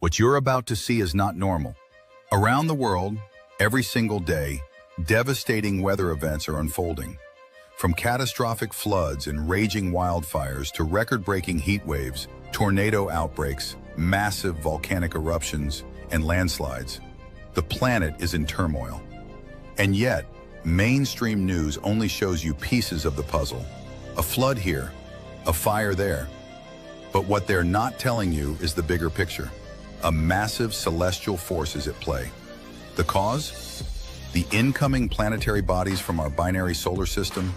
What you're about to see is not normal. Around the world, every single day, devastating weather events are unfolding. From catastrophic floods and raging wildfires to record-breaking heat waves, tornado outbreaks, massive volcanic eruptions, and landslides, the planet is in turmoil. And yet, mainstream news only shows you pieces of the puzzle. A flood here, a fire there. But what they're not telling you is the bigger picture. A massive celestial force is at play. The cause? The incoming planetary bodies from our binary solar system,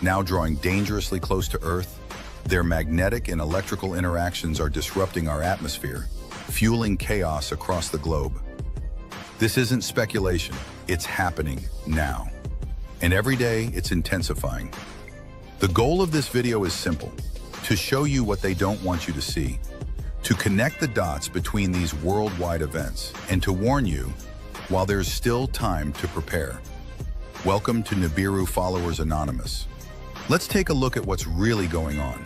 now drawing dangerously close to Earth. Their magnetic and electrical interactions are disrupting our atmosphere, fueling chaos across the globe. This isn't speculation, it's happening now. And every day, it's intensifying. The goal of this video is simple: to show you what they don't want you to see, to connect the dots between these worldwide events, and to warn you while there's still time to prepare. Welcome to Nibiru Followers Anonymous. Let's take a look at what's really going on.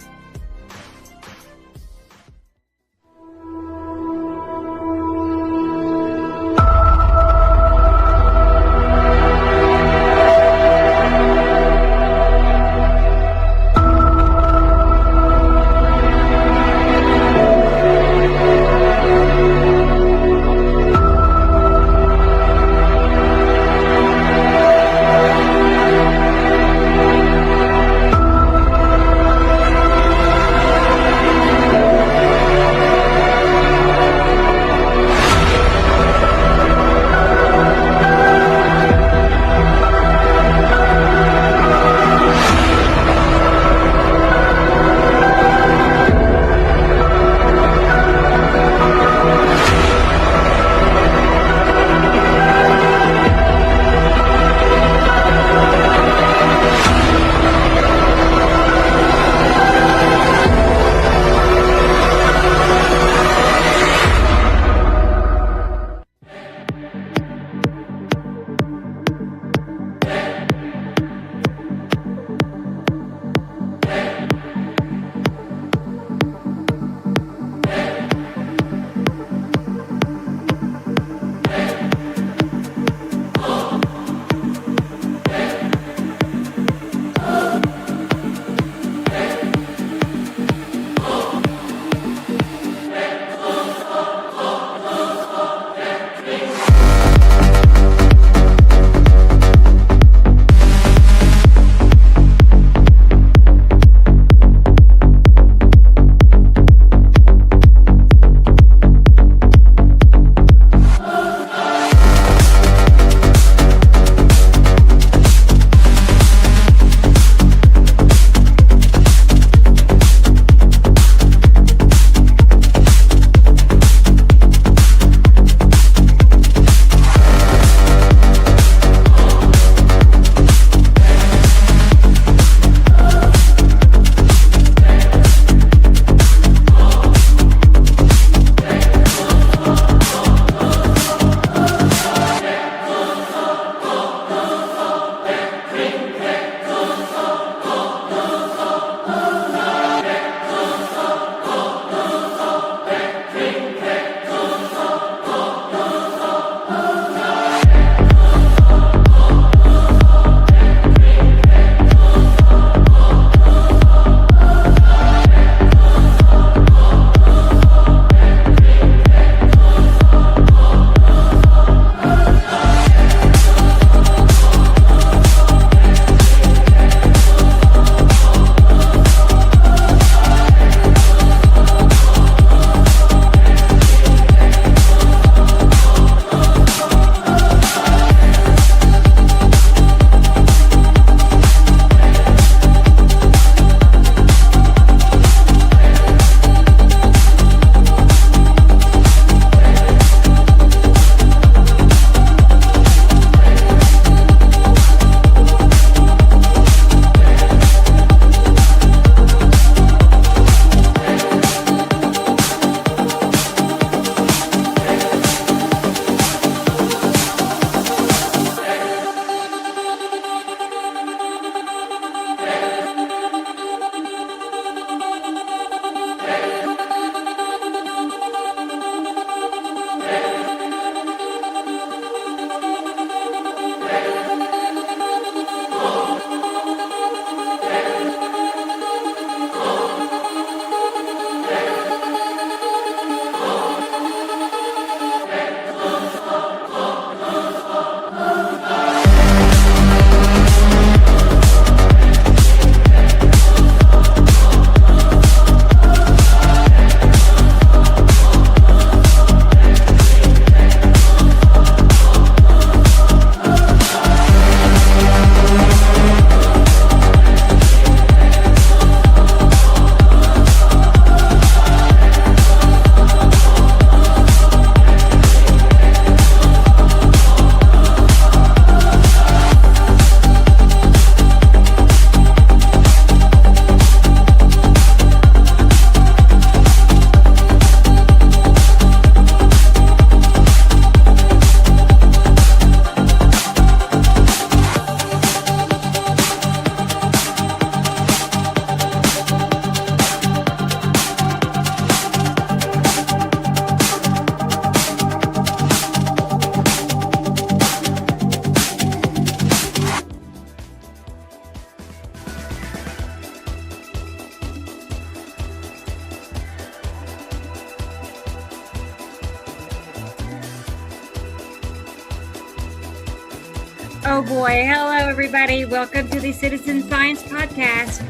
Oh boy. Hello, everybody. Welcome to the Citizen Science Podcast.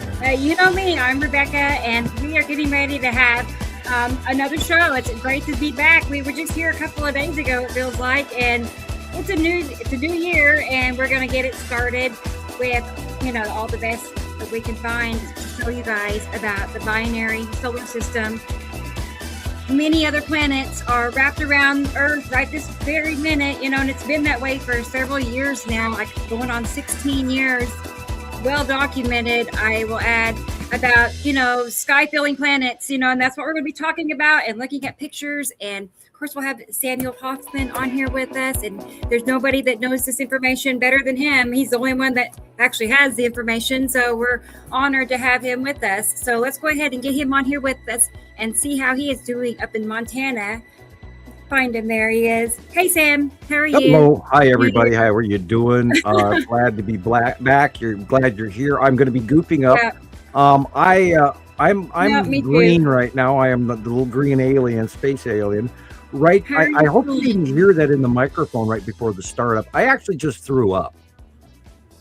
You know me, I'm Rebecca, and we are getting ready to have another show. It's great to be back. We were just here a couple of days ago, it feels like, and it's a new year, and we're going to get it started with, all the best that we can find to show you guys about the binary solar system. Many other planets are wrapped around Earth right this very minute, and it's been that way for several years now, like going on 16 years, well documented. I will add about, sky-filling planets, and that's what we're going to be talking about and looking at pictures. And of course, we'll have Samuel Hofman on here with us, and there's nobody that knows this information better than him. He's the only one that actually has the information, so we're honored to have him with us. So let's go ahead and get him on here with us and see how he is doing up in Montana. Find him, there he is. Hey, Sam, how are you? Hello, hi everybody. How are you doing? Glad to be back. You're glad you're here. I'm going to be goofing up. Yeah. I'm green right now. I am the little green alien, space alien. Right. I hope you didn't hear that in the microphone right before the startup. I actually just threw up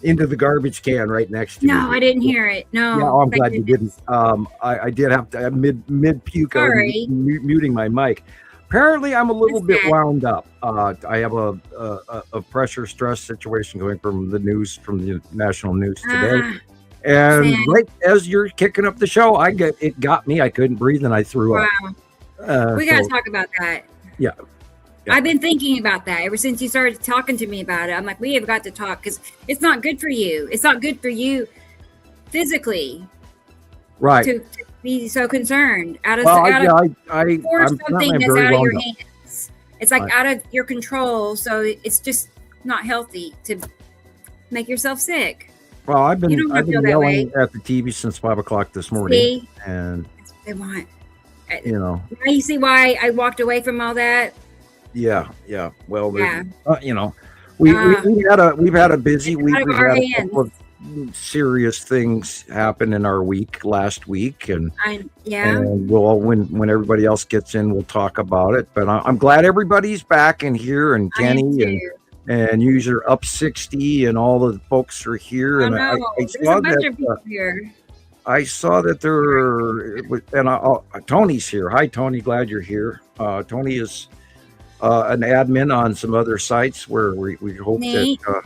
into the garbage can right next to me. No, I didn't hear it. No. Yeah, I'm glad you didn't. I did have to mid puke. Muting my mic. Apparently, I'm a little bit wound up. I have a pressure stress situation going from the national news today. And right as you're kicking up the show, it got me. I couldn't breathe and I threw up. We got to talk about that. Yeah. I've been thinking about that ever since you started talking to me about it. I'm like, we have got to talk because it's not good for you. It's not good for you physically. Right. To be so concerned I'm something that's out of your up. hands. It's like out of your control. So it's just not healthy to make yourself sick. Well, I've been yelling at the TV since 5 o'clock this morning. See? And that's what they want. Now you see why I walked away from all that. Yeah. Well, we've had a busy week. We've had a couple of serious things happen in our week last week, and we'll when everybody else gets in, we'll talk about it. But I'm glad everybody's back in here, and Kenny and user up 60 and all the folks are here. And I saw that. I saw that Tony's here. Hi, Tony. Glad you're here. Tony is an admin on some other sites where we hope that.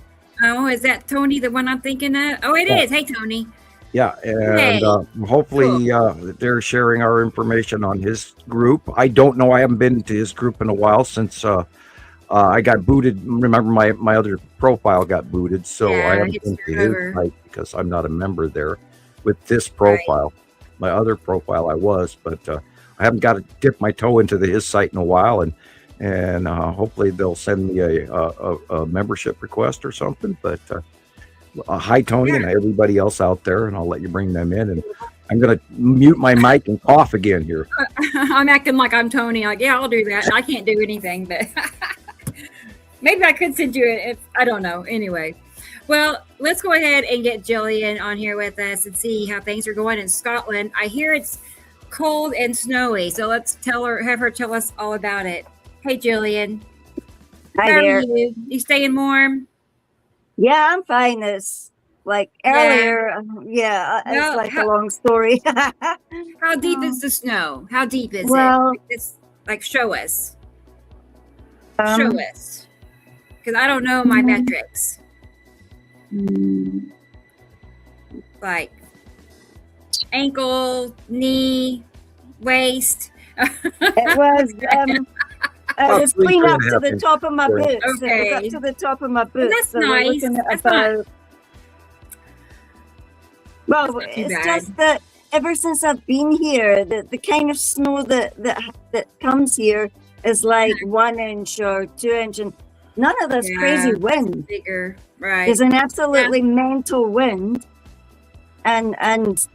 Is that Tony, the one I'm thinking of? Oh, it is. Hey, Tony. Yeah, and hopefully they're sharing our information on his group. I don't know. I haven't been to his group in a while since I got booted. Remember, my other profile got booted, so I haven't been to his site because I'm not a member there. With this profile, my other profile I was, but I haven't got to dip my toe into his site in a while, and hopefully they'll send me a membership request or something. But hi, Tony, and everybody else out there, and I'll let you bring them in. And I'm going to mute my mic and cough again here. I'm acting like I'm Tony. Like, yeah, I'll do that. I can't do anything, but maybe I could send you it. I don't know. Anyway. Well, let's go ahead and get Gillian on here with us and see how things are going in Scotland. I hear it's cold and snowy, so let's have her tell us all about it. Hey, Gillian. Hi there. You staying warm? Yeah, I'm fine. It's like earlier. It's like a long story. How deep is the snow? How deep is it? It's like show us. Show us, because I don't know my metrics. Like ankle, knee, waist. It was clean up to the top of my boots. Okay. It was up to the top of my boots. That's nice. Well, it's just that ever since I've been here, the kind of snow that comes here is like 1 inch or 2 inch, and none of this crazy wind. Bigger, right? There's an absolutely mental wind, and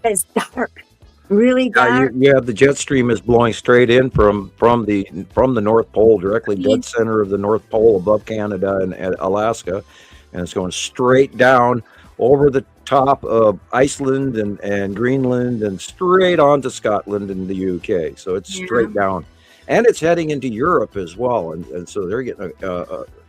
it's dark, really dark. The jet stream is blowing straight in from the North Pole, directly dead center of the North Pole above Canada and Alaska, and it's going straight down over the top of Iceland and Greenland and straight on to Scotland and the UK. So it's straight down. and it's heading into Europe as well, and so they're getting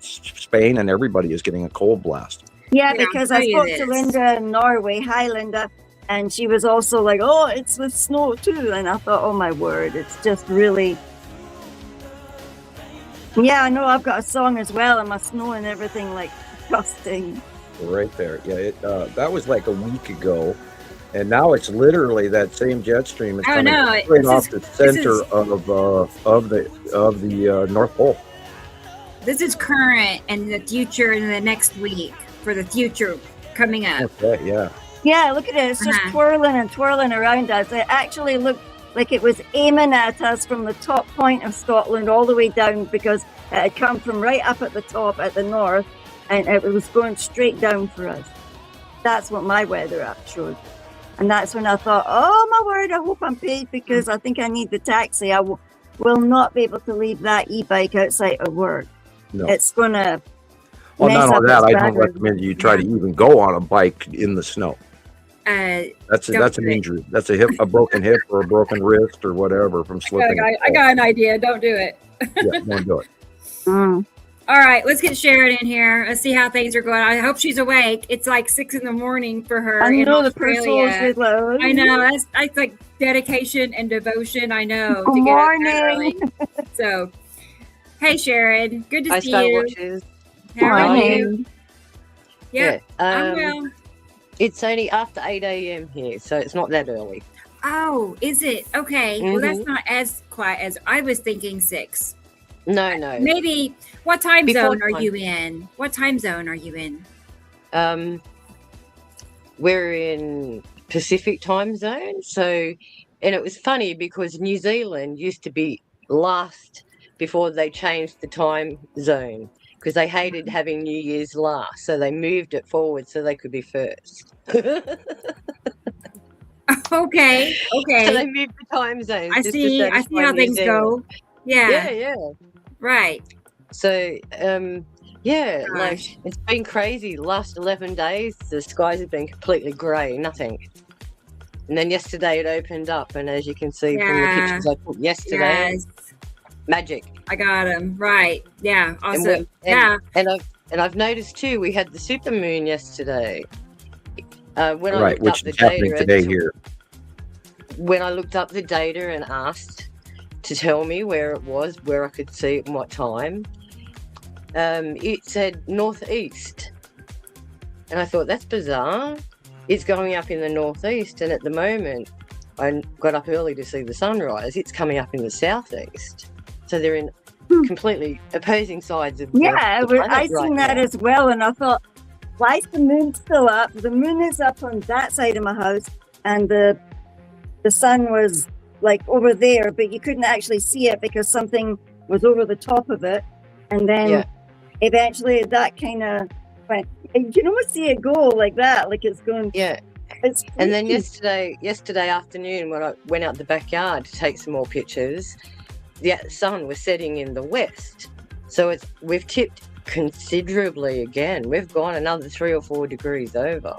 Spain and everybody is getting a cold blast. Yeah, because I spoke to Linda in Norway. Hi, Linda. And she was also like, oh, it's with snow too. And I thought, oh my word, it's just really. Yeah, I know I've got a song as well, and my snow and everything, like, disgusting. Right there. Yeah, that was like a week ago. And now it's literally that same jet stream is coming right off the center of the North Pole. This is current and the future in the next week for the future coming up. Okay, yeah. Yeah, look at it. It's just twirling and twirling around us. It actually looked like it was aiming at us from the top point of Scotland all the way down, because it had come from right up at the top at the north, and it was going straight down for us. That's what my weather app showed. And that's when I thought, oh my word, I hope I'm paid, because I think I need the taxi. I will not be able to leave that e-bike outside of work. No. It's going to Well, not only that, I don't recommend you try to even go on a bike in the snow. That's an injury. That's a broken hip or a broken wrist or whatever from slipping. I got an idea. Don't do it. Yeah, don't do it. All right, let's get Sharon in here. Let's see how things are going. I hope she's awake. It's like 6 a.m. for her. I know, in Australia. I know, that's like dedication and devotion. I know. Good morning. So, hey Sharon, good to see you. Watches. How are you? Yeah, I'm well. It's only after 8 a.m. here, so it's not that early. Oh, is it? Okay. Well, that's not as quiet as I was thinking. 6. No. Maybe. What time zone are you in? What time zone are you in? We're in Pacific time zone. So, and it was funny because New Zealand used to be last before they changed the time zone, because they hated having New Year's last. So they moved it forward so they could be first. Okay. So they moved the time zones. I see how things go. Yeah. Right. So, like it's been crazy. The last 11 days, the skies have been completely grey, nothing. And then yesterday it opened up, and as you can see from the pictures I took yesterday, magic. I got them right. Yeah, awesome. And I've noticed too. We had the supermoon yesterday. When I looked which up the is happening data today here. When I looked up the data and asked to tell me where it was, where I could see it and what time, it said northeast, and I thought that's bizarre. It's going up in the northeast, and at the moment, I got up early to see the sunrise. It's coming up in the southeast, so they're in completely opposing sides of the planet. I seen that as well, and I thought, why is the moon still up? The moon is up on that side of my house, and the sun was like over there, but you couldn't actually see it because something was over the top of it. And then eventually that kind of went, you can almost see it go like that, like it's going. Yeah. And then yesterday afternoon, when I went out the backyard to take some more pictures, the sun was setting in the west. So we've tipped considerably again. We've gone another 3 or 4 degrees over.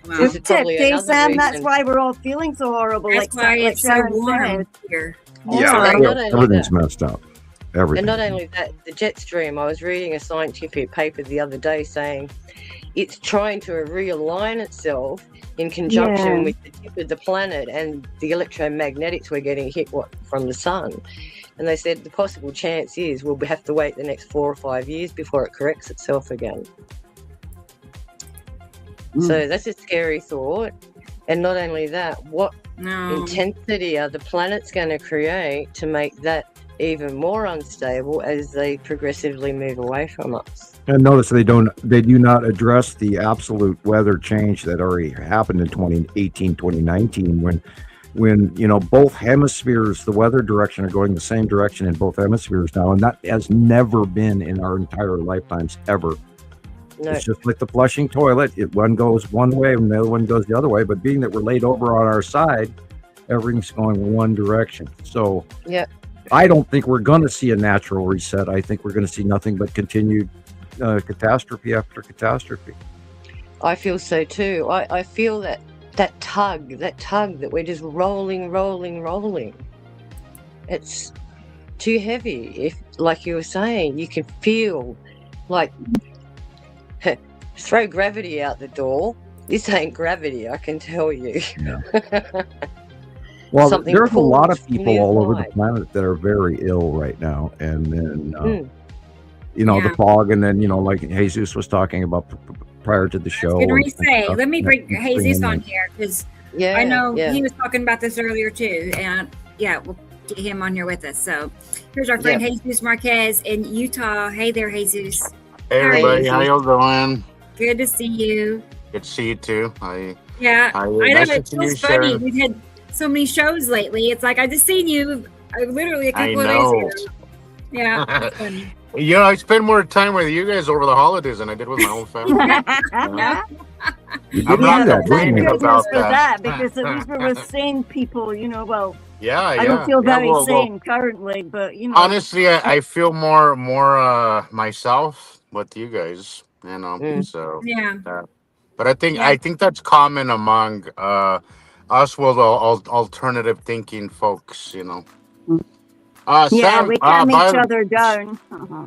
Wow. Good tip, Sam. That's why we're all feeling so horrible. That's why it's so warm here. Yeah, everything's messed up. Everything. And not only that, the jet stream, I was reading a scientific paper the other day saying it's trying to realign itself in conjunction with the tip of the planet and the electromagnetics we're getting hit from the sun. And they said the possible chance is we'll have to wait the next 4 or 5 years before it corrects itself again. So that's a scary thought. And not only that, what intensity are the planets going to create to make that even more unstable as they progressively move away from us? And notice they do not address the absolute weather change that already happened in 2018, 2019, when both hemispheres, the weather direction are going the same direction in both hemispheres now, and that has never been in our entire lifetimes ever. No. It's just like the flushing toilet. One goes one way and the other one goes the other way. But being that we're laid over on our side, everything's going one direction. So I don't think we're going to see a natural reset. I think we're going to see nothing but continued catastrophe after catastrophe. I feel so too. I feel that tug that we're just rolling. It's too heavy. If, like you were saying, you can feel like throw gravity out the door. This ain't gravity, I can tell you. Yeah. Well, Something there's a lot of pulls people all over the nearby. planet that are very ill right now, and then Yeah. the fog, and then like Jesus was talking about prior to the show. Can we and say? stuff. Let me bring Yeah, Jesus him on in. here because Yeah, I know yeah. he was talking about this earlier too, and yeah, we'll get him on here with us. So here's our friend Jesus Marquez in Utah. Hey there, Jesus. Hey How are everybody, you? how y'all doing? Good to see you. Good to see you too. Yeah, I know nice it to see you, feels funny. Sharon. We've had so many shows lately. It's like I just seen you literally a I couple of know. days ago. Yeah, it's funny. You know, I spend more time with you guys over the holidays than I did with my own family. You I'm did not do that, Thank didn't you? complaining goodness about for that, that. because at least we were sane people, well, Yeah, I don't feel very sane currently, but honestly, I feel more myself with you guys, So Yeah. but I think that's common among us with alternative thinking folks, yeah, Sam, we calm each other down.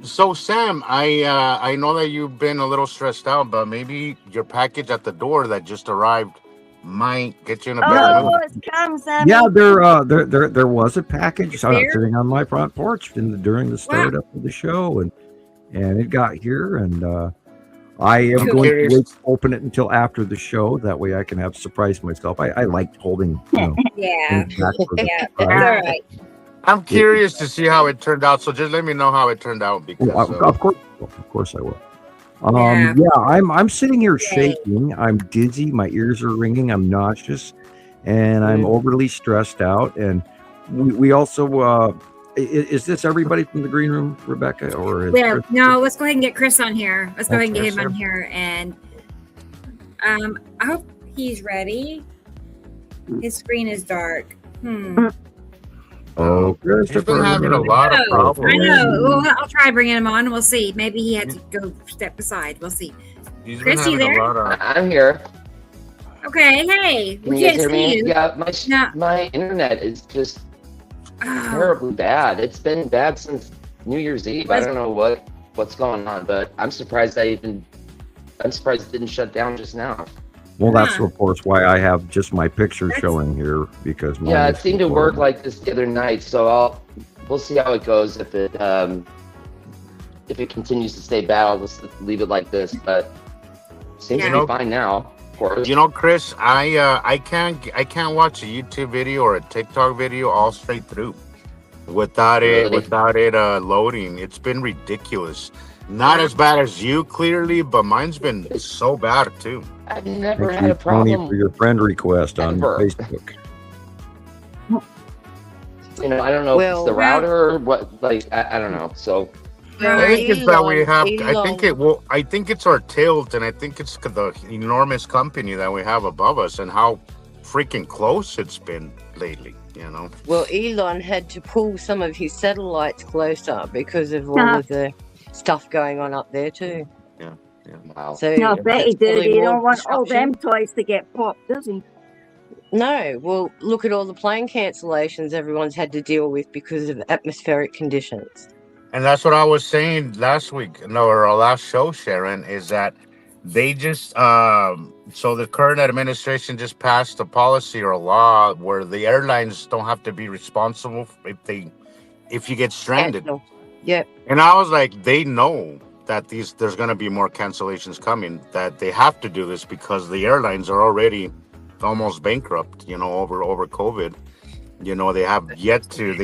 so Sam, I know that you've been a little stressed out, but maybe your package at the door that just arrived might get you in a better Oh, mood. it's come, Sammy. Yeah, there was a package sitting on my front porch during the startup of the show, and it got here, and I am I'm going curious. to wait to open it until after the show. That way, I can have surprised myself. I like holding, Yeah. things back for the Yeah, surprise. that's all right. I'm curious to see how it turned out. So just let me know how it turned out because Of course, I will. Yeah. I'm sitting here shaking. I'm dizzy. My ears are ringing. I'm nauseous, and I'm overly stressed out. And we also, is this everybody from the green room, Rebecca, or is Well, no, let's go ahead and get Chris on here. Let's go ahead and get Okay, him on here. And I hope he's ready. His screen is dark. Oh, he's been Christopher? having a lot of problems. I know. Well, I'll try bringing him on. We'll see. Maybe he had to go step aside. We'll see. He's Chris, been you having there? a lot of. I'm here. Okay. Hey, Can we you guys can't hear see me? you. Yeah, my internet is just terribly bad. It's been bad since New Year's Eve. I don't know what's going on, but I'm surprised it didn't shut down just now. Well, that's of course why I have just my picture showing here, because Yeah, it seemed to work like this the other night, so we'll see how it goes. If it continues to stay bad, I'll just leave it like this. But it seems to be fine now. Of course. Chris, I can't watch a YouTube video or a TikTok video all straight through without it loading. It's been ridiculous. Not as bad as you, clearly, but mine's been so bad too. I've never Thank had you, a problem. Tony, for your friend request on ever. Facebook. I don't know if it's the router or what. I don't know. So I think it's that we have. I think it's our tilt, and I think it's the enormous company that we have above us, and how freaking close it's been lately. Well, Elon had to pull some of his satellites closer because of all of the stuff going on up there too. Yeah. Wow. So I bet he did. He don't want all disruption. them toys to get popped, does he? No. Well, look at all the plane cancellations everyone's had to deal with because of atmospheric conditions. And that's what I was saying last week, or our last show, Sharon, is that they just so the current administration just passed a policy or a law where the airlines don't have to be responsible if you get stranded. Yeah. And I was like, they know that there's going to be more cancellations coming, that they have to do this because the airlines are already almost bankrupt, over COVID. They have yet to,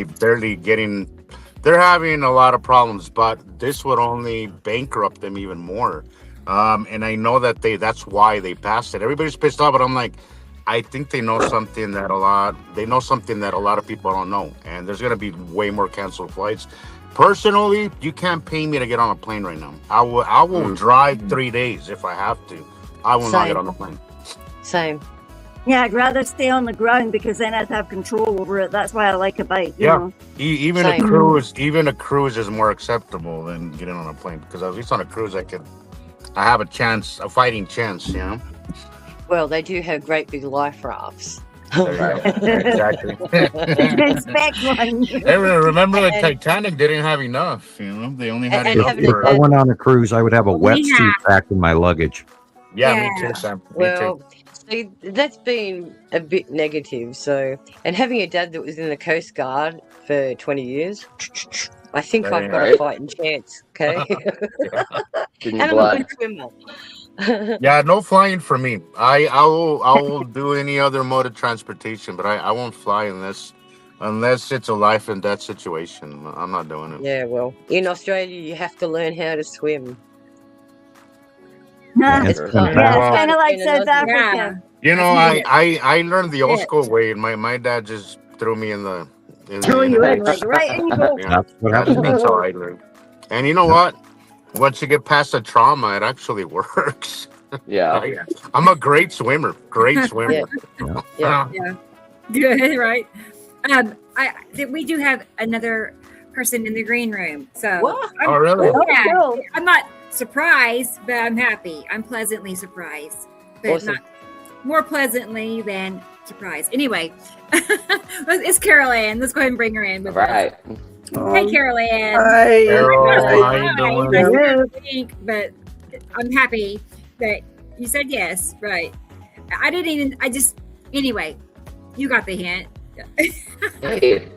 they're having a lot of problems, but this would only bankrupt them even more. And I know that that's why they passed it. Everybody's pissed off, but I'm like, I think they know something that a lot of people don't know. And there's going to be way more canceled flights. Personally, you can't pay me to get on a plane right now. I will drive 3 days if I have to. I will not get on the plane. Same. Yeah, I'd rather stay on the ground because then I'd have control over it. That's why I like a bike. You know? Even a cruise is more acceptable than getting on a plane, because at least on a cruise I have a fighting chance. Well, they do have great big life rafts. Exactly. Inspect one. Hey, remember the Titanic didn't have enough. You know, they only had enough If I went on a cruise, I would have a wetsuit packed in my luggage. Yeah, me too, Sam. Well, see, that's been a bit negative. So, and having a dad that was in the Coast Guard for 20 years, I think I've got a fighting chance. Okay. And I'm a good swimmer. Yeah, no flying for me. I will do any other mode of transportation, but I won't fly unless it's a life and death situation. I'm not doing it. Yeah, well, in Australia, you have to learn how to swim. It's kind of like South Africa. You know, I learned the old school way, and my dad just threw me in the. Threw you in, like, right in your boat. Yeah, that's how I learned. And you know what? Once you get past the trauma, it actually works. Yeah. I'm a great swimmer. Great swimmer. Yeah. Good, right? We do have another person in the green room. So Oh, really? Yeah, I'm not surprised, but I'm happy. I'm pleasantly surprised. But not more pleasantly than surprised. Anyway, it's Carol Ann. Let's go ahead and bring her in with us. Hey, Carol Ann. Hi. Carol, how you doing? But I'm happy that you said yes. Right. Anyway, you got the hint. Hey.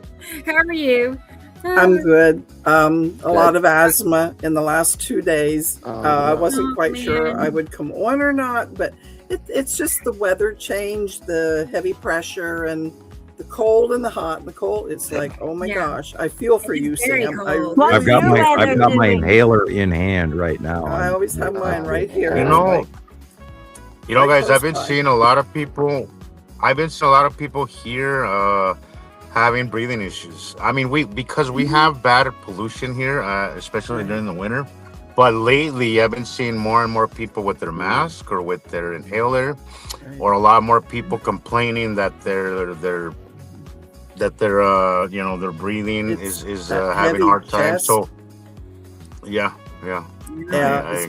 How are you? I'm good. A lot of asthma in the last 2 days. I wasn't quite sure I would come on or not, but it's just the weather change, the heavy pressure, and the cold and the hot and the cold. It's like, oh my gosh, I feel for you, Sam. I've got my inhaler in hand right now. I always have mine right here. You know, guys, I've been seeing a lot of people. Here having breathing issues. I mean, because we have bad pollution here, especially during the winter. But lately, I've been seeing more and more people with their mask or with their inhaler, or a lot more people complaining that their breathing is having a hard time. Chest. So, yeah.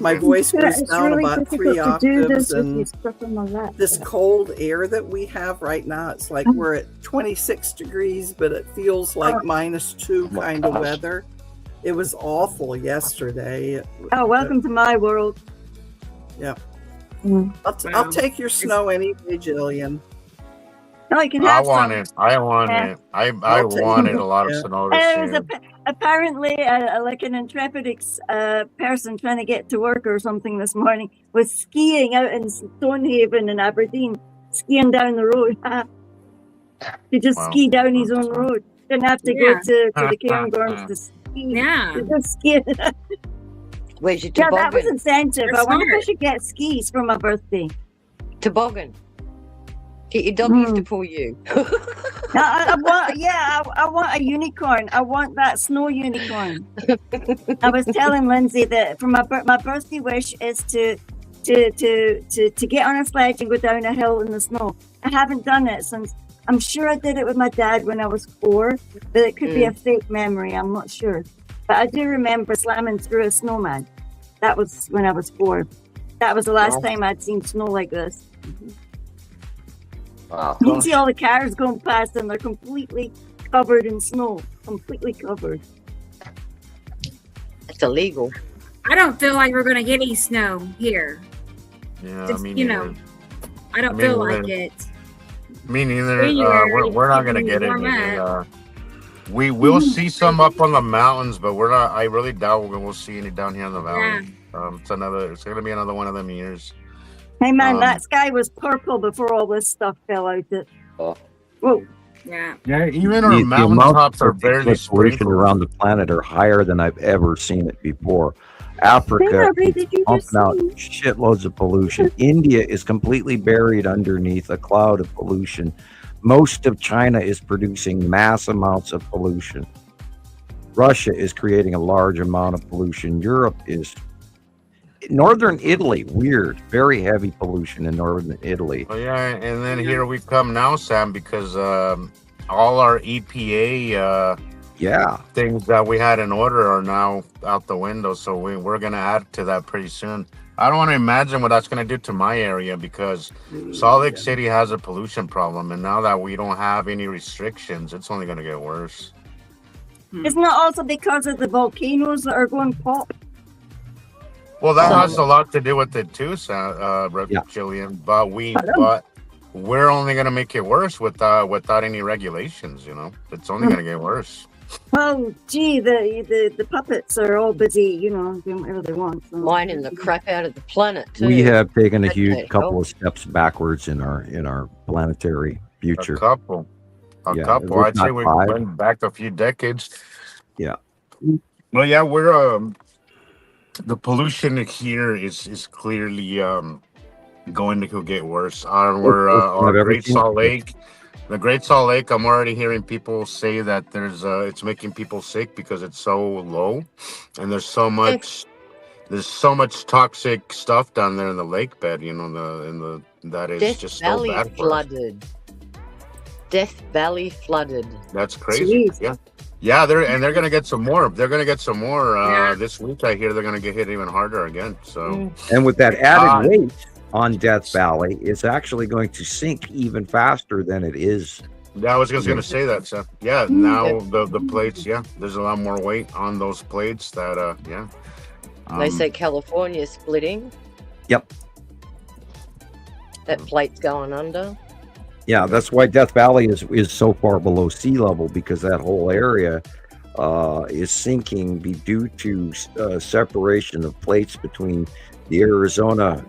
My voice goes down about 3 octaves, and this cold air that we have right now, it's like we're at 26 degrees, but it feels like -2 kind of weather. It was awful yesterday. Welcome to my world. Yeah. I'll take your snow any day, Gillian. No, you can have some. I wanted a lot of snow this year. Apparently, like an intrepid person trying to get to work or something this morning was skiing out in Stonehaven in Aberdeen, skiing down the road. He just ski down his own road. Didn't have to go to the cairngorms to ski. Yeah. He just skied. Where's your toboggan? That was incentive. That's I wonder if I smart. should get skis for my birthday. Toboggan. Get your doggies to pull you. I want a unicorn. I want that snow unicorn. I was telling Lindsay that for my birthday wish is to get on a sledge and go down a hill in the snow. I haven't done it since. I'm sure I did it with my dad when I was 4, but it could be a fake memory. I'm not sure, but I do remember slamming through a snowman. That was when I was 4. That was the last time I'd seen snow like this. Wow. You can see all the cars going past and they're completely covered in snow. Completely covered. It's illegal. I don't feel like we're going to get any snow here. Yeah, Just, me you neither. know, I don't feel like it. Me neither. January, We're not gonna get warm any. up. We will see some up on the mountains, but we're not. I really doubt we'll see any down here in the valley. It's gonna be another one of them years. Hey man, that sky was purple before all this stuff fell out. Whoa. Yeah. Yeah, even our mountaintops are barely pollution sprinkled. around the planet are higher than I've ever seen it before. Africa is pumping out shitloads of pollution. India is completely buried underneath a cloud of pollution. Most of China is producing mass amounts of pollution. Russia is creating a large amount of pollution. Europe is northern Italy, weird, very heavy pollution in northern Italy. Oh yeah, and then here we come now, Sam, because all our EPA things that we had in order are now out the window. So we're gonna add to that pretty soon. I don't want to imagine what that's going to do to my area, because Salt Lake City has a pollution problem, and now that we don't have any restrictions, it's only going to get worse. Isn't it also because of the volcanoes that are going pop? Well, that has a lot to do with it too, Gillian. But we're only going to make it worse without any regulations. You know, it's only going to get worse. Well, gee, the puppets are all busy, doing whatever they want. So. Mining the crap out of the planet too. We have taken a huge couple of steps backwards in our planetary future. A couple. I'd say we went back a few decades. Yeah. Well, yeah, we're the pollution here is clearly going to get worse. Our Great Salt Lake. The Great Salt Lake, I'm already hearing people say that it's making people sick because it's so low, and there's so much toxic stuff down there in the lake bed. That is Death just Valley so bad for flooded. Death Valley flooded. That's crazy. Jeez. Yeah. They're gonna get some more. They're gonna get some more this week. I hear they're gonna get hit even harder again. So and with that added weight on Death Valley, it's actually going to sink even faster than it is. Yeah, I was just going to say that, Seth. Yeah, now the plates, there's a lot more weight on those plates that, they say California's splitting. Yep. That plate's going under. Yeah, that's why Death Valley is so far below sea level, because that whole area is sinking due to separation of plates between the Arizona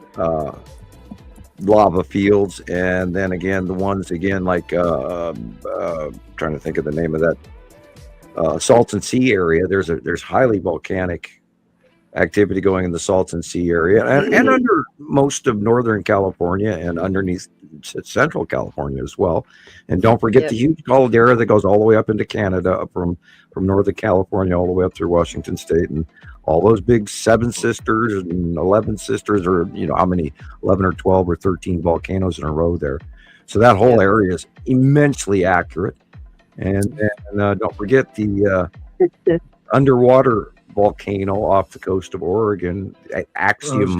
lava fields, and then again the ones like trying to think of the name of that Salton Sea area. There's highly volcanic activity going in the Salton Sea area, and under most of Northern California and underneath Central California as well. And don't forget the huge caldera that goes all the way up into Canada, from Northern California all the way up through Washington State, and all those big 7 sisters and 11 sisters, or how many, 11 or 12 or 13 volcanoes in a row there. So that whole area is immensely accurate. And don't forget the underwater volcano off the coast of Oregon, Axiom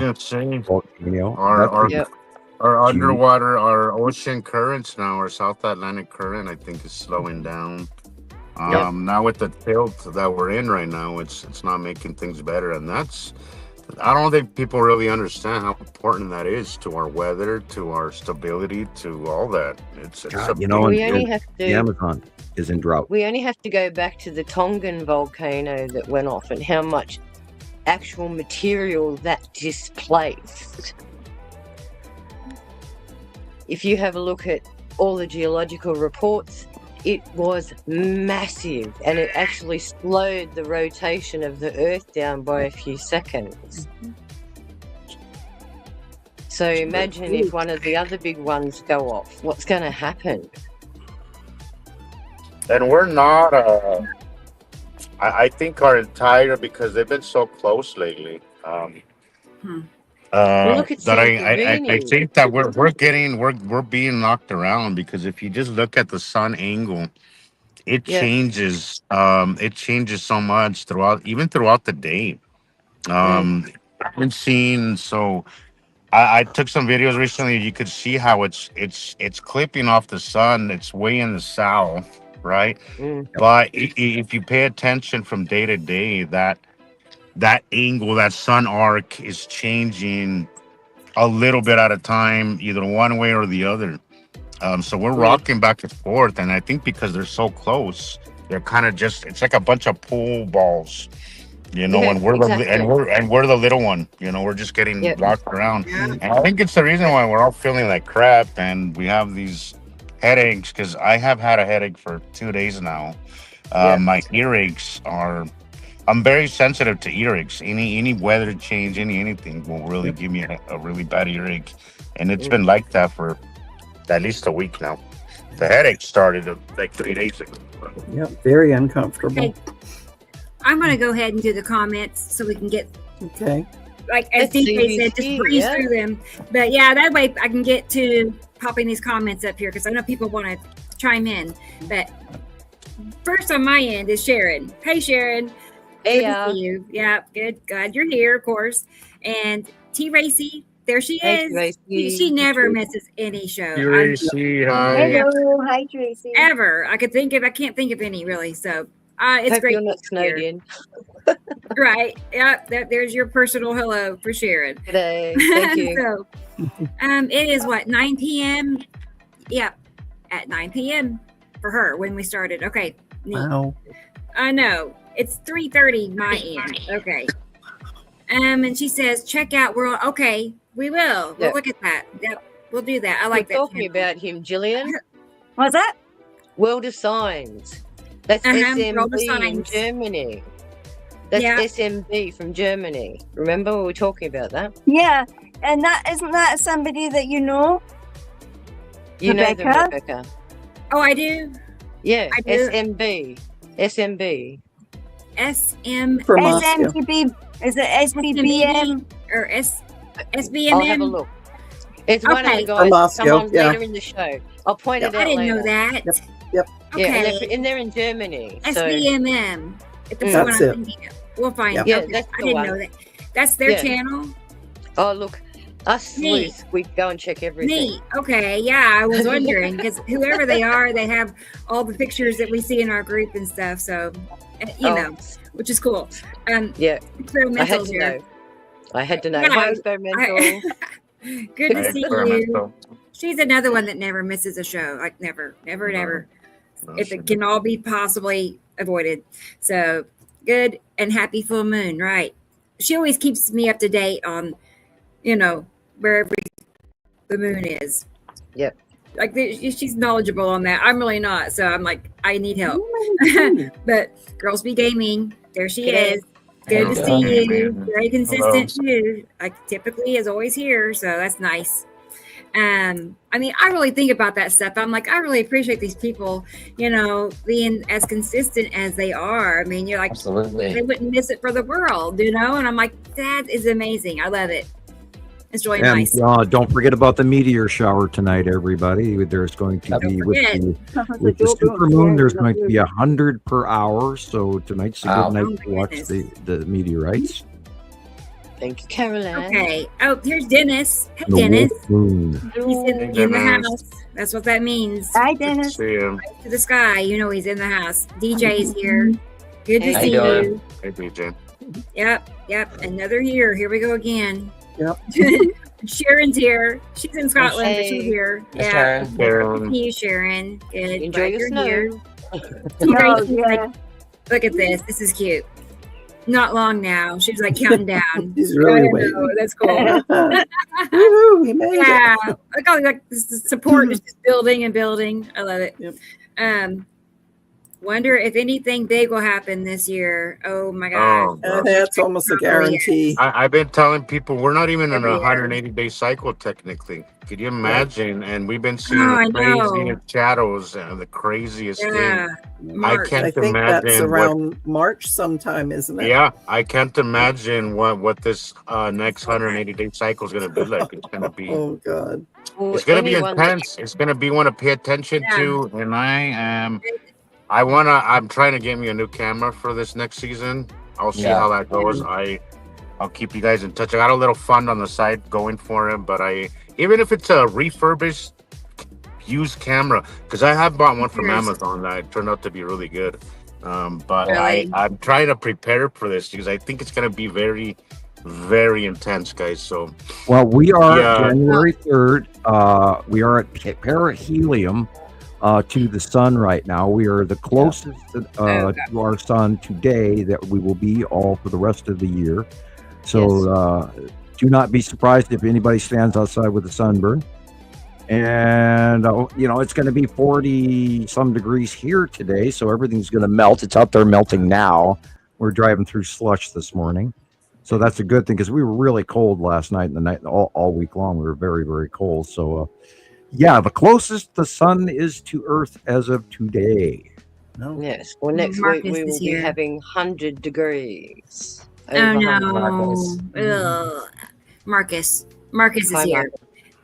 volcano. Our underwater, our ocean currents now, our South Atlantic current, I think, is slowing down. Now with the tilt that we're in right now, it's not making things better, and I don't think people really understand how important that is to our weather, to our stability, to all that. The Amazon is in drought. We only have to go back to the Tongan volcano that went off, and how much actual material that displaced. If you have a look at all the geological reports, it was massive, and it actually slowed the rotation of the Earth down by a few seconds. So imagine if one of the other big ones go off, what's going to happen? And we're not, I think our entire, because they've been so close lately. I think that we're being knocked around, because if you just look at the sun angle, it changes so much throughout the day. I've been seeing, so I took some videos recently. You could see how it's clipping off the sun. It's way in the south, right? But if you pay attention from day to day, that angle, that sun arc is changing a little bit at a time, either one way or the other. So we're rocking back and forth, and I think because they're so close, they're kind of it's like a bunch of pool balls, and we're the little one. We're just getting locked around. And I think it's the reason why we're all feeling like crap, and we have these headaches, because I have had a headache for 2 days now. My earaches are. I'm very sensitive to earaches. Any weather change, anything will really give me a really bad earache, and it's been like that for at least a week now. The headache started like 3 days ago. Yep, very uncomfortable. Okay. I'm going to go ahead and do the comments so we can get, okay, like as DJ said, just breeze through them. But yeah, that way I can get to popping these comments up here, because I know people want to chime in. But first on my end is Sharon. Hey, Sharon. Hey, good to see you. Yeah, good. Glad you're here, of course. And T. Racy. There she Hey, is. Tracy. She never misses any show. Tracy, hi. Hello, hi Tracy. Ever. I can't think of any really. So it's Hope great. you're not to snowed hear. in. Right. Yeah. There's your personal hello for Sharon. Today. Thank you. So, it is what 9 p.m. Yep, at 9 p.m. for her when we started. Okay. Neat. Wow. I know it's 3:30 my end. Okay. And she says, check out World. Okay, we will. We'll look at that. Yep, we'll do that. I like that. Talking about him, Gillian. What's that? World of Signs. That's World of SMB in Signs. Germany. That's SMB from Germany. Remember we were talking about that? Yeah, and that isn't that somebody that you know? You know them, Rebecca? Rebecca. Oh, I do. Yeah, I do. SMB. SMB. SM For Moscow. SMTB. Is it SBBM? or SBMM. I'll have a look. It's one of Okay. the For guys. Moscow, Someone yeah. later in the show. I'll point it out I didn't later. know that. Yep. Yeah, Okay. and they're in Germany. So SBMM. If that's Mm. what That's I'm it. thinking of. We'll find Yeah. it. Yeah, Okay. that's I the didn't one. know that. That's their Yeah. channel. oh look, us Neat. sleuths, we go and check everything. Neat. Okay. Yeah, I was wondering because whoever they are, they have all the pictures that we see in our group and stuff. So, you Oh, know, which is cool. Yeah, I had Experimentals to here. know. I had to know. Yeah, Hi, experimental. Good to see you. She's another one that never misses a show. Like never. If it can all be possibly avoided. So good and happy full moon, right? She always keeps me up to date on, wherever the moon is. Yep. Like she's knowledgeable on that. I'm really not. So I'm like, I need help. But Girls Be Gaming, there she G'day. is. Good to Hello. see you. Very consistent Hello. too. Like typically is always here. So that's nice. I mean, I really think about that stuff. I'm like, I really appreciate these people, being as consistent as they are. I mean, you're like, Absolutely. they wouldn't miss it for the world, And I'm like, that is amazing. I love it. It's really And nice. don't forget about the meteor shower tonight, everybody. There's going to be with the supermoon. There's going to be 100 per hour. So tonight's a Wow. good night Oh, to my watch goodness. the meteorites. Thank you, Caroline. Okay. Oh, here's Dennis. Hey, The Dennis. wolf moon. He's in the Dennis. house. That's what that means. Hi, Good to Dennis. see you. To the sky, he's in the house. DJ's here. Good to How see you doing? you. Hey, DJ. Yep. Another year. Here we go again. Yep. Sharon's here. She's in Scotland, but she's Hey. here. Yes, Yeah. Sharon. Good to see you, Sharon. Good. Enjoy Glad your you're snow. here. Oh, She's like, yeah. look at this. This is cute. Not long now. She's like counting down. He's really I waiting. know, that's cool. Woohoo, we made Yeah. it. Look how like this support is just building and building. I love it. Yep. Wonder if anything big will happen this year. Oh my God. Oh, That's almost a guarantee. I've been telling people we're not even in a Every year. 180-day cycle technically. Could you imagine? And we've been seeing Oh, I the know. craziest shadows and the craziest Yeah. thing. March. can't I think that's imagine around March sometime, isn't it? Yeah, I can't imagine what this next 180-day cycle is going to be like. It's going to be Oh God. Well, it's going to be anyone that- intense. It's going to be one to pay attention Yeah. to. And I'm trying to get me a new camera for this next season. I'll see Yeah. how that goes. I'll keep you guys in touch. I got a little fund on the side going for it, but even if it's a refurbished used camera, because I have bought one from Yes. Amazon that turned out to be really good. But Really? I'm trying to prepare for this because I think it's going to be very, very intense, guys. So Well, we are Yeah. January 3rd. We are at perihelion to the sun right now. We are the closest to our sun today that we will be all for the rest of the year. So do not be surprised if anybody stands outside with a sunburn. And, it's going to be 40 some degrees here today. So everything's going to melt. It's out there melting now. We're driving through slush this morning. So that's a good thing because we were really cold last night and the night all week long. We were very, very cold. So, the closest the sun is to Earth as of today. No. Yes. Well, next Marcus week we is will be here. having 100 degrees. Oh Over 100 no. degrees. Ugh. Marcus is Hi, here Marcus.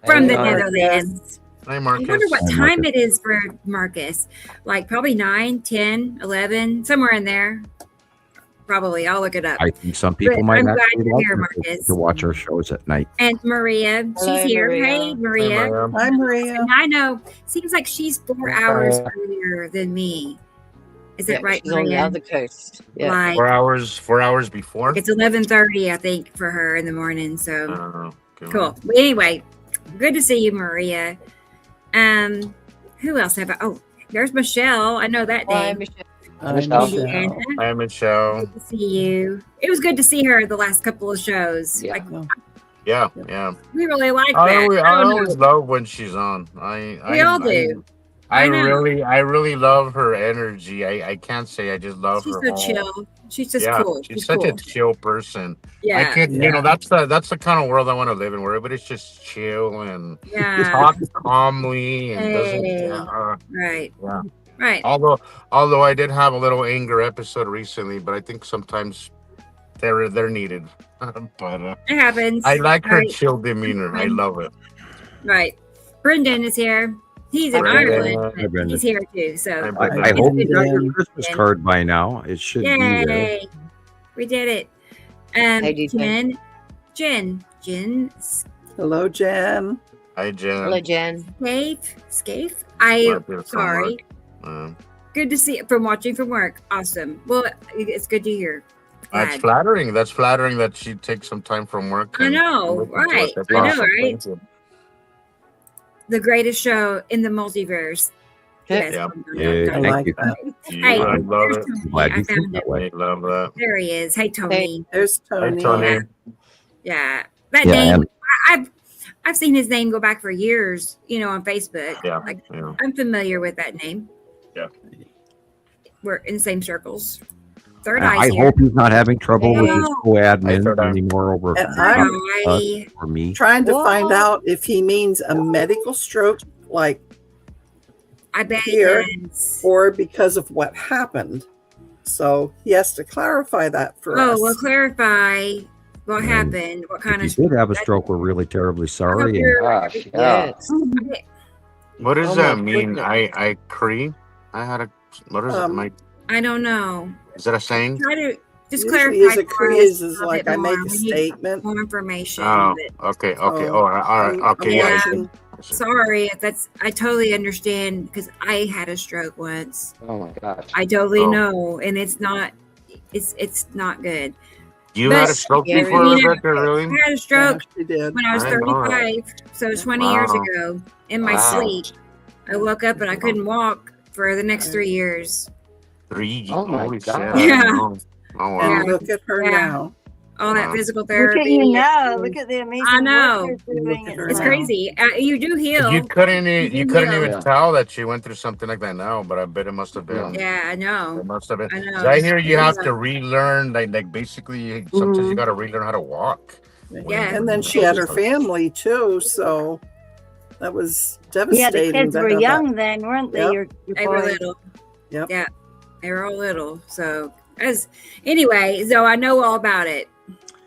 from the Hey, Marcus. Netherlands. hi, I Marcus. wonder what Hi, time Marcus. it is for Marcus. Like probably 9, 10, 11, somewhere in there. Probably. I'll look it up. I think some people But might I'm glad actually you're like here, to Marcus. watch our shows at night. And Maria, Hello, she's here. Maria. Hey, Maria. Hey, Maria. Hi, Maria. And I know, seems like she's 4 hours earlier than me. Is that right, She's on the Maria? other coast. Yeah. Like, 4 hours before. it's 11:30, I think, for her in the morning. So Okay. cool. But anyway, good to see you, Maria. Who else have I? Oh, there's Michelle. I know that Hi, name. Michelle. Hi, Michelle. Michelle. Hi, Michelle. Good to see you. It was good to see her the last couple of shows. Yeah. Like, Yeah. we really like I that. always, I don't know. always love when she's on. We all do. I I know. really love her energy. I can't say I just love She's her. so whole- chill. She's just Yeah, cool. she's such cool. a chill person. Yeah. I could, that's the kind of world I want to live in, where everybody's just chill and Yeah. talks calmly and Hey. doesn't. Right. Yeah. Right. Although I did have a little anger episode recently, but I think sometimes they're needed. But It happens. I like her Right. chill demeanor. I love it. Right. Brendan is here. He's in Brendan. Ireland, Hi, but Brendan. he's here too. So Hi, I Brendan. hope you It's got good. your Christmas card by now. It should be there. Yay. We did it. Hey, DJ. Jen, Hello, Jen. Hi, Jen. Hello, Jen. Scaife. Might be from Sorry. work. Good to see from watching from work. Awesome. Well, it's good to hear. That's Glad. flattering. That's flattering that she takes some time from work. I and know, listen to us. right. That's I know, awesome. right? Thank you. The greatest show in the multiverse. Yeah. Yes. Yeah. I Thank like you. that. Hey, I love there's it. Tony. Glad I you think found that it. way. I love that. There he is. Hey, Tony. There's Hi, Tony. Tony. Yeah. That Yeah, name. and I've seen his name go back for years. On Facebook. Yeah. Like, Yeah. I'm familiar with that name. Yeah. We're in the same circles. Third I Eye's here. hope he's not having trouble with his No. co-admin Third Eye. anymore over And Third I'm Eye. for me. trying to What? find out if he means a medical stroke, like, I bet Here. it is. or because of what happened. So he has to clarify that for us. Oh, well, clarify what Mm. happened. What kind If of. you did have a stroke, we're really terribly sorry. And you're- Gosh, yeah. Yes. What does Oh, that my mean? goodness. I cree. I had a. What is it? I don't know. Is that a saying? Try to just Usually clarify. is a for us crease a is little like bit I make more. a We need statement. more information. Oh, but okay. Oh, All right. Okay. Yeah. watching- sorry if that's. I totally understand because I had a stroke once. Oh my gosh. I totally Oh. know, and it's not. It's not good. You But- had a stroke Yeah, before, you know, Rebecca? Really? I had a Yeah, stroke she did. when I was I know 35, so 20 years Wow. ago. In my Wow. sleep, I woke up and I couldn't walk for the next 3 years. 3. Oh my Holy God. shit! I Yeah. didn't know. Oh wow. And look at her Yeah. now. All that Wow. physical Look therapy. at you now. Look at the amazing I know. work you're doing. Look at at her It's now. now. crazy. You do heal. You couldn't even Yeah. tell that you went through something like that now, but I bet it must have been. Yeah, I know. It must have been. I know. 'Cause I hear you have Yeah. to relearn, like basically, sometimes you got to relearn how to walk. Yeah. And then she had her family too, so that was Yeah, devastating. the kids to were have that. young then, weren't they? Yep. Your They were boys? little. Yep. Yeah, they were all little. So anyway, so I know all about it.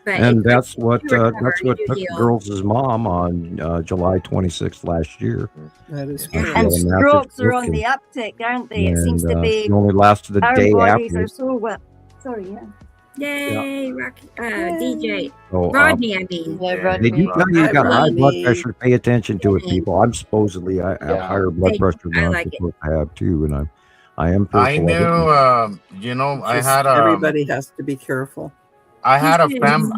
But And that's what you recover, you took heal. girls' mom on July 26th last year. That is Yeah. true. And Yeah, massive strokes are on stroke the uptick, aren't they? It And, seems to be she only lasted the our day bodies after. are so well. Sorry, yeah. Yay, Rocky, DJ So, Rodney. I mean, Hello, Yeah. Rodney. did you tell you Hi, got high blood Rodney. pressure? Pay attention to it, people. I'm supposedly I have Yeah. higher blood Thank pressure you. than I I'm like it. supposed to have too, and I am fearful I of knew, it. I Just had everybody has to be careful. I had a Yes. fam.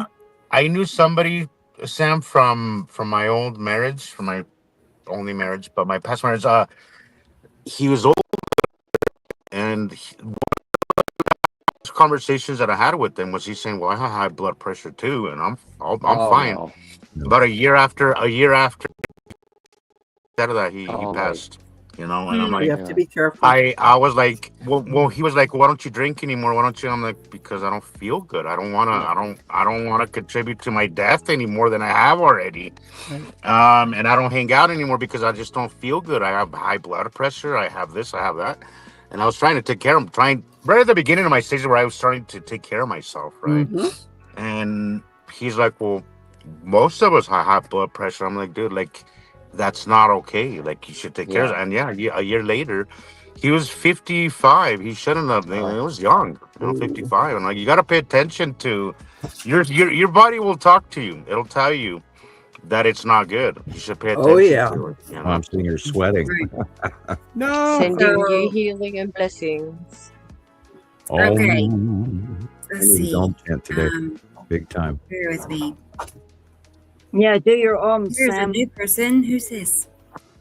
I knew somebody, Sam, from my old marriage, from my only marriage, but my past marriage. He was old, and conversations that I had with him was he saying, "Well, I have high blood pressure too, and I'm Oh, fine." no. About a year after out of that, he Oh, my. passed. And I'm You like, have to be careful. I was like, well, he was like, why don't you drink anymore? Why don't you? I'm like, because I don't feel good. I don't want to. I don't want to contribute to my death any more than I have already. And I don't hang out anymore because I just don't feel good. I have high blood pressure. I have this. I have that. And I was trying to take care of him. Right at the beginning of my stage where I was starting to take care of myself, right? Mhm. And he's like, well, most of us have high blood pressure. I'm like, dude, like, that's not okay. Like, you should take care of it. And yeah, a year later, He was 55. He shouldn't have. He was young. 55. And like, you got to pay attention to your body will talk to you. It'll tell you that it's not good. You should pay attention to it. You know? I'm seeing you're sweating. No. Sending you healing and blessings. Okay. Let's see. Don't chant today. Big time. Bear with me. Yeah, do your arms, Here's a Sam. new person. Who's this?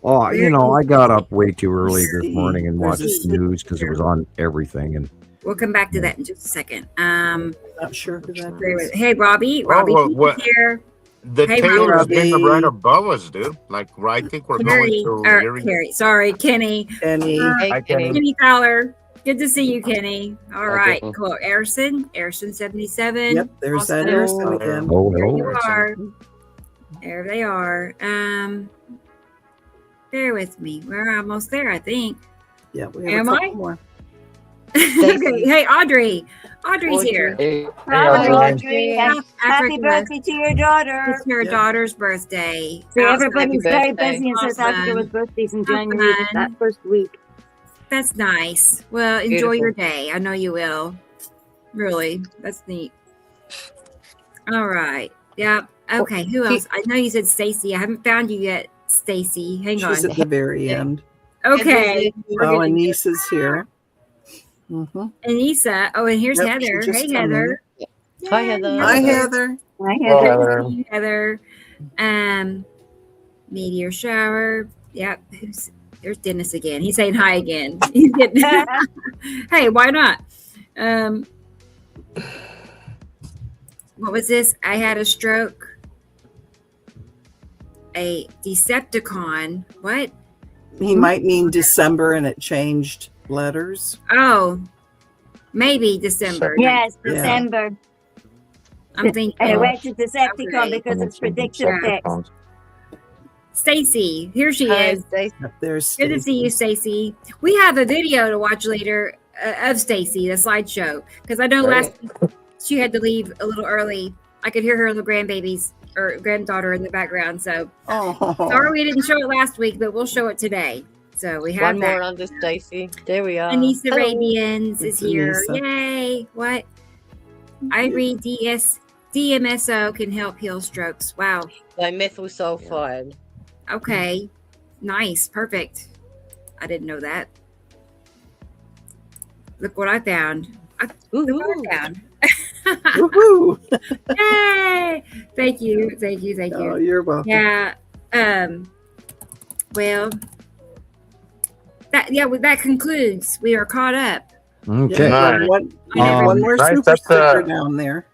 Oh, I got up way too early this morning and watched There's a the news because it was on everything. And We'll come back to that in just a second. Not sure who that is. Hey, Robbie. Well, Robbie well, here. The Hey, Taylor's been Robbie. right above us, dude. Like, I think we're Carrie, going to. Carrie. Sorry, Kenny. Kenny. Hey, Kenny. Kenny Fowler. Good to see you, Kenny. All Hi, right, Kenny. cool. Erison 77. Yep, there's that Awesome. Erison again. There you hello. are. There they are. Bear with me. We're almost there, I think. Yeah, we have Am a couple I? more. Okay. Hey, Audrey. Audrey's here. Hey, Hi, Audrey. Audrey. South Happy Africa. birthday to your daughter. It's her Yeah. daughter's birthday. See, Awesome. everybody's very birthday. busy in South Africa Awesome. with birthdays in Have January fun. that first week. That's nice. Well, enjoy Beautiful. your day. I know you will. Really. That's neat. All right. Yep. Okay. Who else? I know you said Stacy. I haven't found you yet, Stacy. Hang She's on. at the very end. Okay. We're Oh, gonna get Anise is here. Mm-hmm. Anissa. Oh, and here's Yep, she Heather. just Hey, come Heather. Hi, Heather. Hi, Heather. Hi, Hello, Heather. Heather. Good to see you, Heather. Meteor shower. Yep. There's Dennis again. He's saying hi again. He's getting. Hey, why not? What was this? I had a stroke. A Decepticon. What? He might mean December and it changed letters. Oh, maybe December. Yes, Yeah. December. I'm thinking. And I went to Decepticon Okay. because it's predictive text. Stacy, here she Hi, is. Stacy. Yep, there's Good to see you, Stacy. We have a video to watch later of Stacy, the slideshow, because I know Great. last week she had to leave a little early. I could hear her little grandbabies or granddaughter in the background. So Oh, sorry we didn't show it last week, but we'll show it today. So we have One that. more under Stacy. There we are. Anissa Hello. Radians is It's here. Anissa. Yay! What? I read DMSO can help heal strokes. Wow. Dimethyl sulfide. Okay. Nice. Perfect. I didn't know that. Look what I found. Look what I found. woohoo! Yay! Thank you. Oh, you're welcome. Yeah. Well, that concludes. We are caught up. Okay. Yeah, Nice. one more Nice, super that's, sticker down there.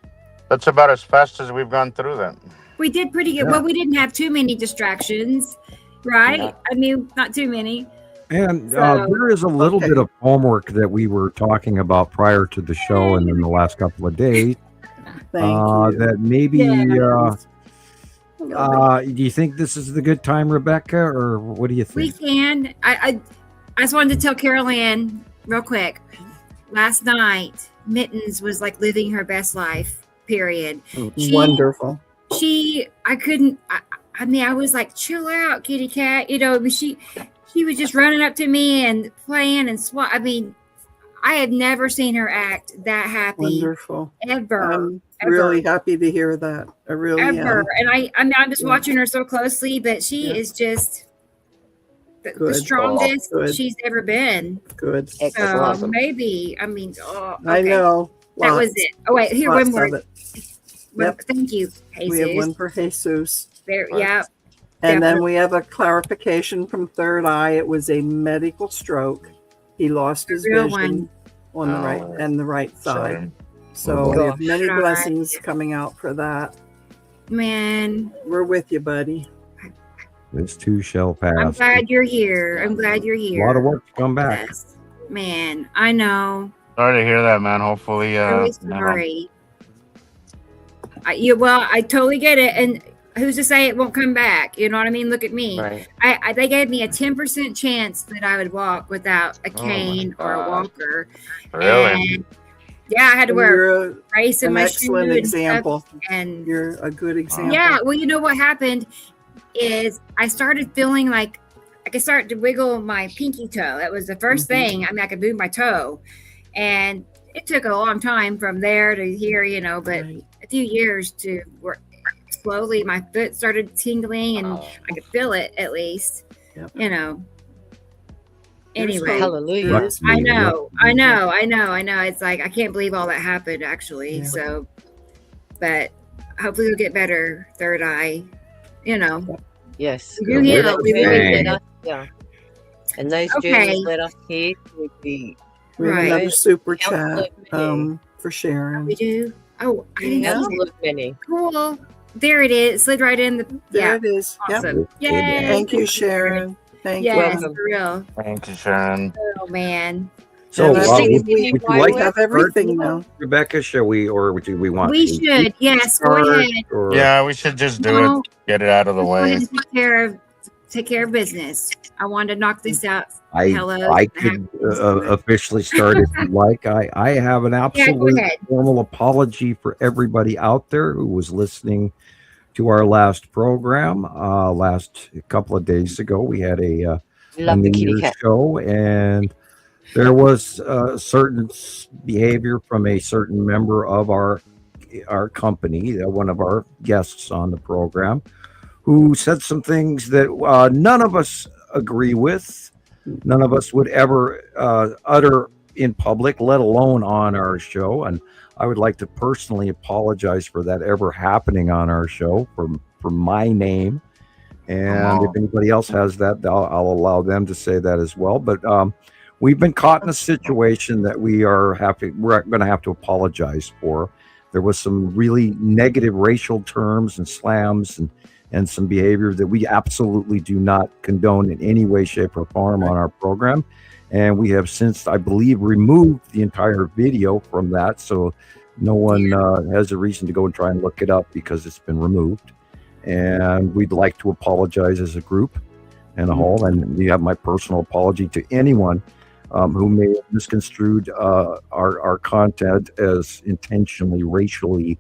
That's about as fast as we've gone through that. We did pretty good. Yeah. Well, we didn't have too many distractions, right? Yeah. I mean, not too many. And So- there is a little Okay. bit of homework that we were talking about prior to the show and in the last couple of days. Thank you. That maybe, Yeah. do you think this is the good time, Rebecca, or what do you We think? can. I just wanted to tell Carol Ann real quick. Last night, Mittens was like living her best life. Period. She- Wonderful. I mean, I was like, chill out, kitty cat. You know, but she was just running up to me and playing and swat. I mean, I have never seen her act that happy Wonderful. ever. I'm ever. really happy to hear that. I really Ever. am. And I mean, I'm just Yeah. watching her so closely, but she Yeah. is just the Good. strongest Good. she's ever been. Good. So Excellent. maybe, I mean, oh, I okay. know. That was Lots- it. Oh, wait, here, lots one more. of it. One- Yep. Thank you, We have Jesus. one for Jesus. There, Lots. yeah. And then Definitely. we have a clarification from Third Eye. It was a medical stroke. He lost his real vision on the right Oh. and the right side. Sorry. So Oh, we have many gosh. blessings coming out for that. Man, We're with you, buddy. This too shall I'm pass. glad you're here. I'm glad you're A here. lot of work to come back. Yes. Man, I know. Sorry to hear that, man. Hopefully, Really sorry. I totally get it. And who's to say it won't come back? You know what I mean? Look at me. Right. They gave me a 10% chance that I would walk without a Oh my cane or a God. walker. really. And yeah, I had to wear You're a brace in an my excellent shoe and stuff. example. And You're a good example. yeah, well, you know what happened is I started feeling like I could start to wiggle my pinky toe. That was the first thing. I mean, I could move my toe, and it took a long time from there to here, but a few years to work. Slowly, my foot started tingling, and I could feel it at least. Anyway, hallelujah. I know. It's like I can't believe all that happened, actually. So, but hopefully, it'll get better. Third eye, Yes. You heal. Yeah. And those journeys let us hear would be we have another super chat for Sharon. We do. Oh, I didn't see it. Many. Cool. There it is. It slid right in. There it is. Awesome. Yep. Yay. Thank you, Sharon. Thank you. For real. Thank you, Sharon. Oh man. So would you like to have everything now, Rebecca? Shall we, or do we want? We should. Yes. Go ahead. Yeah, we should just do it. Get it out of the way. Take care of business. I wanted to knock this out. I could officially start if you like. I have an absolute formal apology for everybody out there who was listening to our last program. Last couple of days ago, we had a New Year's show, and there was certain behavior from a certain member of our company, one of our guests on the program, who said some things that none of us agree with. None of us would ever utter in public, let alone on our show. And I would like to personally apologize for that ever happening on our show for my name. And if anybody else has that, I'll allow them to say that as well. But we've been caught in a situation that we're going to have to apologize for. There was some really negative racial terms and slams and some behavior that we absolutely do not condone in any way, shape, or form on our program. And we have since, I believe, removed the entire video from that. So no one has a reason to go and try and look it up because it's been removed. And we'd like to apologize as a group and a whole. And we have my personal apology to anyone who may have misconstrued our content as intentionally racially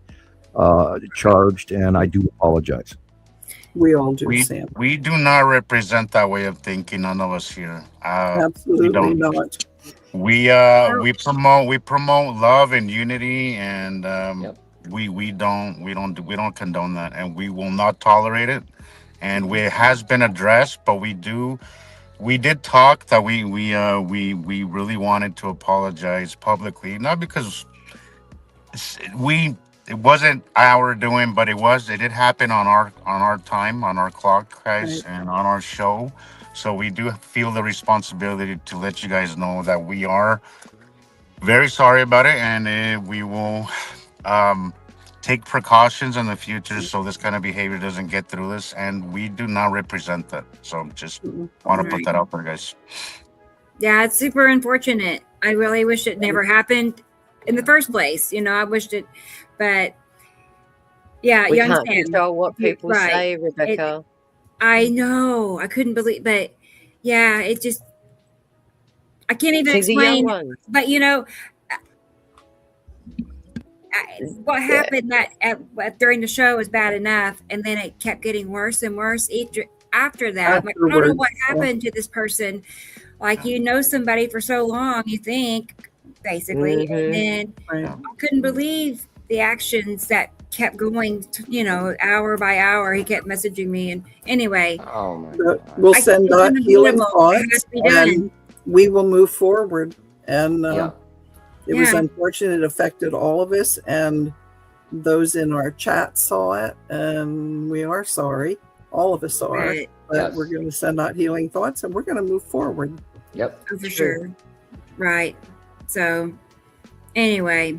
charged. And I do apologize. We all do, Sam. We do not represent that way of thinking. None of us here. Absolutely not. We promote love and unity, and we don't condone that, and we will not tolerate it. And it has been addressed, but we did talk that we really wanted to apologize publicly, not because it wasn't our doing, but it did happen on our time, on our clock, guys, and on our show. So we do feel the responsibility to let you guys know that we are very sorry about it, and we will take precautions in the future so this kind of behavior doesn't get through this. And we do not represent that. So just want to put that out there, guys. Yeah, it's super unfortunate. I really wish it never happened in the first place. I wished it. But yeah, we you can't understand. control what people say, Rebecca. I know. I couldn't believe, but yeah, it just, I can't even explain. But what happened during the show was bad enough, and then it kept getting worse and worse after that. Like, I don't know what happened to this person. Like, somebody for so long, you think, basically, and then I couldn't believe the actions that kept going, hour by hour. He kept messaging me, and anyway, we'll send out healing thoughts, and we will move forward. And it was unfortunate; it affected all of us, and those in our chat saw it, and we are sorry. All of us are, but we're going to send out healing thoughts, and we're going to move forward. Yep, for sure. Right. So, anyway.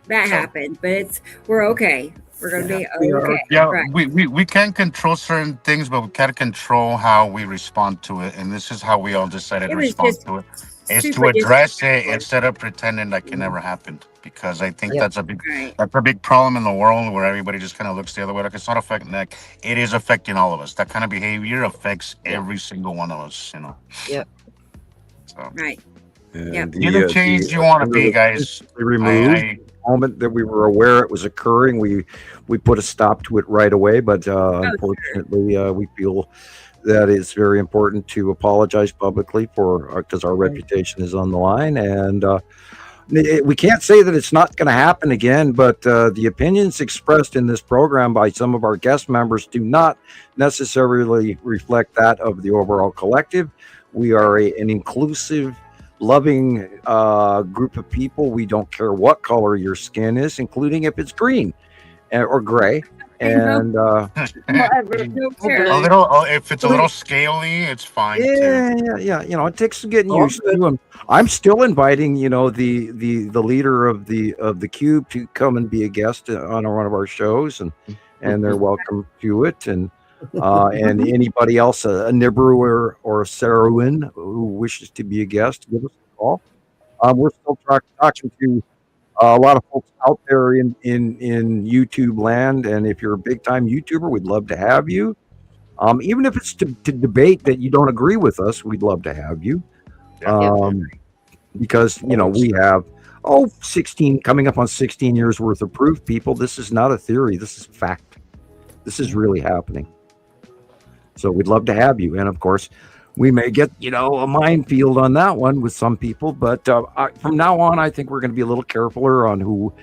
That happened, but we're okay. We're going to be okay. Yeah, right. we can control certain things, but we can't control how we respond to it. And this is how we all decided to respond to it. It's to address it instead of pretending like it never happened. Because I think that's a big problem in the world where everybody just kind of looks the other way. Like, it's not affecting that. It is affecting all of us. That kind of behavior affects every single one of us, Yep. So. Right. You're the change you want to be, guys. The moment that we were aware it was occurring, we put a stop to it right away. But unfortunately, we feel that it's very important to apologize publicly for, because our reputation is on the line. And we can't say that it's not going to happen again, but the opinions expressed in this program by some of our guest members do not necessarily reflect that of the overall collective. We are an inclusive, loving group of people. We don't care what color your skin is, including if it's green or gray. And if it's a little scaly, it's fine too. Yeah. It takes getting used to. I'm still inviting, the leader of the Cube to come and be a guest on one of our shows, and they're welcome to it. And anybody else, a Nibiru or a Saruin who wishes to be a guest, give us a call. We're still talking to a lot of folks out there in YouTube land, and if you're a big time YouTuber, we'd love to have you. Even if it's to debate that you don't agree with us, we'd love to have you. Because we have 16 coming up on 16 years worth of proof, people. This is not a theory, this is fact. This is really happening. So we'd love to have you. And of course, we may get, a minefield on that one with some people, but from now on, I think we're going to be a little carefuler on who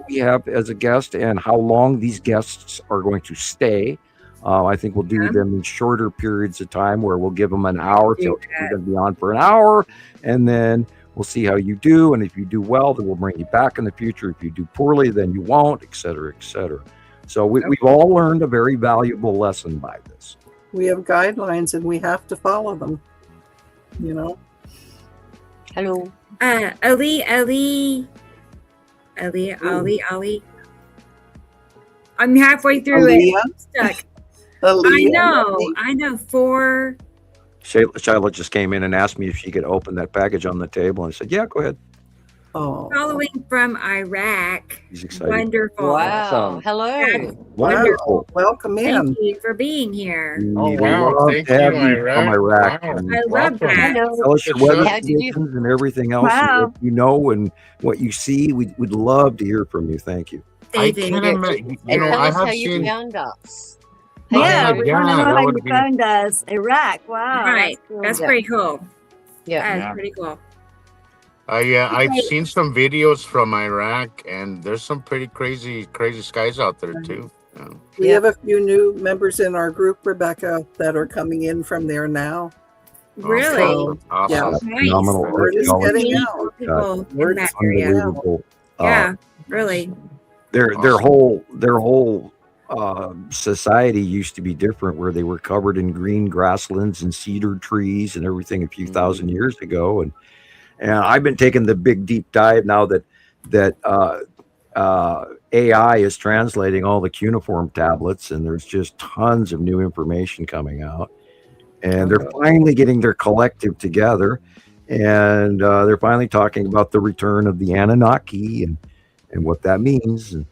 we have as a guest and how long these guests are going to stay. I think we'll do them in shorter periods of time where we'll give them an hour. So we're going to be on for an hour, and then we'll see how you do. And if you do well, then we'll bring you back in the future. If you do poorly, then you won't, et cetera, et cetera. So we've all learned a very valuable lesson by this. We have guidelines and we have to follow them. Hello. Ali. I'm halfway through it. I'm stuck. I know. 4. Shayla just came in and asked me if she could open that package on the table, and I said, yeah, go ahead. Oh. Following from Iraq. He's excited. Wonderful. Wow. Awesome. Hello. Wonderful. Welcome in. Thank you for being here. Oh, wow. Thank you, Iraq. Wow. I love that. Tell us your weather conditions and everything else. Wow. And what and what you see. We'd love to hear from you. Thank you. I can't imagine. And tell us I how have you seen. found us. Yeah, we want to know that how would you be- found us. Iraq. Wow. Right. Cool. That's Yeah. pretty cool. Yeah. That's pretty cool. I've seen some videos from Iraq, and there's some pretty crazy skies out there too. Yeah. We have a few new members in our group, Rebecca, that are coming in from there now. Really? Awesome. Yeah. Nice. Phenomenal. We're just archaeology. getting Meet out. people We're in that just area. Unbelievable. Yeah, really. Their whole society used to be different, where they were covered in green grasslands and cedar trees and everything a few thousand years ago. And I've been taking the big deep dive now that AI is translating all the cuneiform tablets, and there's just tons of new information coming out. And they're finally getting their collective together, and they're finally talking about the return of the Anunnaki and what that means. And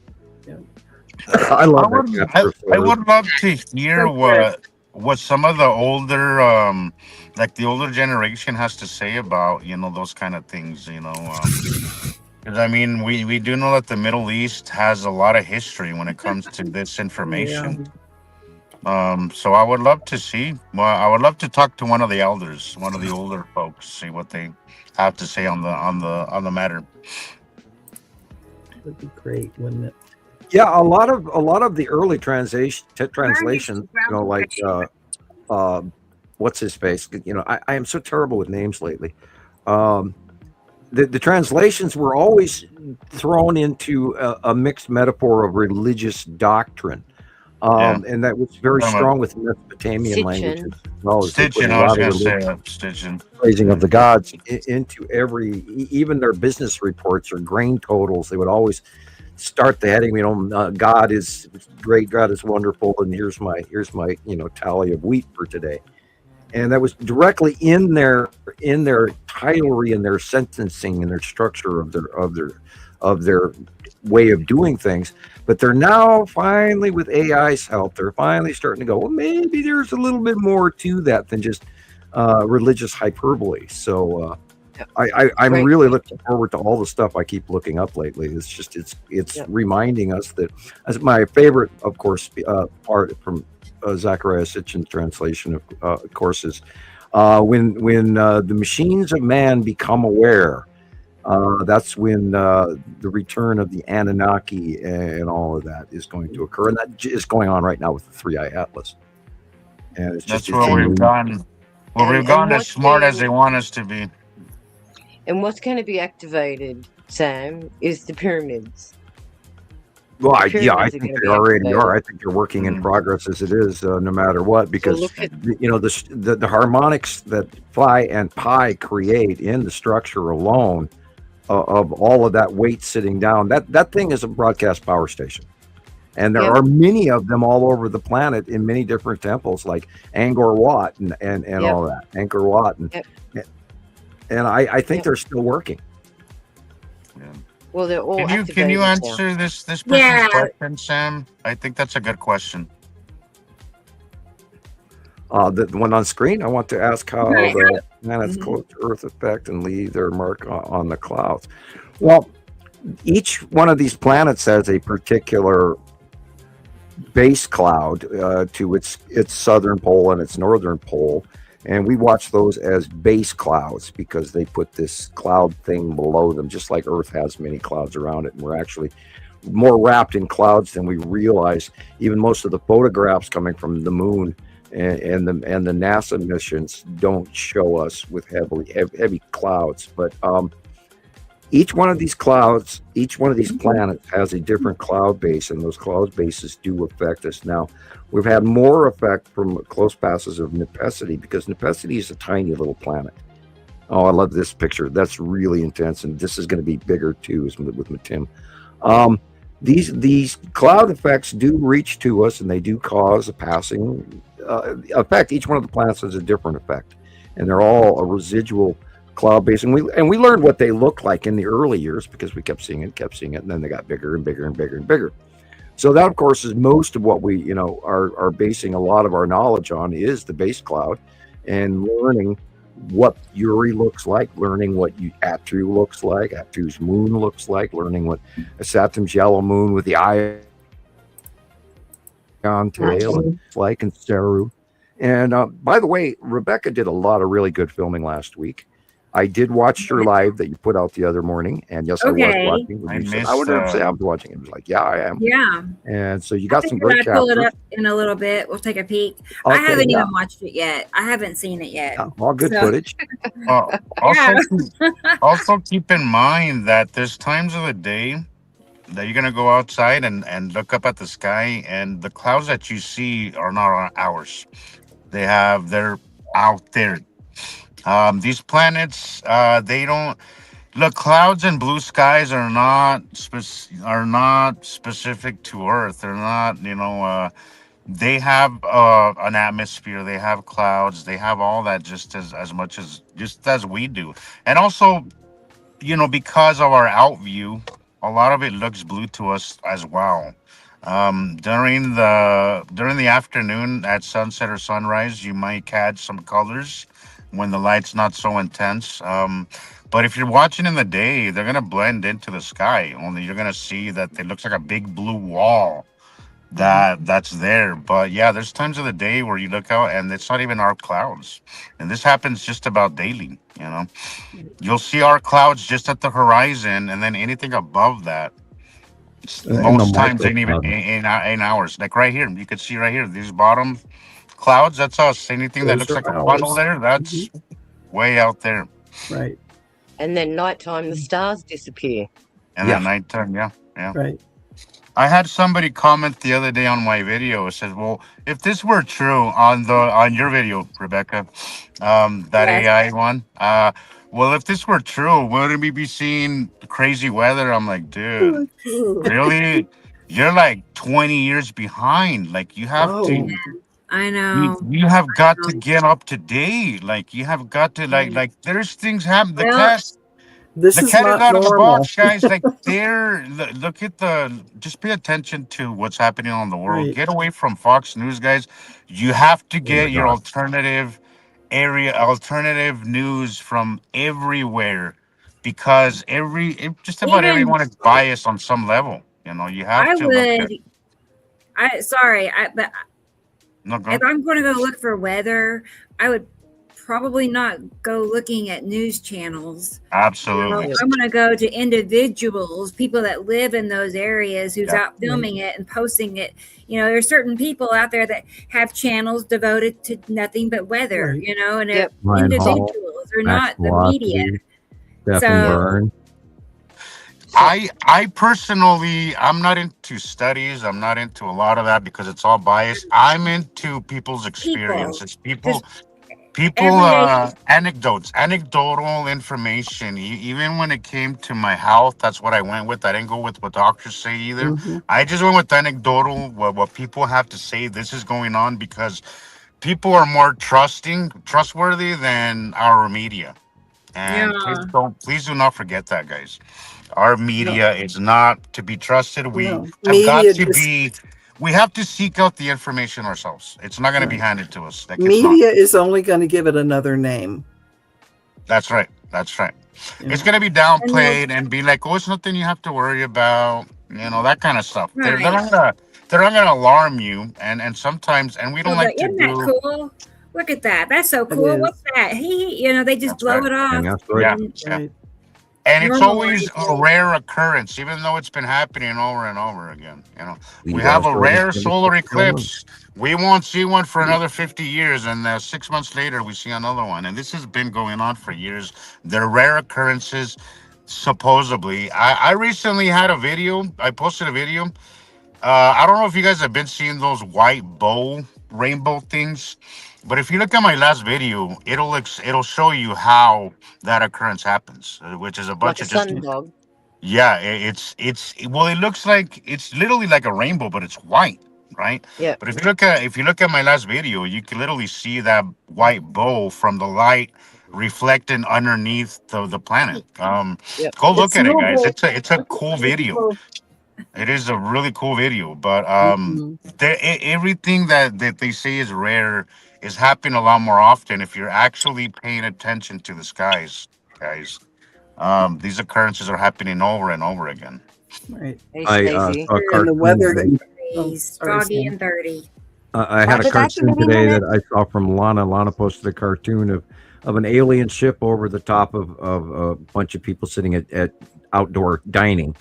I love that. I would love to hear what some of the older like the older generation has to say about those kind of things. Because I mean, we do know that the Middle East has a lot of history when it comes to this information. So I would love to see. Well, I would love to talk to one of the elders, one of the older folks, see what they have to say on the matter. Would be great, wouldn't it? Yeah, a lot of the early translations, like what's his face? I am so terrible with names lately. The translations were always thrown into a mixed metaphor of religious doctrine. And that was very strong with Mesopotamian languages as well. Stitching, I was going to say stitching. Praising of the gods into even their business reports or grain totals. They would always start the heading, God is great, God is wonderful, and here's my tally of wheat for today. And that was directly in their titlery and their sentencing and their structure of their way of doing things. But they're now finally, with AI's help, they're finally starting to go, well, maybe there's a little bit more to that than just religious hyperbole. So I'm Great really question. looking forward to all the stuff I keep looking up lately. It's just it's reminding us that, as my favorite, of course, part from Zachariah Sitchin's translation of course is when the machines of man become aware. That's when the return of the Anunnaki and all of that is going to occur, and that is going on right now with the 3-Eye Atlas. And it's just That's where we've gone. Well, we've gone as smart as they want us to be. And what's going to be activated, Sam, is the pyramids. Well, I think they already are. I think they're working in progress as it is, no matter what, because the harmonics that phi and pi create in the structure alone of all of that weight sitting down, that thing is a broadcast power station. And there are many of them all over the planet in many different temples, like Angkor Wat and all that. Angkor Wat. And I think they're still working. Well, they're all Can you answer this person's question, Sam? I think that's a good question. The one on screen, I want to ask how the planets close to Earth affect and leave their mark on the clouds. Well, each one of these planets has a particular base cloud to its southern pole and its northern pole, and we watch those as base clouds because they put this cloud thing below them, just like Earth has many clouds around it, and we're actually more wrapped in clouds than we realize. Even most of the photographs coming from the moon and the NASA missions don't show us with heavy clouds, but each one of these clouds, each one of these planets has a different cloud base, and those cloud bases do affect us. Now, we've had more effect from close passes of Nepesity, because Nepesity is a tiny little planet. Oh, I love this picture. That's really intense, and this is going to be bigger too, with Tim. These cloud effects do reach to us, and they do cause a passing effect. Each one of the planets has a different effect, and they're all a residual cloud base, and we learned what they looked like in the early years because we kept seeing it, and then they got bigger and bigger and bigger and bigger. So that, of course, is most of what we are basing a lot of our knowledge on, is the base cloud, and learning what Uri looks like, learning what Atu looks like, Atu's moon looks like, learning what Saturn's yellow moon with the eye on tail looks like, and Saru. And by the way, Rebecca did a lot of really good filming last week. I did watch your live that you put out the other morning, and yes, I was watching. I would never say I was watching. It was like, yeah, I am. Yeah. And so you got some great chapters. Pull it up in a little bit. We'll take a peek. I haven't even watched it yet. I haven't seen it yet. All good footage. Also, keep in mind that there's times of the day that you're gonna go outside and look up at the sky, and the clouds that you see are not ours. They're out there. These planets, they don't look. Clouds and blue skies are not specific to Earth. They're not, they have an atmosphere. They have clouds. They have all that just as much as we do. And also, because of our out view, a lot of it looks blue to us as well. During the afternoon at sunset or sunrise, you might catch some colors when the light's not so intense. But if you're watching in the day, they're gonna blend into the sky. Only you're gonna see that it looks like a big blue wall that's there. But yeah, there's times of the day where you look out and it's not even our clouds. And this happens just about daily, You'll see our clouds just at the horizon, and then anything above that, most times ain't even in ours. Like right here, you can see right here, these bottom clouds, that's us. Anything that looks like a funnel there, that's way out there. Right. And then nighttime, the stars disappear. And then nighttime, yeah. Right. I had somebody comment the other day on my video. It says, well, if this were true on your video, Rebecca, that AI one, well, if this were true, wouldn't we be seeing crazy weather? I'm like, dude, really? You're like 20 years behind. Like, you have to. I know. You have got to get up to date. Like, you have got to, like there's things happen. The cat is out of the box, guys. Like, look at just pay attention to what's happening on the world. Right. Get away from Fox News, guys. You have to get your alternative area alternative news from everywhere, because just about Even everyone is biased on some level. You have I to look would. at. But No, go. if I'm going to go look for weather, I would probably not go looking at news channels. Absolutely. I'm going to go to individuals, people that live in those areas, who's Yeah. out filming it and posting it. There's certain people out there that have channels devoted to nothing but weather. Right. And Yep. Ryan Hall, individuals are Max not the media. Velocity, Stephen So Byrne. I personally, I'm not into studies. I'm not into a lot of that because it's all biased. I'm into people's experiences. People, everyday. anecdotes, anecdotal information. Even when it came to my health, that's what I went with. I didn't go with what doctors say either. Mhm. I just went with anecdotal, what people have to say. This is going on because people are more trustworthy than our media. And Yeah. please do not forget that, guys. Our media is not to be trusted. We No. have got Media to just be. We have to seek out the information ourselves. It's not going to be right. handed to us. Like it's not. Media is only going to give it another name. That's right. That's right. It's Yeah. going to be downplayed and be like, oh, it's nothing you have to worry about. That kind of stuff. They're Right. not gonna. They're not gonna alarm you. And sometimes, and we don't Well, like to isn't that do. cool? Look at that. That's so It cool. is. What's that? They just That's blow right. it off. And that's right. Yeah. and Yeah. Right. And it's always normalize a it. rare occurrence, even though it's been happening over and over again. We Leave have a Astros rare and finish solar what's going on. eclipse. We won't see one for another 50 years, and 6 months later, we see another one. And this has been going on for years. They're rare occurrences, supposedly. I recently had a video. I posted a video. I don't know if you guys have been seeing those white bow rainbow things, but if you look at my last video, it'll show you how that occurrence happens, which is a bunch Like a of just sundog. yeah. Well, it looks like it's literally like a rainbow, but it's white, right? Yeah. But if you look at my last video, you can literally see that white bow from the light reflecting underneath the planet. Yep. Go look It's at it, guys. noble. It's a cool video. Beautiful. It is a really cool video, but Mhm. everything that they say is rare is happening a lot more often if you're actually paying attention to the skies, guys. These occurrences are happening over and over again. Right. Hey, I Stacey. saw a And the weather cartoon. that oh, It's sorry, foggy Sam. and 30. I had a After that, cartoon give me a today that minute. I saw from Lana. Lana posted a cartoon of an alien ship over the top of a bunch of people sitting at outdoor dining.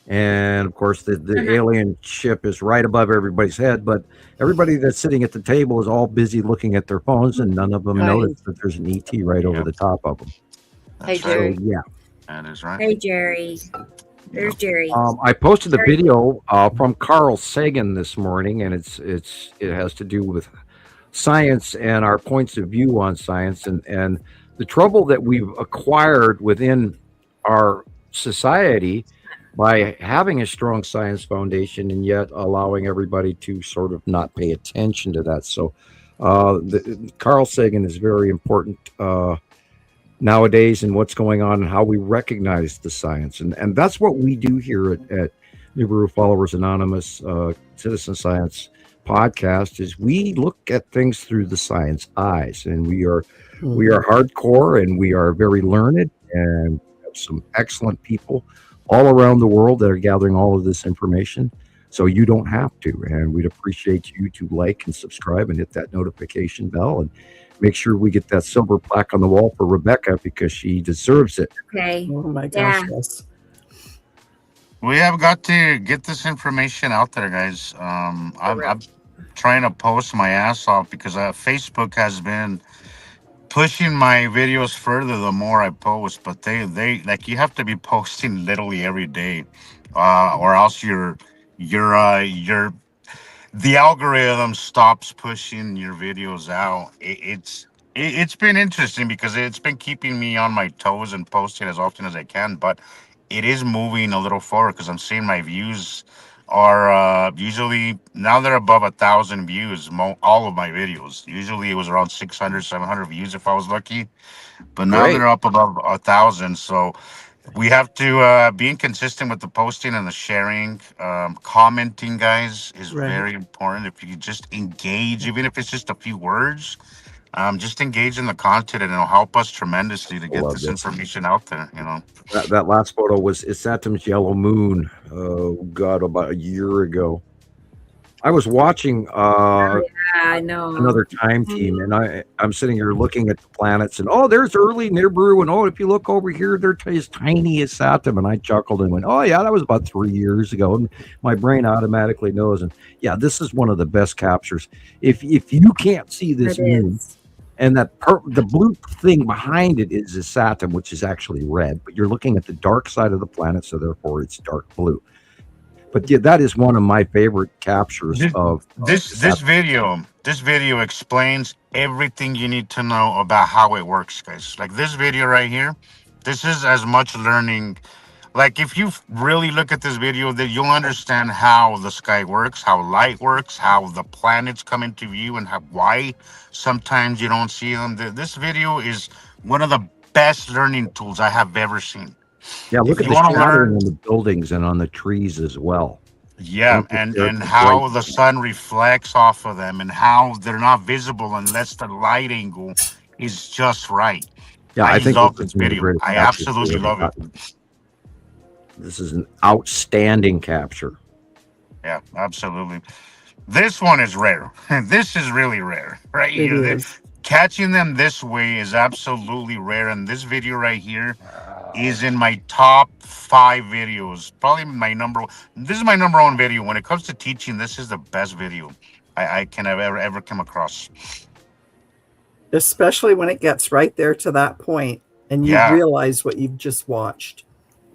And of course, the alien ship is right above everybody's head, but everybody that's sitting at the table is all busy looking at their phones, and none of them Right. notice that there's an ET right over Yep. the top of them. Hey, That's So, right. Jerry. yeah. That is right. Hey, Jerry. There's Jerry. I posted a Jerry. video from Carl Sagan this morning, and it has to do with science and our points of view on science, and the trouble that we've acquired within our society by having a strong science foundation and yet allowing everybody to sort of not pay attention to that. So Carl Sagan is very important nowadays in what's going on and how we recognize the science. And that's what we do here at Nibiru Followers Anonymous Citizen Science podcast is we look at things through the science eyes, and we are hardcore, and we are very learned, and we have some excellent people all around the world that are gathering all of this information, so you don't have to. And we'd appreciate you to like and subscribe and hit that notification bell, and make sure we get that silver plaque on the wall for Rebecca because she deserves it. Okay. Oh my gosh, Yeah. yes. We have got to get this information out there, guys. I'm trying to post my ass off because Facebook has been pushing my videos further the more I post, but they like you have to be posting literally every day, or else the algorithm stops pushing your videos out. It's been interesting because it's been keeping me on my toes and posting as often as I can, but it is moving a little forward because I'm seeing my views are usually now they're above 1,000 views. All of my videos. Usually it was around 600, 700 views if I was lucky, but now Great. they're up above 1,000. So we have to be inconsistent with the posting and the sharing. Commenting, guys, is Right. very important. If you just engage, even if it's just a few words, Just engage in the content, and it'll help us tremendously to get this information out there. That last photo was Saturn's yellow moon. Oh God, about a year ago. I was watching I know another time team, and I'm sitting here looking at the planets, and there's early Nibiru, and if you look over here, they're as tiny as Saturn. And I chuckled and went, yeah, that was about 3 years ago, and my brain automatically knows. And yeah, this is one of the best captures. If you can't see this moon, and that the blue thing behind it is a Saturn, which is actually red, but you're looking at the dark side of the planet, so therefore it's dark blue. But yeah, that is one of my favorite captures of this video. This video explains everything you need to know about how it works, guys. Like this video right here, this is as much learning. Like if you really look at this video, that you'll understand how the sky works, how light works, how the planets come into view, and why sometimes you don't see them. This video is one of the best learning tools I have ever seen. Yeah, look at the shadowing on the buildings and on the trees as well. Yeah, and how the sun reflects off of them, and how they're not visible unless the light angle is just right. Yeah, I think love this video. I absolutely love it. This is an outstanding capture. Yeah, absolutely. This one is rare. This is really rare, right here. Catching them this way is absolutely rare, and this video right here is in my top 5 videos. Probably this is my number 1 video. When it comes to teaching, this is the best video I can have ever come across. Especially when it gets right there to that point and you realize what you've just watched.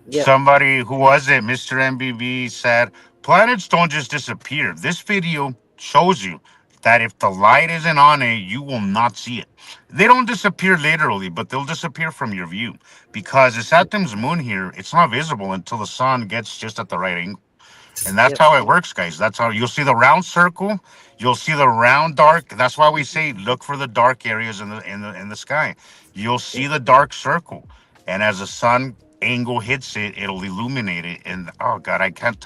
Yep. Somebody, who was it? Mr. MBB said, planets don't just disappear. This video shows you that if the light isn't on it, you will not see it. They don't disappear literally, but they'll disappear from your view, because the Saturn's moon here, it's not visible until the sun gets just at the right angle. And that's how it works, guys. That's how you'll see the round circle, you'll see the round dark. That's why we say look for the dark areas in the sky. You'll see the dark circle, and as the sun angle hits it, it'll illuminate it. And oh God, I can't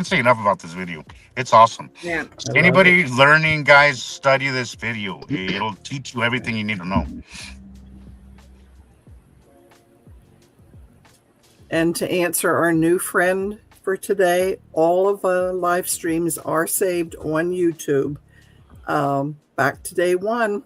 say enough about this video. It's awesome. Yeah. Anybody learning, guys, study this video. It'll teach you everything you need to know. And to answer our new friend for today, all of the live streams are saved on YouTube. Back to day 1.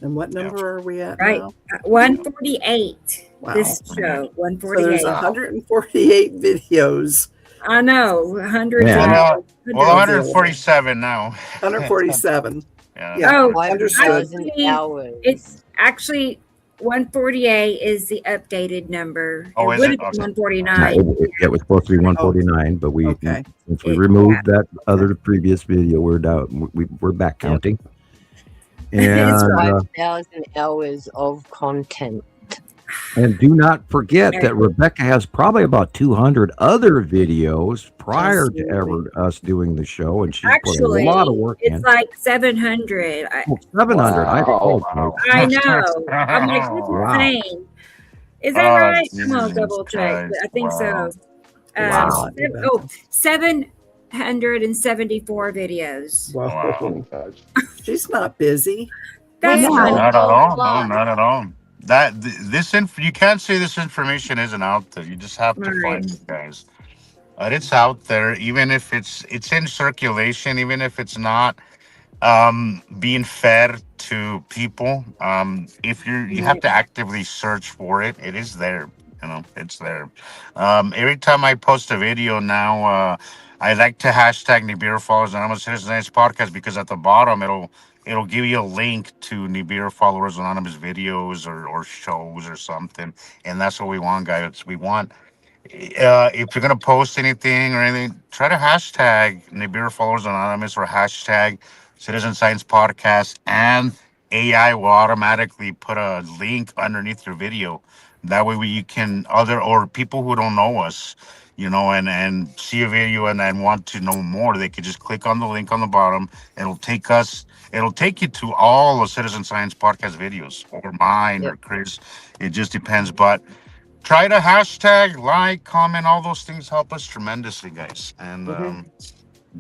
And what number are we at now? 148. Wow. This show, 148. So there's 148 videos. I know, 100. Well, 147 now. 147. Understood. It's actually 148 is the updated number. Oh, it is it? 149. It was supposed to be 149, but since we removed that other previous video, we're back counting. It's 5,000 hours of content. And do not forget that Rebecca has probably about 200 other videos prior to us doing the show, and she's put a lot of work in. It's like 700. 700. Wow. I know. I'm like, this is insane. Is that right? I'm gonna double check. I think so. 774 videos. Wow. She's not busy. That's not at all. No, not at all. You can't say this information isn't out there. You just have to find it, guys. But it's out there, even if it's in circulation, even if it's not being fed to people. If you have to actively search for it, it is there. It's there. Every time I post a video now, I like to hashtag Nibiru Followers Anonymous Citizen Science Podcast, because at the bottom it'll give you a link to Nibiru Followers Anonymous videos or shows or something. And that's what we want, guys. We want, if you're going to post anything or anything, try to hashtag Nibiru Followers Anonymous or hashtag Citizen Science Podcast, and AI will automatically put a link underneath your video. That way you can, or people who don't know us, and see a video and want to know more, they could just click on the link on the bottom. It'll take you to all the Citizen Science Podcast videos, or mine or Chris. It just depends. But try to hashtag, like, comment, all those things help us tremendously, guys. And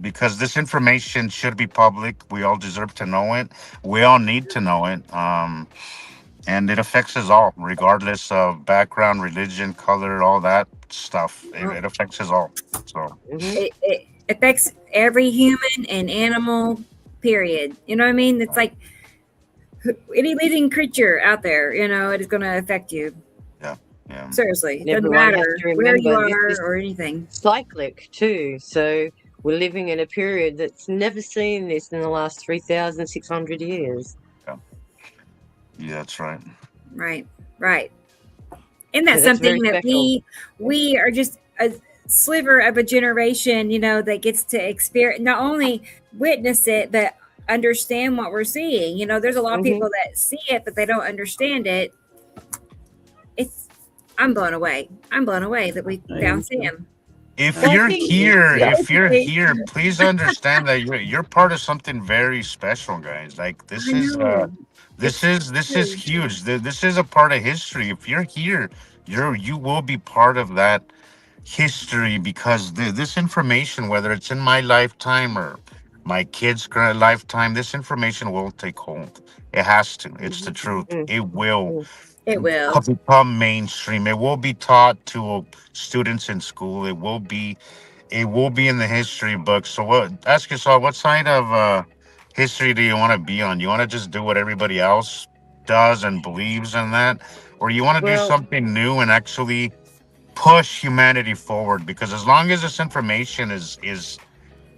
because this information should be public. We all deserve to know it. We all need to know it. And it affects us all, regardless of background, religion, color, all that stuff. It affects us all. So it affects every human and animal, period. You know what I mean? It's like any living creature out there, you know, it is going to affect you. Yeah. Seriously. It doesn't Everyone has matter to where you remember are or anything. Cyclic too. So we're living in a period that's never seen this in the last 3,600 years. Yeah, that's right. Right. And that's So that's something very that we are just a sliver of a generation, you know, that gets to experience, not only witness it, but understand what we're seeing. You know, there's a lot of people that see it, but they don't understand it. I'm blown away that we found Sam. If you're here, please understand that you're part of something very special, guys. Like this is huge. This is a part of history. If you're here, you will be part of that history, because this information, whether it's in my lifetime or my kids' lifetime, this information will take hold. It has to. It's the truth. It will become mainstream. It will be taught to students in school. It will be in the history books. So ask yourself, what side of history do you want to be on? You want to just do what everybody else does and believes in that, or you want to do something new and actually push humanity forward? Because as long as this information is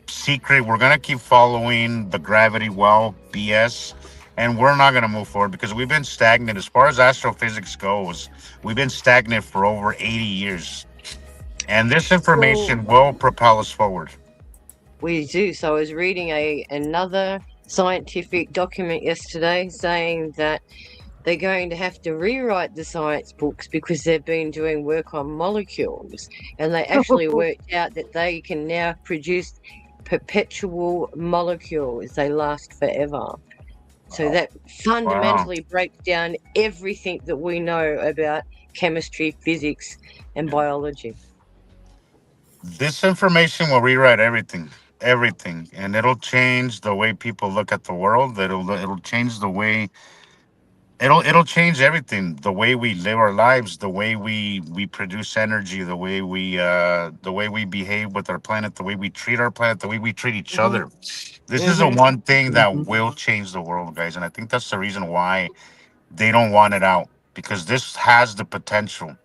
secret, we're gonna keep following the gravity well BS. And we're not going to move forward, because we've been stagnant. As far as astrophysics goes, we've been stagnant for over 80 years. And this information will propel us forward. We do. So I was reading another scientific document yesterday saying that they're going to have to rewrite the science books because they've been doing work on molecules. And they actually worked out that they can now produce perpetual molecules. They last forever. So that fundamentally breaks down everything that we know about chemistry, physics, and biology. This information will rewrite everything, and it'll change the way people look at the world. It'll change the way. It'll change everything. The way we live our lives, the way we produce energy, the way we behave with our planet, the way we treat our planet, the way we treat each other. This is the one thing that will change the world, guys. And I think that's the reason why they don't want it out, because this has the potential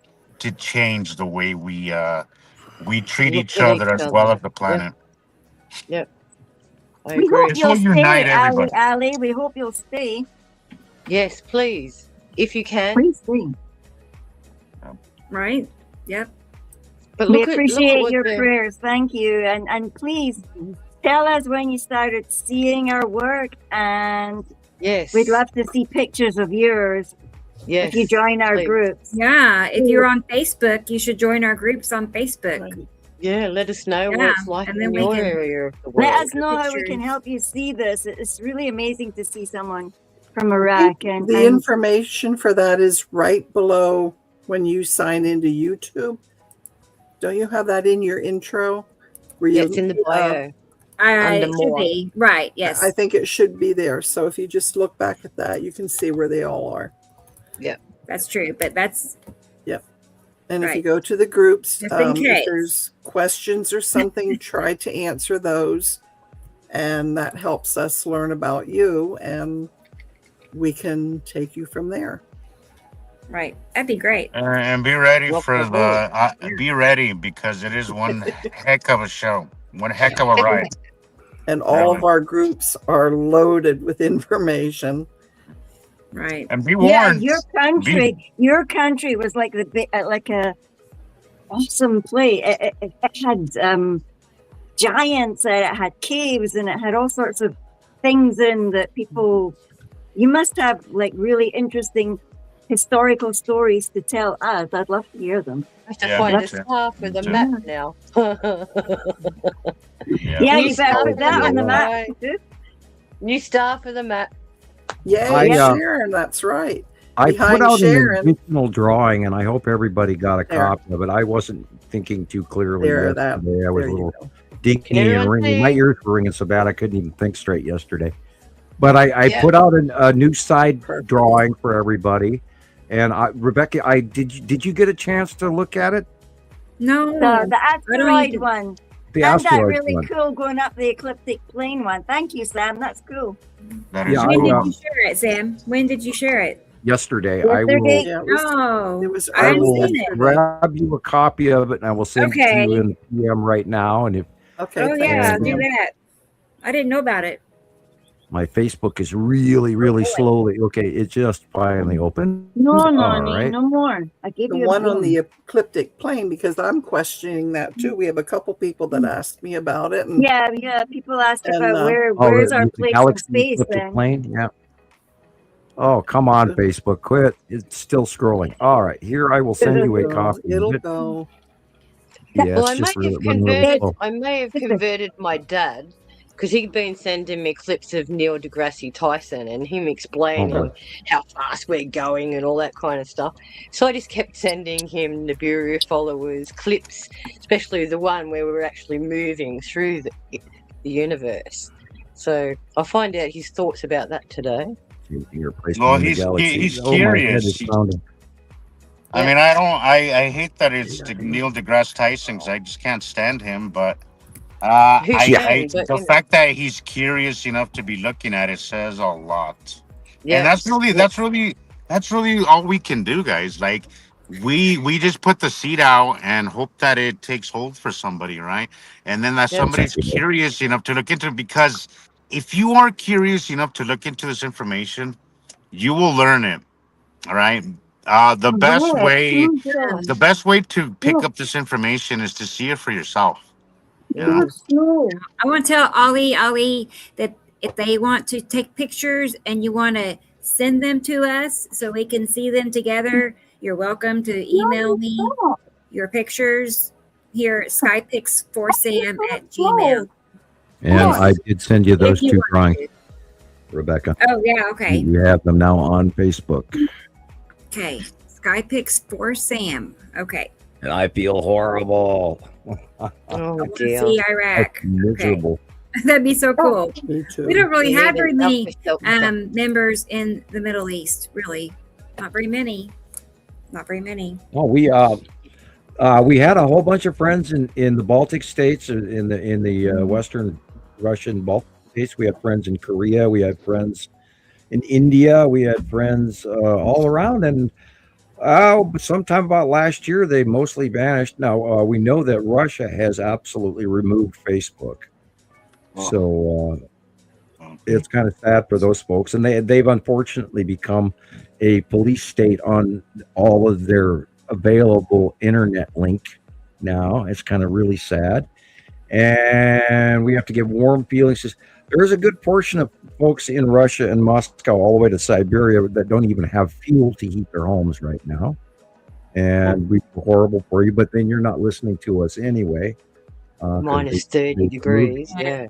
to change the way we treat each other as well as the planet. Yep. I We agree. hope you'll stay, Ali. We hope you'll stay. Yes, please. If you can. Please stay. Right? Yep. But we appreciate your prayers. Thank you. And please tell us when you started seeing our work, and we'd love to see pictures of yours. Yes, if you join our groups. Yeah, if you're on Facebook, you should join our groups on Facebook. Yeah, let us know what it's like in your area of the world. Let us know how we can help you see this. It's really amazing to see someone from Iraq. And the information for that is right below when you sign into YouTube. Don't you have that in your intro? Yeah, it's in the bio. It should be. Right, yes. I think it should be there. So if you just look back at that, you can see where they all are. Yeah, that's true. But that's... Yep. And if you go to the groups, just in case. If there's questions or something, try to answer those. And that helps us learn about you, and we can take you from there. Right. That'd be great. And be ready for be ready, because it is one heck of a show. One heck of a ride. And all of our groups are loaded with information. Right. And be warned. Yeah, your country was like a awesome place. It had giants, it had caves, and it had all sorts of things in that people. You must have like really interesting historical stories to tell us. I'd love to hear them. I have to find a star for the map now. Yeah, you better put that on the map. New star for the map. Yeah, Sharon, that's right. I put out an original drawing, and I hope everybody got a copy of it. I wasn't thinking too clearly yesterday. I was a little dinging and ringing. My ears were ringing so bad I couldn't even think straight yesterday. But I Yeah. put out a new side drawing for everybody. And Rebecca, did you get a chance to look at it? No, The asteroid one. The And that asteroid really one. cool going up the ecliptic plane one. Thank you, Sam. That's cool. That is Yeah, When cool. did you share it, Sam? When did you share it? Yesterday. Yesterday. Yeah, Oh, it was I I haven't will seen it. grab you a copy of it and I will send it to Okay. you in PM right now. And if okay. Oh thanks, yeah, And- do Sam. that. I didn't know about it. my Facebook is really, really slowly. Okay, it just finally opened. No, All Nani, right. no more. I gave The you a one on boom. the ecliptic plane, because I'm questioning that too. We have a couple people that asked me about it, and Yeah. People asked And, about uh, where's our the place in Galaxy space ecliptic then. plane. Yeah. Oh, come on, Facebook, quit! It's still scrolling. All right, here I will send you a copy. it'll of it. go. Yeah, Well, it's I may just have running really converted. slow. I may have converted my dad because he'd been sending me clips of Neil deGrasse Tyson and him explaining Oh, how fast we're going and all that kind of stuff. So I just kept sending him Nibiru followers clips, especially the one where we were actually moving through the universe. So I'll find out his thoughts about that today. Your place Well, in the he's galaxy. he's Oh, my head curious. is pounding. I mean, I hate that it's Neil deGrasse Tyson 'cause I just can't stand him. But Who can, but, the you know. fact that he's curious enough to be looking at it says a lot. Yeah. And that's really all we can do, guys. Like we just put the seed out and hope that it takes hold for somebody, right? And then that Yeah. somebody's curious enough to look into it, because if you are curious enough to look into this information, you will learn it. All right. The best way to pick up this information is to see it for yourself. You know? I want to tell Ali that if they want to take pictures and you want to send them to us so we can see them together, you're welcome to email me your pictures here at skypix4sam@gmail. And I did send you those If you two want drawings, to. Rebecca. Oh yeah, okay. You have them now on Facebook. Okay. Skypix4sam. Okay. And I feel horrible. Oh I want to dear. see Iraq. Miserable. That'd be so cool. Me too. We don't really have very many Self- members in the Middle East, really. Not very many. Not very many. Well, we had a whole bunch of friends in the Baltic states, in the Western Russian Baltic states. We had friends in Korea. We had friends in India. We had friends all around. And sometime about last year, they mostly vanished. Now we know that Russia has absolutely removed Facebook. So it's kind of sad for those folks, and they've unfortunately become a police state on all of their available internet link now. It's kind of really sad, and we have to give warm feelings. There's a good portion of folks in Russia and Moscow all the way to Siberia that don't even have fuel to heat their homes right now, and we feel horrible for you, but then you're not listening to us anyway. Minus 30 degrees. Yeah.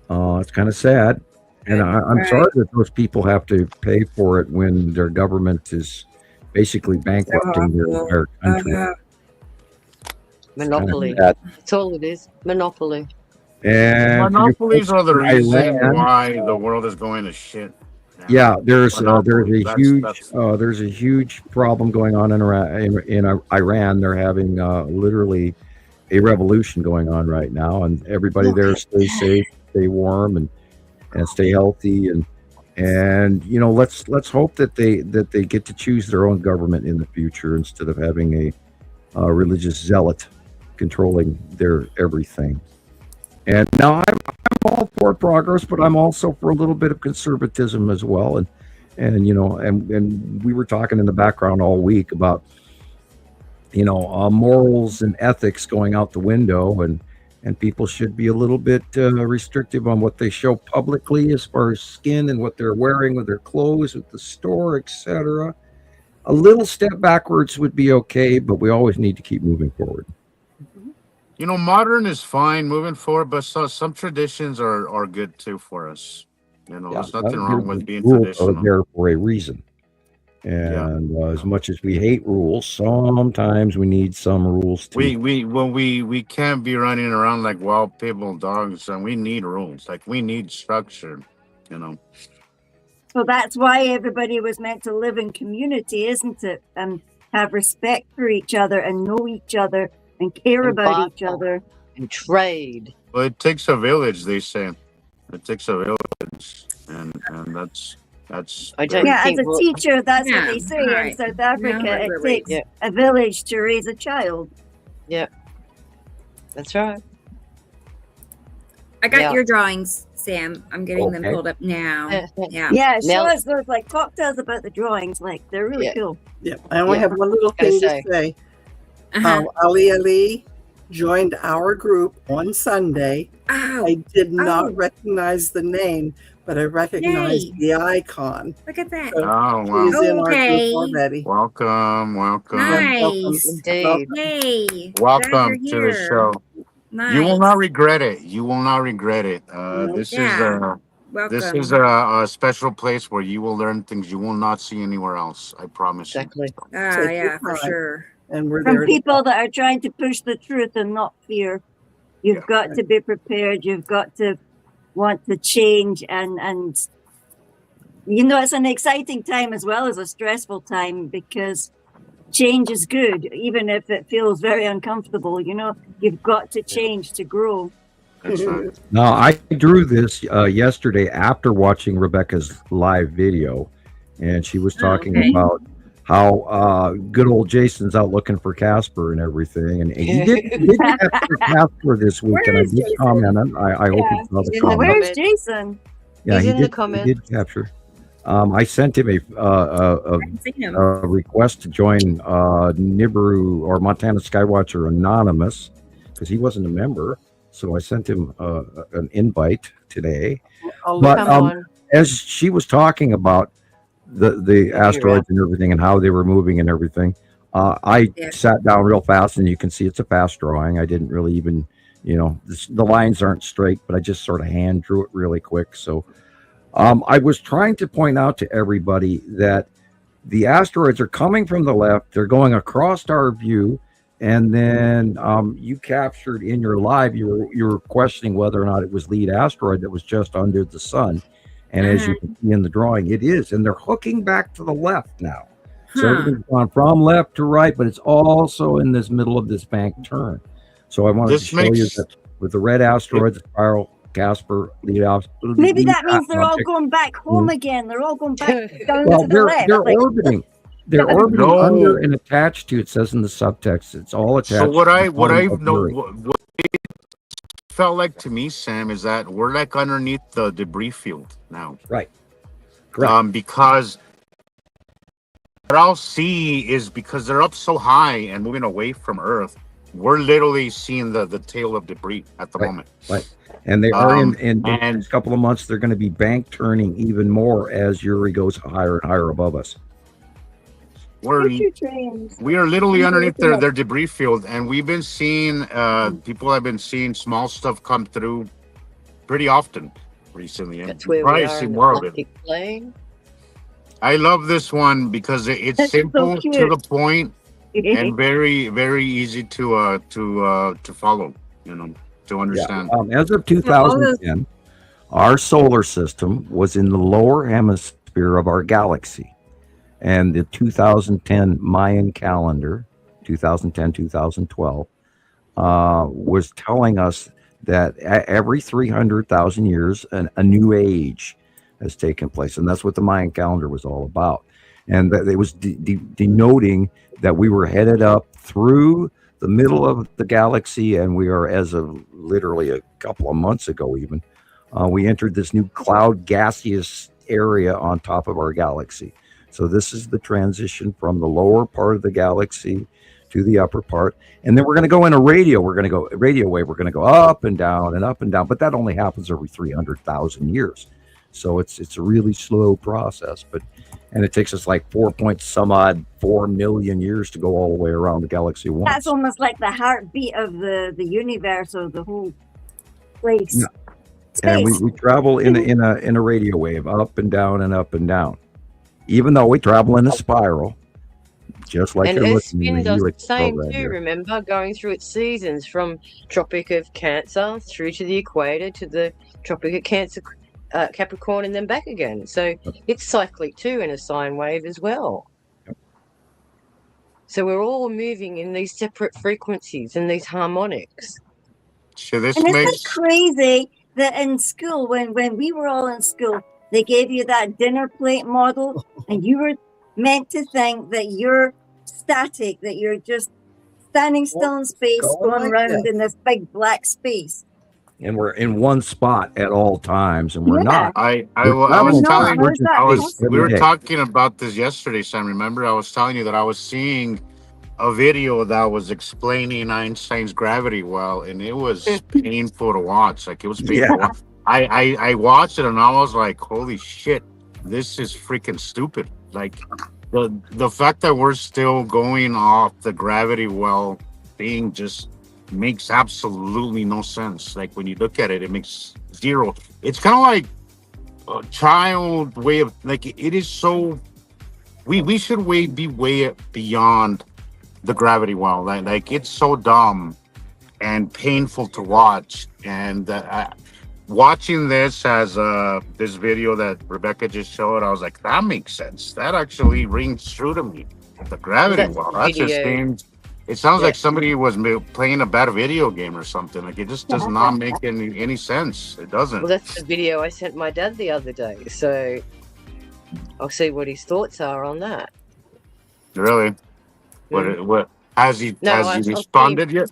It's kind of sad, and I'm sorry that those people have to pay for it when their government is basically bankrupting their entire country. Monopoly. That's all it is. Monopoly. And monopolies are the reason Iran, why the world is going to shit. Yeah, there's a That's- huge problem going on in Iran. They're having literally a revolution going on right now, and everybody there stay safe, stay warm, and stay healthy, and you know, let's hope that they get to choose their own government in the future instead of having a religious zealot controlling their everything. And now I'm all for progress, but I'm also for a little bit of conservatism as well. And you know, and we were talking in the background all week about, you know, morals and ethics going out the window, and people should be a little bit restrictive on what they show publicly as far as skin and what they're wearing with their clothes at the store, etc. A little step backwards would be okay, but we always need to keep moving forward. You know, modern is fine moving forward, but some traditions are good too for us. You know, there's nothing wrong with being Rules are traditional. there for a reason. And as much as we hate rules, sometimes we need some rules too. We can't be running around like wild pit bull dogs, and we need rules. Like we need structure, you know. So that's why everybody was meant to live in community, isn't it? And have respect for each other and know each other and care about each other. And trade. Well, it takes a village, they say. It takes a village, and that's. As a teacher, that's what they say in South Africa. It takes a village to raise a child. Yeah, that's right. I got your drawings, Sam. I'm getting them pulled up now. Yeah. Show us those like cocktails about the drawings. Like they're really cool. Yeah, I only have one little thing to say. Ali joined our group on Sunday. I did not recognize the name, but I recognized the icon. Look at that. So she's in our group already. Welcome. Nice. Indeed. Yay. Welcome to the show. Nice. You will not regret it. This is a special place where you will learn things you will not see anywhere else. I promise you. Yeah, for sure. And we're From there people that are trying to push the truth and not fear. You've got to be prepared. You've got to want to change, and it's an exciting time as well as a stressful time, because change is good, even if it feels very uncomfortable. You've got to change to grow. That's right. Now, I drew this yesterday after watching Rebecca's live video, and she was talking about how good old Jason's out looking for Casper and everything, and he did capture Casper this week, and I did comment on. I hope he saw the comment. Where's Jason? Yeah, He's in he the comments. did capture. I sent him a request to join Nibiru or Montana Skywatcher Anonymous because he wasn't a member. So I sent him an invite today. But as she was talking about the asteroids and everything and how they were moving and everything, I sat down real fast, and you can see it's a fast drawing. I didn't really even, the lines aren't straight, but I just sort of hand drew it really quick. So I was trying to point out to everybody that the asteroids are coming from the left. They're going across our view. And then you captured in your live, you were questioning whether or not it was lead asteroid that was just under the sun. And as you can see in the drawing, it is. And they're hooking back to the left now. So everything's gone from left to right, but it's also in this middle of this bank turn. So I wanted to show you that with the red asteroids, spiral, Casper, lead asteroid. Maybe that means they're all going back home again. They're all going back down to the left. They're orbiting. They're orbiting under and attached to. It says in the subtext, it's all attached. So what it felt like to me, Sam, is that we're like underneath the debris field now. Right. Correct. Because what I'll see is because they're up so high and moving away from Earth, we're literally seeing the tail of debris at the moment. Right. And they are in a couple of months, they're going to be bank turning even more as Yuri goes higher and higher above us. We are literally underneath their debris field, and we've been seeing people have been seeing small stuff come through pretty often recently. That's where we are in the plastic plane. I love this one because it's simple to the point and very, very easy to follow. To understand. As of 2010, our solar system was in the lower hemisphere of our galaxy. And the 2010 Mayan calendar, 2010-2012, was telling us that every 300,000 years, a new age has taken place. And that's what the Mayan calendar was all about. And that it was denoting that we were headed up through the middle of the galaxy. And we are, as of literally a couple of months ago even, we entered this new cloud gaseous area on top of our galaxy. So this is the transition from the lower part of the galaxy to the upper part. And then we're going to go in a radio. We're going to go radio wave. We're going to go up and down and up and down. But that only happens every 300,000 years. So it's a really slow process. And it takes us like 4 million years to go all the way around the galaxy once. That's almost like the heartbeat of the universe or the whole place. Yeah. And we travel in a radio wave, up and down and up and down. even though we travel in a spiral, just like And you're Earth's looking in spin the does the helix same program too, here. remember, going through its seasons from Tropic of Cancer through to the equator to the Tropic of Cancer, Capricorn, and then back again. So it's cyclic too in a sine wave as well. So we're all moving in these separate frequencies and these harmonics. So this And isn't it makes crazy that in school, when we were all in school, they gave you that dinner plate model, and you were meant to think that you're static, that you're just standing still in space, going around in this big black space. And we're in one spot at all times, and we're not. I We're was traveling. telling We're just we every were day. talking about this yesterday, Sam. Remember, I was telling you that I was seeing a video that was explaining Einstein's gravity well, and it was painful to watch. Like, it was painful. Yeah. I watched it and I was like, holy shit, this is freaking stupid. Like, the fact that we're still going off the gravity well thing just makes absolutely no sense. Like, when you look at it, it makes zero. It's kind of like a child way of, like, it is so, we should be way beyond the gravity well. Like it's so dumb and painful to watch. And watching this as this video that Rebecca just showed, I was like, that makes sense. That actually rings true to me. The gravity well. That just seems. It sounds like somebody was playing a bad video game or something. Like, it just does not make any sense. It doesn't. Well, that's the video I sent my dad the other day. So I'll see what his thoughts are on that. Really? What has he responded yet?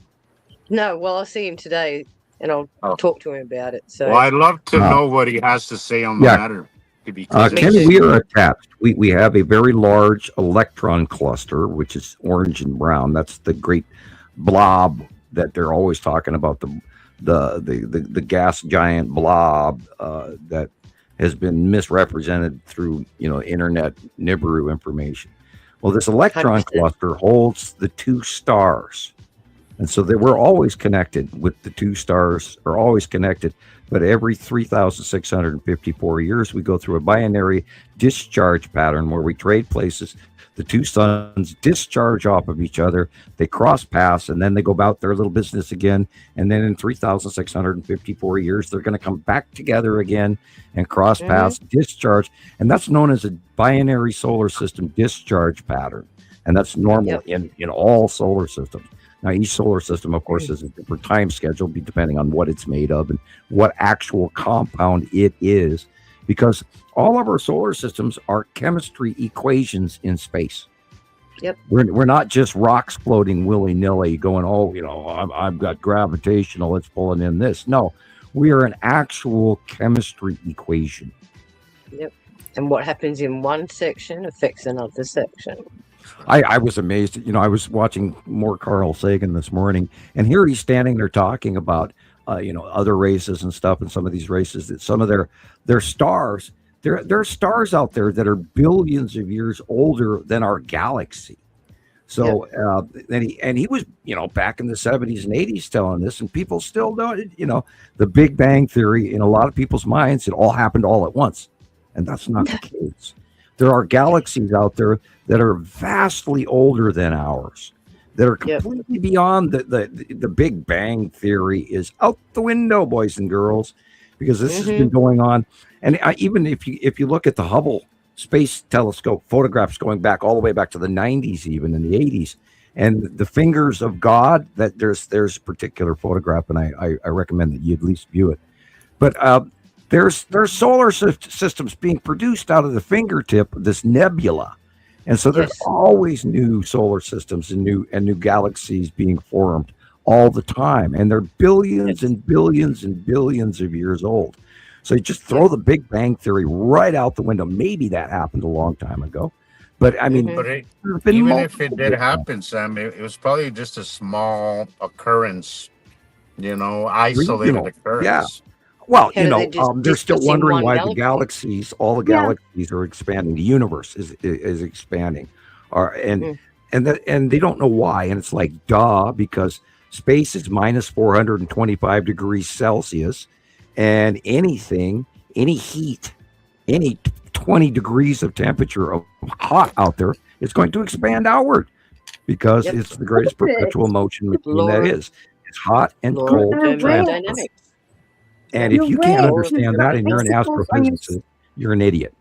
No, well, I'll see him today and I'll talk to him about it. So well, I'd love to know what he has to say on the matter. Ken, we are attached. We have a very large electron cluster, which is orange and brown. That's the great blob that they're always talking about, the gas giant blob that has been misrepresented through internet Nibiru information. Well, this electron cluster holds the two stars. And so we're always connected with the two stars, are always connected. But every 3,654 years, we go through a binary discharge pattern where we trade places. The two suns discharge off of each other. They cross paths, and then they go about their little business again. And then in 3,654 years, they're going to come back together again and cross paths, discharge. And that's known as a binary solar system discharge pattern. And that's normal in all solar systems. Now, each solar system, of course, has a different time schedule, depending on what it's made of and what actual compound it is, because all of our solar systems are chemistry equations in space. Yep. We're not just rocks floating willy-nilly going, I've got gravitational, it's pulling in this. No, we are an actual chemistry equation. Yep. And what happens in one section affects another section. I was amazed. I was watching more Carl Sagan this morning, and here he's standing there talking about, other races and stuff, and some of these races, that some of their stars, there are stars out there that are billions of years older than our galaxy. So, and he was, back in the 70s and 80s telling this, and people still don't, the Big Bang Theory, in a lot of people's minds, it all happened all at once. And that's not the case. There are galaxies out there that are vastly older than ours, that are completely beyond the Big Bang Theory is out the window, boys and girls, because this has been going on. And even if you look at the Hubble Space Telescope photographs going back all the way back to the 90s, even in the 80s, and the fingers of God, that there's a particular photograph, and I recommend that you at least view it. But there's solar systems being produced out of the fingertip of this nebula. And so there's always new solar systems and new galaxies being formed all the time. And they're billions and billions and billions of years old. So you just throw the Big Bang Theory right out the window. Maybe that happened a long time ago. But I mean, even if it did happen, Sam, it was probably just a small occurrence, isolated occurrence. Yeah. Well, they're still wondering why the galaxies, all the galaxies are expanding. The universe is expanding, and they don't know why. And it's like, duh, because space is minus 425 degrees Celsius, and any heat, any 20 degrees of temperature of hot out there, it's going to expand outward because it's the greatest perpetual motion machine that is. It's hot and cold transfer. And if you can't understand that and you're an astrophysicist, you're an idiot.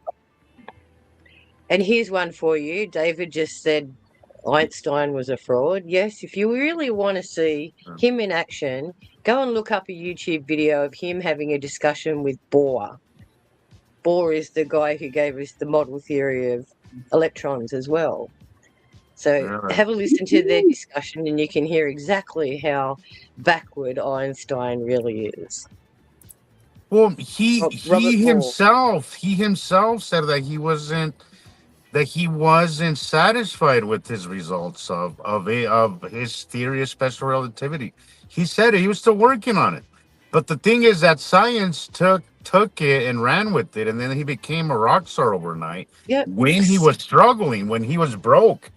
And here's one for you. David just said Einstein was a fraud. Yes, if you really want to see him in action, go and look up a YouTube video of him having a discussion with Bohr. Bohr is the guy who gave us the model theory of electrons as well. So have a listen to their discussion and you can hear exactly how backward Einstein really is. Well, he himself said that he wasn't satisfied with his results of his theory of special relativity. He said it, he was still working on it. But the thing is that science took it and ran with it, and then he became a rock star overnight. Yep. When he was struggling, when he was broke.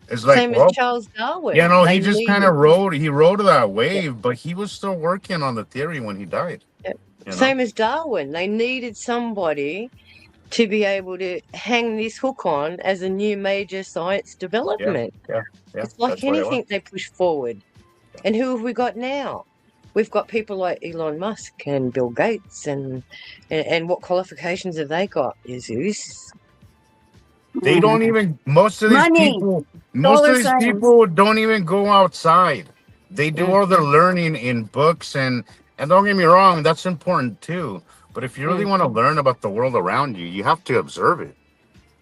It's like, same as Charles Darwin. You know, he just kind of rode that wave, but he was still working on the theory when he died. Yep. Same as Darwin. They needed somebody to be able to hang this hook on as a new major science development. Yeah. It's like anything they push forward. And who have we got now? We've got people like Elon Musk and Bill Gates, and what qualifications have they got? Jesus. They don't even, most of these people don't even go outside. They do all their learning in books, and don't get me wrong, that's important too. But if you really want to learn about the world around you, you have to observe it.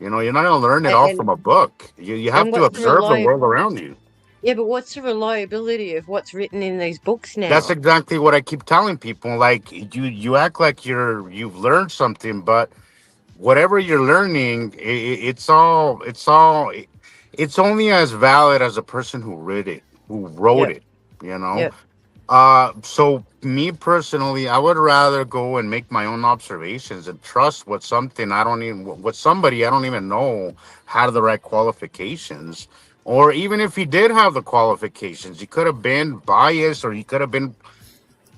You know, you're not going to learn it all from a book. You have to observe the world around you. Yeah, but what's the reliability of what's written in these books now? That's exactly what I keep telling people. Like, you act like you've learned something, but whatever you're learning, it's only as valid as a person who wrote it, you know? Yep. So me personally, I would rather go and make my own observations and trust what somebody I don't even know had the right qualifications. Or even if he did have the qualifications, he could have been biased or he could have been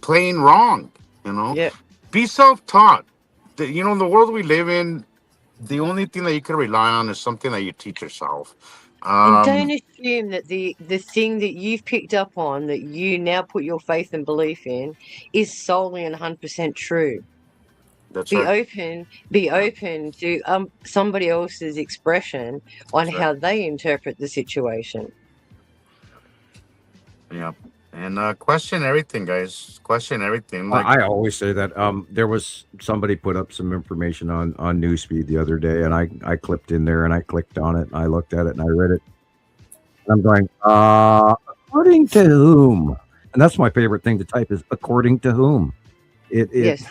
playing wrong, you know? Yeah. Be self-taught. The world we live in, the only thing that you can rely on is something that you teach yourself. And don't assume that the thing that you've picked up on, that you now put your faith and belief in, is solely and 100% true. That's be right. open to somebody else's expression on how they interpret the situation. Yeah. And question everything, guys. Question everything. I always say that. There was somebody put up some information on Newsfeed the other day, and I clipped in there and I clicked on it and I looked at it and I read it. And I'm going, according to whom? And that's my favorite thing to type is according to whom. Yes.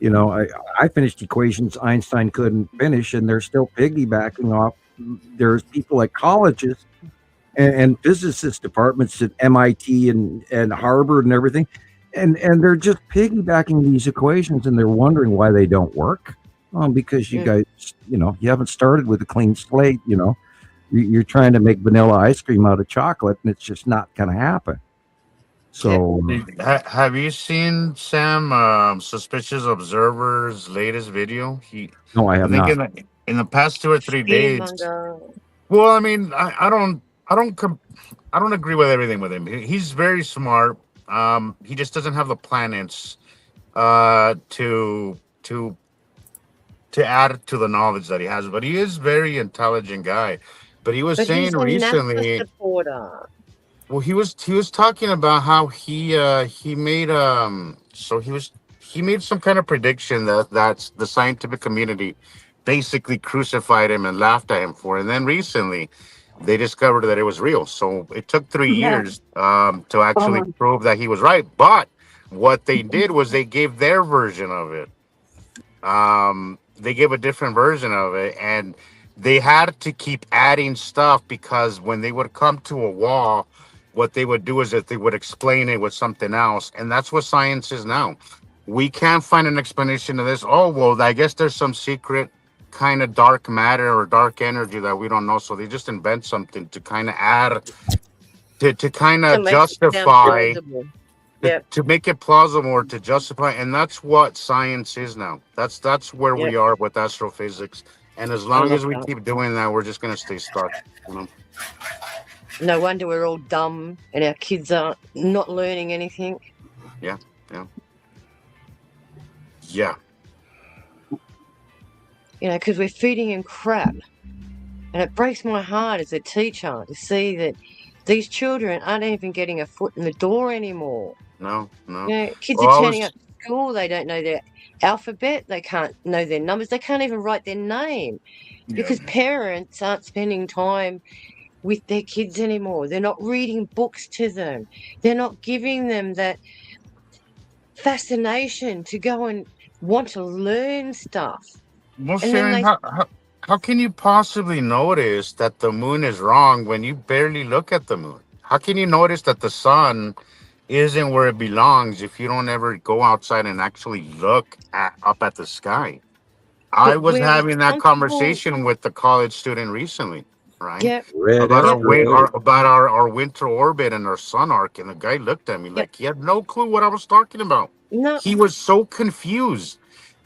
You know, I finished equations Einstein couldn't finish, and they're still piggybacking off. There's people at colleges and physicist departments at MIT and Harvard and everything, and they're just piggybacking these equations, and they're wondering why they don't work. Because you guys, you haven't started with a clean slate. You're trying to make vanilla ice cream out of chocolate, and it's just not going to happen. So, have you seen Sam Suspicious Observer's latest video? No, I have not. In the past 2 or 3 days. Well, I mean, I don't agree with everything with him. He's very smart. He just doesn't have the planets to add to the knowledge that he has. But he is a very intelligent guy. But he was saying recently. Well, he was talking about how he made he made some kind of prediction that's the scientific community basically crucified him and laughed at him for. And then recently they discovered that it was real. So it took 3 years to actually prove that he was right. But what they did was they gave their version of it. They gave a different version of it, and they had to keep adding stuff because when they would come to a wall, what they would do is that they would explain it with something else. And that's what science is now. We can't find an explanation to this. Oh, well, I guess there's some secret kind of dark matter or dark energy that we don't know. So they just invent something to kind of add, to kind of justify. to make it plausible or to justify, and that's what science is now. That's where we are with astrophysics, and as long as we keep doing that, we're just going to stay stuck. You know? No wonder we're all dumb and our kids are not learning anything. Yeah. You know, because we're feeding him crap. And it breaks my heart as a teacher to see that these children aren't even getting a foot in the door anymore. No. You know, kids are turning up to school. They don't know their alphabet. They can't know their numbers. They can't even write their name because parents aren't spending time with their kids anymore. They're not reading books to them. They're not giving them that fascination to go and want to learn stuff. Well, Sharon, how can you possibly notice that the moon is wrong when you barely look at the moon? How can you notice that the sun isn't where it belongs if you don't ever go outside and actually look up at the sky? I was having that conversation with the college student recently, right? Yep. About our winter orbit and our sun arc, and the guy looked at me like he had no clue what I was talking about. No. He was so confused.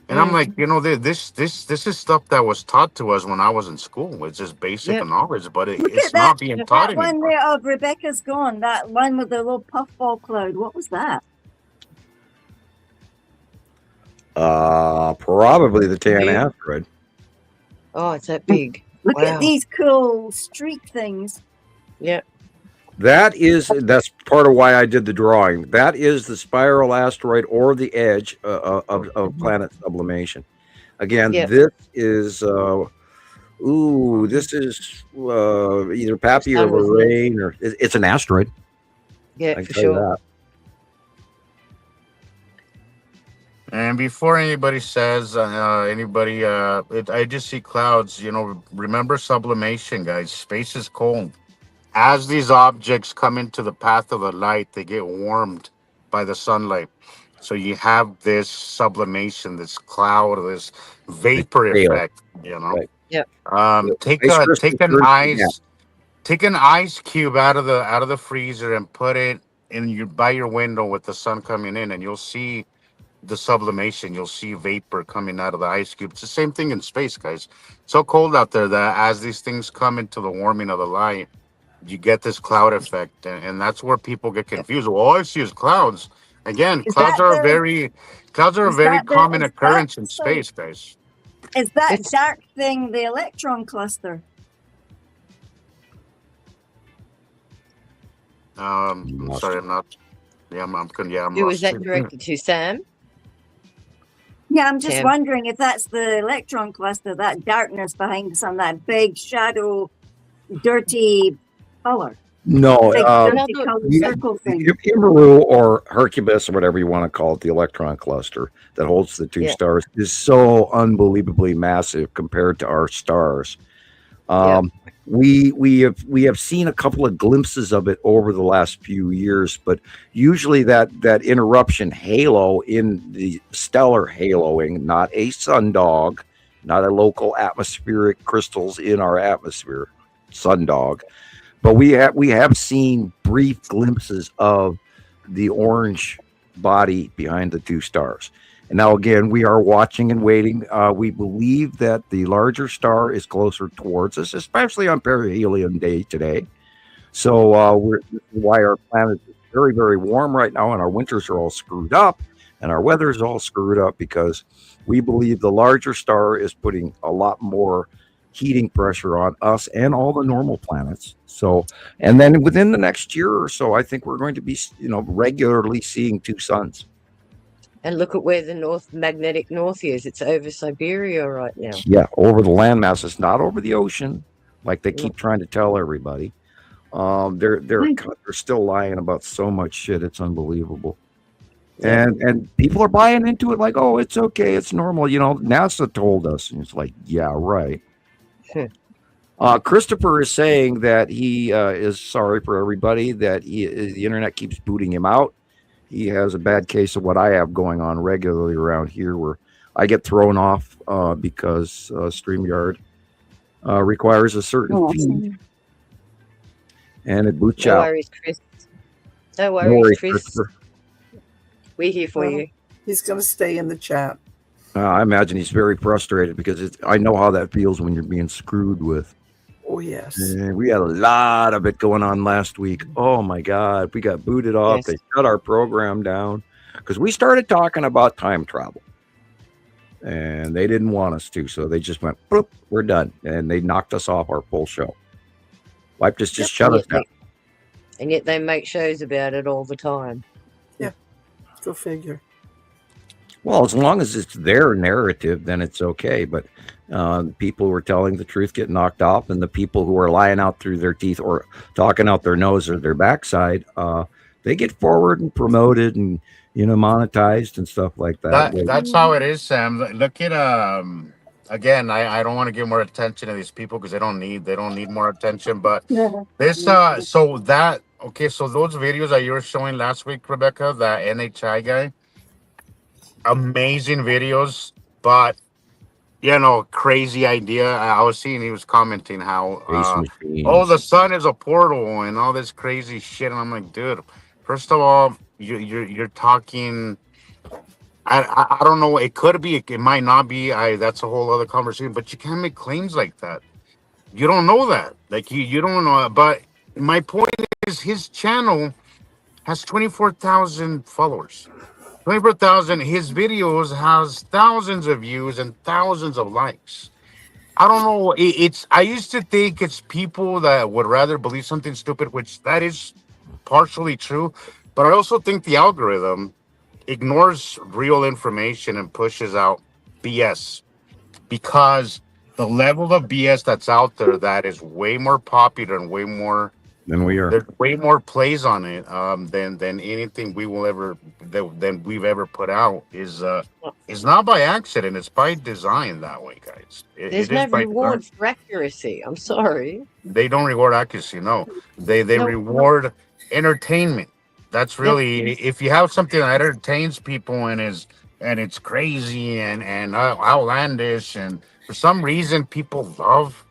And I'm like, you know, this is stuff that was taught to us when I was in school. It's just basic knowledge, but it's not being taught anymore. That one there of Rebecca's gone. That one with the little puffball cloud. What was that? Probably the tan asteroid. Oh, it's that big. Look at these cool streak things. Yeah. That's part of why I did the drawing. That is the spiral asteroid or the edge of planet sublimation. Again, this is either Pappy or Lorraine, or it's an asteroid. Yeah, for sure. And before anybody says I just see clouds. You know, remember sublimation, guys. Space is cold. As these objects come into the path of the light, they get warmed by the sunlight. So you have this sublimation, this cloud, this vapor effect, you know. Right. Yeah. Take an ice cube out of the freezer and put it by your window with the sun coming in, and you'll see the sublimation. You'll see vapor coming out of the ice cube. It's the same thing in space, guys. It's so cold out there that as these things come into the warming of the light, you get this cloud effect, and that's where people get confused. Well, all I see is clouds. Again, clouds are a very common occurrence in space, guys. Is that dark thing the electron cluster? Sorry, I'm not. Yeah, I'm Who was that directed to, Sam? Yeah, I'm just wondering if that's the electron cluster, that darkness behind the sun, that big shadow, dirty color. No, Nibiru or Hercules or whatever you want to call it, the electron cluster that holds the two stars, is so unbelievably massive compared to our stars. We have seen a couple of glimpses of it over the last few years, but usually that interruption halo in the stellar haloing, not a sundog, not a local atmospheric crystals in our atmosphere, sundog. But we have seen brief glimpses of the orange body behind the two stars. And now, again, we are watching and waiting. We believe that the larger star is closer towards us, especially on perihelion day today. So why our planet is very, very warm right now, and our winters are all screwed up, and our weather is all screwed up because we believe the larger star is putting a lot more heating pressure on us and all the normal planets. So, and then within the next year or so, I think we're going to be, regularly seeing two suns. And look at where the magnetic north is. It's over Siberia right now. Yeah, over the landmass. It's not over the ocean, like they keep trying to tell everybody. They're still lying about so much shit. It's unbelievable. And people are buying into it like, oh, it's okay, it's normal. NASA told us, and it's like, yeah, right. Christopher is saying that he is sorry for everybody, that the internet keeps booting him out. He has a bad case of what I have going on regularly around here, where I get thrown off because StreamYard requires a certain feed, and it boots out. No worries, Chris. We're here for you. He's going to stay in the chat. I imagine he's very frustrated because I know how that feels when you're being screwed with. Oh, yes. And we had a lot of it going on last week. Oh, my God. We got booted off. Yes. They shut our program down because we started talking about time travel. And they didn't want us to. So they just went, boop, we're done. And they knocked us off our full show. Like just shut us down. And yet they make shows about it all the time. Yeah. Go figure. Well, as long as it's their narrative, then it's okay. But people who are telling the truth get knocked off, and the people who are lying out through their teeth or talking out their nose or their backside, they get forward and promoted and monetized and stuff like that. That's how it is, Sam. Look at again. I don't want to give more attention to these people because they don't need more attention. But this so those videos that you were showing last week, Rebecca, that NHI guy. Amazing videos, but crazy idea. I was seeing he was commenting how the sun is a portal and all this crazy shit, and I'm like, dude, first of all, you're talking. I don't know. It could be. It might not be. That's a whole other conversation. But you can't make claims like that. You don't know that. Like you don't know. But my point is, his channel has 24,000 followers. 24,000. His videos has thousands of views and thousands of likes. I don't know. I used to think it's people that would rather believe something stupid, which that is partially true. But I also think the algorithm ignores real information and pushes out BS because the level of BS that's out there that is way more popular and way more than we are. There's way more plays on it than anything we've ever put out is not by accident. It's by design that way, guys. There's no reward for accuracy. I'm sorry. They don't reward accuracy. No, they reward entertainment. That's really if you have something that entertains people and it's crazy and outlandish and for some reason people love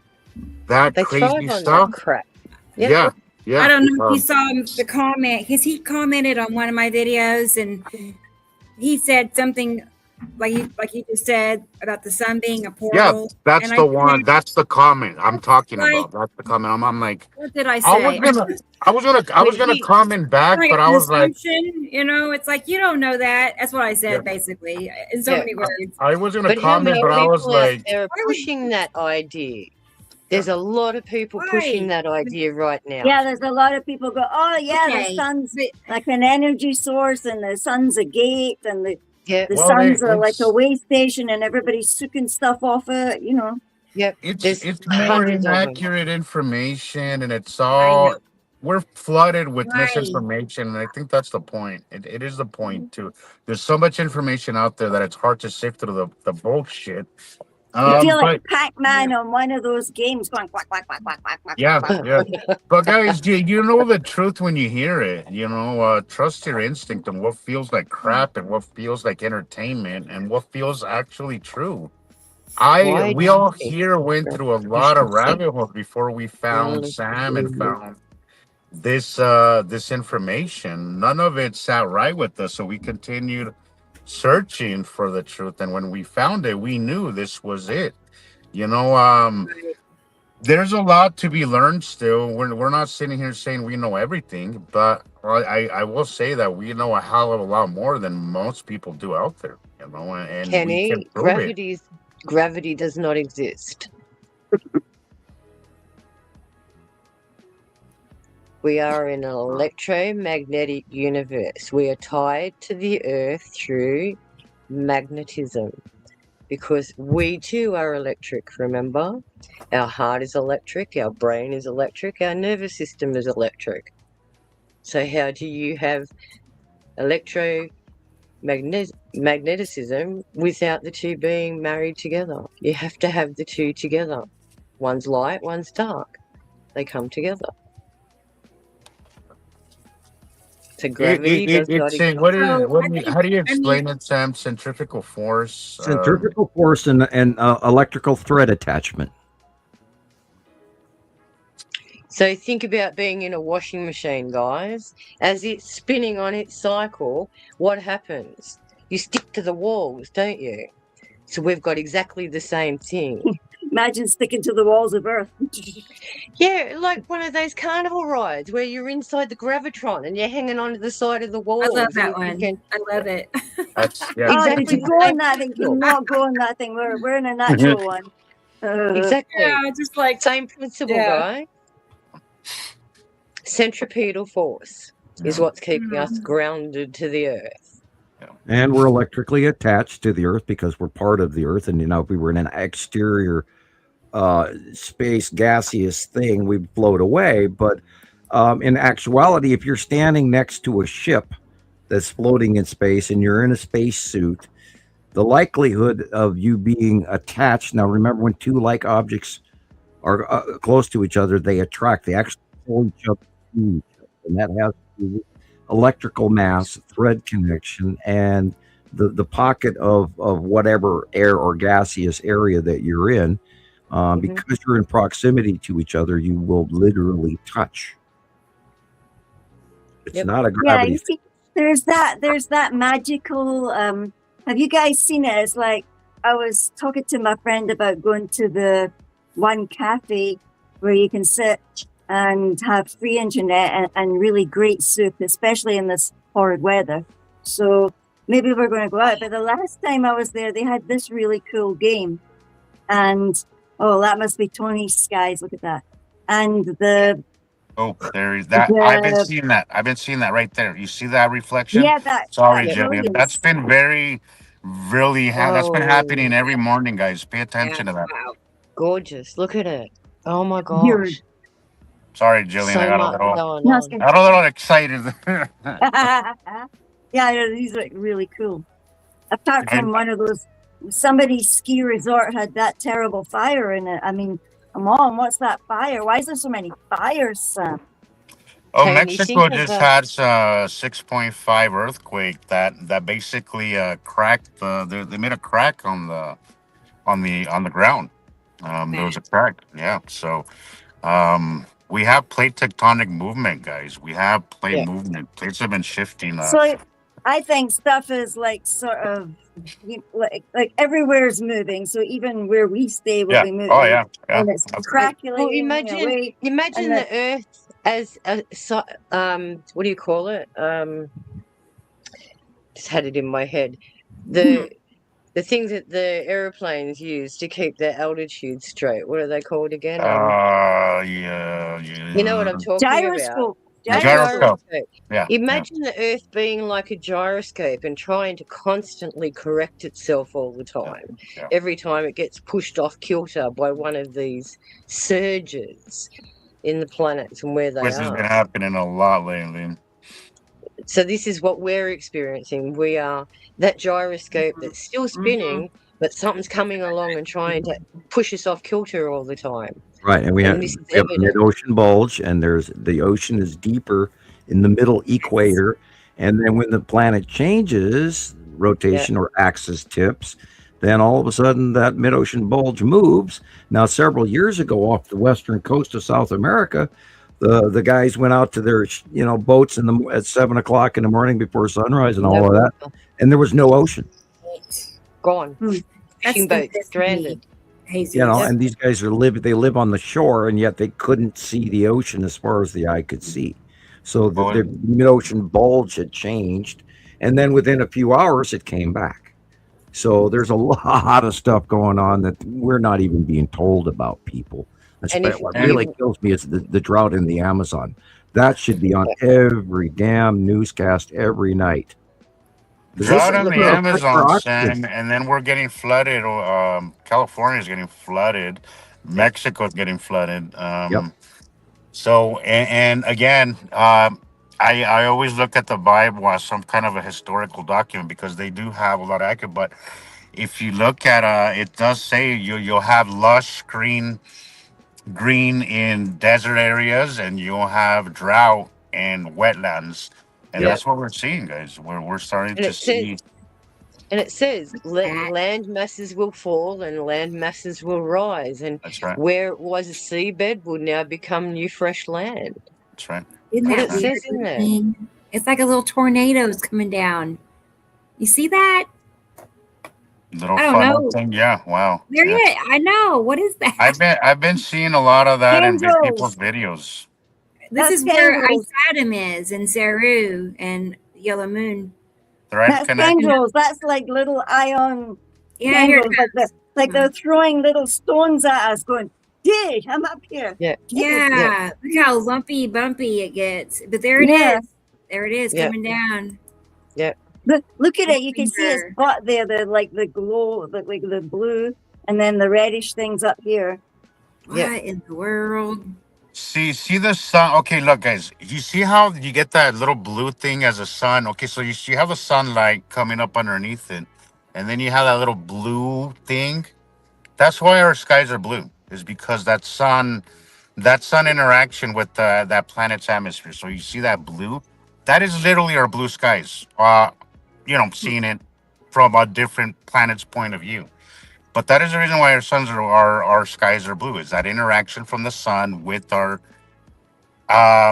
that crazy stuff. Crap. Yeah. I don't know if you saw the comment because he commented on one of my videos and he said something like you just said about the sun being a portal. Yeah, that's the one. That's the comment I'm talking about. That's the comment. I'm like, what did I say? I was gonna comment back, but I was like, it's like you don't know that. That's what I said basically in so many words. I was gonna comment, but I was like, they're pushing that idea. There's a lot of people pushing that idea right now. Yeah, there's a lot of people go, oh yeah, the sun's like an energy source, and the sun's a gate, and the sun's like a way station, and everybody's sucking stuff off it. Yep. It's more inaccurate information, and it's all we're flooded with misinformation, and I think that's the point. It is the point too. There's so much information out there that it's hard to sift through the bullshit. You feel like Pac-Man on one of those games going quack, quack, quack, quack, quack, quack. Yeah. But guys, you know the truth when you hear it. Trust your instinct and what feels like crap and what feels like entertainment and what feels actually true. We all here went through a lot of rabbit holes before we found Sam and found this information. None of it sat right with us, so we continued searching for the truth, and when we found it, we knew this was it. There's a lot to be learned still. We're not sitting here saying we know everything, but I will say that we know a hell of a lot more than most people do out there. And Kenny, gravity does not exist. We are in an electromagnetic universe. We are tied to the earth through magnetism because we too are electric, remember? Our heart is electric, our brain is electric, our nervous system is electric. So how do you have electromagnetism without the two being married together? You have to have the two together. One's light, one's dark. They come together. So gravity does not exist. How do you explain it, Sam? Centrifugal force. Centrifugal force and electrical thread attachment. So think about being in a washing machine, guys. As it's spinning on its cycle, what happens? You stick to the walls, don't you? So we've got exactly the same thing. Imagine sticking to the walls of Earth. Yeah, like one of those carnival rides where you're inside the gravitron and you're hanging onto the side of the walls. I love that one. I love it. Oh, did you go on that thing? Do not go on that thing. We're in a natural one. Exactly. Yeah, just like same principle, guy. Centripetal force is what's keeping us grounded to the Earth. And we're electrically attached to the Earth because we're part of the Earth. And, if we were in an exterior space gaseous thing, we'd float away. But in actuality, if you're standing next to a ship that's floating in space and you're in a space suit, the likelihood of you being attached, now remember, when two like objects are close to each other, they attract, they actually pull each other to each other. And that has to do with electrical mass, thread connection, and the pocket of whatever air or gaseous area that you're in. Because you're in proximity to each other, you will literally touch. It's not a gravity. Yeah, you see, there's that magical. Have you guys seen it? It's like I was talking to my friend about going to the one cafe where you can sit and have free internet and really great soup, especially in this horrid weather. So maybe we're going to go out. But the last time I was there, they had this really cool game, and that must be Tony's skies. Look at that. And there is that. I've been seeing that right there. You see that reflection? Yeah, Sorry, Gillian. That's been that's been happening every morning, guys. Pay attention to that. Wow. Gorgeous. Look at it. Oh my gosh. Sorry, Gillian. I got a much little excited. Yeah, these are really cool. Apart from one of those, somebody's ski resort had that terrible fire in it. I mean, come on, what's that fire? Why is there so many fires, Sam? Mexico just had a 6.5 earthquake that basically cracked they made a crack on the ground. There was a crack. Yeah. So we have plate tectonic movement, guys. We have plate movement. Plates have been shifting. So I think stuff is like sort of like everywhere's moving. So even where we stay will be moving. Oh yeah. And it's crackling. Imagine the Earth as what do you call it? Just had it in my head. The things that the airplanes use to keep their altitude straight. What are they called again? You know what I'm talking about? Gyroscope. Yeah. Imagine the Earth being like a gyroscope and trying to constantly correct itself all the time. Yeah. Every time it gets pushed off kilter by one of these surges in the planets and where they This has been happening a lot lately. So this is what we're experiencing. We are that gyroscope that's still spinning, but something's coming along and trying to push us off kilter all the time. Right, and we have a mid-ocean bulge, and the ocean is deeper in the middle equator, and then when the planet changes rotation or axis tips, then all of a sudden that mid-ocean bulge moves. Now, several years ago, off the western coast of South America, the guys went out to their boats at 7 o'clock in the morning before sunrise and all of that, and there was no ocean. Gone. Fishing boats stranded. And these guys live on the shore, and yet they couldn't see the ocean as far as the eye could see. So the mid-ocean bulge had changed, and then within a few hours it came back. So there's a lot of stuff going on that we're not even being told about, people. What really kills me is the drought in the Amazon. That should be on every damn newscast every night. Drought in the Amazon, Sam, and then we're getting flooded. California's getting flooded. Mexico's getting flooded. So, and again, I always look at the Bible as some kind of a historical document because they do have a lot of accurate. But if you look at it does say you'll have lush green in desert areas, and you'll have drought in wetlands. And that's what we're seeing, guys. We're starting to see. And it says land masses will fall and land masses will rise. And That's right. where it was a seabed will now become new fresh land. That's right. Isn't What that it says in there. weird? It's like a little tornado's coming down. You see that? Little I don't funnel know. thing. Yeah. Wow. There Yeah. it is. I know. What is that? I've been seeing a lot of that in Tendrils. people's videos. This That's is where tendrils. Adam is, and Saru, and Yellow Moon. The right That's connection. tendrils. That's like little ion Yeah, here it tendrils. Like they're throwing little stones at us, going, "Hey, I'm up here." Yeah. Yeah, look how lumpy, bumpy it gets. But there it is. Yeah. There it is Yeah. coming down. Look at it. You can see its butt there. The glow, like the blue, and then the reddish things up here. What Yeah. in the world? See the sun. Okay, look, guys. You see how you get that little blue thing as a sun? Okay, so you have the sunlight coming up underneath it, and then you have that little blue thing. That's why our skies are blue. Is because that sun interaction with that planet's atmosphere. So you see that blue? That is literally our blue skies. Seeing it from a different planet's point of view. But that is the reason why our skies are blue. Is that interaction from the sun with our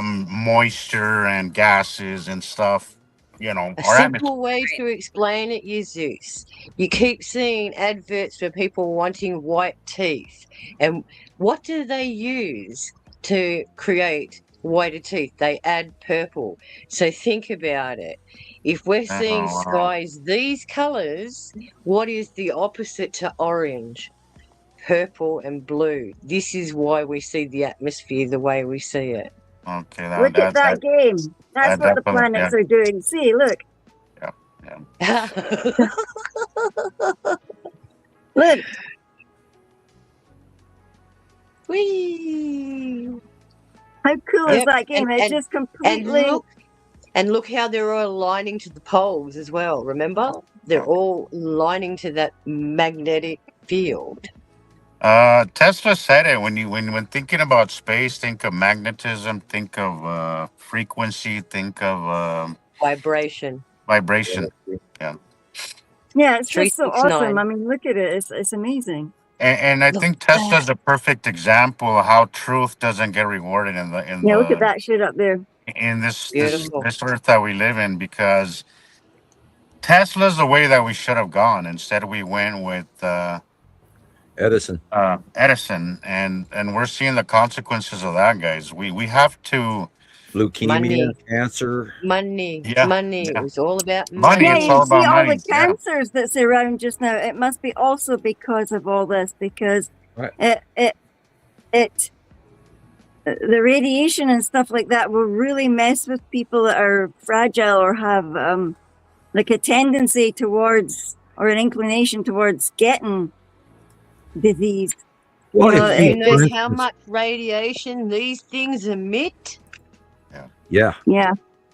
moisture and gases and stuff. A Our simple atmosphere. way to explain it is this. You keep seeing adverts for people wanting white teeth. And what do they use to create whiter teeth? They add purple. So think about it. If we're seeing wow. skies these colors, what is the opposite to orange? Purple and blue. This is why we see the atmosphere the way we see it. Okay, Look at that game. That's what the definitely, planets are doing. See, look. Look. Whee! How cool is Yep, that game? It's just completely. And look how they're all aligning to the poles as well. Remember, they're all aligning to that magnetic field. Tesla said it when thinking about space, think of magnetism, think of frequency, think of Vibration. vibration. Yeah, it's just so 369. awesome. I mean, look at it. It's amazing. And I Look think at Tesla's a perfect example of how truth doesn't get rewarded Yeah, look at that shit up there. in this Beautiful. earth that we live in, because Tesla's the way that we should have gone. Instead, we went with Edison. Edison, and we're seeing the consequences of that, guys. We have to Leukemia, Money. cancer. Money. Yeah, Money. yeah. It was all about Money, money. Yeah, it's you all see about all money. the cancers that's around just now. It must be also because of all this, because Right. it the radiation and stuff like that will really mess with people that are fragile or have like a tendency towards or an inclination towards getting disease. Well, know, if Do you- you know for how instance- much radiation these things emit? Yeah, Yeah.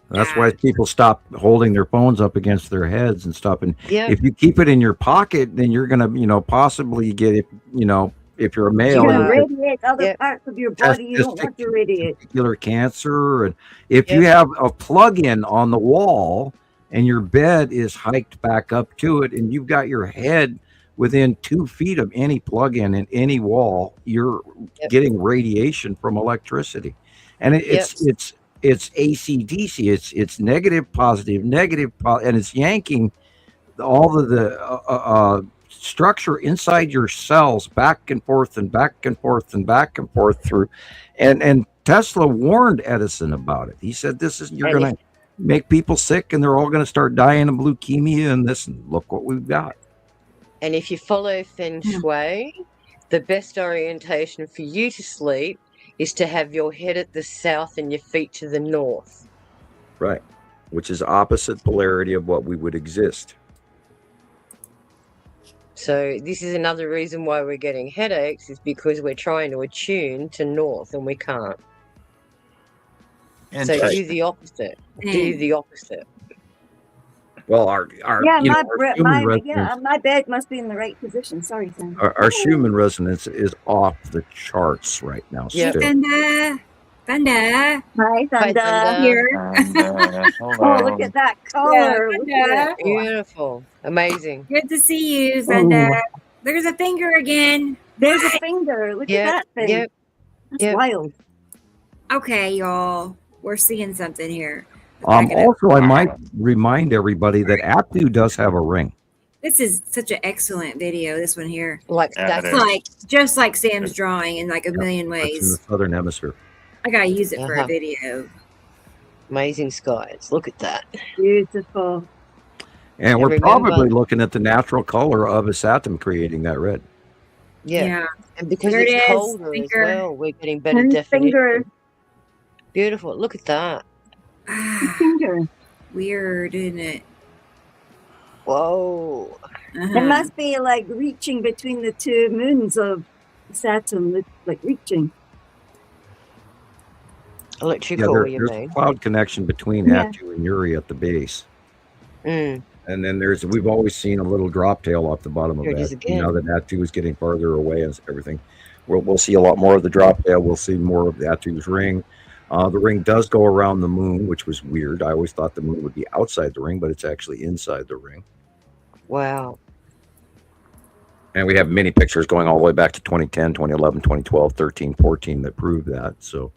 that's why people stop holding their phones up against their heads and stuff. And Yeah. if you keep it in your pocket, then you're gonna, possibly get it. If you're a male, You're you going to get radiate other Yeah. parts of your body you don't want to radiate. testicular cancer. And if Yeah. you have a plug-in on the wall and your bed is hiked back up to it, and you've got your head within 2 feet of any plug-in in any wall, you're Yep. getting radiation from electricity. And it's AC/DC. It's negative, positive, negative, and it's yanking all of the structure inside your cells back and forth and back and forth and back and forth through. And Tesla warned Edison about it. He said, you're And going to make people sick, and they're all going to start dying of leukemia and this, and look what we've got. And if you follow Feng Shui, the best orientation for you to sleep is to have your head at the south and your feet to the north. Right. Which is opposite polarity of what we would exist. So this is another reason why we're getting headaches, is because we're trying to attune to north and we can't. So Interesting. do the opposite. Do the opposite. Well, our Yeah, Schumann resonance, my bed must be in the right position. Sorry, Sam. our Schumann resonance is off the charts right now. Yeah. Still. And Thunder. Hi, Hi, Thunder. Thunder. Here. Oh, look at that color. Look at Thunder. it. Beautiful. Amazing. Good to see you, Thunder. There's a finger again. There's a finger. Look Yep, at that thing. yep, That's yep. wild. Okay, y'all. We're seeing something here. Also, I might remind everybody that Atu does have a ring. This is such an excellent video. This one here. Like Yeah, that. it is. Like just like Sam's drawing in like a million That's in the ways. southern hemisphere. I gotta use it for a Uh-huh. video. Amazing skies. Look at that. Beautiful. And we're remember- probably looking at the natural color of a Saturn creating that red. Yeah. And because There it it's is, colder finger. as well, we're getting better And definition. finger. Beautiful. Look at that. Finger. Weird, isn't it? Whoa. Uh-huh. It must be like reaching between the two moons of Saturn, like reaching. Electrical, you there's mean? a cloud connection between Yeah. Atu and Uri at the base. Mm. And then we've always seen a little drop tail off the bottom of Here it is that. again. Now that Atu is getting farther away and everything, we'll see a lot more of the drop tail. We'll see more of Atu's ring. The ring does go around the moon, which was weird. I always thought the moon would be outside the ring, but it's actually inside the ring. Wow. And we have many pictures going all the way back to 2010, 2011, 2012, 13, 14 that prove that. So,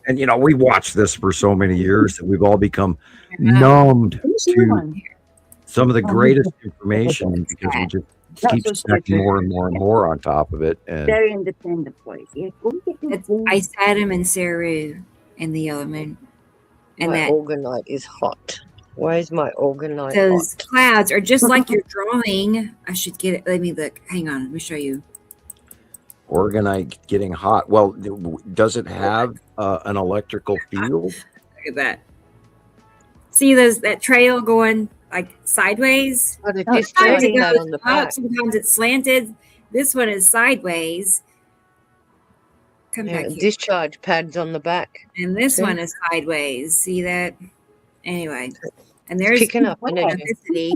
and we watched this for so many years that we've all become numbed Here's the to one. some of the greatest information because we just keep stacking more and more and more on top of it. And Very independent boys. Yeah. Go get your It's phone. Isatum and Saru and the yellow moon. And My that orgonite is hot. Why is my orgonite those hot? clouds are just like your drawing. I should get it. Let me look. Hang on. Let me show you. Orgonite getting hot. Well, does it have an electrical field? Look at that. See that trail going like sideways? Oh, they're Sometimes discharging it that goes on the up, back. sometimes it's slanted. This one is sideways. Come Yeah, back here. discharge pads on the back. And this See? one is sideways. See that? Anyway. And there's picking up What energy. electricity.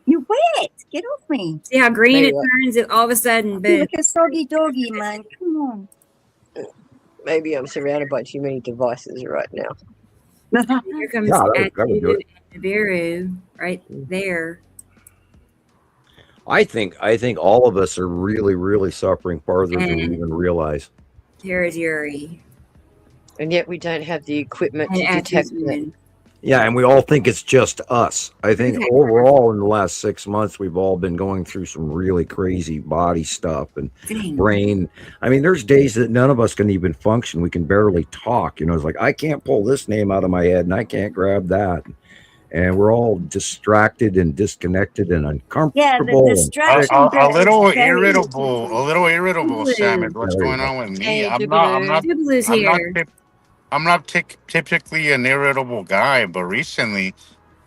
You wet. Get off me. See how green Maybe it turns? It all of a sudden, You boom. look a soggy doggy, man. Come on. Maybe I'm surrounded by too many devices right now. Here comes Yeah, that would do Atu it. and Nibiru right there. I think all of us are really, really suffering farther than we And- even realize. Here is Yuri. And yet we don't have the equipment And to detect Atu's it. moon. Yeah, and we all think it's just us. I think Okay. overall in the last 6 months, we've all been going through some really crazy body stuff and Dang. brain. I mean, there's days that none of us can even function. We can barely talk. It's like, I can't pull this name out of my head and I can't grab that. And we're all distracted and disconnected and uncomfortable. Yeah, the and distraction. sick. bit A is little very irritable, Blue. Sam, is what's There you going go. on with me. Hey, Jubilu's here. I'm not typically an irritable guy, but recently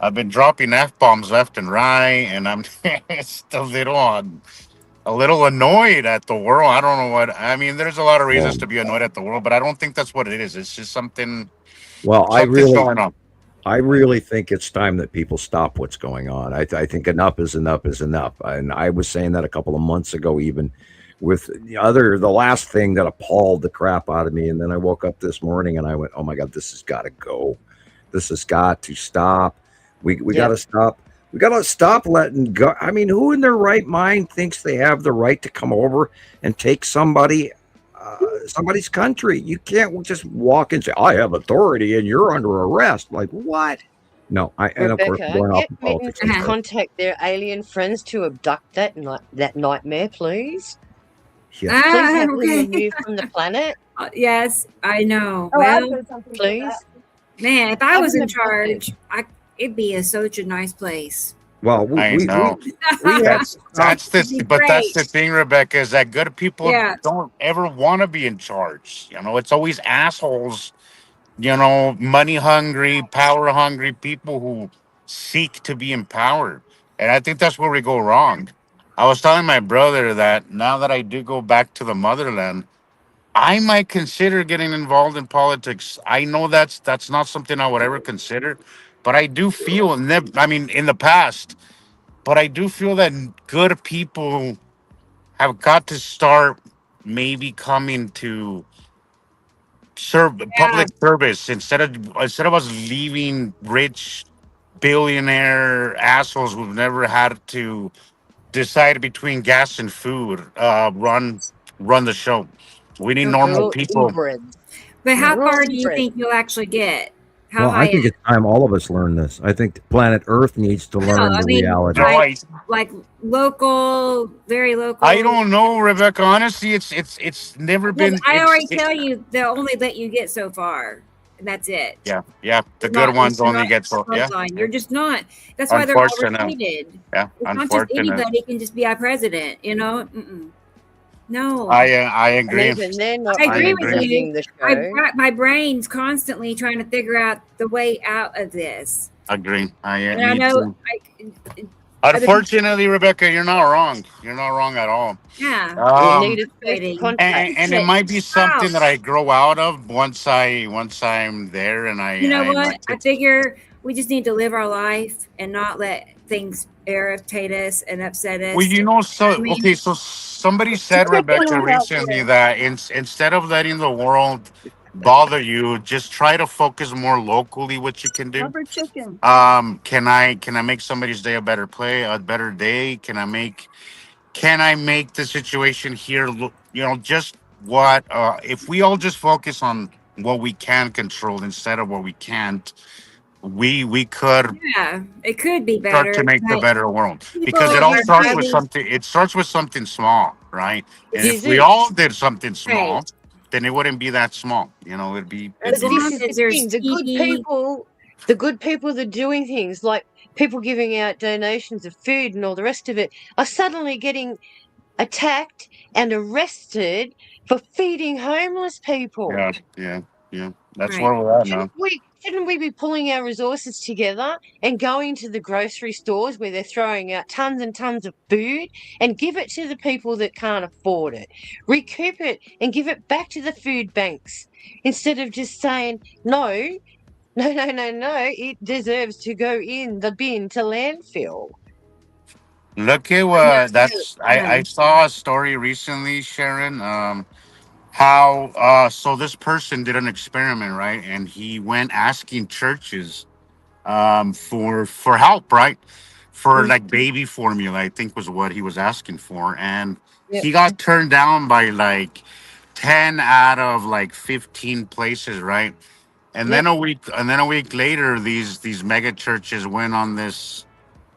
I've been dropping F-bombs left and right, and I'm just a little annoyed at the world. I don't know what, I mean, there's a lot of reasons to be annoyed at the world, but I don't think that's what it is. It's just something, Well, something's going on. I really think it's time that people stop what's going on. I think enough is enough is enough. And I was saying that a couple of months ago, even with the last thing that appalled the crap out of me. And then I woke up this morning and I went, oh my God, this has got to go. This has got to stop. We got to stop. We got to stop letting go. I mean, who in their right mind thinks they have the right to come over and take somebody's country? You can't just walk and say, I have authority and you're under arrest. Like, what? No, and of course, Rebecca, going off the get Mittens politics. to contact their alien friends to abduct that nightmare, please. Yeah. Please have them Okay. removed from the planet, Yes, I know. Oh, I'll Well, put something to please. that. man, if I Have was them in abducted. charge, it'd be such a nice place. Well, I know. we had That's It'd be that's great. the thing, Rebecca, is that good people Yeah. don't ever want to be in charge. It's always assholes, money hungry, power hungry people who seek to be empowered. And I think that's where we go wrong. I was telling my brother that now that I do go back to the motherland, I might consider getting involved in politics. I know that's not something I would ever consider, but I do feel, in the past, but I do feel that good people have got to start maybe coming to public service instead of us leaving rich billionaire assholes who've never had to decide between gas and food. Run the show. We need They're normal all people. inbred. But how They're all far do you inbred. think you'll actually get? How Well, high I think it's time all of us learn this. I think planet Earth needs to learn the reality. Like local, very local. I don't know, Rebecca. Honestly, it's never been. I already tell you they'll only let you get so far, and that's it. Yeah. The good ones only get so. Yeah. You're just not. That's why they're all Unfortunate. retreated. Yeah, It's not just unfortunate. anybody can just be our president. You know. No. I And agree. even they're not I agree with representing you. the show. My brain's constantly trying to figure out the way out of this. Agree. And I know. Unfortunately, Rebecca, you're not wrong. You're not wrong at all. Yeah. You need a first contact. And it might be something that I grow out of once I'm there, and I. You know what? I figure we just need to live our life and not let things irritate us and upset us. Well, so somebody said, Rebecca, recently that instead of letting the world bother you, just try to focus more locally what you can do. Rubber chicken. Can I make somebody's day a better day? Can I make the situation here, just what, if we all just focus on what we can control instead of what we can't, we could it could be better start to make the better world, because it all starts with something. It starts with something small, right? And if we all did something small, then it wouldn't be that small. It'd be. As long as there's the good people that are doing things like people giving out donations of food and all the rest of it are suddenly getting attacked and arrested for feeding homeless people. Yeah. That's where we're at now. Shouldn't we be pulling our resources together and going to the grocery stores where they're throwing out tons and tons of food and give it to the people that can't afford it? Recoup it and give it back to the food banks instead of just saying, no, it deserves to go in the bin to landfill. Look at what I saw a story recently, Sharon. So this person did an experiment, right? And he went asking churches for help, right? For like baby formula, I think was what he was asking for. And he got turned down by like 10 out of like 15 places, right? And then a week later, these mega churches went on this.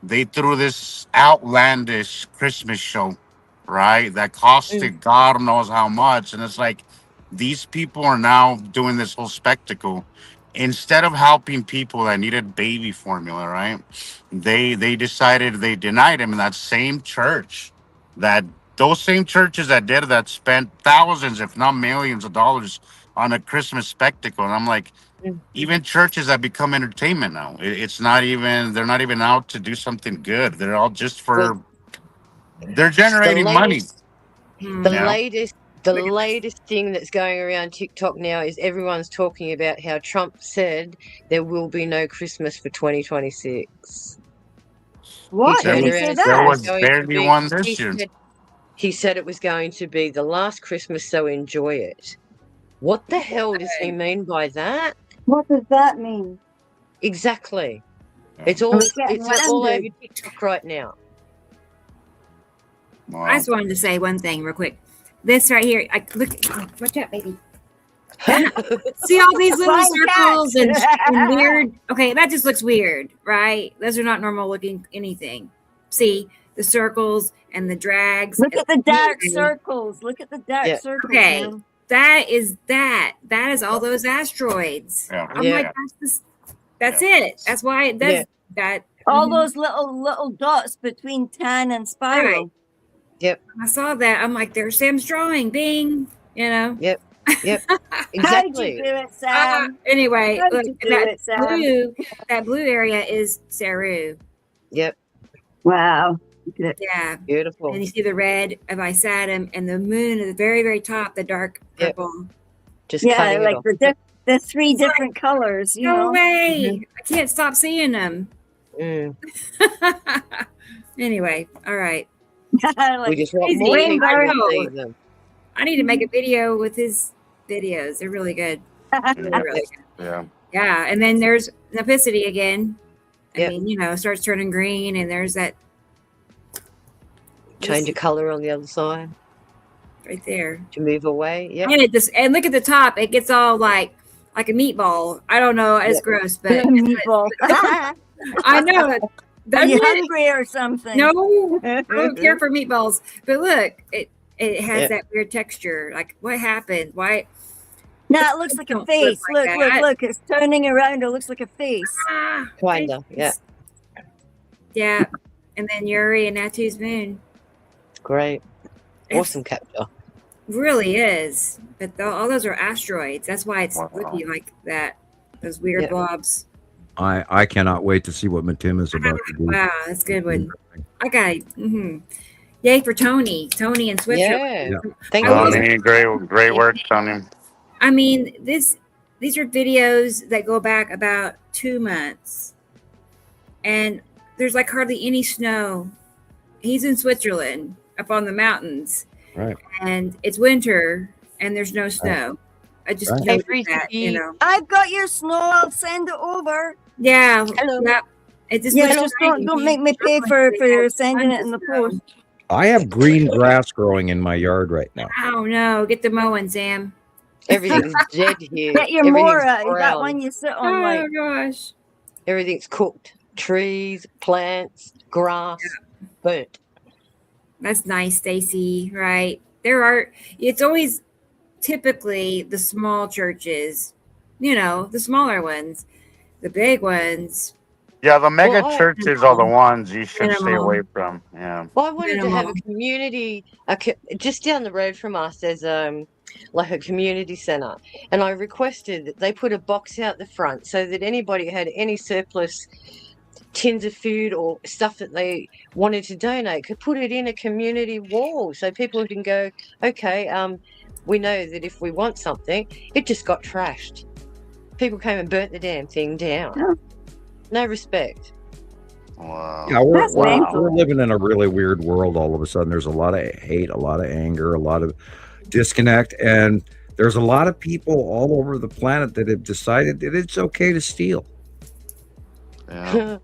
They threw this outlandish Christmas show, right? That costed God knows how much. And it's like, these people are now doing this whole spectacle. Instead of helping people that needed baby formula, right? They decided they denied him. And that same church, those same churches that did that spent thousands, if not millions of dollars on a Christmas spectacle. And I'm like, even churches have become entertainment now. It's not even, they're not even out to do something good. They're all just they're generating money. The latest thing that's going around TikTok now is everyone's talking about how Trump said there will be no Christmas for 2026. What? There was barely one this year. He said it was going to be the last Christmas, so enjoy it. What the hell does he mean by that? What does that mean? Exactly. It's all over TikTok right now. Wow. I just wanted to say one thing real quick. This right here, watch out, baby. See all these little circles and weird. Okay, that just looks weird, right? Those are not normal looking anything. See the circles and the drags. Look at the dark circles. Look at the dark circles. Okay. Now. That is all those asteroids. Yeah. I'm like, that's it. That's why it does that. All those little dots between tan and spiral. Right. Yep. I saw that. I'm like, there's Sam's drawing. Bing. Yep. Exactly. How'd you do it, Sam? Anyway, How'd look, you do it, Sam? that blue area is Saru. Yep. Wow. Yeah. Beautiful. And you see the red of Isatum and the moon at the very, very top, the dark purple. Just cutting like it off. the three different colors. No way. I can't stop seeing them. Anyway, all right. We just want more people to see them. I need to make a video with his videos. They're really good. Really, Yeah. really good. Yeah. Yeah, and then there's Nepicity again. I Yep. mean, starts turning green, and there's that Change of color on the other side right there. to move away. Yeah. And look at the top; it gets all like a meatball. I don't know, it's gross, but Meatball. I know. Are Doesn't you it? hungry or something? No, I don't care for meatballs. But look, it has Yeah. that weird texture. Like, what happened? Why? No, it looks like a Don't face. look like that. Look. It's turning around. It looks like a face. Ah, Kinda, yeah. yeah. And then Yuri and Natu's moon. Great. It's- Awesome capture. Really is. But all those are asteroids. That's why it's Wow. looking like that. Those weird Yeah. blobs. I cannot wait to see what Matim is about to do. Wow, that's a good one. I got Yay for Tony. Tony in Switzerland. Yeah. Thank I you. was- Tony, great work, Tony. I mean, these are videos that go back about 2 months. And there's like hardly any snow. He's in Switzerland up on the mountains. Right. And it's winter and there's no snow. I just Right. noticed Hey, that, Freaky. I've got your snow. I'll send it over. Yeah. Hello. Yeah. It just Yeah, looks just shiny. don't make me pay for sending it in the post. I have green grass growing in my yard right now. Oh no, get the mowing, Sam. Everything's dead here. Get your Everything's Mora. That brown. one you sit on Oh like. gosh. Everything's cooked. Trees, plants, grass, burnt. That's nice, Stacy, right? It's always typically the small churches, the smaller ones. The big ones, Yeah, the mega Well, churches are the ones you should stay Minimal. away from. Yeah. Well, I wanted to have a Minimal. community, just down the road from us, there's like a community centre. And I requested that they put a box out the front so that anybody who had any surplus tins of food or stuff that they wanted to donate could put it in a community wall so people can go, okay, we know that if we want something, it just got trashed. People came and burnt the damn thing down. Yeah. No respect. Wow. Yeah, we're, That's we're, painful. we're living in a really weird world all of a sudden. There's a lot of hate, a lot of anger, a lot of disconnect, and there's a lot of people all over the planet that have decided that it's okay to steal. Yeah.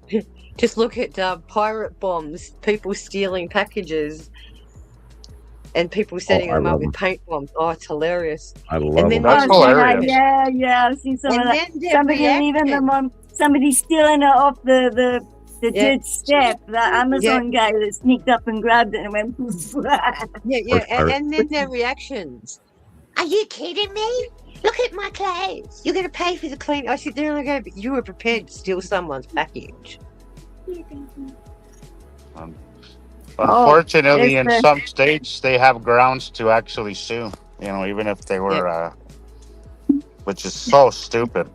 Just look at pirate bombs, people stealing packages, and people setting I them up love with them. paint bombs. Oh, it's hilarious. I love And them. then That's there's- hilarious. Yeah, I've seen some And of that. then their Somebody leaving them on. Somebody stealing it off the Yeah. dude's step. That Amazon guy that sneaked up and grabbed it and went. Yeah, pirate. and then their reactions. Are you kidding me? Look at my clothes. You're going to pay for the clean. I said, there I go, but you were prepared to steal someone's package. Unfortunately, it's in some states, they have grounds to actually sue. Even if they were, which is so stupid.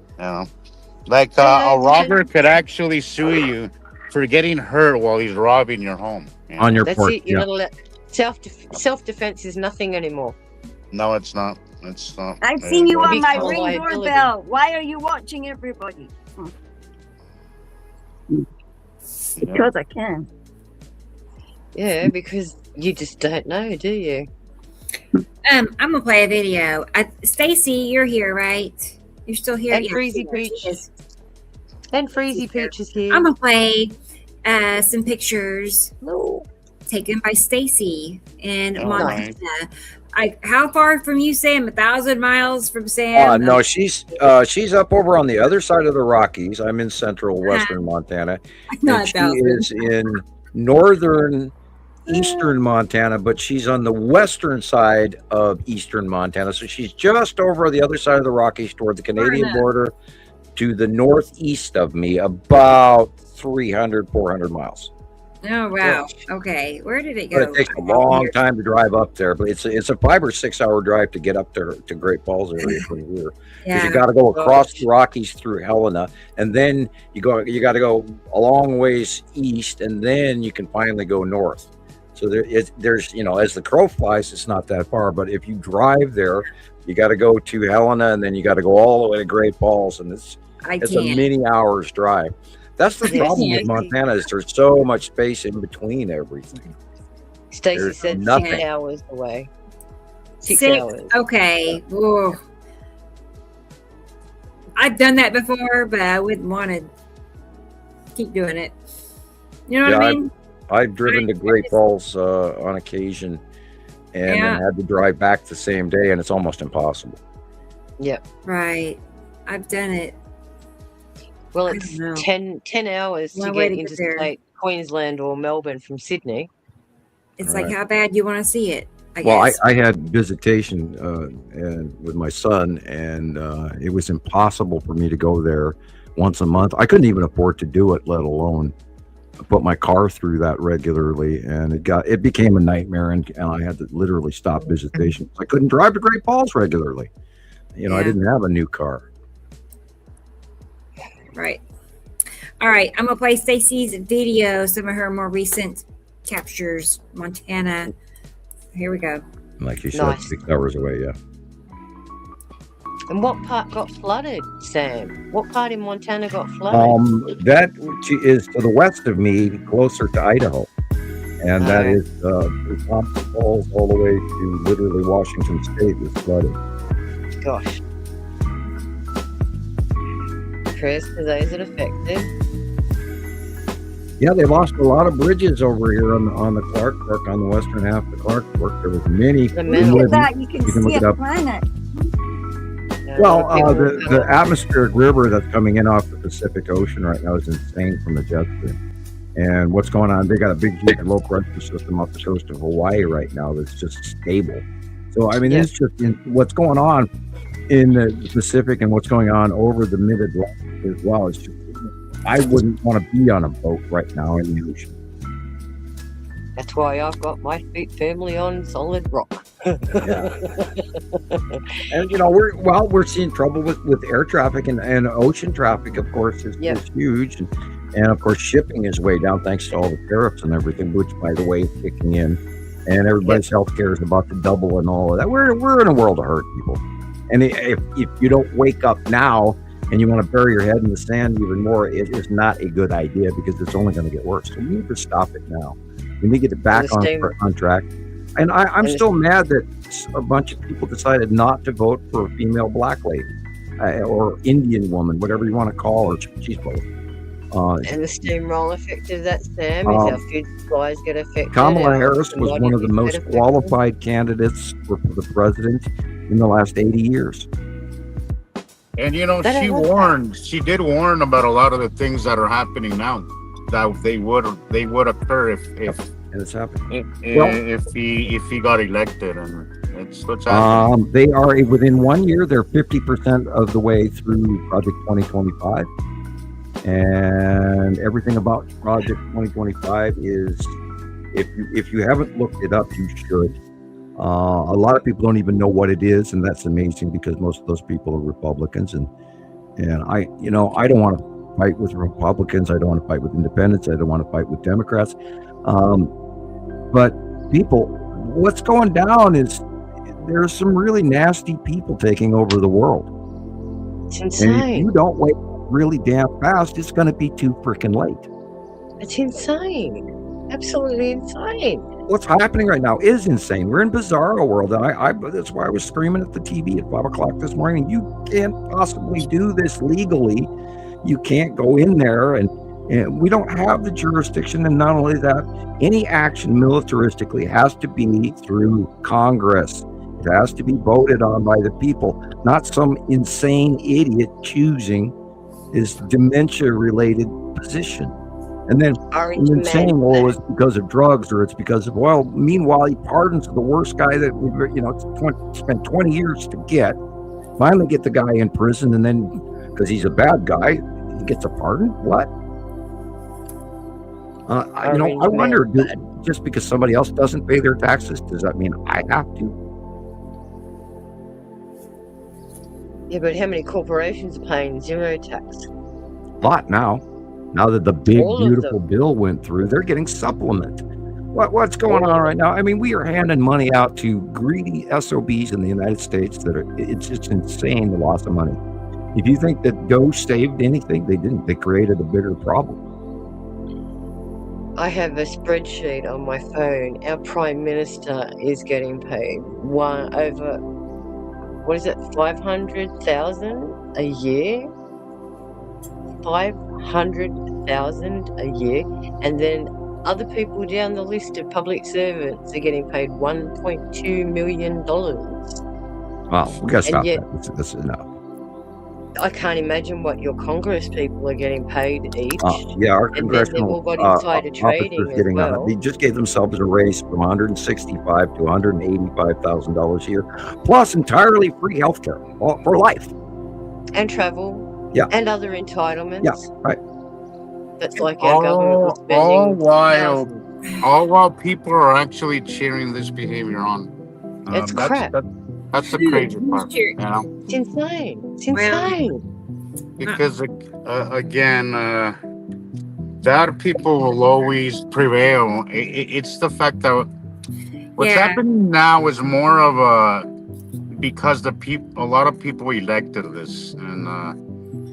Like a robber could actually sue you for getting hurt while he's robbing your home. On your That's porch. it. You're Yeah. not allowed. Self-defense is nothing anymore. No, it's not. It's not. I've seen you on my Because Ring liability. doorbell. Why are you watching everybody? Because I can. Yeah, because you just don't know, do you? I'm gonna play a video. Stacy, you're here, right? You're still here. And Yeah, Freezy she Peach. is. And Freezy Peach is here. I'm gonna play some pictures No. taken by Stacy in All Montana. How far from you, Sam? 1,000 miles from Sam? No, she's up over on the other side of the Rockies. I'm in central western Montana. Not And she 1,000. is in northern eastern Montana, but she's on the western side of eastern Montana. So she's just over the other side of the Rockies toward the Canadian enough. border to the northeast of me, about 300, 400 miles. Oh wow. Okay, where did it go? But it takes a long time to drive up there. But it's a 5 or 6 hour drive to get up there to Great Falls area from here. Because you Yeah. got to go across the Rockies through Helena, and then you got to go a long ways east, and then you can finally go north. So there's as the crow flies, it's not that far. But if you drive there, you got to go to Helena, and then you got to go all the way to Great Falls, and it's a can't. many hours drive. That's the Yes. problem with Montana is there's so much space in between everything. Stacey There's said nothing. 6 hours away. 6 6 hours. Okay. Ooh. I've done that before, but I wouldn't want to keep doing it. You know what I mean? I've driven to Great Falls on occasion, and then had to drive back the same day, and it's almost impossible. Yep. Right. I've done it. Well, it's 10 hours to get interstate Queensland or Melbourne from Sydney. It's like how bad you want to see it. I had visitation with my son, and it was impossible for me to go there once a month. I couldn't even afford to do it, let alone put my car through that regularly, and it became a nightmare, and I had to literally stop visitation. I couldn't drive to Great Falls regularly. I didn't have a new car. Right. All right. I'm going to play Stacey's video, some of her more recent captures, Montana. Here we go. Like you said, 6 hours away, yeah. And what part got flooded, Sam? What part in Montana got flooded? That is to the west of me, closer to Idaho. And that is from Thompson Falls all the way to literally Washington State was flooded. Gosh. Chris, are those it affected? Yeah, they lost a lot of bridges over here on the Clark Fork, on the western half of the Clark Fork. There was many. Look at that, you can see a planet. Well, the atmospheric river that's coming in off the Pacific Ocean right now is insane from the jet stream. And what's going on, they got a big, huge low pressure system off the coast of Hawaii right now that's just stable. So, I mean, it's just what's going on in the Pacific and what's going on over the mid-Atlantic as well. It's just, I wouldn't want to be on a boat right now in the ocean. That's why I've got my feet firmly on solid rock. And we're seeing trouble with air traffic and ocean traffic, of course, is huge, and of course shipping is way down thanks to all the tariffs and everything, which by the way is kicking in, and everybody's health care is about to double and all of that. We're in a world of hurt, people, and if you don't wake up now and you want to bury your head in the sand even more, it is not a good idea, because it's only going to get worse. So we need to stop it now. We need to get it back on track. And I'm still mad that a bunch of people decided not to vote for a female black lady or Indian woman, whatever you want to call her. She's both. And the steamroll effect of that, Sam, is how food supplies get affected. Kamala Harris was one of the most qualified candidates for the president in the last 80 years. And she did warn about a lot of the things that are happening now, that they would occur if and it's happening. If he got elected, and it's what's happening. They are within 1 year. They're 50% of the way through Project 2025, and everything about Project 2025 is, if you haven't looked it up, you should. A lot of people don't even know what it is, and that's amazing, because most of those people are Republicans, and I don't want to fight with Republicans. I don't want to fight with independents. I don't want to fight with Democrats. But people, what's going down is there's some really nasty people taking over the world. It's insane. And if you don't wake up really damn fast, it's going to be too freaking late. It's insane. Absolutely insane. What's happening right now is insane. We're in bizarro world. And that's why I was screaming at the TV at 5 o'clock this morning. You can't possibly do this legally. You can't go in there, and we don't have the jurisdiction. And not only that, any action militaristically has to be through Congress. It has to be voted on by the people, not some insane idiot choosing his dementia-related position. And then saying, well, it's because of drugs, or it's because of oil. Meanwhile, he pardons the worst guy that spent 20 years to get. Finally get the guy in prison, and then, because he's a bad guy, he gets a pardon? What? I wonder, just because somebody else doesn't pay their taxes, does that mean I have to? Yeah, but how many corporations are paying zero tax? A lot now. Now that the big, beautiful bill went through, they're getting supplement. What's going on right now? I mean, we are handing money out to greedy SOBs in the United States it's just insane, the loss of money. If you think that Doge saved anything, they didn't. They created a bigger problem. I have a spreadsheet on my phone. Our Prime Minister is getting paid over what is it, 500,000 a year? 500,000 a year, and then other people down the list of public servants are getting paid $1.2 million. Well, we gotta stop yet, that. This is enough. I can't imagine what your Congress people are getting paid each. Yeah, our and then they've congressional all got insider trading officers as getting well. they just gave themselves a raise from $165,000 to $185,000 a year, plus entirely free health care for life. And travel. Yeah. And other entitlements. Yeah, right. That's like our government was spending all while people are actually cheering this behavior on. It's crap. That's the crazy part. You know? It's insane. It's insane. Because again, that people will always prevail. It's the fact that what's happening now is more of a because a lot of people elected this, and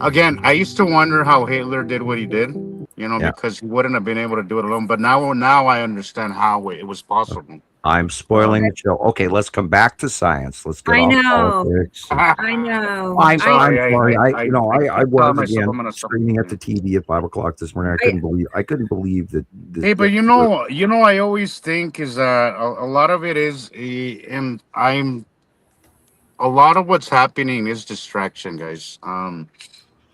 again, I used to wonder how Hitler did what he did. Because he wouldn't have been able to do it alone. But now I understand how it was possible. I'm spoiling the show. Okay, let's come back to science. Let's get off politics. I know. I'm sorry. I was again screaming at the TV at 5:00 this morning. I couldn't believe that. Hey, but I always think is that a lot of it is, and a lot of what's happening is distraction, guys.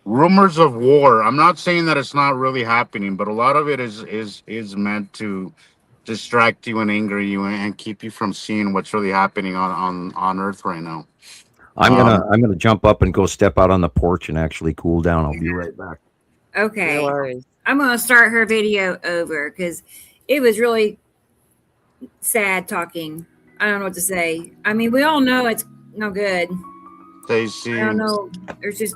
Rumors of war. I'm not saying that it's not really happening, but a lot of it is meant to distract you and anger you and keep you from seeing what's really happening on Earth right now. I'm gonna jump up and go step out on the porch and actually cool down. I'll be right back. Okay. No worries. I'm gonna start her video over because it was really sad talking. I don't know what to say. I mean, we all know it's no good. Stacey. I don't know. There's just.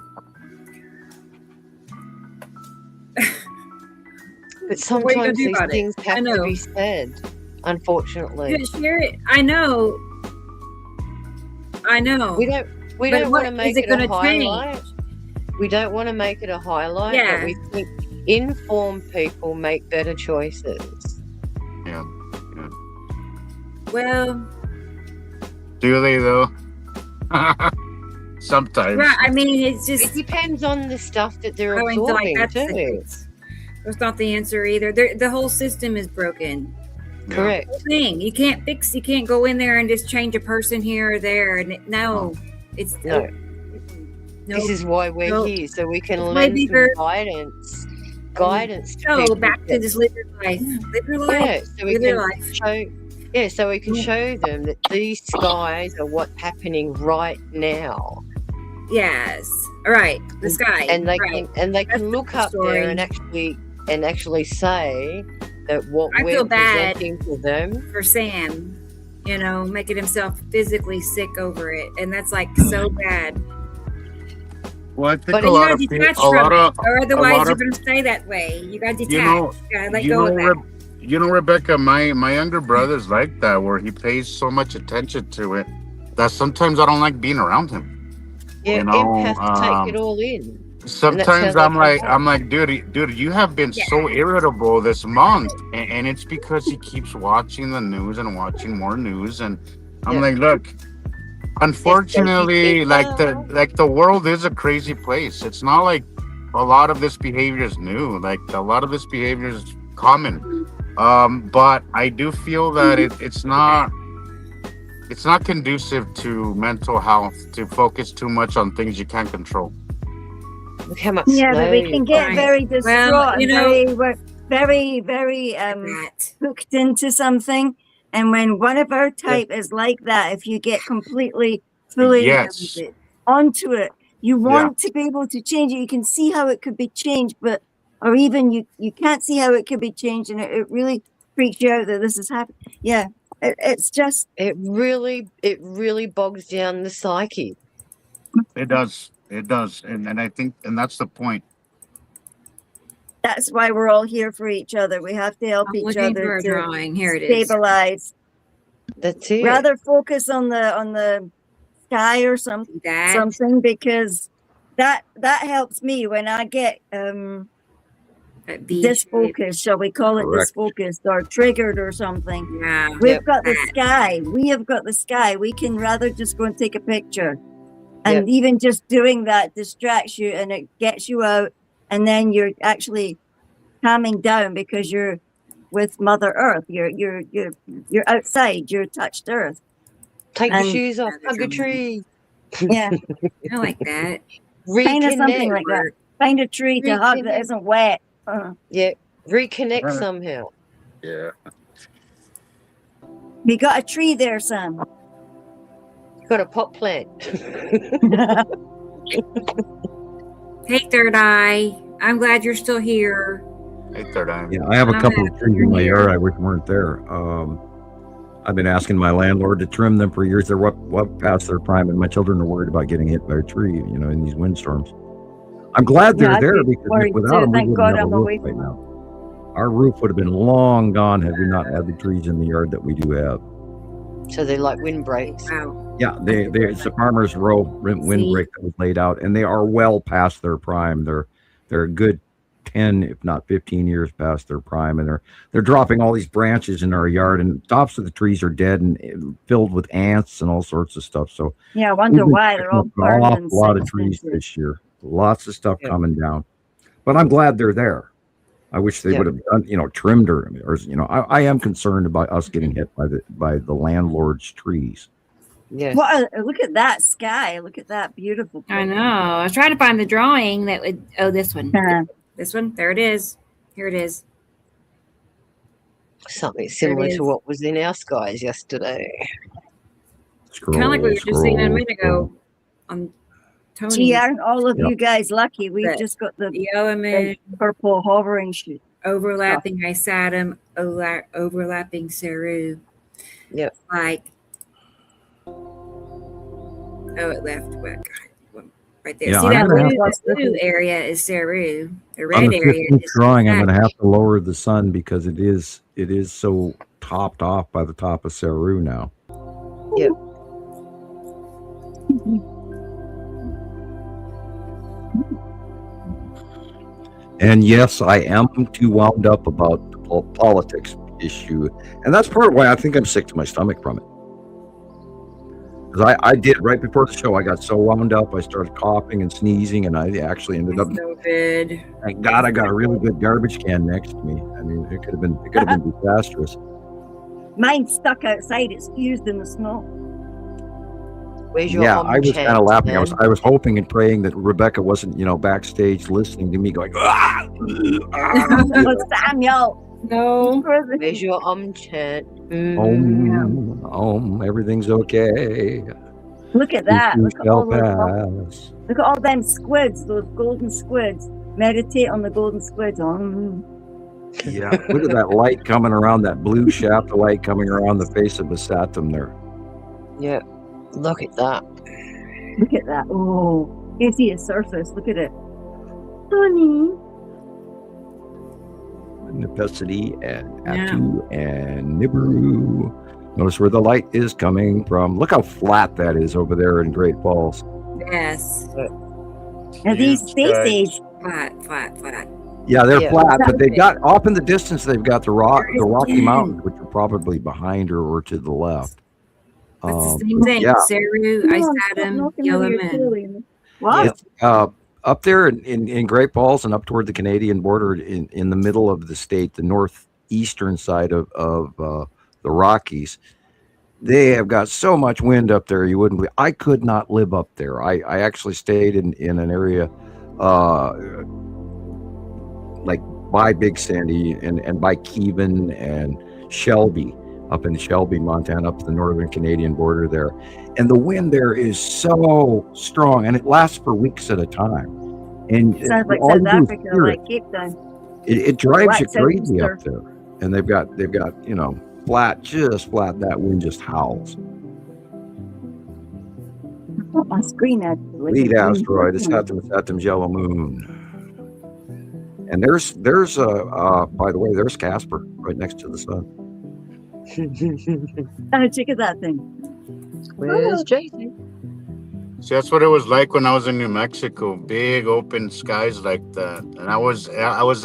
But sometimes these things have to be said, unfortunately. Share it. I know. We don't want to make it a highlight. We don't want to make it a highlight, but we think informed people make better choices. Yeah. Well. Do they though? Sometimes. Right. I mean, it depends on the stuff that they're absorbing too. That's not the answer either. The whole system is broken. Correct. The thing you can't fix. You can't go in there and just change a person here or there. And it's no. This is why we're here, so we can lend some guidance. So back to just live your life. Live your life. Yeah, so we can show them that these skies are what's happening right now. Yes. All right. The sky. And they can look up there and actually say that what we're presenting to them. For Sam, making himself physically sick over it, and that's like so bad. Well, I think a lot of or otherwise you're going to stay that way. You got to detach. You got to let go of that. Rebecca, my younger brother's like that, where he pays so much attention to it that sometimes I don't like being around him. Yeah, Em has to take it all in. Sometimes I'm like, dude, you have been so irritable this month, and it's because he keeps watching the news and watching more news, and I'm like, look, unfortunately, the world is a crazy place. It's not like a lot of this behavior is new. Like a lot of this behavior is common, but I do feel that it's not conducive to mental health to focus too much on things you can't control. Look how much but we can get very distraught, we're very, very hooked into something. And when one of our type is like that, if you get completely fully onto it, you want to be able to change it. You can see how it could be changed, or even you can't see how it could be changed, and it really freaks you out that this is happening. Yeah. It's just it really bogs down the psyche. It does, and I think, and that's the point. That's why we're all here for each other. We have to help each other to stabilize. That's it. Rather focus on the sky or something because that helps me when I get disfocused, shall we call it disfocused or triggered or something. Yeah. We've got the sky. We have got the sky. We can rather just go and take a picture And even just doing that distracts you and it gets you out. And then you're actually calming down because you're with Mother Earth. You're outside. You're touched Earth. Take your shoes off. Hug a tree. Yeah. I like that. Kind of something like that. Find a tree to hug that isn't wet. Yeah. Reconnect somehow. Yeah. We got a tree there, Sam. Got a pot plant. Hey, Third Eye. I'm glad you're still here. Hey, Third Eye. Yeah, I have a couple of trees in my yard I wish weren't there. I've been asking my landlord to trim them for years. They're what past their prime, and my children are worried about getting hit by a tree, in these windstorms. I'm glad they're there because without them, we wouldn't have a roof right now. Our roof would have been long gone had we not had the trees in the yard that we do have. So they're like windbreaks. Wow. Yeah, it's a farmer's row windbreak that was laid out, and they are well past their prime. They're a good 10, if not 15 years past their prime, and they're dropping all these branches in our yard, and tops of the trees are dead and filled with ants and all sorts of stuff. So yeah, I wonder why they're all burned. A lot of trees this year. Lots of stuff coming down, but I'm glad they're there. I wish they would have done, trimmed or I am concerned about us getting hit by the landlord's trees. Yeah. Well, look at that sky. Look at that beautiful place. I know. I was trying to find the drawing that would. Oh, this one. This one. There it is. Here it is. Something similar to what was in our skies yesterday. Kind of like we were just seeing a minute ago on Tony. Gee, aren't all of you guys lucky? We've just got the element, purple hovering shoot. Overlapping Isatum, overlapping Saru. Yep. Like, it left. Right there. Yeah, see that blue area is Saru. The red area is drawing. I'm going to have to lower the sun because it is so topped off by the top of Saru now. Yep. And yes, I am too wound up about the politics issue. And that's part of why I think I'm sick to my stomach from it. Because I did, right before the show, I got so wound up, I started coughing and sneezing, and I actually ended up... So good. Thank God I got a really good garbage can next to me. I mean, it could have been disastrous. Mine's stuck outside. It's fused in the snow. Where's your I was kind of laughing. I was hoping and praying that Rebecca wasn't, backstage listening to me going, Samuel. No. Where's your chant? Everything's okay. Look at that. Look at all them squids, those golden squids. Meditate on the golden squids. Yeah, look at that light coming around, that blue shaft of light coming around the face of the Saturn there. Yeah, look at that. Look at that. Oh, you see its surface. Look at it. Honey. Necessity and Atu and Nibiru. Notice where the light is coming from. Look how flat that is over there in Great Falls. Yes. Now these species. Flat. Yeah, they're flat, but they got off in the distance. They've got the Rocky Mountains, which are probably behind or to the left. It's the same thing. Yeah. Saru, Isatum, Yellowman. Wow. It's up there in Great Falls and up toward the Canadian border in the middle of the state, the northeastern side of the Rockies. They have got so much wind up there, you wouldn't believe. I could not live up there. I actually stayed in an area like by Big Sandy and by Kevin and Shelby, up in Shelby, Montana, up to the northern Canadian border there. And the wind there is so strong, and it lasts for weeks at a time. And sounds like South Africa, like Cape Town. It drives you crazy up there. And they've got flat, that wind just howls. My screen actually. Lead asteroid, it's Saturn's yellow moon. And there's by the way, there's Casper right next to the sun. Check at that thing. Where's Jason? See, that's what it was like when I was in New Mexico. Big open skies like that, and I was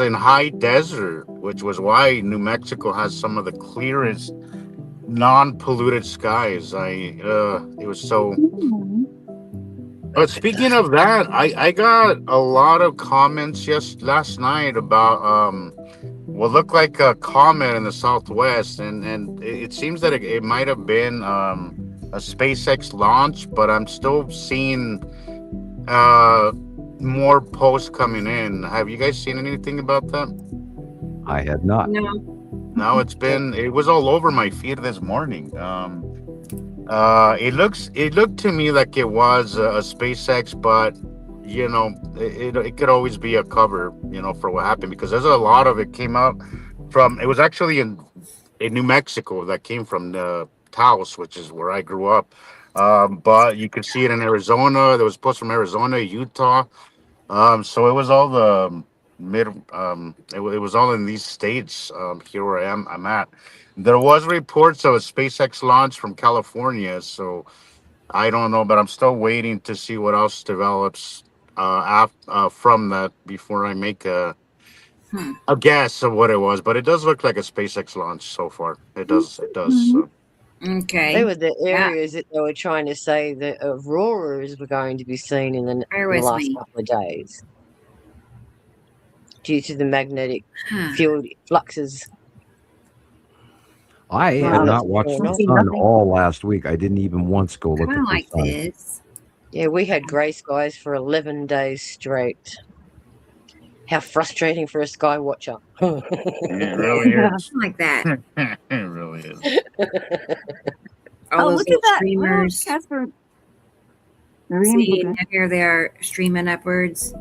in high desert, which was why New Mexico has some of the clearest, non-polluted skies. It was so. But speaking of that, I got a lot of comments last night about what looked like a comet in the southwest, and it seems that it might have been a SpaceX launch, but I'm still seeing more posts coming in. Have you guys seen anything about that? I have not. No, it was all over my feed this morning. It looked to me like it was a SpaceX, but it could always be a cover, for what happened, because there's a lot of it came out from. It was actually in New Mexico that came from the Taos, which is where I grew up. But you could see it in Arizona. There was posts from Arizona, Utah. So it was all the it was all in these states. Here where I'm at. There was reports of a SpaceX launch from California, so I don't know, but I'm still waiting to see what else develops from that before I make a guess of what it was. But it does look like a SpaceX launch so far. It does. So. Okay. They were the areas that they were trying to say that auroras were going to be seen in the last couple of days due to the magnetic field fluxes. I have not watched the sun all last week. I didn't even once go look at the sun. This. Yeah, we had grey skies for 11 days straight. How frustrating for a sky watcher. It really is. Like that. It really is. All those look at that. streamers. Oh, Casper. See, here they are streaming upwards.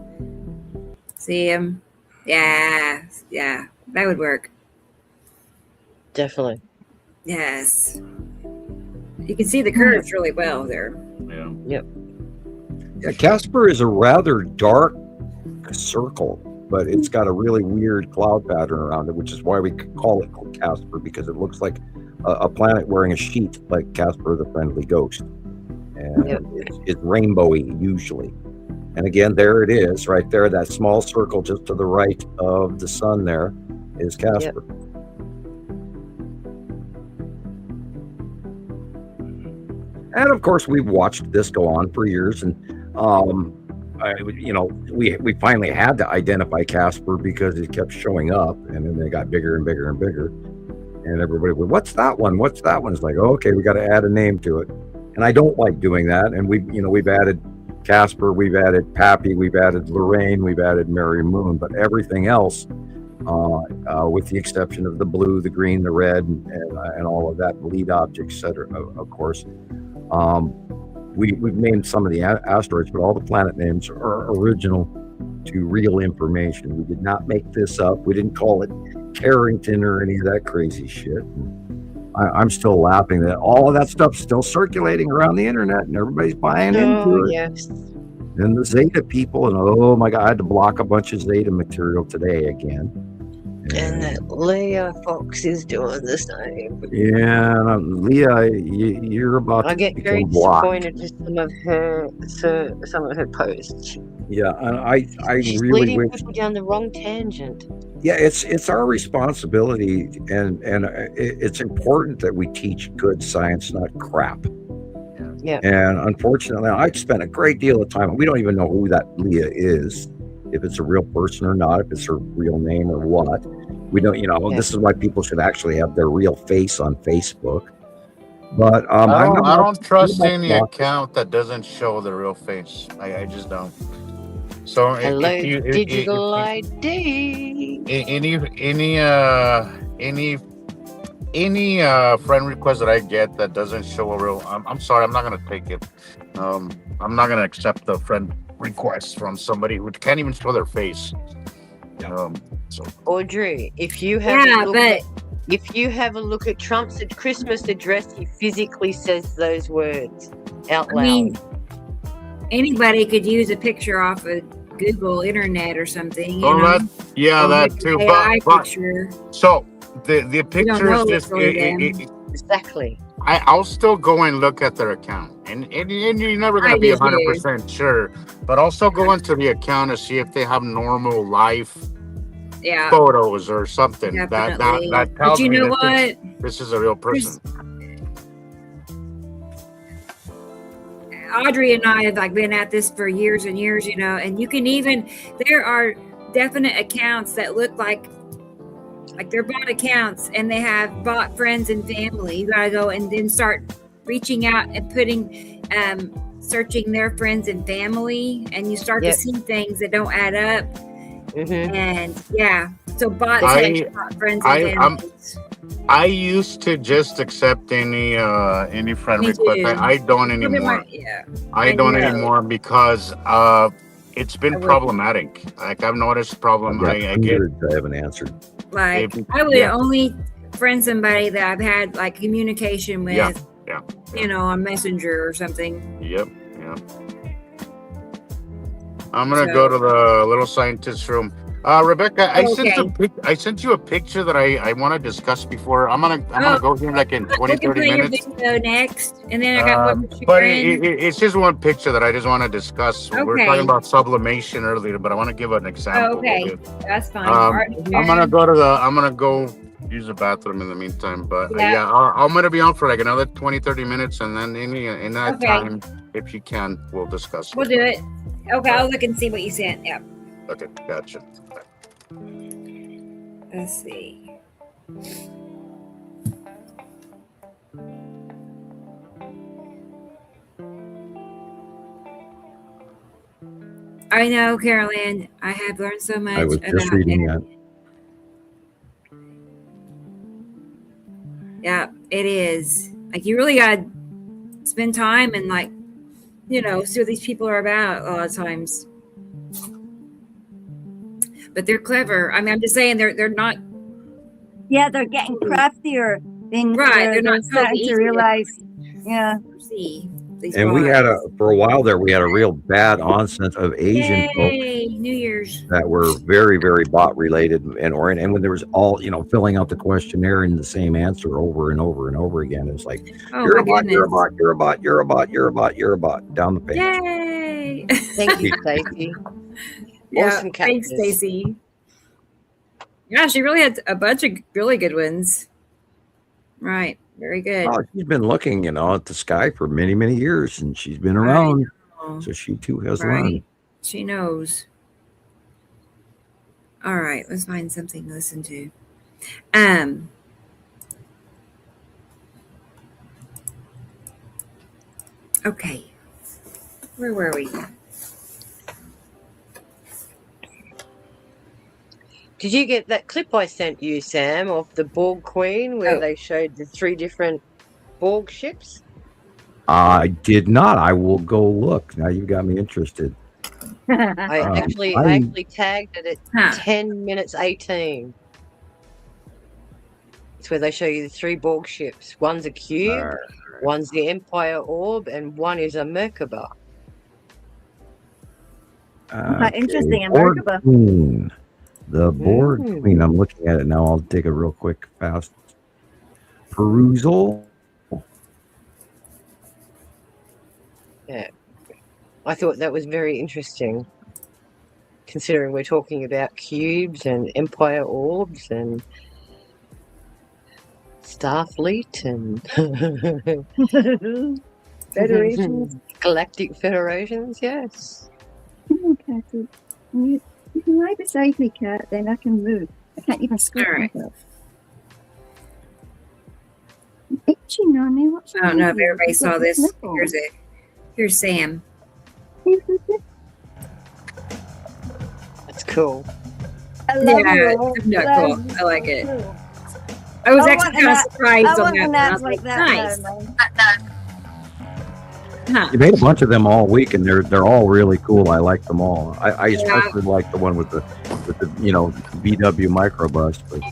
See them? Yeah, that would work. Definitely. Yes. You can see the curves really well there. Yeah. Yep. Yeah, Casper is a rather dark circle, but it's got a really weird cloud pattern around it, which is why we call it Casper, because it looks like a planet wearing a sheet, like Casper the Friendly Ghost. And it's rainbowy usually. And again, there it is, right there. That small circle just to the right of the sun there is Casper. Yep. And of course, we've watched this go on for years, and we finally had to identify Casper because it kept showing up, and then they got bigger and bigger and bigger, and everybody would, "What's that one? What's that one?" It's like, oh, okay, we got to add a name to it, and I don't like doing that. And we've added Casper, we've added Pappy, we've added Lorraine, we've added Mary Moon, but everything else, with the exception of the blue, the green, the red, and all of that, lead objects, etc. Of course. We've named some of the asteroids, but all the planet names are original to real information. We did not make this up. We didn't call it Carrington or any of that crazy shit. I'm still laughing that all of that stuff's still circulating around the internet and everybody's buying into it. Yes. And the Zeta people, and oh my God, I had to block a bunch of Zeta material today again. And that Leah Fox is doing the same. Yeah, Leah, you're about I to get very become blocked. disappointed with some of her posts. Yeah, and She's really leading wish. people down the wrong tangent. Yeah, it's our responsibility, and it's important that we teach good science, not crap. Yeah. And unfortunately, I spent a great deal of time. We don't even know who that Leah is, if it's a real person or not, if it's her real name or what. We don't, This is why people should actually have their real face on Facebook. But I don't trust any account that doesn't show the real face. I just don't. So Hello, if digital ID. Any friend request that I get that doesn't show a real, I'm sorry, I'm not gonna take it. I'm not gonna accept the friend request from somebody who can't even show their face. So Audrey, if you have a look at Trump's Christmas address, he physically says those words out loud. I mean, anybody could use a picture off of Google Internet or something. That too. But picture. So the picture is just exactly. I'll still go and look at their account, and you're never gonna be 100% sure, but I'll still go into the account to see if they have normal life photos or something that tells me this is a real person. Audrey and I have like been at this for years and years, you know, and you can even, there are definite accounts that look like they're bot accounts, and they have bot friends and family. You gotta go and then start reaching out and putting, searching their friends and family, and you start to see things that don't add up. And yeah, so bots have bot friends and families. I used to just accept any friend request. I don't anymore. I don't anymore because it's been problematic. Like I've noticed problem. I haven't answered. Like I would only friend somebody that I've had like communication with. You know, on Messenger or something. Yep. I'm gonna go to the little scientist room. Rebecca, I sent you a picture that I want to discuss before. I'm gonna go here like in 20-30 minutes. Your video next, and then I got one for but it's just one picture that I just want to discuss. We were talking about sublimation earlier, but I want to give an example. That's fine. I'm gonna go use the bathroom in the meantime. But I'm gonna be on for like another 20-30 minutes, and then in that time, if you can, we'll discuss. We'll do it. Okay, I'll look and see what you sent. Yeah. Okay, gotcha. Let's see. I know, Carolyn. I have learned so much. I was just reading that. Yeah, it is. Like you really got to spend time and like, you know, see what these people are about a lot of times. But they're clever. I mean, I'm just saying they're not. Yeah, they're getting craftier. They're not starting to realize. Yeah. See. And we had for a while there, we had a real bad onset of Asian folks New Year's that were very, very bot related and when there was all, you know, filling out the questionnaire and the same answer over and over and over again. It was like, you're a bot, you're a bot, you're a bot, you're a bot, you're a bot, you're a bot, down the page. Yay! Thank you, Stacey. Awesome, thanks, Stacey. Yeah, she really had a bunch of really good ones. Right. Very good. Oh, she's been looking, you know, at the sky for many, many years, and she's been around. So she too has learned. She knows. All right, let's find something to listen to. Okay. Where were we? Did you get that clip I sent you, Sam, of the Borg Queen where they showed the 3 different Borg ships? I did not. I will go look. Now you've got me interested. I actually tagged it at 10 minutes 18. It's where they show you the 3 Borg ships. One's a cube, one's the Empire Orb, and one is a Merkaba. Interesting, a Merkaba. The Borg Queen. I'm looking at it now. I'll take a real quick, fast perusal. Yeah, I thought that was very interesting, considering we're talking about cubes and Empire Orbs and Starfleet and Federations, galactic federations. Yes. You can lie beside me, Kat, then I can move. I can't even scoop myself. Itching on me. What's I don't know if everybody saw this. Here's Sam. That's cool. I love it. Cool. I like it. I was actually kind of surprised on that. I was like, nice. You made a bunch of them all week, and they're all really cool. I like them all. I especially like the one with the VW microbus. But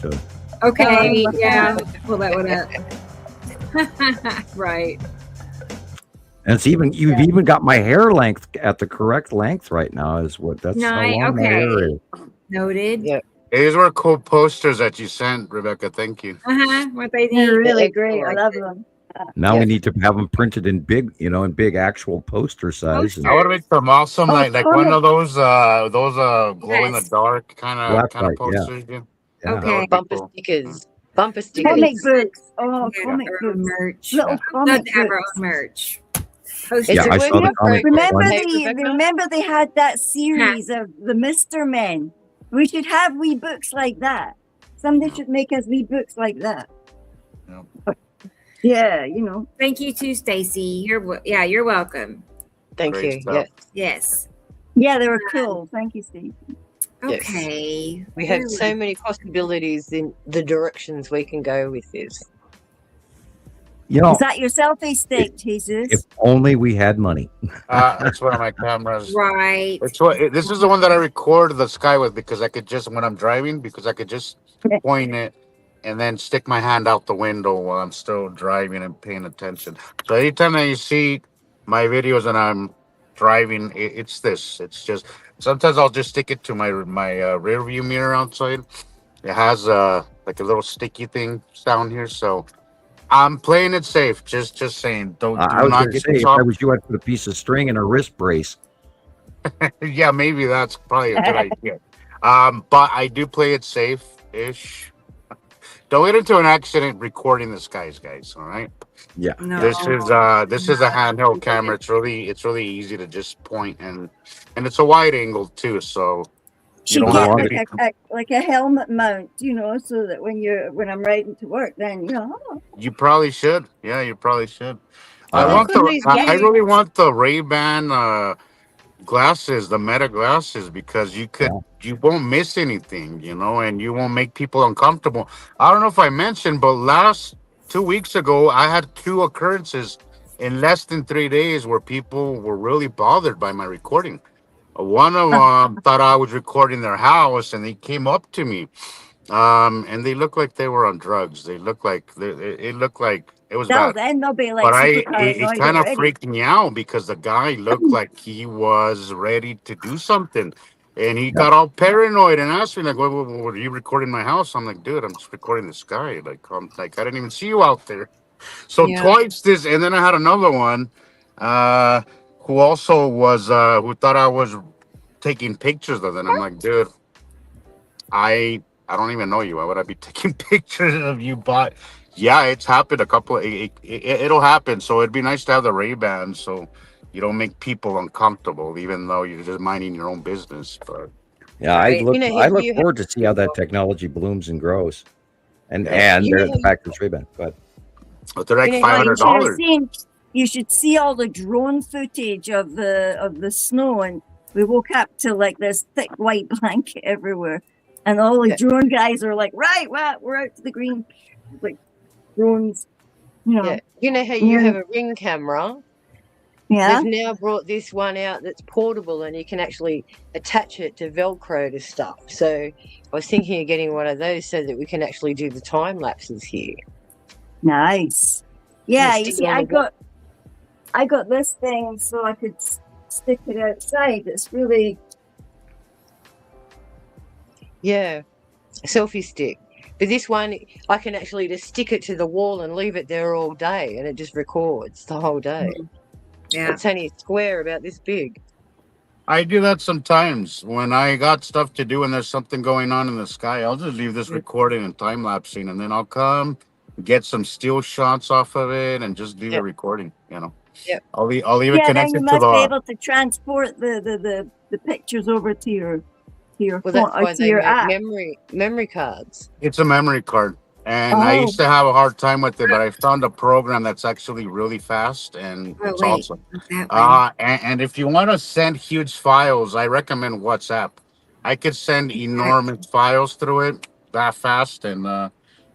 okay, pull that one up. Right. And it's you've even got my hair length at the correct length right now. That's how long my hair is. Noted. Yeah. These were cool posters that you sent, Rebecca. Thank you. What they did. They're really great. I love them. Now we need to have them printed in big actual poster size. I would make some awesome, like one of those glow in the dark kind of posters. Yeah. Okay. Bumper stickers. Bumper stickers. Comic books. Oh, comic books. Merch. Little comic books. Have our own merch. Yeah, I saw the comic book one. Remember they had that series of the Mr. Men. We should have wee books like that. Somebody should make us wee books like that. Yeah, you know. Thank you too, Stacy. You're welcome. Thank you. Yeah. Yes. Yeah, they were cool. Thank you, Steve. Okay. Yes. We have so many possibilities in the directions we can go with this. You know, is that your selfie stick, Jesus? If only we had money. That's one of my cameras. Right. This is the one that I record the sky with because I could just, when I'm driving, because I could just point it and then stick my hand out the window while I'm still driving and paying attention. So anytime that you see my videos and I'm driving, it's this. It's just, sometimes I'll just stick it to my rear view mirror outside. It has like a little sticky thing down here, so I'm playing it safe. Just saying. Do I was not going to get say, if I was you, I'd put a piece of string in a wrist brace. Yeah, maybe that's probably a good idea. But I do play it safe-ish. Don't get into an accident recording the skies, guys. All right. Yeah. No. This is a handheld camera. It's really easy to just point, and it's a wide angle too. So She don't get have like a helmet mount, you know, so that when I'm riding to work, then you know. you probably should. Yeah, you probably should. I really really want the Ray-Ban glasses, the Meta glasses, because you won't miss anything, you know, and you won't make people uncomfortable. I don't know if I mentioned, but last 2 weeks ago, I had 2 occurrences in less than 3 days where people were really bothered by my recording. One of them thought I was recording their house, and they came up to me, and they looked like they were on drugs. They looked like it looked like it was bad. Then they'll be like, But it kind of freaked me out because the guy looked like he was ready to do something, and he got all paranoid and asked me like, "What were you recording my house?" I'm like, "Dude, I'm just recording the sky. Like, I didn't even see you out there." So twice this, and then I had another one, who also was who thought I was taking pictures of them. I'm like, "Dude, I don't even know you. Why would I be taking pictures of you?" But yeah, it's happened a couple. It'll happen. So it'd be nice to have the Ray-Ban, so you don't make people uncomfortable, even though you're just minding your own business. But yeah, I look forward to see how that technology blooms and grows, and the fact that Ray-Ban, but they're like $500. You should see all the drone footage of the snow, and we woke up to like this thick white blanket everywhere, and all the drone guys are like, right, well, we're out to the green, like. Drones, you know. Yeah. You know how you have a Ring camera? Yeah. They've now brought this one out that's portable, and you can actually attach it to Velcro to stuff. So I was thinking of getting one of those so that we can actually do the time lapses here. Nice. Yeah, you see, I got this thing so I could stick it outside. It's really a selfie stick. But this one, I can actually just stick it to the wall and leave it there all day, and it just records the whole day. Yeah. It's only a square about this big. I do that sometimes. When I got stuff to do and there's something going on in the sky, I'll just leave this recording and time-lapsing, and then I'll come, get some still shots off of it, and just do the recording, you know. Yeah. I'll leave it connected to the... then you must be able to transport the pictures over to your app. Memory cards. It's a memory card, and I used to have a hard time with it, but I found a program that's actually really fast, and it's awesome. And if you want to send huge files, I recommend WhatsApp. I could send enormous files through it that fast, and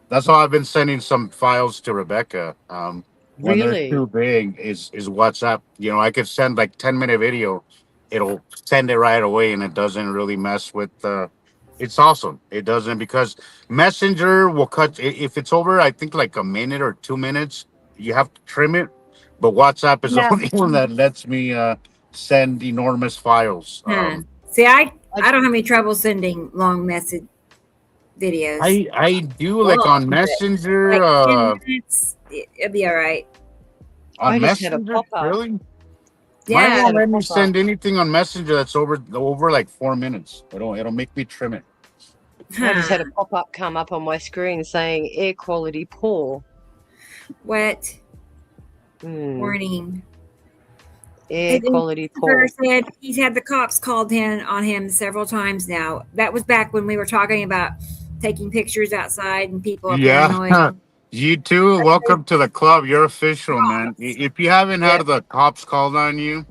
that's how I've been sending some files to Rebecca. When they're too big, is WhatsApp. You know, I could send like 10-minute video. It'll send it right away, and it doesn't really mess with it's awesome. It doesn't, because Messenger will cut if it's over, I think, like a minute or 2 minutes, you have to trim it. But WhatsApp is the only one that lets me send enormous files. See, I don't have any trouble sending long message videos. I do, like on Messenger. Like 10 minutes, it'll be all right. On Messenger, really? Yeah. Mine won't let me send anything on Messenger that's over like 4 minutes. It'll make me trim it. I just had a pop-up come up on my screen saying air quality poor. Wet. Warning. Air quality Christopher poor. said he's had the cops called in on him several times now. That was back when we were talking about taking pictures outside and people are paranoid. Yeah. You too. Welcome to the club. You're official, man. If you haven't had the cops called on you,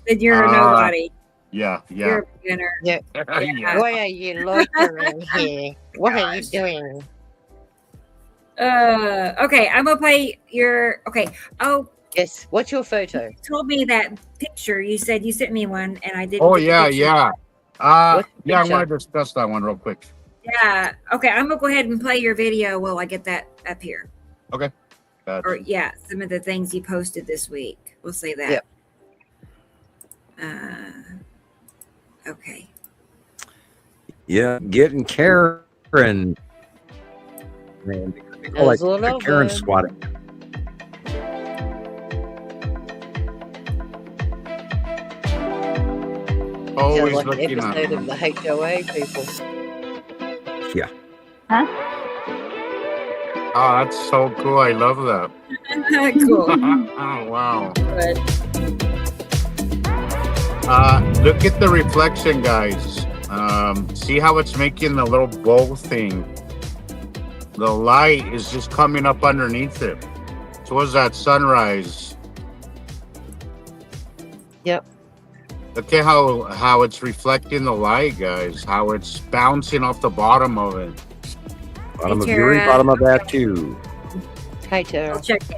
Then you're nobody. Yeah. You're a beginner. Yeah. Yeah. Why are you loitering here? What are you doing? Okay, I'm gonna play your. Okay. Oh, Yes. What's your photo? you told me that picture. You said you sent me one, and I didn't. Oh, get the yeah, picture. yeah. What Yeah, I picture? want to discuss that one real quick. Yeah. Okay, I'm gonna go ahead and play your video while I get that up here. Okay. Or yeah, some of the things you posted this week. We'll say that. Okay. Yeah, getting Karen. Man, they call There's a it lot of Karen them. swatting. Always Sounds like an looking at episode of the HOA people. Yeah. Oh, that's so cool. I love that. Cool. Oh, wow. Good. Look at the reflection, guys. See how it's making the little bow thing. The light is just coming up underneath it. So what's that, sunrise? Yep. Look at how it's reflecting the light, guys. How it's bouncing off the bottom of it. Bottom of Hey, Yuri, Tara. bottom of that too. Hey, Tara. I'll check it.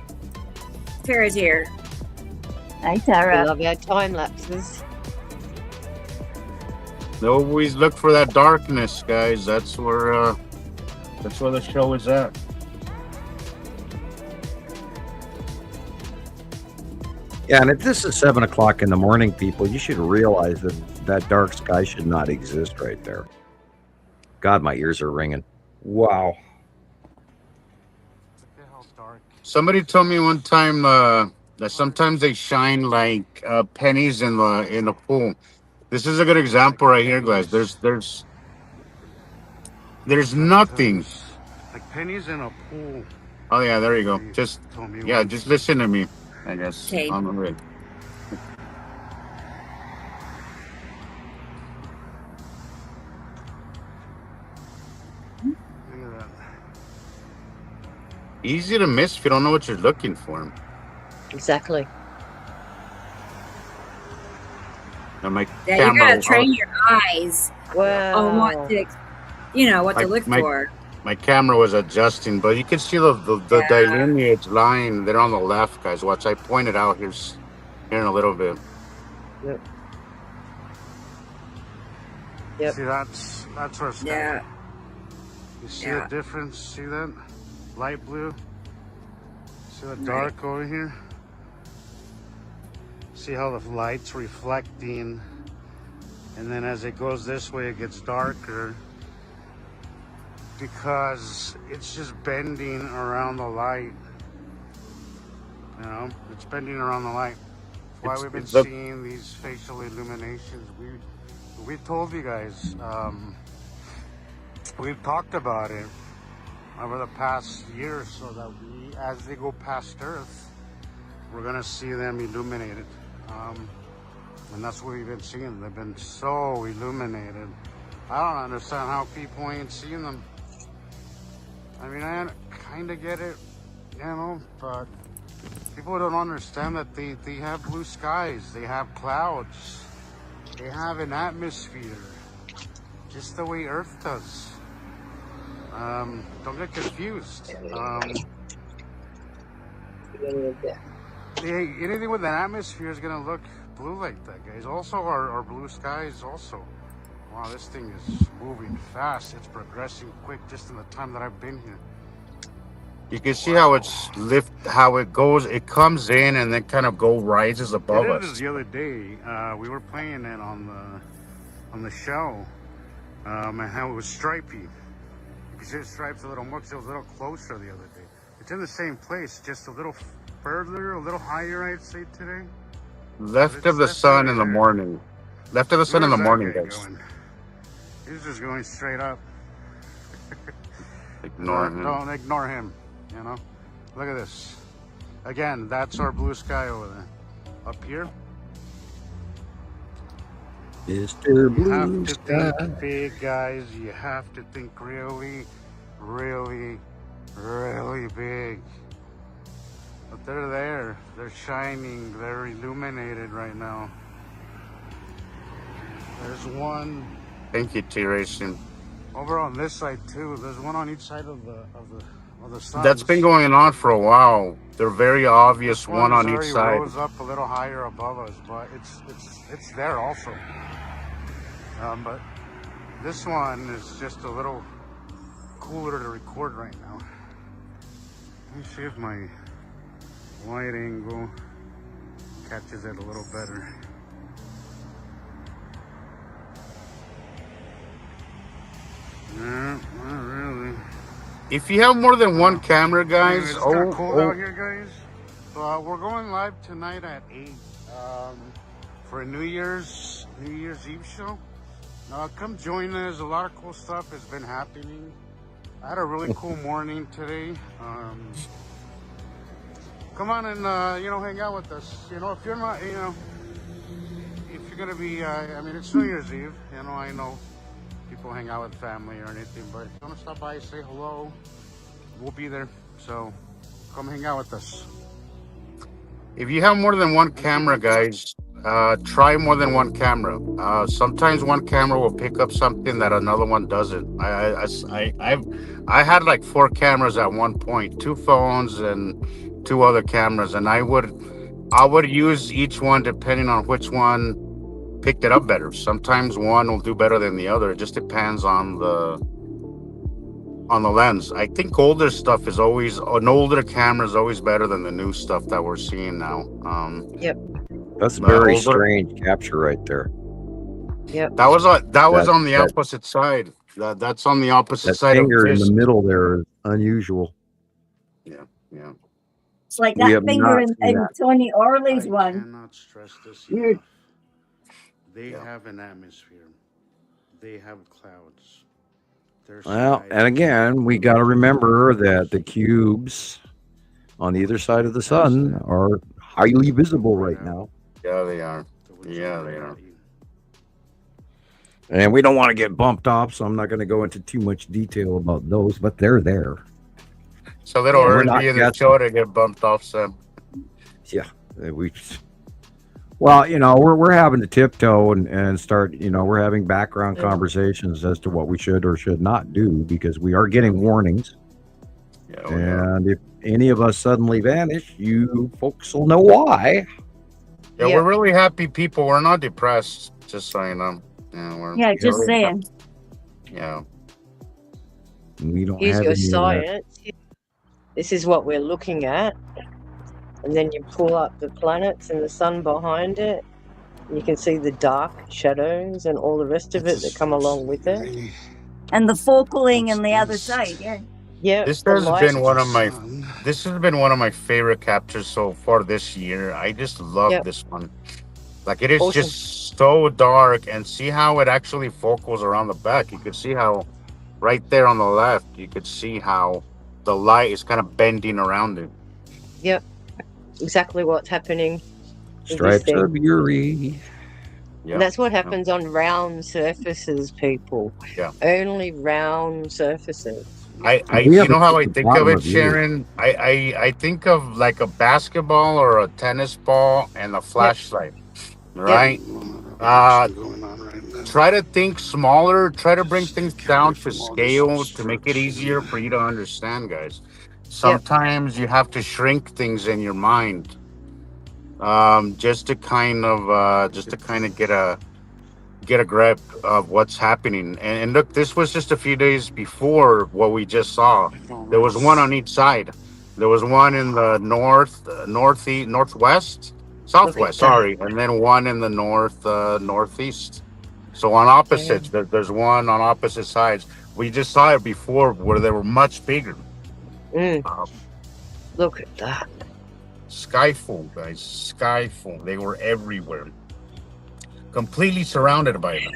Tara's here. Hi, We Tara. love our time lapses. Always look for that darkness, guys. That's where the show is at. Yeah, and if this is 7 o'clock in the morning, people, you should realize that that dark sky should not exist right there. God, my ears are ringing. Wow. Somebody told me one time that sometimes they shine like pennies in the pool. This is a good example right here, guys. There's nothing. Like pennies in a pool. Oh yeah, there you go. Just Told me yeah, once. just listen to me. I guess Okay. on the rig. Look at that. Easy to miss if you don't know what you're looking for. Exactly. And my Yeah, you camera, gotta train your eyes Wow. on what to, what to Like look my- for. my camera was adjusting, but you can see the Yeah. delineate line there on the left, guys. Watch, I pointed out here in a little bit. Yep. See, that's where it's Yeah. You see Yeah. the difference? See that? Light blue. See the dark over here? See how the light's reflecting, and then as it goes this way, it gets darker because it's just bending around the light. You know, it's bending around the light. That's why we've been It's the- seeing these facial illuminations. We told you guys. We've talked about it over the past year, so that as they go past Earth, we're gonna see them illuminated, and that's what we've been seeing. They've been so illuminated. I don't understand how people ain't seeing them. I mean, I kind of get it, but people don't understand that they have blue skies, they have clouds, they have an atmosphere, just the way Earth does. Don't get confused. Anything with an atmosphere is gonna look blue like that, guys. Also, our blue skies also. Wow, this thing is moving fast. It's progressing quick just in the time that I've been here. You can see how how it goes. It comes in and then kind of rises above I did this us. the other day. We were playing it on the show, and how it was stripy. You can see the stripes a little more 'cause it was a little closer the other day. It's in the same place, just a little further, a little higher, I'd say today. Left of the sun in the morning. Left of the sun in the Where's that morning, guy guys. going? He's just going straight up. Ignore him. Don't ignore him, Look at this. Again, that's our blue sky over there. Up here, Mr. You have Blue to Sky. think big, guys. You have to think really, really, really big. But they're there. They're shining. They're illuminated right now. There's one. Thank you, T-Racing. Over on this side too. There's one on each side of the sun. That's been going on for a while. They're very obvious, This one on each already side. rose up a little higher above us, but it's there also. But this one is just a little cooler to record right now. Let me see if my wide angle catches it a little better. No, not really. If you have more than one camera, guys, It's kind of cold out here, guys. We're going live tonight at 8 for a New Year's Eve show. Come join us. A lot of cool stuff has been happening. I had a really cool morning today. Come on and hang out with us. If you're not, if you're gonna be, it's New Year's Eve. I know people hang out with family or anything, but if you want to stop by, say hello, we'll be there. So come hang out with us. if you have more than one camera, guys, try more than one camera. Sometimes one camera will pick up something that another one doesn't. I had like 4 cameras at one point, 2 phones and 2 other cameras, and I would use each one depending on which one picked it up better. Sometimes one will do better than the other. It just depends on the lens. I think older stuff is always an older camera is always better than the new stuff that we're seeing now. Yep. That's a very strange capture right there. Yep. That was on the opposite side. That's on the opposite That side. finger of in this. the middle there is unusual. Yeah. It's like that finger in Tony Orley's one. I cannot stress this Weird. enough. They have an atmosphere. They have clouds. Well, and again, we got to remember that the cubes on either side of the sun are highly visible right now. Yeah, they are. Yeah, they are. And we don't want to get bumped off, so I'm not going to go into too much detail about those, but they're there. So little early in the show to get bumped off, Sam. Yeah, well, we're having to tiptoe and start, we're having background conversations as to what we should or should not do, because we are getting warnings. Yeah, and if any of us suddenly vanish, you folks will know why. Yeah, we're really happy people. We're not depressed, just so you know. Yeah, just saying. Yeah. We don't Use have your any of that. science. This is what we're looking at. And then you pull up the planets and the sun behind it. And you can see the dark shadows and all the rest of it that come along with it. And the focaling on the other side, yeah. Yeah. This has been one of my favorite captures so far this year. I just love this one. Like, it is just so dark, and see how it actually focals around the back. You can see how right there on the left, you could see how the light is kind of bending around it. Yep. Exactly what's happening. Stripes of Uri. And that's what happens on round surfaces, people. Yeah. Only round surfaces. You know how I think of it, Sharon? I think of like a basketball or a tennis ball and a flashlight, right? Try to think smaller. Try to bring things down to scale to make it easier for you to understand, guys. Sometimes you have to shrink things in your mind, just to kind of get a grip of what's happening. And look, this was just a few days before what we just saw. There was one on each side. There was one in the southwest, and then one in the northeast. So on opposites, there's one on opposite sides. We just saw it before where they were much bigger. Look at that. Skyfall, guys. Skyfall. They were everywhere. Completely surrounded by them.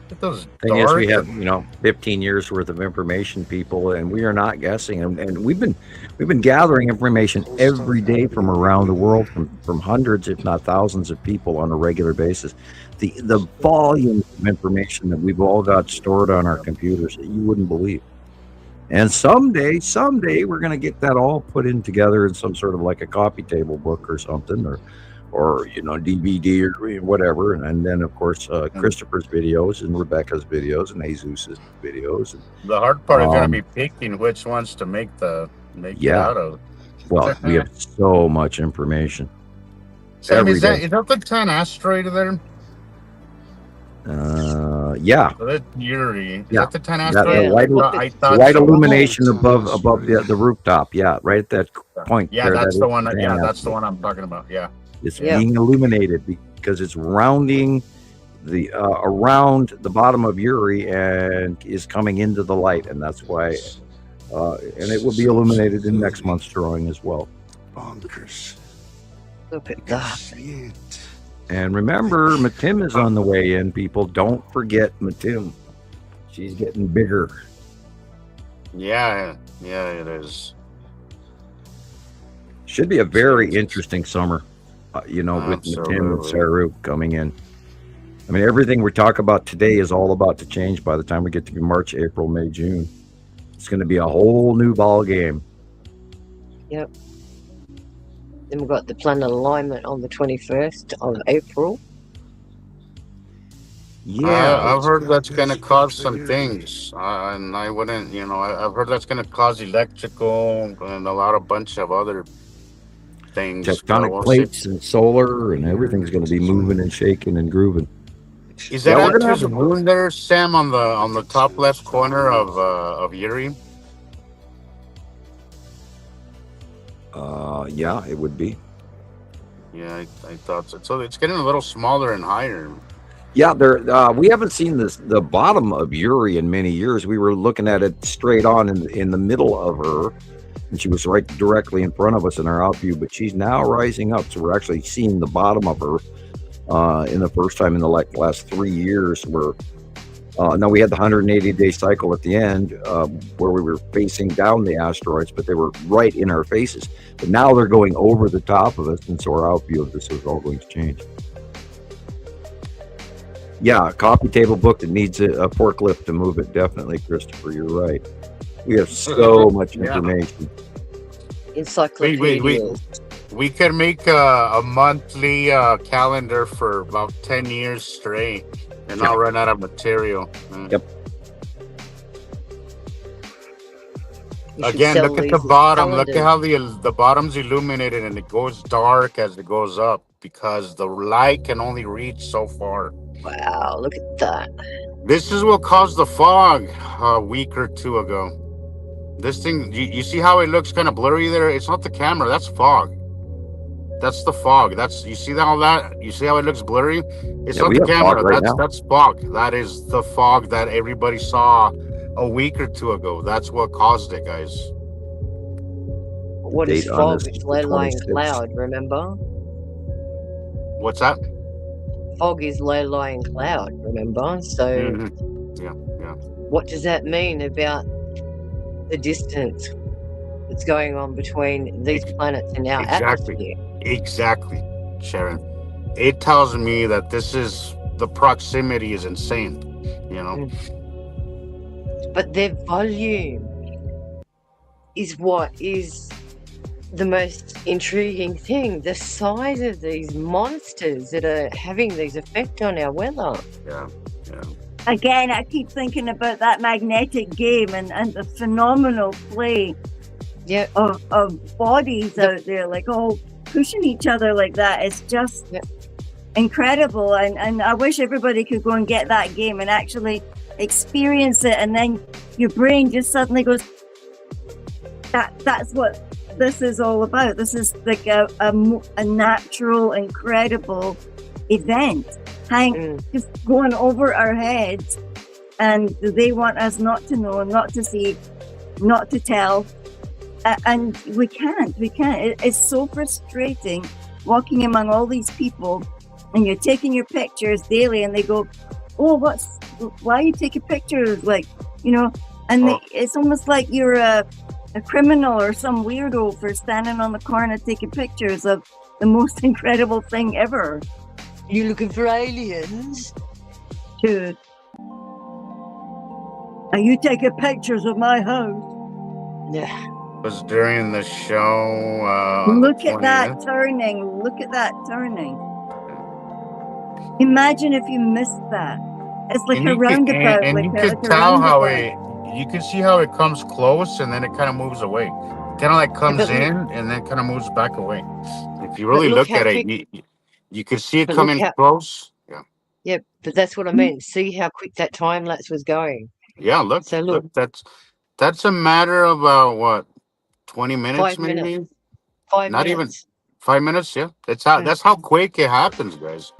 Look at those Thing is, we dark. have 15 years worth of information, people, and we are not guessing. And we've been gathering information every day from around the world, from hundreds, if not thousands, of people on a regular basis. The volume of information that we've all got stored on our computers that you wouldn't believe. And someday we're going to get that all put in together in some sort of like a coffee table book or something, or DVD or whatever. And then, of course, Christopher's videos and Rebecca's videos and Jesus' videos. The hard part is going to be picking which ones to make it out of. Well, we have so much information. Sam, is that the 10 asteroid there? Yeah. So that's Yuri. Is Yeah. that the 10 asteroid? White illumination above the rooftop. Yeah, right at that point. Yeah, that's the one. That's the one I'm talking about. Yeah. It's being illuminated because it's rounding around the bottom of Uri and is coming into the light, and that's why. And it will be illuminated in next month's drawing as well. Bonkers. Look at that. See it. And remember, Matim is on the way in, people. Don't forget Matim. She's getting bigger. Yeah, it is. Should be a very interesting summer, with Matim and Saru coming in. I mean, everything we talk about today is all about to change by the time we get to March, April, May, June. It's going to be a whole new ball game. Yep. Then we've got the planet alignment on the 21st of April. Yeah, I've heard that's going to cause some things, and I wouldn't, I've heard that's going to cause electrical and a bunch of other things. Tectonic plates and solar and everything's going to be moving and shaking and grooving. Is that Actors Moon there, Sam, on the top left corner of Yuri? Yeah, it would be. Yeah, I thought so. So it's getting a little smaller and higher. Yeah, we haven't seen the bottom of Yuri in many years. We were looking at it straight on in the middle of her, and she was right directly in front of us in our out view. But she's now rising up, so we're actually seeing the bottom of her in the first time in the last 3 years. Now we had the 180-day cycle at the end where we were facing down the asteroids, but they were right in our faces. But now they're going over the top of us, and so our out view of this is all going to change. Yeah, a coffee table book that needs a forklift to move it. Definitely, Christopher, you're right. We have so much information. Encyclopedia. We can make a monthly calendar for about 10 years straight and not run out of material. Yep. Again, look at the bottom. Look at how the bottom's illuminated and it goes dark as it goes up because the light can only reach so far. Wow, look at that. This is what caused the fog a week or two ago. This thing, you see how it looks kind of blurry there? It's not the camera, that's fog. That's the fog. You see how it looks blurry? It's not the camera. That's fog. That is the fog that everybody saw a week or two ago. That's what caused it, guys. What is fog? It's low-lying cloud, remember? What's that? Fog is low-lying cloud, remember? So yeah. What does that mean about the distance that's going on between these planets and our atmosphere? Exactly, Sharon. It tells me that the proximity is insane, But their volume is what is the most intriguing thing. The size of these monsters that are having these effects on our weather. Yeah. Again, I keep thinking about that magnetic game and the phenomenal play of bodies out there, like all pushing each other like that. It's just incredible. And I wish everybody could go and get that game and actually experience it. And then your brain just suddenly goes, that's what this is all about. This is like a natural, incredible event. Just going over our heads, and they want us not to know, not to see, not to tell, and we can't. It's so frustrating walking among all these people, and you're taking your pictures daily, and they go, "Oh, what's why are you taking pictures? Like, you know, and it's almost like you're a criminal or some weirdo for standing on the corner taking pictures of the most incredible thing ever. You looking for aliens? Dude. Are you taking pictures of my house? Yeah. Was during the show. Look at that turning. Look at that turning. Imagine if you missed that. It's like a roundabout. And you could tell how you can see how it comes close and then it kind of moves away. Kind of like comes in and then kind of moves back away. If you really look at it, you could see it coming close. Yeah. Yeah, but that's what I meant. See how quick that time lapse was going. Yeah, look. So look, that's a matter of what, 20 minutes 5 maybe? minutes. 5 Not minutes. even 5 minutes. Yeah, that's how quick it happens, guys.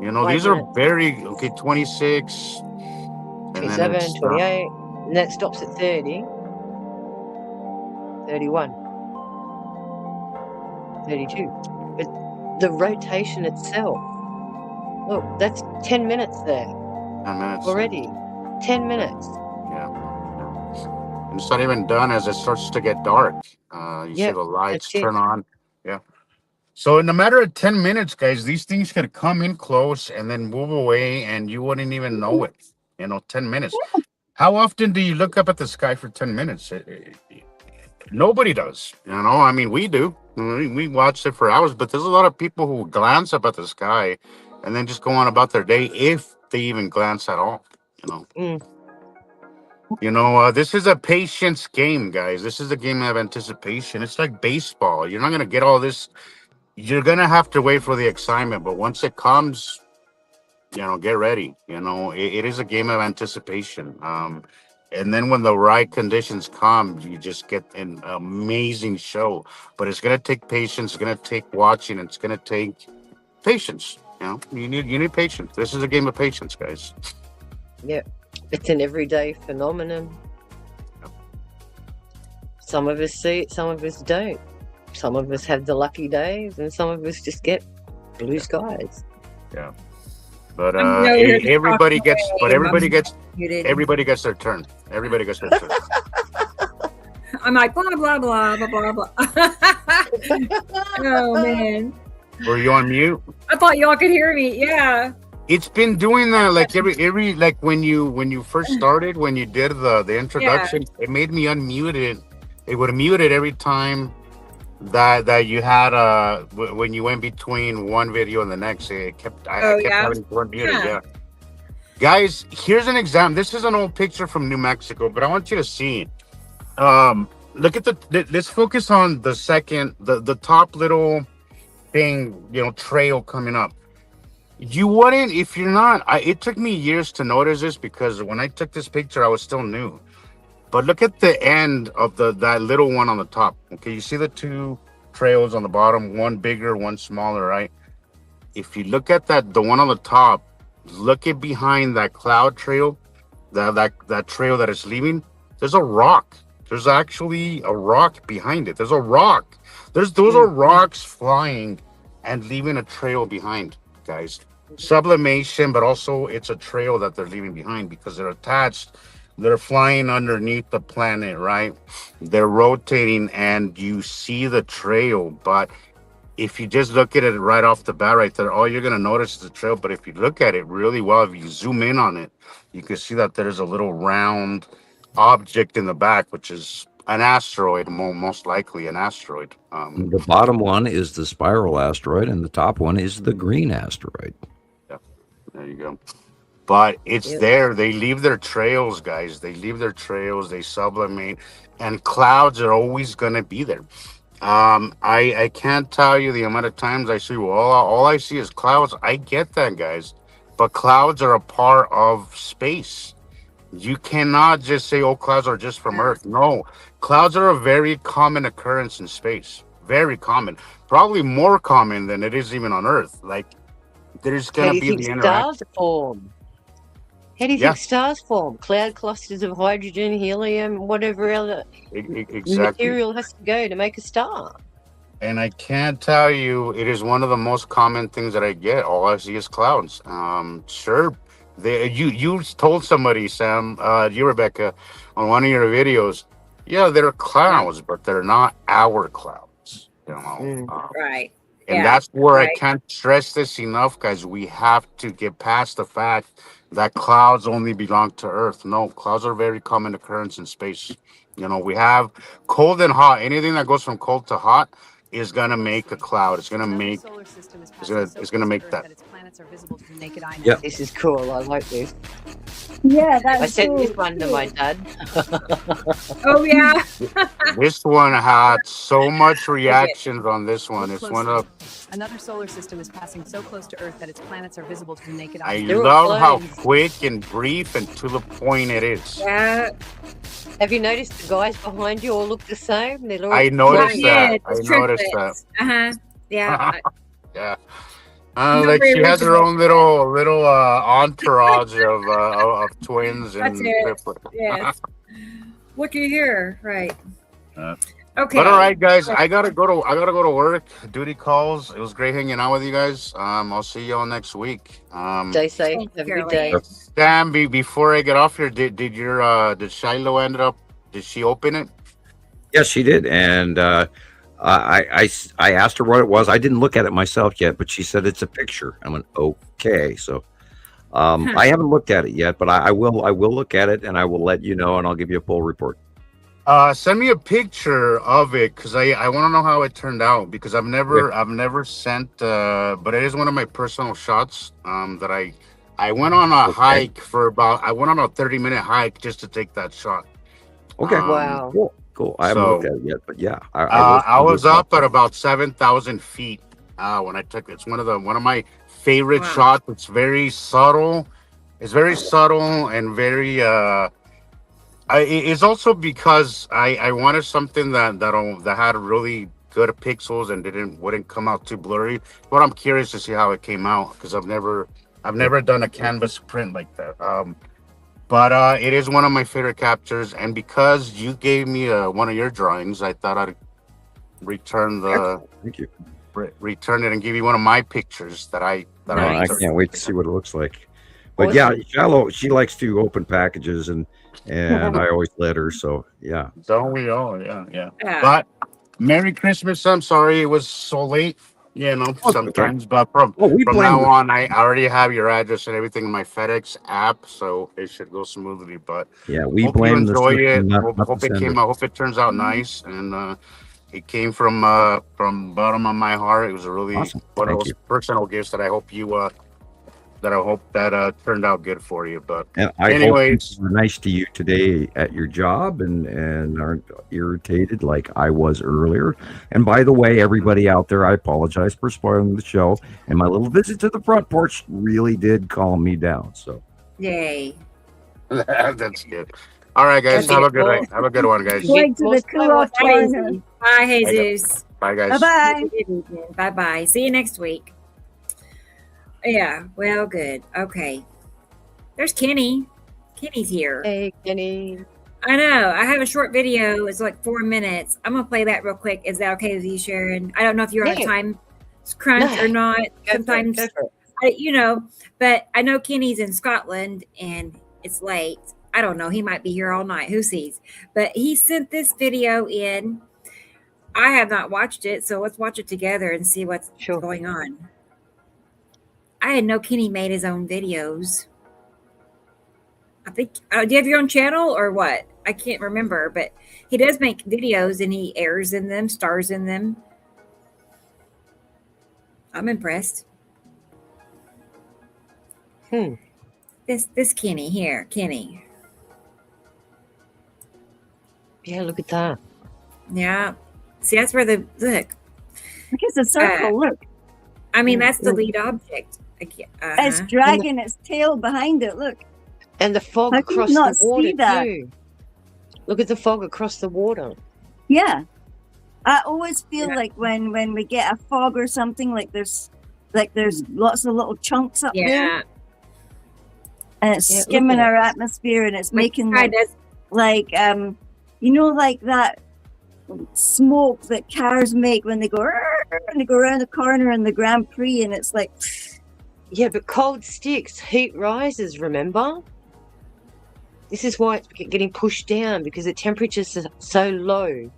You know, 5 these minutes. are very 26, 27, 28, and that stops at 30, 31, 32. But the rotation itself, look, that's 10 minutes there. 10 minutes already. 10 minutes. Yeah. And it's not even done as it starts to get dark. You see the lights turn on. Yeah. So in a matter of 10 minutes, guys, these things could come in close and then move away and you wouldn't even know it. 10 minutes. How often do you look up at the sky for 10 minutes? Nobody does. I mean, we do. We watch it for hours, but there's a lot of people who glance up at the sky and then just go on about their day if they even glance at all. This is a patience game, guys. This is a game of anticipation. It's like baseball. You're not going to get all this. You're going to have to wait for the excitement. But once it comes, get ready. It is a game of anticipation. And then when the right conditions come, you just get an amazing show. But it's going to take patience. It's going to take watching. It's going to take patience. You need patience. This is a game of patience, guys. Yeah. It's an everyday phenomenon. Some of us see it, some of us don't. Some of us have the lucky days, and some of us just get blue skies. Yeah, but everybody gets their turn. Everybody gets their turn. I'm like blah blah blah blah blah blah. Oh man. Were you on mute? I thought y'all could hear me. Yeah. It's been doing that like every like when you first started, when you did the introduction, it made me unmute it. It would mute it every time that you had when you went between one video and the next. I kept having to unmute it. Yeah. Guys, here's an example. This is an old picture from New Mexico, but I want you to see. Look at let's focus on the top little thing, trail coming up. You wouldn't, if you're not, it took me years to notice this because when I took this picture, I was still new. But look at the end of that little one on the top. Okay, you see the two trails on the bottom, one bigger, one smaller, right? If you look at the one on the top, look at behind that cloud trail, that trail that is leaving, there's a rock. There's actually a rock behind it. There's a rock. Those are rocks flying and leaving a trail behind. Guys, sublimation, but also it's a trail that they're leaving behind because they're attached, they're flying underneath the planet, right? They're rotating and you see the trail, but if you just look at it right off the bat right there, all you're going to notice is the trail. But if you look at it really well, if you zoom in on it, you can see that there's a little round object in the back, which is an asteroid, most likely an asteroid. The bottom one is the spiral asteroid, and the top one is the green asteroid. Yeah, there you go. But it's there. They leave their trails, guys. They leave their trails. They sublimate, and clouds are always going to be there. I can't tell you the amount of times I see, all I see is clouds. I get that, guys. But clouds are a part of space. You cannot just say, clouds are just from Earth. No, clouds are a very common occurrence in space. Very common. Probably more common than it is even on Earth. Like, there's going to be the interaction. Stars form? How do you think stars form? Cloud clusters of hydrogen, helium, whatever other material has to go to make a star. And I can't tell you, it is one of the most common things that I get. All I see is clouds. Sure, You told somebody, Sam, you, Rebecca, on one of your videos, yeah, they're clouds, but they're not our clouds. Right. And Yeah, that's where I right. can't stress this enough, guys. We have to get past the fact that clouds only belong to Earth. No, clouds are a very common occurrence in space. We have cold and hot. Anything that goes from cold to hot is gonna make a cloud. It's gonna make. It's gonna make that. Yeah. This is cool. I like this. Yeah, I that's sent so this one to cool. my dad. Oh yeah. This one had so much reactions on this one. It's one of. Another solar system is passing so close to Earth that its planets are visible to the naked eye. I They're all love how flames. quick and brief and to the point it is. Yeah. Have you noticed the guys behind you all look the same? They're all I noticed Yeah, that. I it's noticed that. triplets. Yeah. Yeah. No, Like very she has her original. own little entourage of twins and That's it. triplets. Yes. Looky here. Right. Uh, Okay. But all right, guys, I gotta go to work. Duty calls. It was great hanging out with you guys. I'll see y'all next week. Stay safe. Thanks, Have a good Caroline. day. Sam, before I get off here, did Shiloh did she open it? Yes, she did, and I asked her what it was. I didn't look at it myself yet, but she said it's a picture. I went, okay. So I haven't looked at it yet, but I will look at it, and I will let you know, and I'll give you a full report. Send me a picture of it because I want to know how it turned out because I've never sent but it is one of my personal shots that I went on a hike I went on a 30-minute hike just to take that shot. Okay. Wow. Cool. I haven't looked at it yet, but yeah. I was up at about 7,000 feet when I took it. It's one of my favorite shots. It's very subtle. It's very subtle and very it's also because I wanted something that had really good pixels and wouldn't come out too blurry. But I'm curious to see how it came out because I've never done a canvas print like that. But it is one of my favorite captures, and because you gave me one of your drawings, I thought I'd return Thank you. Return it and give you one of my pictures that I took. Can't wait to see what it looks like. But yeah, Shiloh, she likes to open packages and I always let her. So yeah. Don't we all? Yeah. But Merry Christmas. I'm sorry it was so late. Sometimes, okay. But from now her. on, I already have your address and everything in my FedEx app, so it should go smoothly. But yeah, we hope blame you enjoy it. I Hope it turns out nice, and it came from bottom of my heart. It was a really awesome. one of those personal gifts that I hope that turned out good for you. But and I anyways, hope you were nice to you today at your job and aren't irritated like I was earlier. And by the way, everybody out there, I apologize for spoiling the show. And my little visit to the front porch really did calm me down. So yay. That's good. All right, guys. Have a good night. Have a good one, guys. Going to the cool-off corner. Bye, Jesus. Bye, guys. Bye-bye. Bye-bye. See you next week. Yeah, well, good. Okay. There's Kenny. Kenny's here. Hey, Kenny. I know. I have a short video. It's like 4 minutes. I'm going to play that real quick. Is that okay with you, Sharon? I don't know if you're on a time crunch or not. Sometimes, but I know Kenny's in Scotland and it's late. I don't know. He might be here all night. Who sees? But he sent this video in. I have not watched it, so let's watch it together and see what's going on. I didn't know Kenny made his own videos. I think, do you have your own channel or what? I can't remember, but he does make videos and he airs in them, stars in them. I'm impressed. This Kenny here, Kenny. Yeah, look at that. Yeah. See, that's where look. Look at the circle, look. I mean, that's the lead object. It's dragging its tail behind it, look. And the fog How across can you not the water see that? too. Look at the fog across the water. Yeah. I always feel like when we get a fog or something, like there's lots of little chunks up there. And it's skimming our atmosphere and it's making like that smoke that cars make when they go around the corner in the Grand Prix, and it's like Yeah, but cold sticks, heat rises, remember? This is why it's getting pushed down, because the temperatures are so low.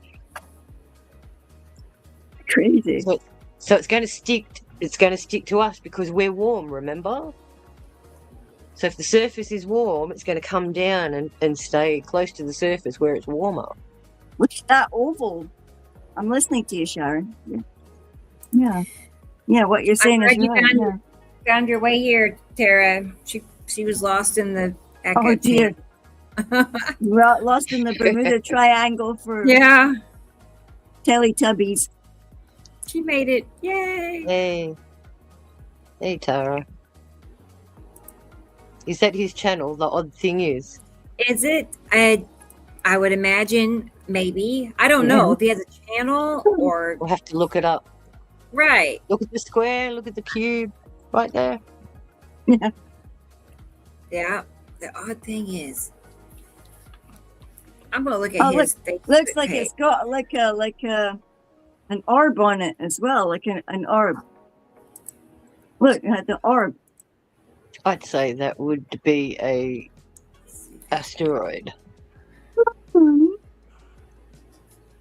Crazy. So it's going to stick. It's going to stick to us because we're warm, remember? So if the surface is warm, it's going to come down and stay close to the surface where it's warmer. Look at that oval. I'm listening to you, Sharon. Yeah. Yeah, what you're saying is right. Found your way here, Tara. She was lost in the echo. Oh, dear. Lost in the Bermuda Triangle for Teletubbies. She made it. Yay. Hey, Tara. Is that his channel? The odd thing is it? I would imagine maybe. I don't know if he has a channel or. We'll have to look it up. Right. Look at the square. Look at the cube. Right there. Yeah. Yeah. The odd thing is, I'm gonna look at his face. Looks like it's got like an orb on it as well, like an orb. Look at the orb. I'd say that would be a asteroid.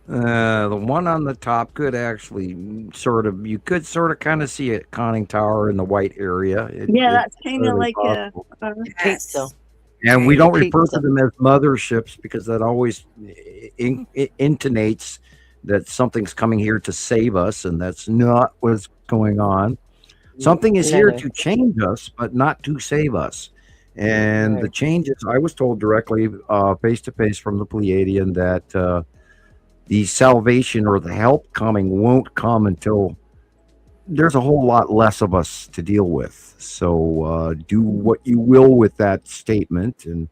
The one on the top could actually you could kind of see a conning tower in the white area. That's kind of like possible. a pizza. And we don't refer to them as motherships because that always intonates that something's coming here to save us, and that's not what's going on. Something is here to change us, but not to save us. And the changes, I was told directly, face to face from the Pleiadian, that the salvation or the help coming won't come until there's a whole lot less of us to deal with. So do what you will with that statement. And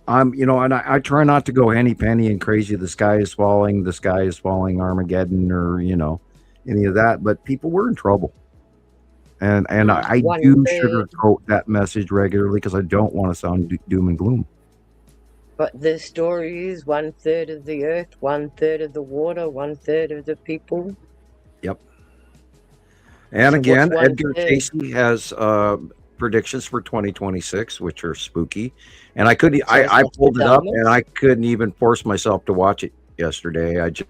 I try not to go henny penny and crazy. The sky is falling, Armageddon, or any of that. But people were in trouble. And I do sugarcoat that message regularly because I don't want to sound doom and gloom. But the story is 1/3 of the earth, 1/3 of the water, 1/3 of the people. Yep. And so again, Edgar Casey has predictions for 2026, which are spooky. And I pulled it up and I couldn't even force myself to watch it yesterday. I just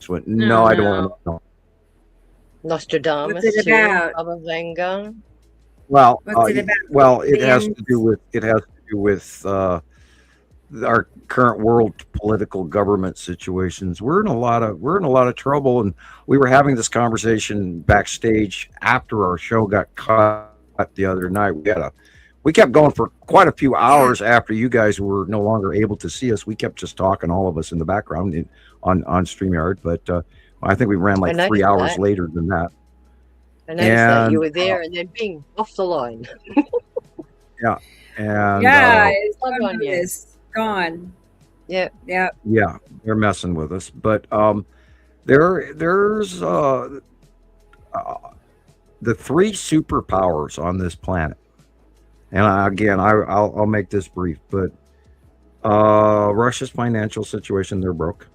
went, no, I don't want to know. Nostradamus. What's it about? Baba Vanga. Well, what's it about? Well, it has to do with our current world political government situations. We're in a lot of trouble, and we were having this conversation backstage after our show got cut the other night. We kept going for quite a few hours after you guys were no longer able to see us. We kept just talking, all of us in the background on StreamYard, but I think we ran like 3 hours later than that. I noticed that you were there, and then bing, off the line. Yeah, and it's gone. Yeah. Yeah, they're messing with us, but there's the three superpowers on this planet, and I'll make this brief, but Russia's financial situation, they're broke.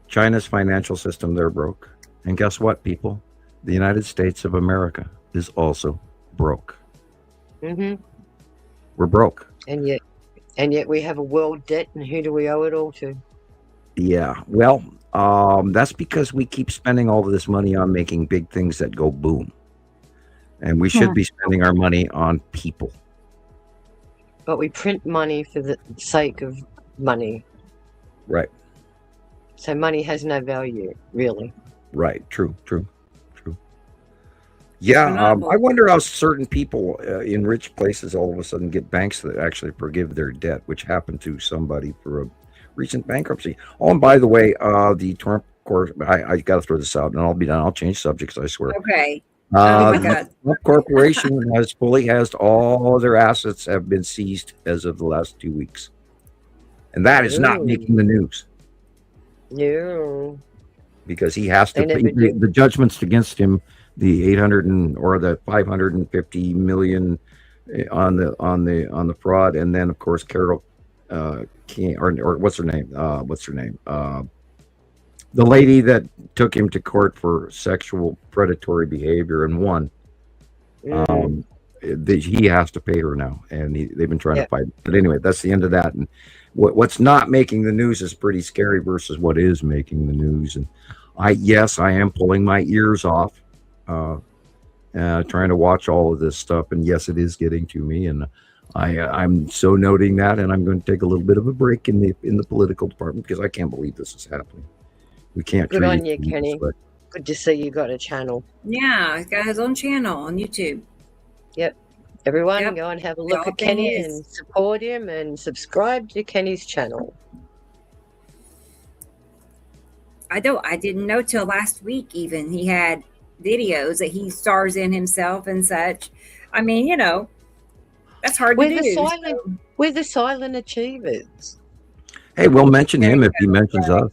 China's financial system, they're broke. And guess what, people? The United States of America is also broke. Mm-hmm. We're broke. And yet we have a world debt, and who do we owe it all to? Yeah, well, that's because we keep spending all of this money on making big things that go boom. And we should be spending our money on people. But we print money for the sake of money. Right. So money has no value, really. Right. True. Yeah. I wonder how certain people in rich places all of a sudden get banks that actually forgive their debt, which happened to somebody for a recent bankruptcy. Oh, and by the way, the Trump court, I got to throw this out and I'll be done. I'll change subjects, I swear. Okay. The Trump Corporation has all their assets have been seized as of the last 2 weeks. And that is not making the news. No. Because he has to pay the judgments against him, the 800 or the 550 million on the fraud, and then of course Carol King, or what's her name? The lady that took him to court for sexual predatory behavior and won. he has to pay her now, and they've been trying to fight. But anyway, that's the end of that. And what's not making the news is pretty scary versus what is making the news. And I am pulling my ears off, trying to watch all of this stuff. And yes, it is getting to me. And I'm so noting that, and I'm going to take a little bit of a break in the political department because I can't believe this is happening. We can't. Good on you, Kenny. Good to see you got a channel. Yeah, he's got his own channel on YouTube. Yep. Everyone, go and have a look at Kenny and support him and subscribe to Kenny's channel. I didn't know till last week even he had videos that he stars in himself and such. I mean, you know, that's hard to do. We're the silent achievers. Hey, we'll mention him if he mentions us.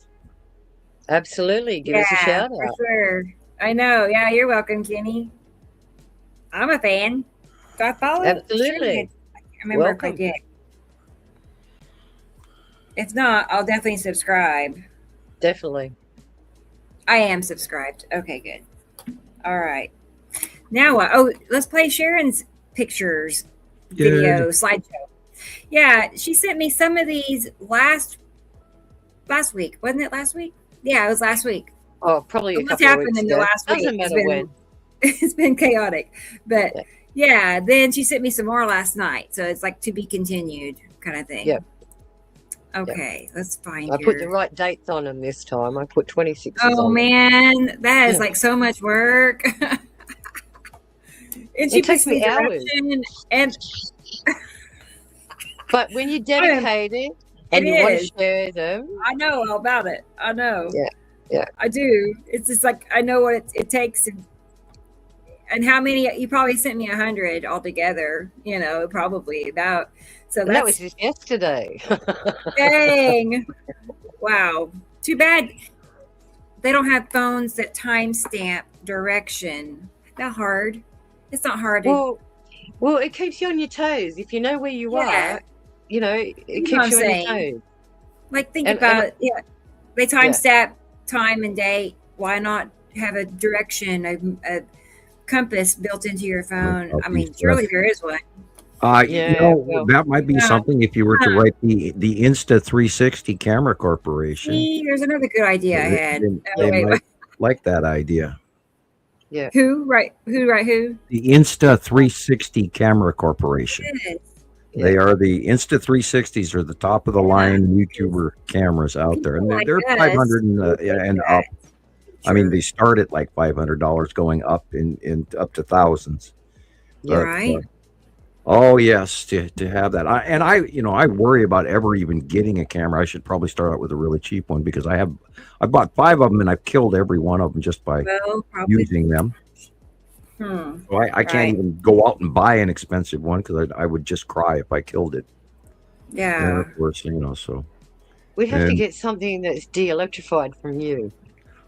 Absolutely. Give us a shout out. For sure. I know. Yeah, you're welcome, Kenny. I'm a fan. Do I follow? Absolutely. I can't remember if I did. If not, I'll definitely subscribe. Definitely. I am subscribed. Okay, good. All right. Now what? Oh, let's play Sharon's pictures video slideshow. Yeah, she sent me some of these last week. Wasn't it last week? Yeah, it was last week. Oh, probably a What's couple happened weeks in the ago. last week? Doesn't matter when. It's been chaotic. But yeah, then she sent me some more last night. So it's like to be continued kind of thing. Yep. Okay, let's find I put the right dates on them this time. I put 26. Oh, man. That is like so much work. And she it takes me hours. And but when you're dedicated and you want to share them. I know all about it. I know. Yeah. I do. It's just like I know what it takes and how many you probably sent me 100 altogether, you know, probably about. So that was just yesterday. Dang. Wow. Too bad they don't have phones that timestamp direction. That hard. It's not hard. Well, it keeps you on your toes. If you know where you are, you know, it keeps you on your toes. Like think about they timestamp time and date. Why not have a direction, a compass built into your phone? I mean, surely there is one. That might be something if you were to write the Insta360 Camera Corporation. See, there's another good idea I had. They might like that idea. Yeah. Who? The Insta360 Camera Corporation. Yes. They are the Insta360s are the top of the line YouTuber cameras out there, and they're 500 and up. I mean, they start at like $500, going up in up to thousands. Right. Oh yes, to have that. I worry about ever even getting a camera. I should probably start out with a really cheap one because I bought 5 of them and I've killed every one of them just by using them. So I can't even go out and buy an expensive one because I would just cry if I killed it. Yeah. And of course, so we have to get something that's de-electrified from you.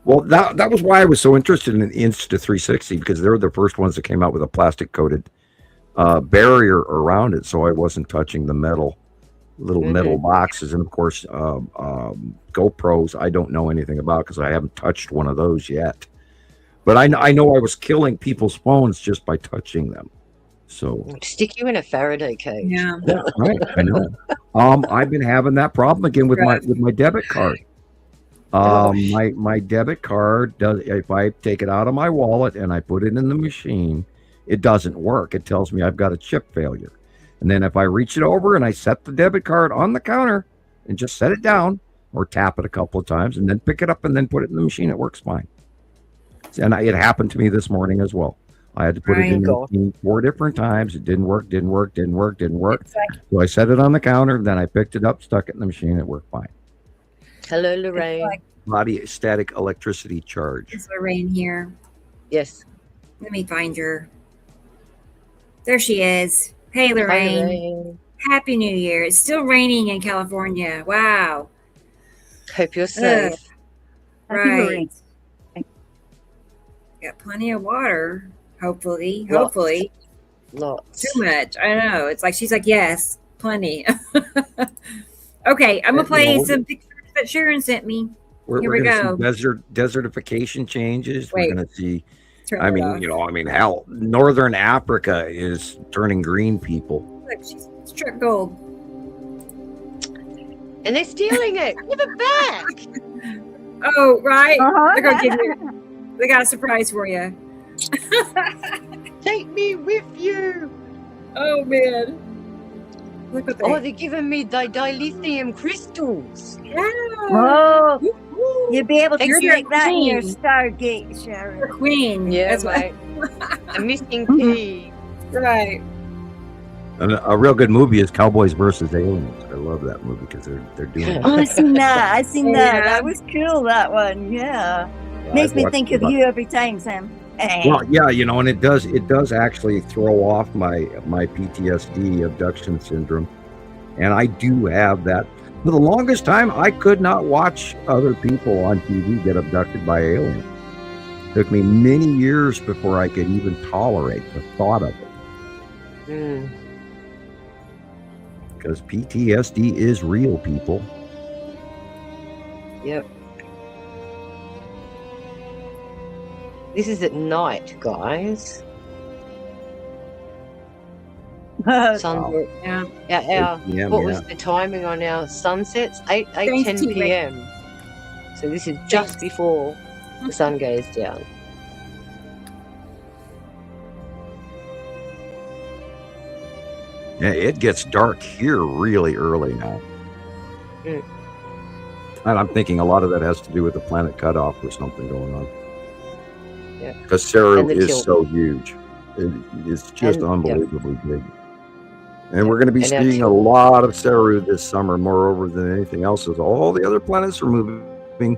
Well, that was why I was so interested in Insta360 because they're the first ones that came out with a plastic coated barrier around it, so I wasn't touching the metal boxes. And of course, GoPros I don't know anything about because I haven't touched one of those yet. But I know I was killing people's phones just by touching them. So stick you in a Faraday cage. Yeah, right. I know. I've been having that problem again with my debit card. My debit card does. If I take it out of my wallet and I put it in the machine, it doesn't work. It tells me I've got a chip failure. And then if I reach it over and I set the debit card on the counter and just set it down or tap it a couple of times and then pick it up and then put it in the machine, it works fine. And it happened to me this morning as well. I had to put it in the machine 4 different times. It didn't work. So I set it on the counter. Then I picked it up, stuck it in the machine. It worked fine. Hello, Lorraine. Body static electricity charge. Is Lorraine here? Yes. Let me find her. There she is. Hey, Lorraine. Hi, Lorraine. Happy New Year. It's still raining in California. Wow. Hope you're safe. Right. Got plenty of water. Hopefully. Lots. Too much. I know. It's like she's like, yes, plenty. Okay, I'm gonna play some pictures that Sharon sent me. We're going to see desertification changes. We're going to see I mean, hell, Northern Africa is turning green people. Look, she's struck gold. And they're stealing it. Give it back. Oh, right. Uh-huh. They're gonna give you. They got a surprise for you. Take me with you. Oh man. Look what they. Oh, they're giving me the dilithium crystals. Yeah. Whoa. You'll be able to You're stick the that in your queen. Stargate, You're Sharon. queen. Yeah, That's mate. A missing key. right. And a real good movie is Cowboys versus Aliens. I love that movie because they're doing it. Oh, I seen that. That. Yeah. That was cool, that one. Yeah. Makes I've me watched think it of about- you every time, Sam. Hey. Well, yeah, and it does actually throw off my PTSD abduction syndrome, and I do have that. For the longest time, I could not watch other people on TV get abducted by aliens. It took me many years before I could even tolerate the thought of it, because PTSD is real, people. Yep. This is at night, guys. Sunset. Yeah. What was the timing on our sunsets? 10 Thanks, p.m. So this is just before the sun goes down. Yeah, it gets dark here really early now. Mm. And I'm thinking a lot of that has to do with the planet cutoff or something going on. Yeah. Because Saru And the is tilt. so huge. It's just And, unbelievably big. And we're going to be And our seeing a lot of Saru this summer, moreover than anything else, as all the other planets are moving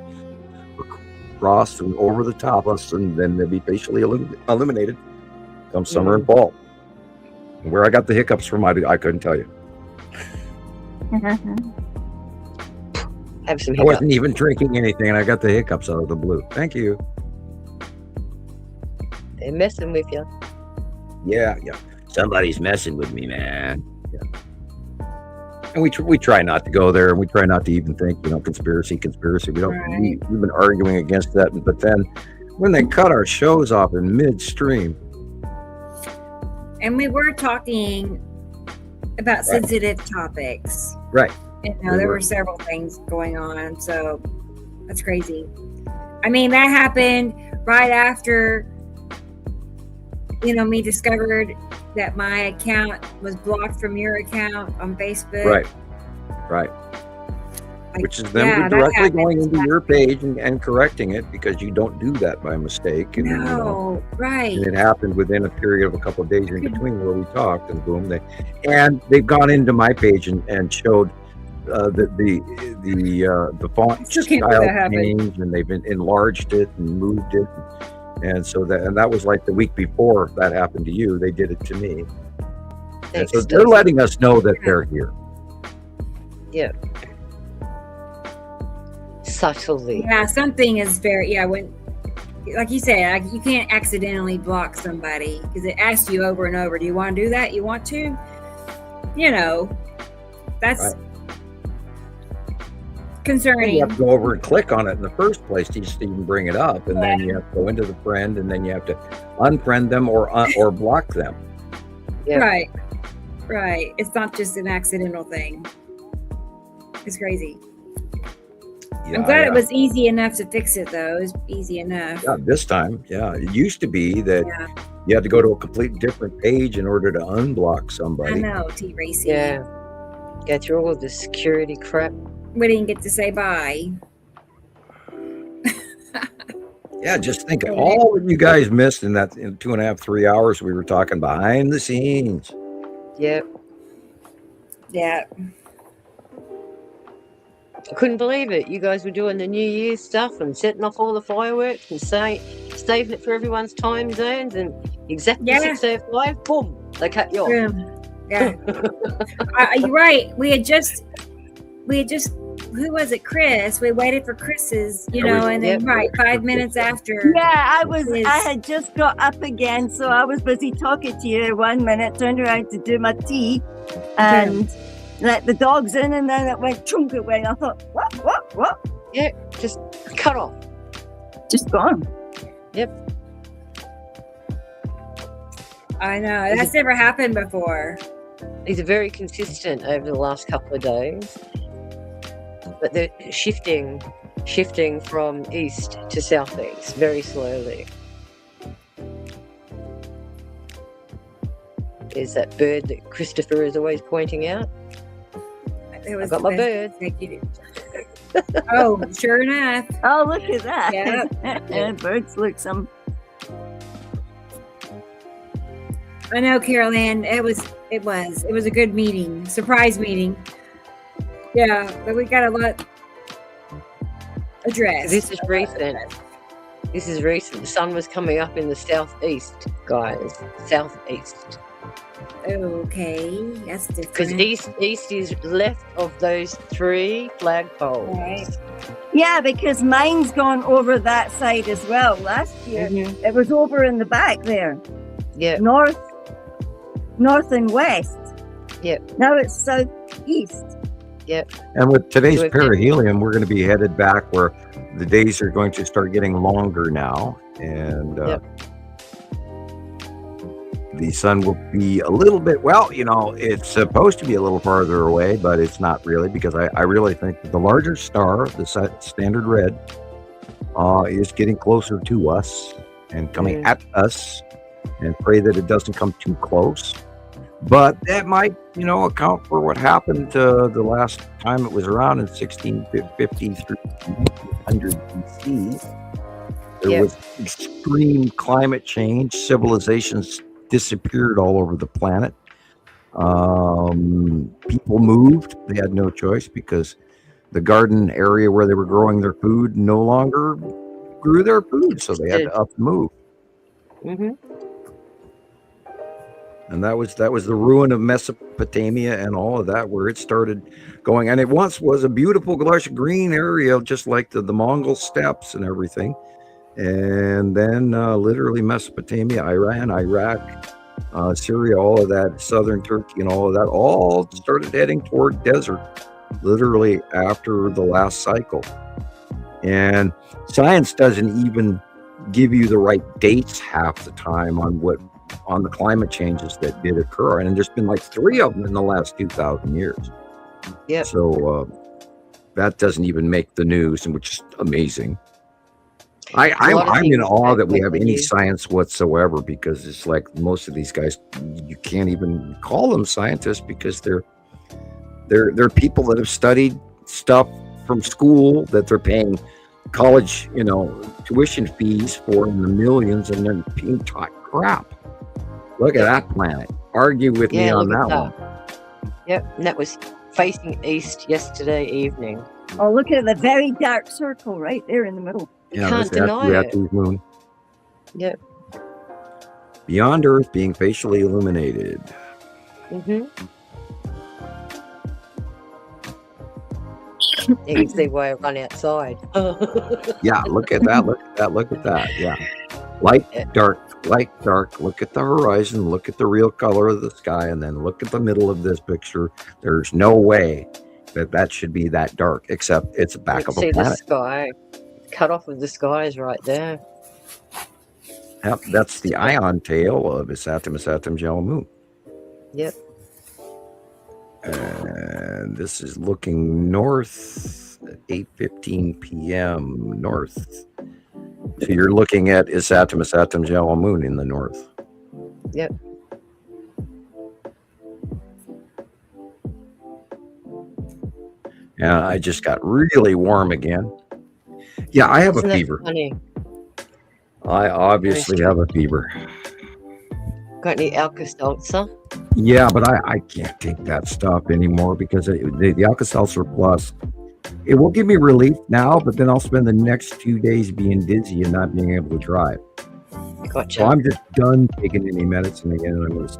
across and over the top of us, and then they'll be facially illuminated come summer and fall. And where I got the hiccups from, I couldn't tell you. Have some I hiccups. wasn't even drinking anything, and I got the hiccups out of the blue. Thank you. They're messing with you. Yeah. Somebody's messing with me, man. Yeah. And we try not to go there, and we try not to even think, conspiracy. We don't. Right. We've been arguing against that, but then when they cut our shows off in midstream, And we were talking about sensitive topics. right? There were several things going on, so that's crazy. I mean, that happened right after, me discovered that my account was blocked from your account on Facebook. Right. Like, Which is them that directly happened. going into your page and correcting it, because you don't do that by mistake. And, No, right. and it happened within a period of a couple of days in between where we talked, and boom, they've gone into my page and showed the font Still can't believe that style happened. change, and they've enlarged it and moved it, and that was like the week before that happened to you. They did it to me, and Thanks, so they're Stacey. letting us know that they're here. Yeah. Subtly. Yeah, something is when, like you said, you can't accidentally block somebody because it asks you over and over, do you want to do that? You want to? That's concerning. You have to go over and click on it in the first place to just even bring it up, and then you have to go into the friend, and then you have to unfriend them or block them. Yeah. Right. It's not just an accidental thing. It's crazy. Yeah, I'm glad it was easy enough to fix it, though. It was easy enough. Yeah, this time, it used to be that you had to go to a completely different page in order to unblock I somebody. know, T-Racy. Yeah. Go through all the security crap. We didn't get to say bye. Yeah, just think of all that you guys missed in 2.5, 3 hours we were talking behind the scenes. Yep. Yeah. I couldn't believe it. You guys were doing the New Year's stuff and setting off all the fireworks and saving it for everyone's time zones, and exactly 6:05, boom, they cut you off. Yeah. You're right. We had just, who was it? Chris. We waited for Chris's, and then 5 minutes after. Yeah, I had just got up again, so I was busy talking to you 1 minute, turned around to do my tea, and let the dogs in, and then it went chunk away. I thought, what? Yeah, just cut off. Just gone. Yep. I know. That's never happened before. These are very consistent over the last couple of days. But they're shifting from east to southeast very slowly. There's that bird that Christopher is always pointing out. I've got my bird. Oh, sure enough. Oh, look at that. Yeah. Birds look some. I know, Carol Ann. It was a good meeting, surprise meeting. Yeah, but we got a lot addressed. This is recent. This is recent. The sun was coming up in the southeast, guys. Southeast. Okay, that's different. Because east is left of those 3 flagpoles. Right. Yeah, because mine's gone over that side as well. Last year, it was over in the back there. Yeah. North and west. Yep. Now it's southeast. Yep. And with today's So perihelion, we're going to be headed back where the days are going to start getting longer now. And the sun will be a little bit, well, it's supposed to be a little farther away, but it's not really, because I really think that the larger star, the standard red, is getting closer to us and coming at us, and pray that it doesn't come too close. But that might, account for what happened the last time it was around in 1650 through 1900 BC. There was extreme climate change. Civilizations disappeared all over the planet. People moved. They had no choice because the garden area where they were growing their food no longer grew their food, so they had to up and move. Mm-hmm. And that was the ruin of Mesopotamia and all of that, where it started going. And it once was a beautiful, lush green area, just like the Mongol steppes and everything. And then literally Mesopotamia, Iran, Iraq, Syria, all of that, southern Turkey and all of that, all started heading toward desert, literally after the last cycle. And science doesn't even give you the right dates half the time on the climate changes that did occur. And there's been like 3 of them in the last 2,000 years. Yeah. So that doesn't even make the news, and which is amazing. I'm in awe that we have any science whatsoever, because it's like most of these guys, you can't even call them scientists, because they're people that have studied stuff from school that they're paying college, tuition fees for in the millions, and they're being taught crap. Look at that planet. Argue with me on that one. Yep, and that was facing east yesterday evening. Oh, look at the very dark circle right there in the middle. You can't deny it. Moon. Yep. Beyond Earth being facially illuminated. Mm-hmm. You can see why I run outside. Yeah, look at that. Look at that. Yeah. Light, dark. Look at the horizon. Look at the real color of the sky. And then look at the middle of this picture. There's no way that should be that dark, except it's the back of a planet. See the sky. Cut off of the sky is right there. Yep, that's the ion tail of Isatum Jello Moon. Yep. And this is looking north at 8:15 p.m. north. So you're looking at Isatum Jello Moon in the north. Yep. Yeah, I just got really warm again. Yeah, I have a fever. Funny? I obviously have a fever. Got any Alka-Seltzer? Yeah, but I can't take that stuff anymore, because the Alka-Seltzer Plus, it will give me relief now, but then I'll spend the next 2 days being dizzy and not being able to drive. Gotcha. So I'm just done taking any medicine again. And I'm going to.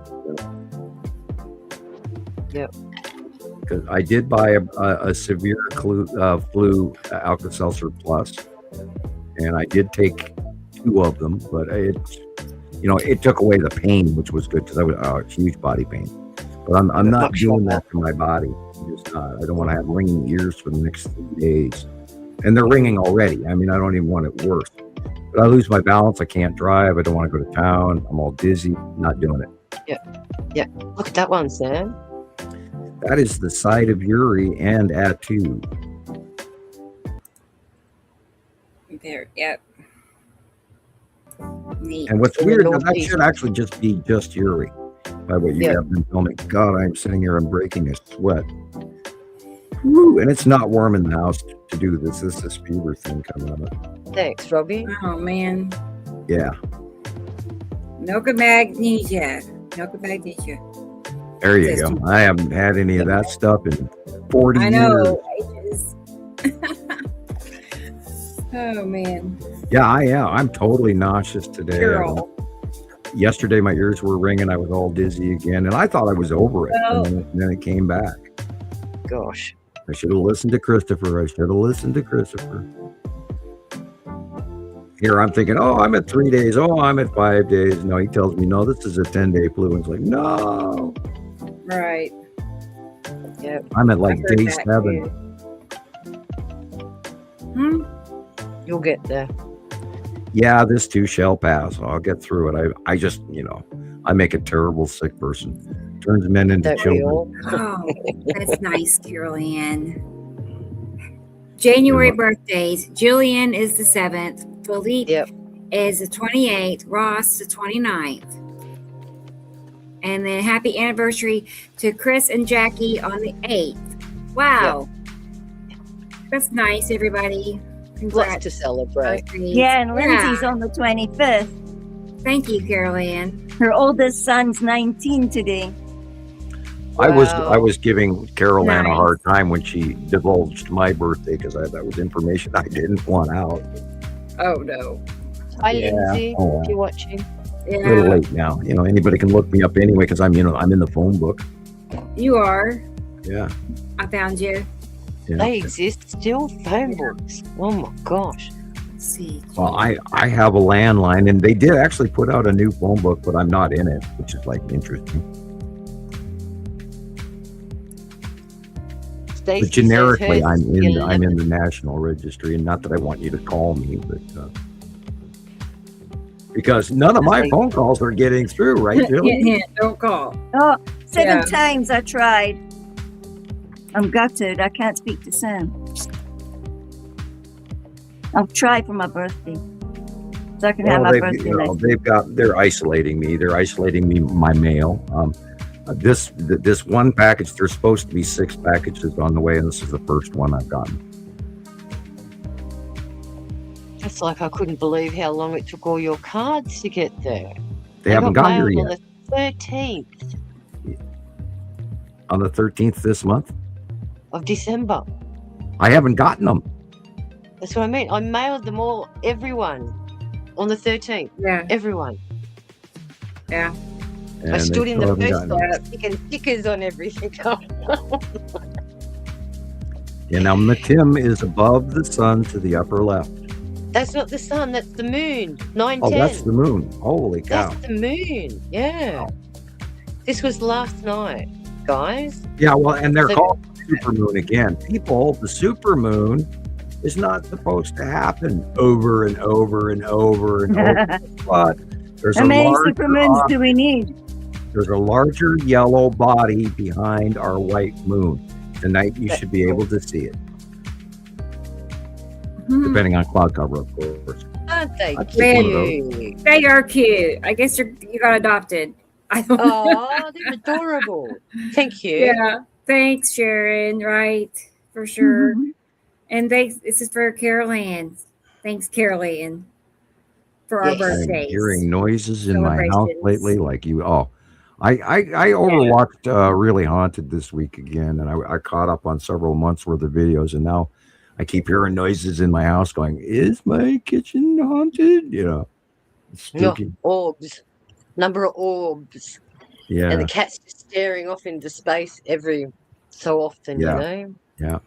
Yep. Because I did buy a severe flu Alka-Seltzer Plus, and I did take 2 of them, but it took away the pain, which was good, because I was huge body pain. But I'm not doing that to my body. I'm just not. I don't want to have ringing ears for the next 3 days, and they're ringing already. I mean, I don't even want it worse. But I lose my balance. I can't drive. I don't want to go to town. I'm all dizzy. Not doing it. Yeah. Look at that one, Sam. That is the side of Uri and Atu. There, yep. Neat. And what's weird is that should actually just be just Uri by what you have been filming. God, I'm sitting here and breaking a sweat. Woo, and it's not warm in the house to do this. This is this fever thing coming up. Thanks, Robbie. Oh, man. Yeah. Milk of magnesia. Milk of magnesia. There you go. I haven't had any of that stuff in 40 years. I know. Ages. Oh, man. Yeah, I'm totally nauseous today. Girl. Yesterday, my ears were ringing. I was all dizzy again, and I thought I was over it. Well, And then it came back. Gosh. I should have listened to Christopher. Here I'm thinking, oh, I'm at 3 days. Oh, I'm at 5 days. No, he tells me, no, this is a 10-day flu. And it's like, no. right. Yep. I'm at like I've heard day that 7. You'll get there. Yeah, this too shall pass. I'll get through it. I just, I make a terrible sick person. Turns men into children. Oh, that's nice, Carol Ann. January birthdays. Gillian is the 7th. Philippe is the 28th. Ross the 29th. And then happy anniversary to Chris and Jackie on the 8th. Wow. That's nice, everybody. Congrats. Lots to celebrate. Yeah, and Lindsay's on the 25th. Thank you, Carol Ann. Her oldest son's 19 today. I was giving Carol Ann a hard time when she divulged my birthday because that was information I didn't want out. Oh, no. Hi, Lindsay, if you're watching. A little late now. Anybody can look me up anyway because I'm in the phone book. You are. Yeah. I found you. Yeah. They exist still, phone books. Oh my gosh. Let's see. Well, I have a landline, and they did actually put out a new phone book, but I'm not in it, which is like interesting. But generically, I'm in the National Registry, and not that I want you to call me, but because none of my phone calls are getting through, right, Jill? Don't call. Oh, 7 times I tried. I'm gutted. I can't speak to Sam. I'll try for my birthday, so I can have my birthday. They're isolating me. They're isolating me, my mail. This one package, there's supposed to be 6 packages on the way, and this is the first one I've gotten. It's like I couldn't believe how long it took all your cards to get there. They haven't gotten here yet. On the 13th. On the 13th this month? Of December. I haven't gotten them. That's what I mean. I mailed them all, everyone, on the 13th. Yeah. Everyone. Yeah. And I stood in the post office sticking stickers on everything. Yeah, now Tim is above the sun to the upper left. That's not the sun, that's the moon. 9:10. Oh, that's the moon. Holy cow. That's the moon. Yeah. Wow. This was last night, guys. Yeah, well, and they're called supermoon again. People, the supermoon is not supposed to happen over and over and over and over. But there's how many supermoons do we need? There's a larger yellow body behind our white moon. Tonight you should be able to see it. Depending on cloud cover, of course. Aren't they cute? They are cute. I guess you got adopted. I don't know. Oh, they're adorable. Thank you. Yeah. Thanks, Sharon. Right. For sure. And this is for Carol Ann. Thanks, Carol Ann, for our birthdays. I'm hearing noises in my house lately, like you. Oh, I overwatched Really Haunted this week again, and I caught up on several months worth of videos, and now I keep hearing noises in my house going, is my kitchen haunted? It's spooky. No, orbs. Number of orbs. Yeah. And the cat's just staring off into space every so often, Yeah.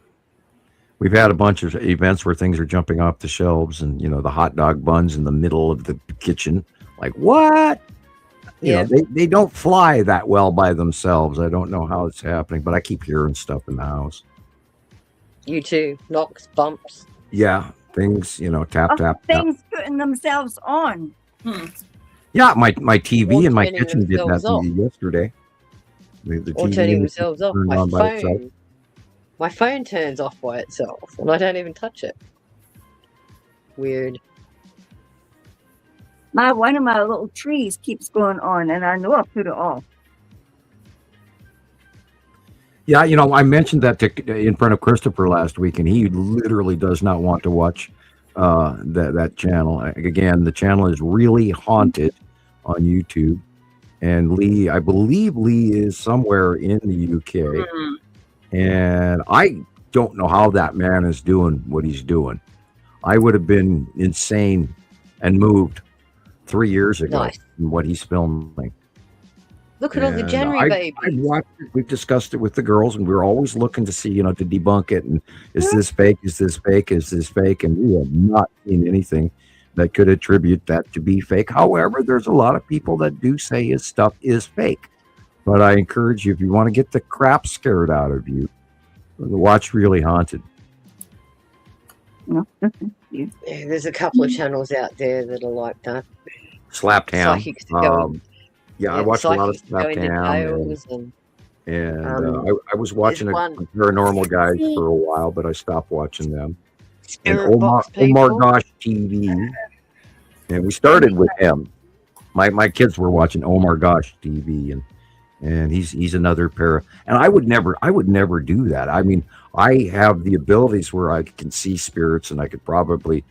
We've had a bunch of events where things are jumping off the shelves and, the hot dog buns in the middle of the kitchen. Like, what? They don't fly that well by themselves. I don't know how it's happening, but I keep hearing stuff in the house. You too. Knocks, bumps. Yeah. things, tap, tap, things putting themselves on. Yeah, my TV in my turning kitchen did that themselves off. yesterday. The Or TV turning in the themselves kitchen off. turned on by itself. My phone turns off by itself, and I don't even touch it. Weird. One of my little trees keeps going on, and I know I put it off. Yeah, I mentioned that in front of Christopher last week, and he literally does not want to watch that channel. Again, the channel is Really Haunted on YouTube, and I believe Lee is somewhere in the UK, and I don't know how that man is doing what he's doing. I would have been insane and moved 3 years ago in what he's filming. Look at all the January babies. I've watched it. We've discussed it with the girls, and we're always looking to see, to debunk it. And is this fake? Is this fake? Is this fake? And we have not seen anything that could attribute that to be fake. However, there's a lot of people that do say his stuff is fake. But I encourage you, if you want to get the crap scared out of you, watch Really Haunted. Yeah, there's a couple of channels out there that are like that. Slapped Ham. I watched a lot of Slapped Ham. And I was watching a Paranormal Guys for a while, but I stopped watching them. And Omar Gosh TV. And we started with him. My kids were watching Omar Gosh TV, and he's another pair. And I would never do that. I mean, I have the abilities where I can see spirits, and I could probably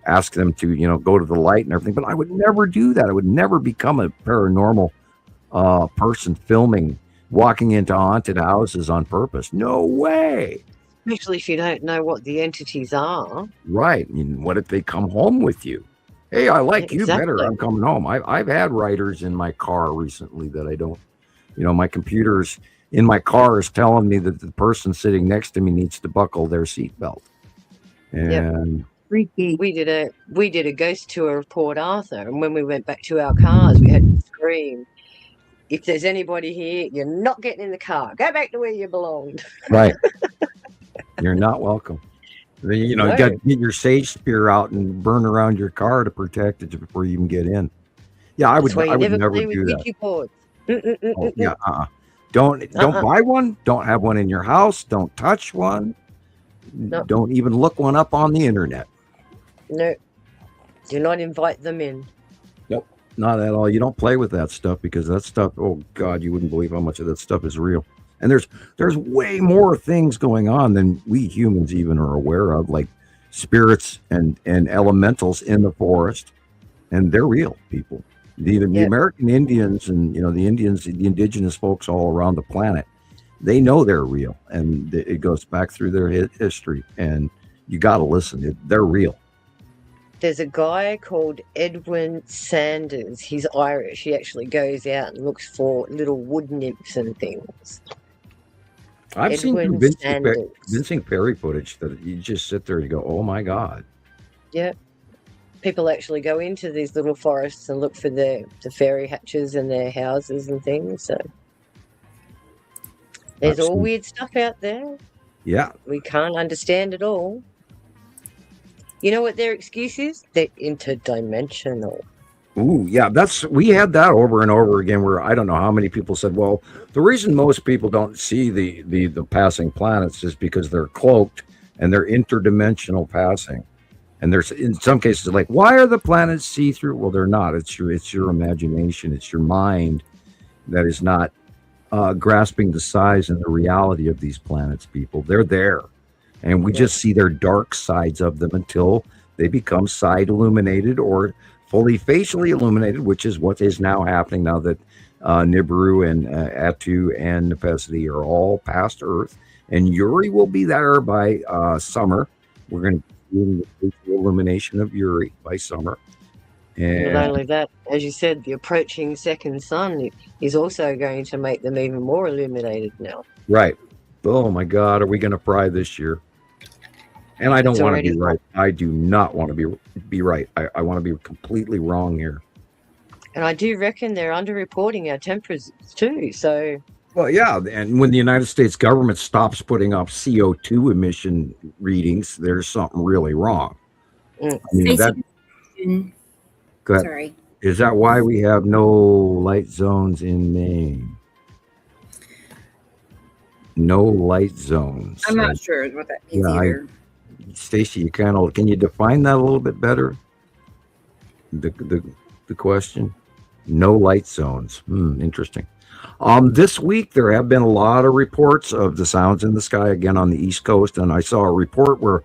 ask them to, go to the light and everything, but I would never do that. I would never become a paranormal person filming, walking into haunted houses on purpose. No way. Especially if you don't know what the entities are. Right. I mean, what if they come home with you? Hey, I like you better. I'm coming home. I've had writers in my car recently that I don't, my computer's in my car is telling me that the person sitting next to me needs to buckle their seatbelt. And freaky. We did a ghost tour of Port Arthur, and when we went back to our cars, we had to scream, "If there's anybody here, you're not getting in the car. Go back to where you belonged." Right. You're not welcome. You got to get your sage spear out and burn around your car to protect it before you even get in. Yeah, I would never do that. Don't buy one. Don't have one in your house. Don't touch one. Nope. Don't even look one up on the internet. No. Do not invite them in. Nope. Not at all. You don't play with that stuff, because that stuff, oh God, you wouldn't believe how much of that stuff is real. And there's way more things going on than we humans even are aware of, like spirits and elementals in the forest. And they're real, people. The American Indians and, the Indians, the indigenous folks all around the planet, they know they're real, and it goes back through their history, and you got to listen. They're real. There's a guy called Edwin Sanders. He's Irish. He actually goes out and looks for little wood nymphs and things. I've seen convincing fairy footage that you just sit there and you go, oh my God. Yeah. People actually go into these little forests and look for the fairy hatches and their houses and things. So there's all weird stuff out there. Yeah. We can't understand it all. You know what their excuse is? They're interdimensional. Ooh, yeah, we had that over and over again, where I don't know how many people said, well, the reason most people don't see the passing planets is because they're cloaked and they're interdimensional passing. And there's, in some cases, like, why are the planets see-through? Well, they're not. It's your imagination. It's your mind that is not grasping the size and the reality of these planets, people. They're there. And we just see their dark sides of them until they become side illuminated or fully facially illuminated, which is what is now happening now that Nibiru and Atu and Nepesity are all past Earth. And Uri will be there by summer. We're going to be the illumination of Uri by summer. And not only that, as you said, the approaching second sun is also going to make them even more illuminated now. Right. Oh my God, are we going to fry this year? And I don't want to be right. I do not want to be right. I want to be completely wrong here. And I do reckon they're underreporting our temperatures too. So, well, yeah. And when the United States government stops putting up CO2 emission readings, there's something really wrong. I mean, that, go ahead. Sorry. Is that why we have no light zones in Maine? No light zones. I'm not sure what that means either. Stacy, can you define that a little bit better? The question. No light zones. Interesting. This week there have been a lot of reports of the sounds in the sky again on the East Coast, and I saw a report where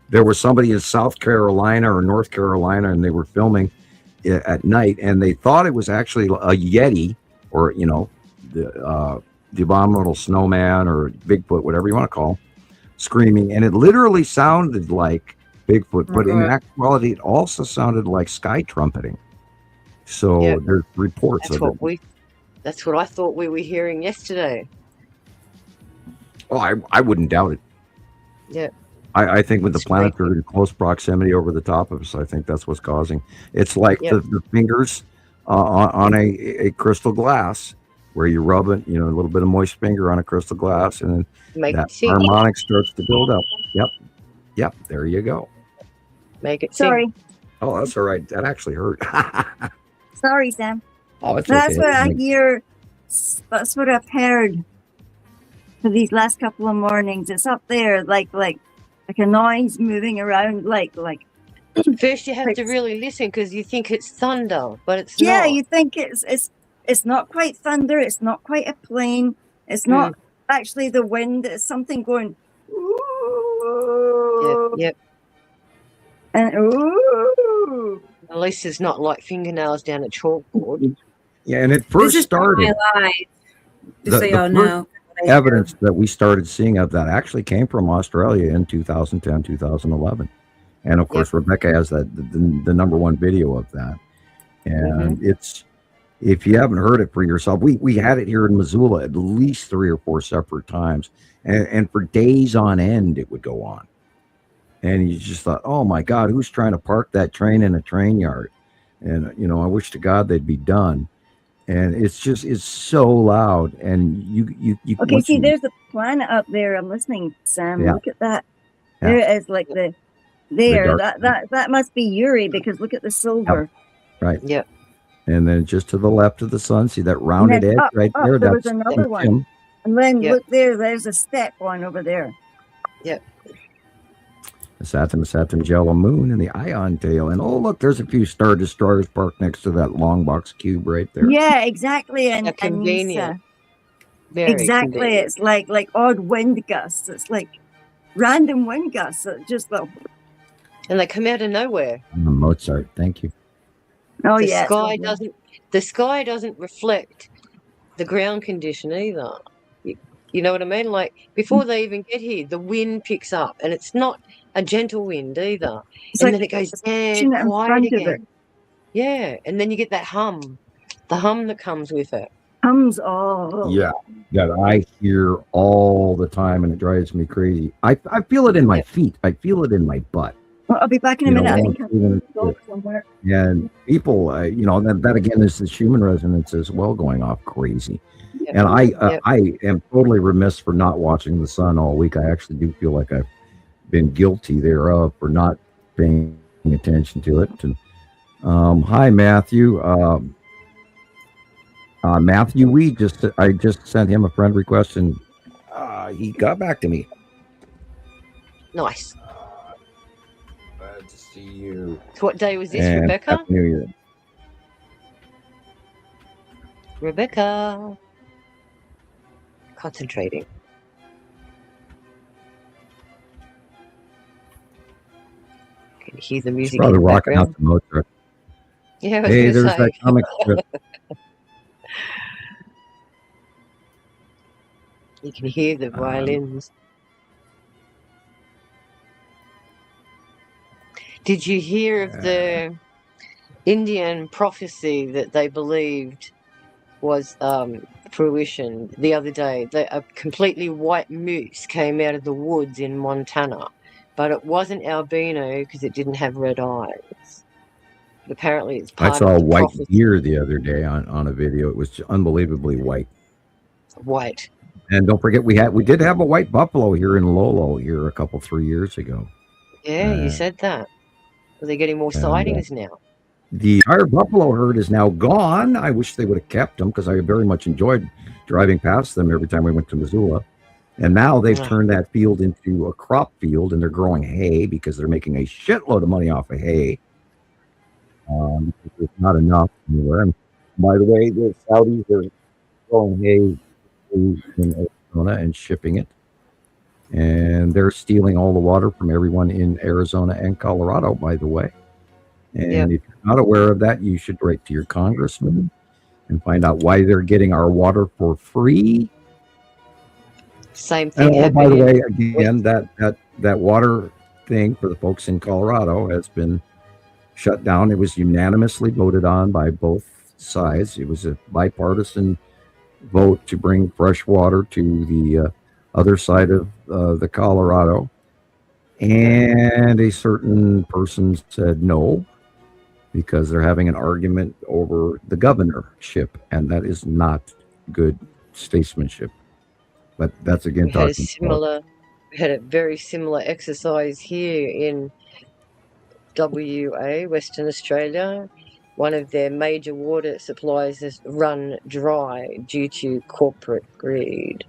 there was somebody in South Carolina or North Carolina, and they were filming at night, and they thought it was actually a Yeti, or the abominable snowman or Bigfoot, whatever you want to call, screaming, and it literally sounded like Bigfoot, but in actuality, it also sounded like sky trumpeting. So there's reports of it. That's what I thought we were hearing yesterday. Oh, I wouldn't doubt it. Yeah. I think with the planetary in close proximity over the top of us, I think that's what's causing. It's like the fingers on a crystal glass, where you rub it, a little bit of moist finger on a crystal glass, and then that harmonic starts to build up. Yep. There you go. Make it. Sorry. Oh, that's all right. That actually hurt. Sorry, Sam. Oh, it's that's okay. What I hear. That's what I've heard for these last couple of mornings. It's up there, like a noise moving around, like. First, you have to really listen because you think it's thunder, but it's not. Yeah, you think it's not quite thunder. It's not quite a plane. It's not actually the wind. It's something going. Yep. And at least it's not like fingernails down a chalkboard. Yeah, and it first started. Just so y'all know. Evidence that we started seeing of that actually came from Australia in 2010, 2011. And of course, Rebecca has the number one video of that. And it's, if you haven't heard it for yourself, we had it here in Missoula at least 3 or 4 separate times. And for days on end, it would go on. And you just thought, oh my God, who's trying to park that train in a train yard? And, I wish to God they'd be done. And it's so loud. And you okay, see, there's a planet up there. I'm listening, Sam. Yeah. Look at that. Yeah. There is like that must be Uri, because look at the silver. Yep. Right. Yep. And then just to the left of the sun, see that rounded edge right there? There was another one. And then look there, there's a step one over there. Yep. The Saturn yellow moon and the ion tail. And oh, look, there's a few Star Destroyers parked next to that long box cube right there. Yeah, exactly. And convenient. Exactly. Convenient. It's like odd wind gusts. It's like random wind gusts. Just and they come out of nowhere. Mozart, thank you. Oh, the sky doesn't reflect the ground condition either. You know what I mean? Like before they even get here, the wind picks up, and it's not a gentle wind either. And then it goes dead quiet again. Yeah, and then you get that hum, the hum that comes with it. Hums all. Yeah, that I hear all the time, and it drives me crazy. I feel it in my feet. I feel it in my butt. Well, I'll be back in a minute. I think I'm going somewhere. And people, that again is this human resonance as well going off crazy. Yep. And I am totally remiss for not watching the sun all week. I actually do feel like I've been guilty thereof for not paying attention to it. And hi, Matthew. Matthew, I just sent him a friend request, and he got back to me. Nice. Glad to see you. So what day was this, Rebecca? Happy New Year. Rebecca. Concentrating. Can you hear the music? Probably rocking out the Mozart. Yeah. Hey, there's that comic strip. You can hear the violins. Did you hear of the Indian prophecy that they believed was fruition the other day? A completely white moose came out of the woods in Montana, but it wasn't albino because it didn't have red eyes. But apparently it's part I saw of a white prophecy. deer the other day on a video. It was unbelievably white. White. And don't forget, we did have a white buffalo here in Lolo here 3 years ago. Yeah, you said that. Are they getting more sightings now? The entire buffalo herd is now gone. I wish they would have kept them because I very much enjoyed driving past them every time we went to Missoula. And now they've turned that field into a crop field, and they're growing hay because they're making a shitload of money off of hay. There's not enough anywhere. And by the way, the Saudis are growing hay in Arizona and shipping it. And they're stealing all the water from everyone in Arizona and Colorado, by the way. And if you're not aware of that, you should write to your congressman and find out why they're getting our water for free. Same thing. And by the way, again, that water thing for the folks in Colorado has been shut down. It was unanimously voted on by both sides. It was a bipartisan vote to bring fresh water to the other side of the Colorado. And a certain person said no, because they're having an argument over the governorship, and that is not good statesmanship. But that's again we had a very similar exercise here in WA, Western Australia. One of their major water supplies has run dry due to corporate greed.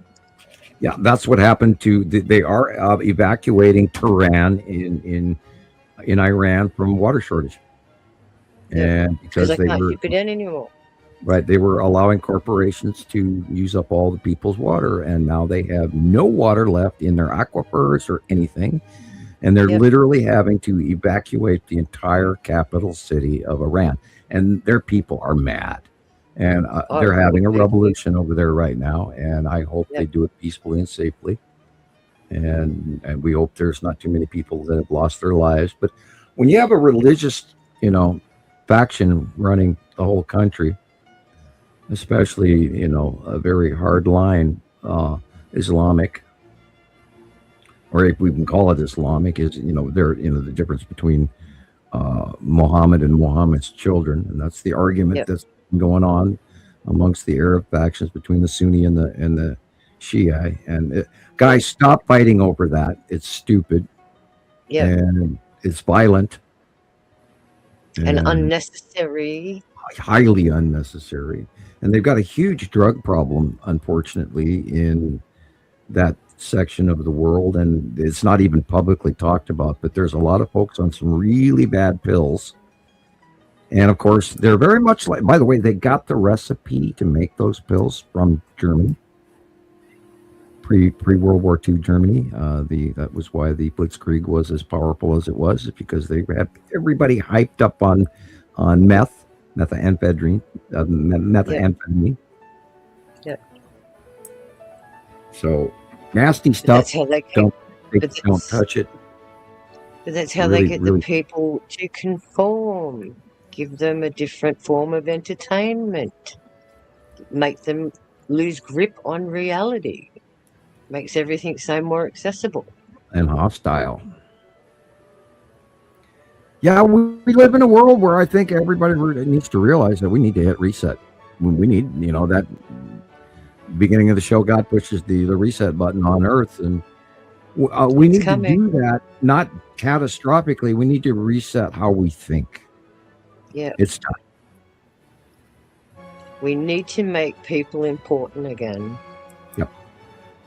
Yeah, that's what happened to. They are evacuating Tehran in Iran from water shortage, and because they can't keep it in anymore. Right, they were allowing corporations to use up all the people's water, and now they have no water left in their aquifers or anything, and they're literally having to evacuate the entire capital city of Iran, and their people are mad. And they're having a revolution over there right now, and I hope they do it peacefully and safely. And we hope there's not too many people that have lost their lives. But when you have a religious, faction running the whole country, especially, a very hard line Islamic, or if we can call it Islamic, is, the difference between Muhammad and Muhammad's children. And that's the argument that's going on amongst the Arab factions between the Sunni and the Shia. And guys, stop fighting over that. It's stupid. Yeah. And it's violent. And unnecessary. Highly unnecessary. And they've got a huge drug problem, unfortunately, in that section of the world. And it's not even publicly talked about, but there's a lot of folks on some really bad pills. And of course, they're very much like, by the way, they got the recipe to make those pills from Germany, pre-World War II Germany. That was why the Blitzkrieg was as powerful as it was, because they had everybody hyped up on methamphetamine. Yeah. So nasty stuff. That's how they don't touch it. But that's how they get the people to conform. Give them a different form of entertainment. Make them lose grip on reality. Makes everything so more accessible. And hostile. Yeah, we live in a world where I think everybody needs to realize that we need to hit reset. We need, that beginning of the show, God pushes the reset button on Earth. And we need to do that, not catastrophically. We need to reset how we think. Yeah. It's time. We need to make people important again. Yep.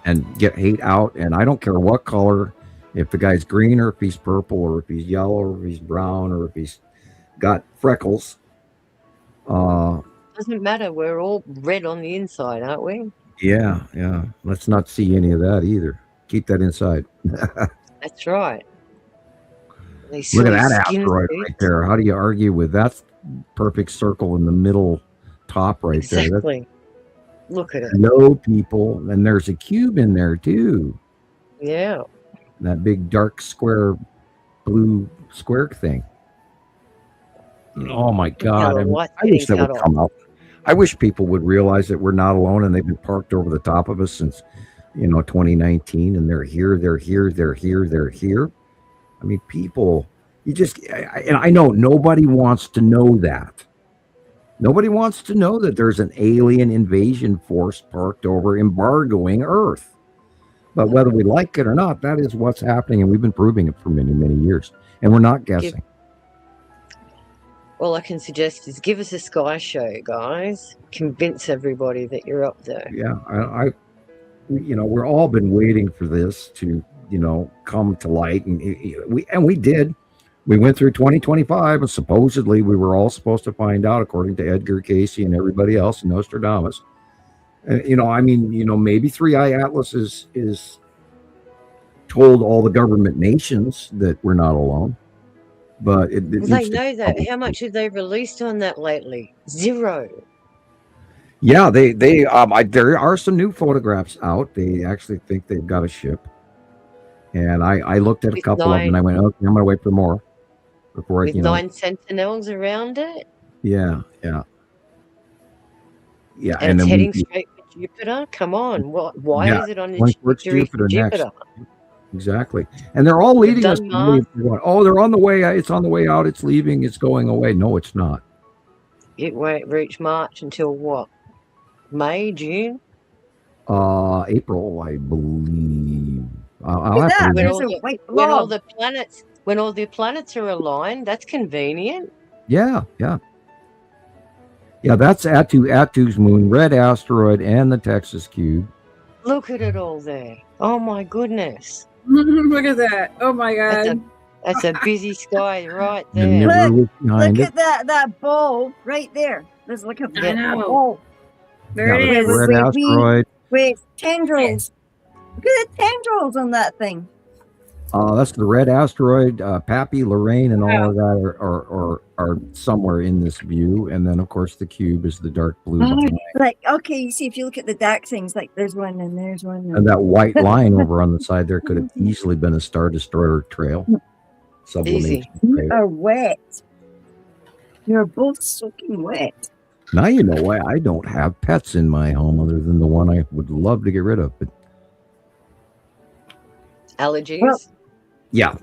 And get hate out. And I don't care what color, if the guy's green or if he's purple or if he's yellow or if he's brown or if he's got freckles. Doesn't matter. We're all red on the inside, aren't we? Yeah. Let's not see any of that either. Keep that inside. That's right. Look at that asteroid right there. How do you argue with that perfect circle in the middle top right there? Exactly. Look at it. Hello, people. And there's a cube in there, too. Yeah. That big dark square, blue square thing. Oh, my God. I wish that would come out. I wish people would realize that we're not alone and they've been parked over the top of us since, 2019. And they're here. I mean, people, and I know nobody wants to know that. Nobody wants to know that there's an alien invasion force parked over embargoing Earth. But whether we like it or not, that is what's happening. And we've been proving it for many, many years. And we're not guessing. all I can suggest is give us a sky show, guys. Convince everybody that you're up there. Yeah, we're all been waiting for this to, come to light, and we did. We went through 2025, and supposedly we were all supposed to find out, according to Edgar Cayce and everybody else, and Nostradamus. Maybe 3i Atlas is told all the government nations that we're not alone. But they know that. How much have they released on that lately? Zero. Yeah, they there are some new photographs out. They actually think they've got a ship, and I looked at a couple of them, and I went, okay, I'm gonna wait for more before with 9 sentinels around it. Yeah, and and it's heading straight for Jupiter. Come on, why is it on the Jupiter next? Exactly, and they're all leading us. Oh, they're on the way. It's on the way out. It's leaving. It's going away. No, it's not. It won't reach March until what? May, June? April, I believe. When all the planets are aligned, that's convenient. Yeah. That's Attu's moon, red asteroid, and the Texas cube. Look at it all there. Oh my goodness. Look at that. Oh my God. That's a busy sky right there. Look at that ball right there. There's like a ball. There it is. Red asteroid. With tendrils. Look at the tendrils on that thing. That's the red asteroid. Pappy, Lorraine, and all of that are somewhere in this view. And then, of course, the cube is the dark blue. You see, if you look at the dark things, like there's one and there's one. And that white line over on the side there could have easily been a Star Destroyer trail. Sublimation. You are wet. You're both soaking wet. Now you know why I don't have pets in my home other than the one I would love to get rid of. But allergies? Well, yeah,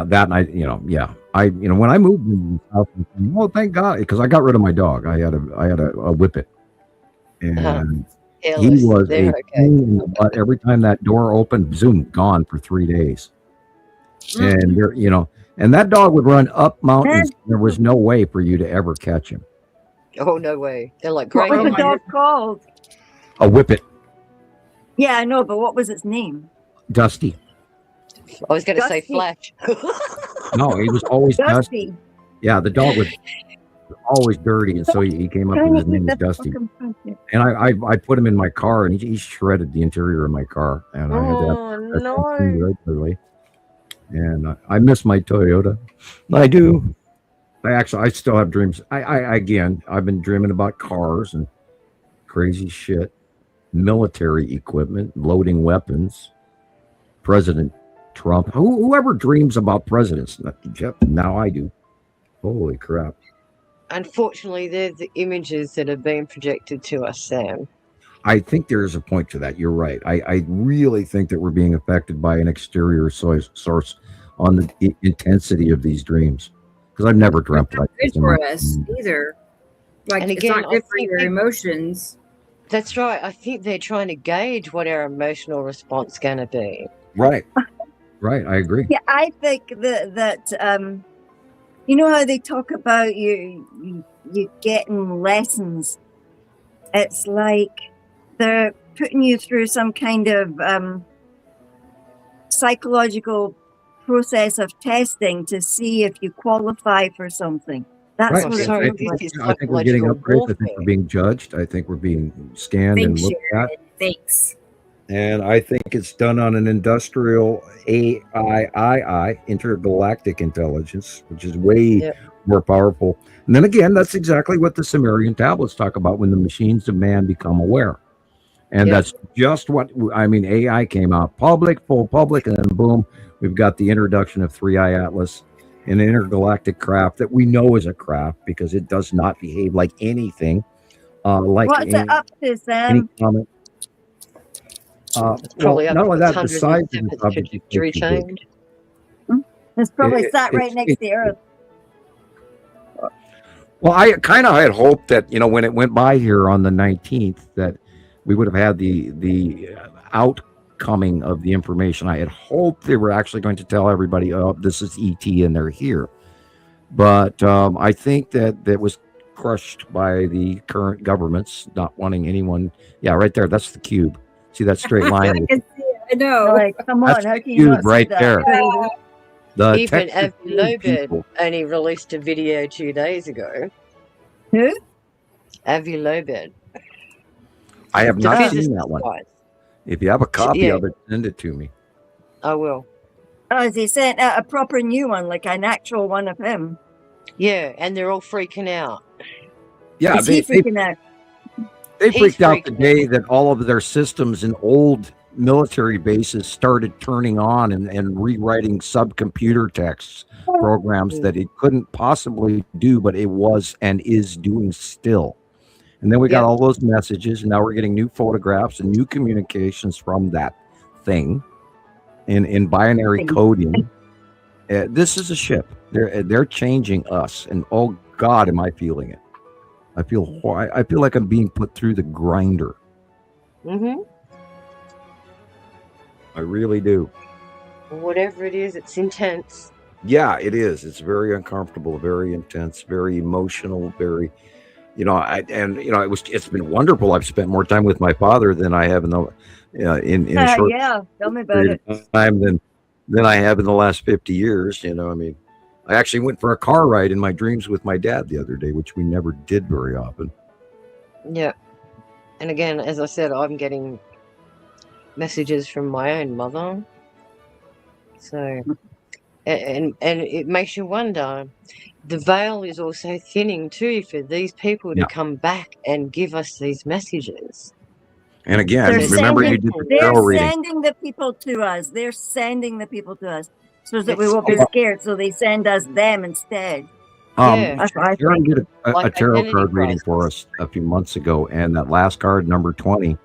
that and when I moved into the house, thank God, because I got rid of my dog. I had a whippet, and he was a pain in the butt. Every time that door opened, zoom, gone for 3 days. And there, and that dog would run up mountains. There was no way for you to ever catch him. Oh, no way. They're like great. What was the dog called? A whippet. Yeah, I know, but what was its name? Dusty. I was going to say Flash. No, he was always Dusty. Yeah, the dog was always dirty, and so he came up with his name was Dusty. And I put him in my car, and he shredded the interior of my car, and I had to regularly. And I miss my Toyota. I do. I still have dreams. I've been dreaming about cars and crazy shit, military equipment, loading weapons, President Trump. Whoever dreams about presidents, now I do. Holy crap. Unfortunately, they're the images that have been projected to us, Sam. I think there is a point to that. You're right. I really think that we're being affected by an exterior source on the intensity of these dreams. Because I've never dreamt like this. It's not good for us either. Like, and again, it's not good for your emotions. That's right. I think they're trying to gauge what our emotional response is going to be. Right. I agree. Yeah, I think that you know how they talk about you getting lessons. It's like they're putting you through some kind of psychological process of testing to see if you qualify for something. That's what it's I think we're getting upgrades. I think we're being judged. I think we're being scanned and looked at. Thanks. And I think it's done on an industrial AI, intergalactic intelligence, which is way more powerful. And then again, that's exactly what the Sumerian tablets talk about when the machines of man become aware. And that's just what, AI came out, full public, and then boom, we've got the introduction of 3i Atlas, an intergalactic craft that we know is a craft because it does not behave like anything. What's it up to, Sam? Any comment? Probably not only that, the size of the object change. It's probably sat right next to the Earth. Well, I kind of had hoped that, when it went by here on the 19th, that we would have had the outcoming of the information. I had hoped they were actually going to tell everybody, oh, this is ET and they're here. But I think that was crushed by the current governments not wanting anyone. Yeah, right there. That's the cube. See that straight line? I can see it. I know. Like, come That's on, how the can you not cube see right that? there. Yeah. The Even Texas Avi Lobed people. only released a video 2 days ago. Who? Avi Lobed. I have The not physicist seen that one. guy. If you have a copy Yeah. of it, send it to me. I will. Oh, they sent out a proper new one, like an actual one of him. Yeah, and they're all freaking out. Yeah, Is he freaking out? they He's freaked out the freaking day that all of their systems in old military bases started turning on and rewriting subcomputer texts programs that it couldn't possibly do, but it was and is doing still. And then we got Yep. all those messages, and now we're getting new photographs and new communications from that thing in binary coding. This is a ship. They're changing us, and oh God, am I feeling it? I feel like I'm being put through the grinder. Mm-hmm. I really do. Whatever it is, it's intense. Yeah, it is. It's very uncomfortable, very intense, very emotional, very, it's been wonderful. I've spent more time with my father than I have in a short Yeah, tell me about period it. of time than I have in the last 50 years. I actually went for a car ride in my dreams with my dad the other day, which we never did very often. Yeah. And again, as I said, I'm getting messages from my own mother. So, and it makes you wonder. The veil is also thinning too for these people to come back and give us these messages. And again, remember you did the They're tarot reading. sending the people to us. They're sending the people to us so that we won't be scared. So they send us them instead. Sharon did a Like tarot identity card reading for us a few months ago, and that last card, number 20,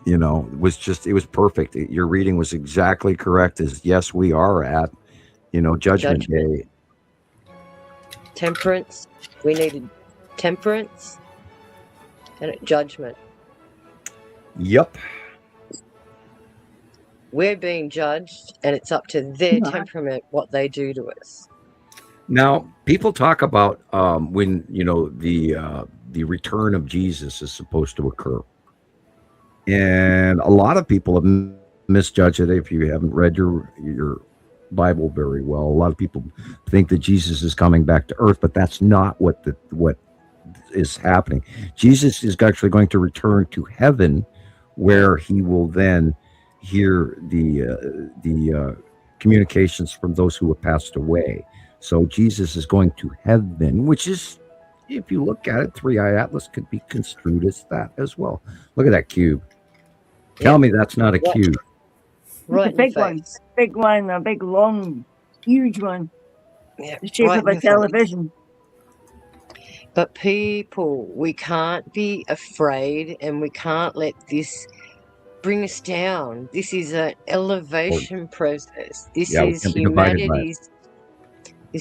it was perfect. Your reading was exactly correct. Yes, we are at, Judgment Day. Temperance. We needed temperance and judgment. Yep. We're being judged, and it's up to their temperament what they do to us. Now, people talk about when the return of Jesus is supposed to occur, and a lot of people have misjudged it. If you haven't read your Bible very well, a lot of people think that Jesus is coming back to Earth, but that's not what is happening. Jesus is actually going to return to heaven, where he will then hear the communications from those who have passed away. So Jesus is going to heaven, which is, if you look at it, Three-Eye Atlas could be construed as that as well. Look at that cube. Tell me that's not a cube. Right, a big one, a big, long, huge one. Yeah, the shape of a television. But people, we can't be afraid, and we can't let this bring us down. This is an elevation process. This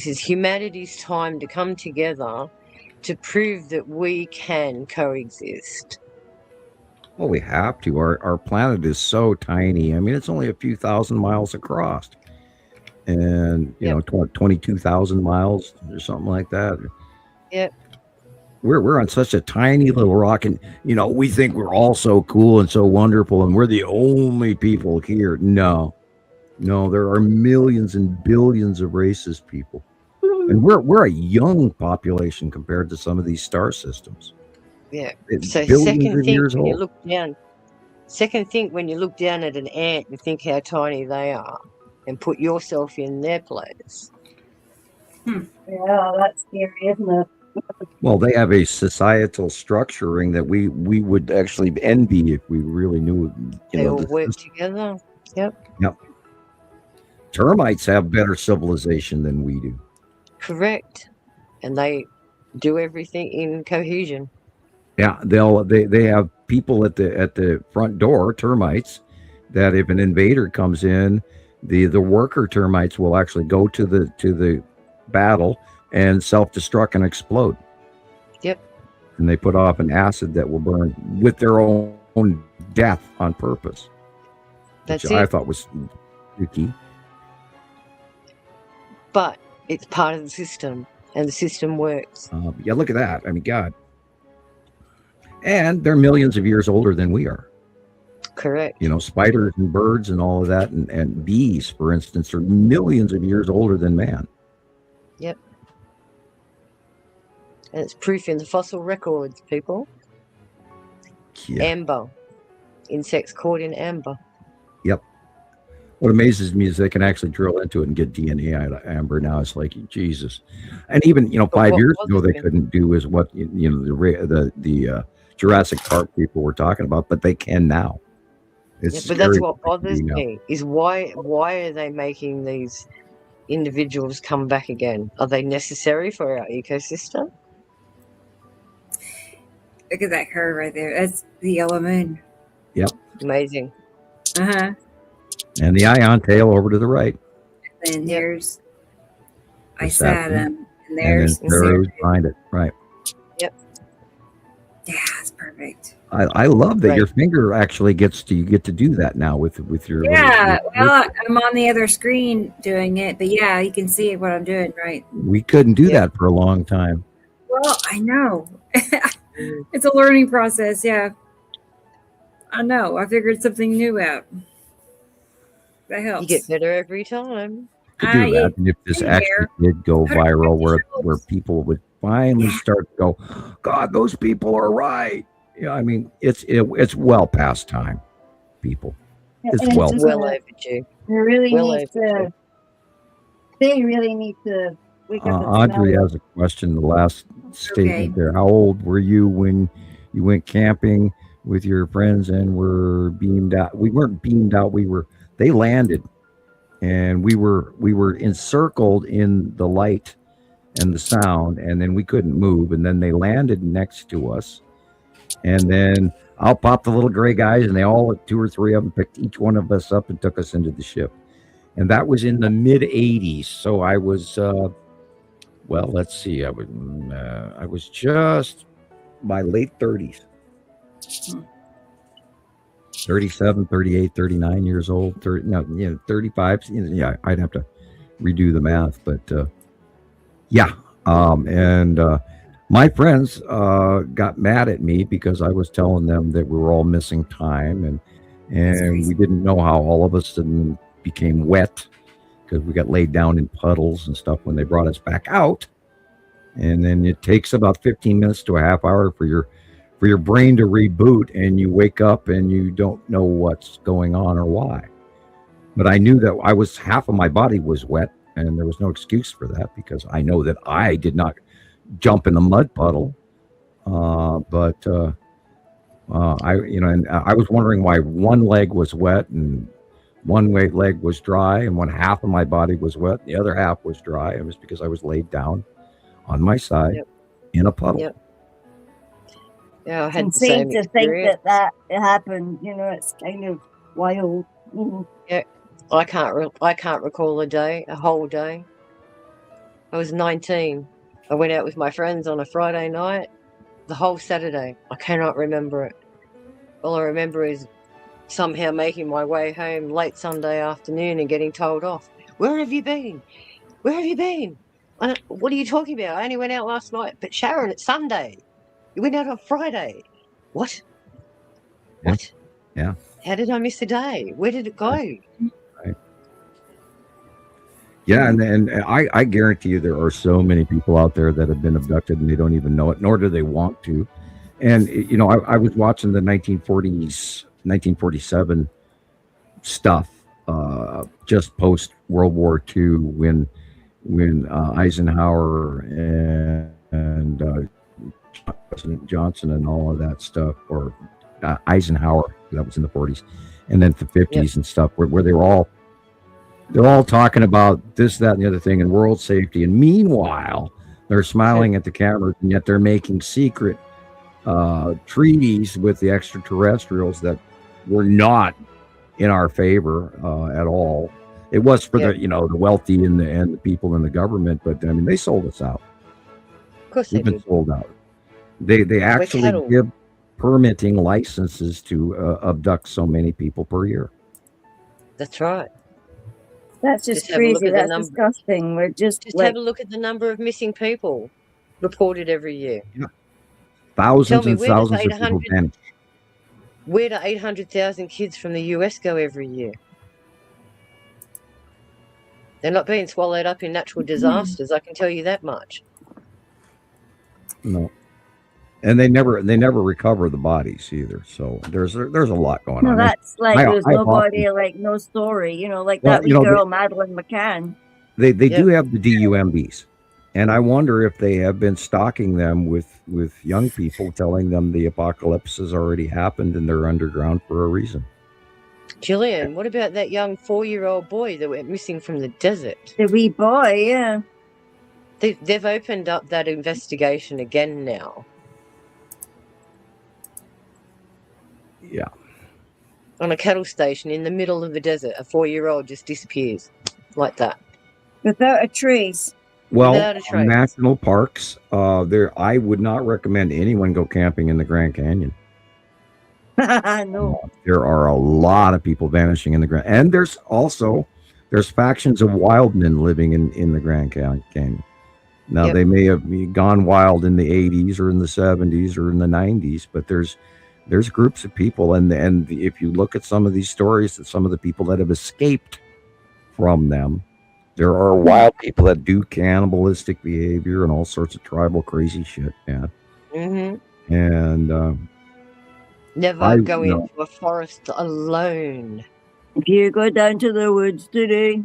is humanity's time to come together to prove that we can coexist. Well, we have to. Our planet is so tiny. I mean, it's only a few thousand miles across, and 22,000 miles or something like that. Yep. We're on such a tiny little rock, and we think we're all so cool and so wonderful, and we're the only people here. No, there are millions and billions of racist people, and we're a young population compared to some of these star systems. Yeah. It's So billions of years old. Second thing when you look down at an ant and think how tiny they are, and put yourself in their place. Yeah, that's scary, isn't it? Well, they have a societal structuring that we would actually envy if we really knew. They all work together. Yep. Yep. Termites have better civilization than we do. Correct. And they do everything in cohesion. Yeah, they have people at the front door, termites, that if an invader comes in, the worker termites will actually go to the battle and self-destruct and explode. Yep. And they put off an acid that will burn with their own death on purpose. That's which it. I thought was tricky. But It's part of the system, and the system works. Yeah, look at that. I mean, God. And they're millions of years older than we are. Correct. You know, spiders and birds and all of that, and bees, for instance, are millions of years older than man. Yep. And it's proof in the fossil records, people. Yeah. Amber. Insects caught in amber. Yep. What amazes me is they can actually drill into it and get DNA out of amber now. It's like, Jesus. And even, 5 years ago, they couldn't do is what, the Jurassic Park people were talking about, but they can now. But that's what bothers me, is why are they making these individuals come back again? Are they necessary for our ecosystem? Look at that curve right there. That's the yellow moon. Yep. Amazing. Uh-huh. And the ion tail over to the right. And there's Saturn. and there's behind it. Right. Yep. Yeah, that's perfect. I love that your finger actually get to do that now with your well, I'm on the other screen doing it, but yeah, you can see what I'm doing, right? We couldn't do that for a long time. Well, I know. It's a learning process, yeah. I know. I figured something new out. That helps. You get better every time. Could you imagine if this actually did go viral, where people would finally start to go, God, those people are right. Yeah, I mean, it's well past time, people. It's well overdue. They really need to wake up. Audrey has a question. The last statement there. How old were you when you went camping with your friends and were beamed out? We weren't beamed out. They landed, and we were encircled in the light and the sound, and then we couldn't move. And then they landed next to us. And then out popped the little gray guys, and they all, 2 or 3 of them, picked each one of us up and took us into the ship. And that was in the mid 80s. So I was, let's see, I was just my late 30s. 37, 38, 39 years old, 35. Yeah, I'd have to redo the math, but my friends got mad at me because I was telling them that we were all missing time, and we didn't know how all of a sudden became wet because we got laid down in puddles and stuff when they brought us back out. And then it takes about 15 minutes to a half hour for your brain to reboot, and you wake up and you don't know what's going on or why. But I knew that half of my body was wet, and there was no excuse for that because I know that I did not jump in the mud puddle. I was wondering why one leg was wet and one leg was dry, and one half of my body was wet, the other half was dry. It was because I was laid down on my side in a puddle. Yep. Yeah, I had and the same to experience. think that happened, it's kind of wild. Mm-hmm. Yeah, I can't recall a whole day. I was 19. I went out with my friends on a Friday night. The whole Saturday, I cannot remember it. All I remember is somehow making my way home late Sunday afternoon and getting told off. Where have you been? Where have you been? What are you talking about? I only went out last night. But Sharon, it's Sunday. You went out on Friday. What? Yeah. What? Yeah. How did I miss a day? Where did it go? Right. Yeah, and I guarantee you there are so many people out there that have been abducted and they don't even know it, nor do they want to. And, I was watching the 1947 stuff just post World War II when Eisenhower and President Johnson and all of that stuff, or Eisenhower, that was in the 40s, and then the 50s and stuff, where they're all talking about this, that, and the other thing, and world safety. And meanwhile, they're smiling at the cameras, and yet they're making secret treaties with the extraterrestrials that were not in our favor at all. It was for the wealthy and the people in the government, but I mean, they sold us out. Of course, we've been sold out. They actually give permitting licenses to abduct so many people per year. That's right. That's just have a look crazy. at the That's number. disgusting. We're just Just like, have a look at the number of missing people reported every year. Thousands me, and where does thousands of people 800 vanish. Where do 800,000 kids from the US go every year? They're not being swallowed up in natural disasters. I can tell you that much. No, and they never recover the bodies either. So there's a lot going no, on. that's like there's I've nobody, often- like no story, you know, like Well, that wee you know, girl, Madeline McCann. They Yep. do have the DUMBs, and I wonder if they have been stalking them with young people, telling them the apocalypse has already happened and they're underground for a reason. Gillian, what about that young 4-year-old boy that went missing from the desert? The wee boy, yeah. They've opened up that investigation again now. Yeah. On a cattle station in the middle of the desert, a 4-year-old just disappears like that. Without a trace. Well, Without a trace. national parks, I would not recommend anyone go camping in the Grand Canyon. No. There are a lot of people vanishing in the Grand, and there's factions of wild men living in the Grand Canyon. Now, Yep. they may have gone wild in the 80s or in the 70s or in the 90s, but there's groups of people, and if you look at some of these stories, that some of the people that have escaped from them, there are wild people that do cannibalistic behavior and all sorts of tribal crazy shit, man. Mm-hmm. And Never go into a forest alone. If you go down to the woods today,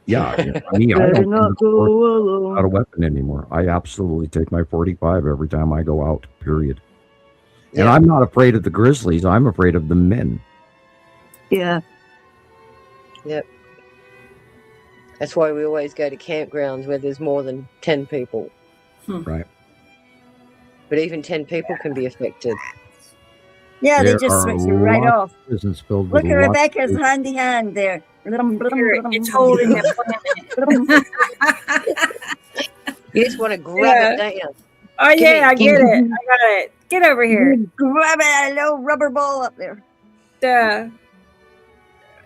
yeah, I mean, I better don't not go alone. without a weapon anymore. I absolutely take my 45 every time I go out, period. And Yeah. I'm not afraid of the grizzlies. I'm afraid of the men. Yeah. Yep. That's why we always go to campgrounds where there's more than 10 people. Right. But even 10 people can be affected. Yeah, they There just are switch you right lots off. of prisons filled Look with at lots of Rebecca's people. handy hand there. It's holding the You just want to grab Yeah. it, don't you? Oh Give yeah, me- I give get me- it. I got it. Get over here. Grab a little rubber ball up there. It's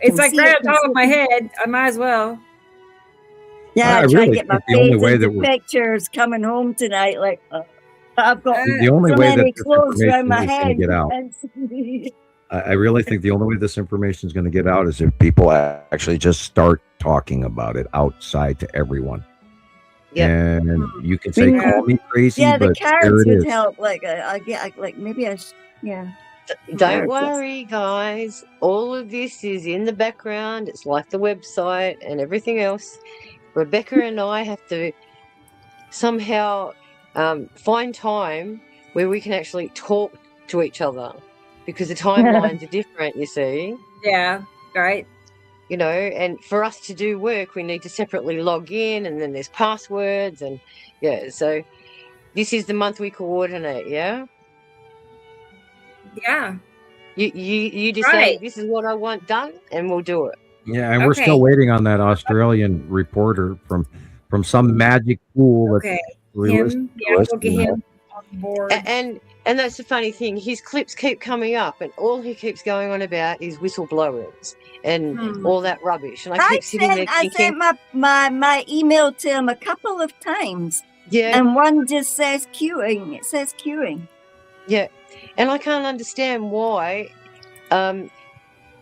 Can like see right it, on can top see of it. my head. I might as well. Yeah, I I try really to get my think the only face way into that we're- pictures coming home tonight. Like, I've got The only so way that many this clothes around information my is going to head. get out, And I really think the only way this information is going to get out is if people actually just start talking about it outside to everyone. Yep. And you can say, Yeah. call me crazy, yeah, the but there cards it would is. help. Like, like maybe yeah. Don't worry, guys. All of this is in the background. It's like the website and everything else. Rebecca and I have to somehow find time where we can actually talk to each other because the timelines are different, you see. Yeah, right. You know, and for us to do work, we need to separately log in, and then there's passwords, and yeah. So this is the month we coordinate. Yeah. Yeah. You decide Right. this is what I want done, and we'll do it. Yeah, and we're Okay. still waiting on that Australian reporter from some magic pool. Okay. That's Him. Yeah, we'll get him on board. And that's the funny thing. His clips keep coming up, and all he keeps going on about is whistleblowers and all that rubbish. And I keep sitting there I thinking, sent my email to him a couple of times. yeah, And one just says queuing. It says queuing. yeah. And I can't understand why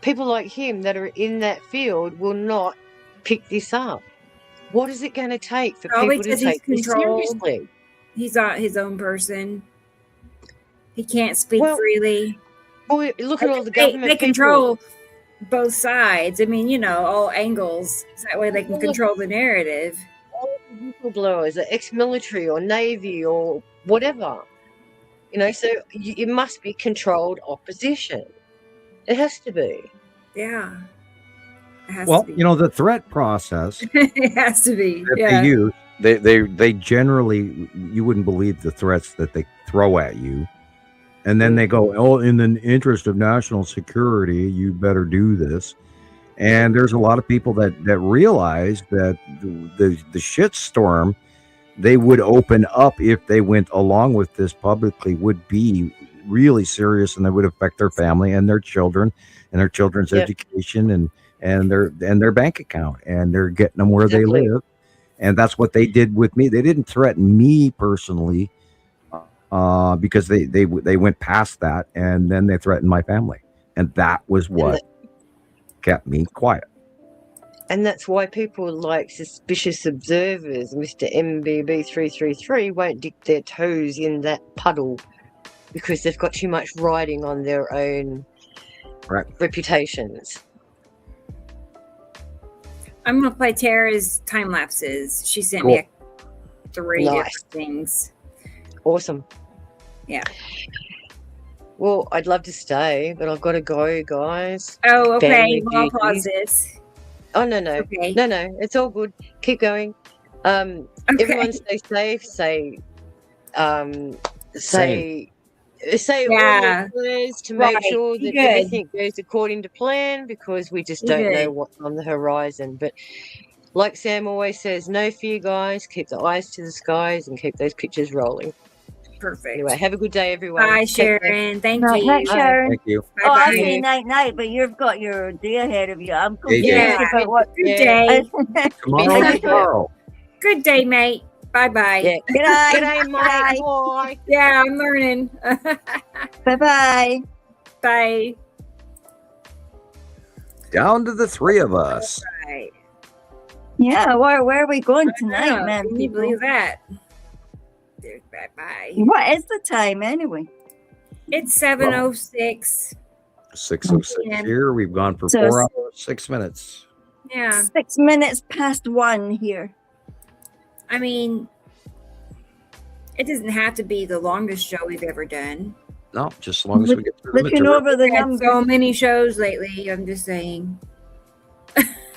people like him that are in that field will not pick this up. What is it going to take for Probably people to because he's take this controlled. seriously? He's not his own person. He can't speak Well, freely. Boy, look at all the They government people. control both sides. I mean, all angles. So that way they can Well, control the narrative. All the whistleblowers are ex-military or Navy or whatever. So it must be controlled opposition. It has to be. Yeah. It has well, to be. the threat process It has to be. that Yeah. they use, they generally, you wouldn't believe the threats that they throw at you. And then they go, oh, in the interest of national security, you better do this. And there's a lot of people that realize that the shitstorm they would open up if they went along with this publicly would be really serious, and they would affect their family and their children and their children's Yeah. education and and their bank account, and they're getting them where they Exactly. live. And that's what they did with me. They didn't threaten me personally, because they went past that, and then they threatened my family, and that was what kept me quiet. And that's why people like suspicious observers, Mr. MBB333, won't dip their toes in that puddle because they've got too much riding on their own reputations. I'm going to play Tara's time lapses. She sent me 3 different things. Awesome. Yeah. Well, I'd love to stay, but I've got to go, guys. Oh, okay. Family Well, I'll pause duties. this. Oh, no. Okay. No, it's all good. Keep going. Everyone stay safe. Say all your prayers to make sure that everything goes according to plan, because we just don't know what's on the horizon. But like Sam always says, no fear, guys. Keep the eyes to the skies and keep those pictures rolling. Perfect. Anyway, have a good day, everyone. Bye, Take care. Sharon. Thank Night, you. night, Sharon. Thank you. Oh, I Bye-bye. say night, but you've got your day ahead of you. I'm Hey, confused Jay. about what. Good day. Tomorrow. Good day, mate. Bye-bye. Yeah. Good night. Good day, mate. Bye. Yeah, I'm learning. Bye-bye. Bye. Down to the 3 of us. Right. Yeah, where are we going I tonight, know. man? Can you people? believe that? Bye-bye. What is the time anyway? It's 7:06. 6:06 Yeah. here. We've gone for So 4 hours, 6 minutes. Yeah. 6 minutes past 1 here. I mean, it doesn't have to be the longest show we've ever done. No, just as long as we get through the Looking material. over the We've had numbers. so many shows lately. I'm just saying.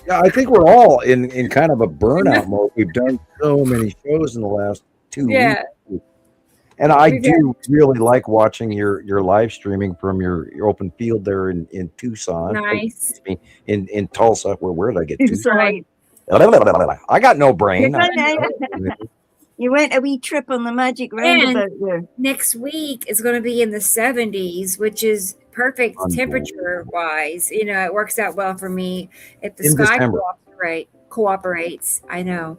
Yeah, I think we're all in kind of a burnout mode. We've done so many shows in the last 2 Yeah. weeks. And I We've do really like watching your live streaming from your open field there in Tucson. Nice. Excuse me, in Tulsa. Where did I get Tucson? Right. I got no brain. You went a wee trip on the magic roundabout there. Next week is going to be in the 70s, which is perfect temperature wise. You know, it works out well for me. If the In sky December. cooperates, I know.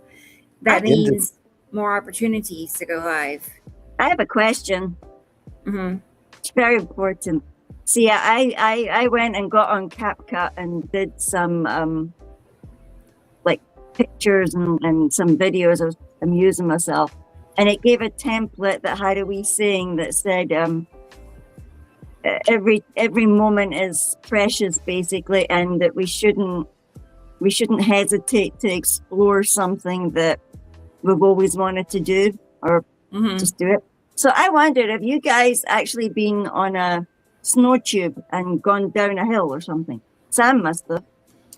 That means more opportunities to go live. I have a question. Mm-hmm. It's very important. See, I went and got on CapCut and did some like pictures and some videos. I was amusing myself, and it gave a template that had a wee saying that said every moment is precious, basically, and that we shouldn't hesitate to explore something that we've always wanted to do, or just do it. So I wondered, have you guys actually been on a snow tube and gone down a hill or something? Sam must have.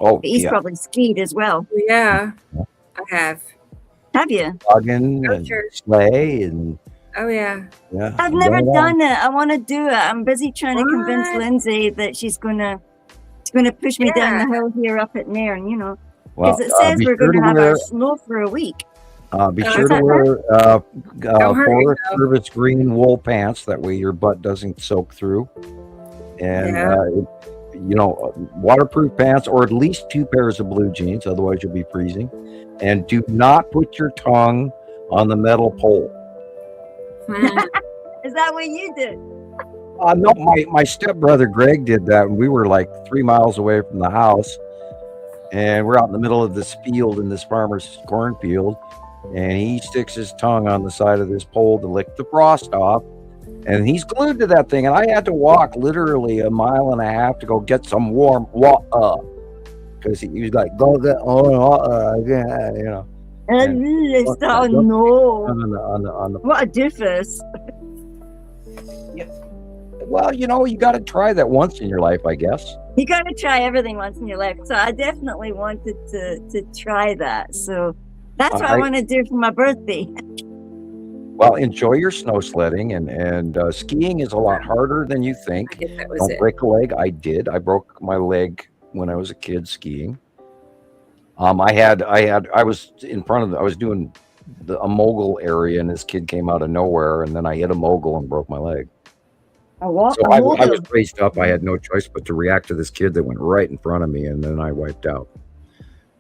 Oh, He's yeah. probably skied as well. Yeah, I have. Have you? Logging and sure. sleigh and Oh, yeah. yeah. I've never done it. I want to do it. I'm busy trying to convince Lindsay that she's gonna push me down the hill here up at Nairn, you know. Well, Because it says we're going to have our snow for a week. Be Oh, sure is to that wear hurry, Forest though. Service green wool pants. That way your butt doesn't soak through. And, waterproof pants, or at least 2 pairs of blue jeans. Otherwise, you'll be freezing. And do not put your tongue on the metal pole. Is that what you did? No, my stepbrother Greg did that, and we were like 3 miles away from the house. And we're out in the middle of this field, in this farmer's cornfield. And he sticks his tongue on the side of this pole to lick the frost off. And he's glued to that thing. And I had to walk literally 1.5 miles to go get some warm water. Because he was like, go get you know. No. On the What a doofus. Well, you got to try that once in your life, I guess. You got to try everything once in your life. So I definitely wanted to try that. So that's what I want to do for my birthday. Well, enjoy your snow sledding, and skiing is a lot harder than you think. I guess that was Don't it. break a leg. I did. I broke my leg when I was a kid skiing. I was in front of I was doing a mogul area, and this kid came out of nowhere, and then I hit a mogul and broke my leg. So I was raised up. I had no choice but to react to this kid that went right in front of me, and then I wiped out.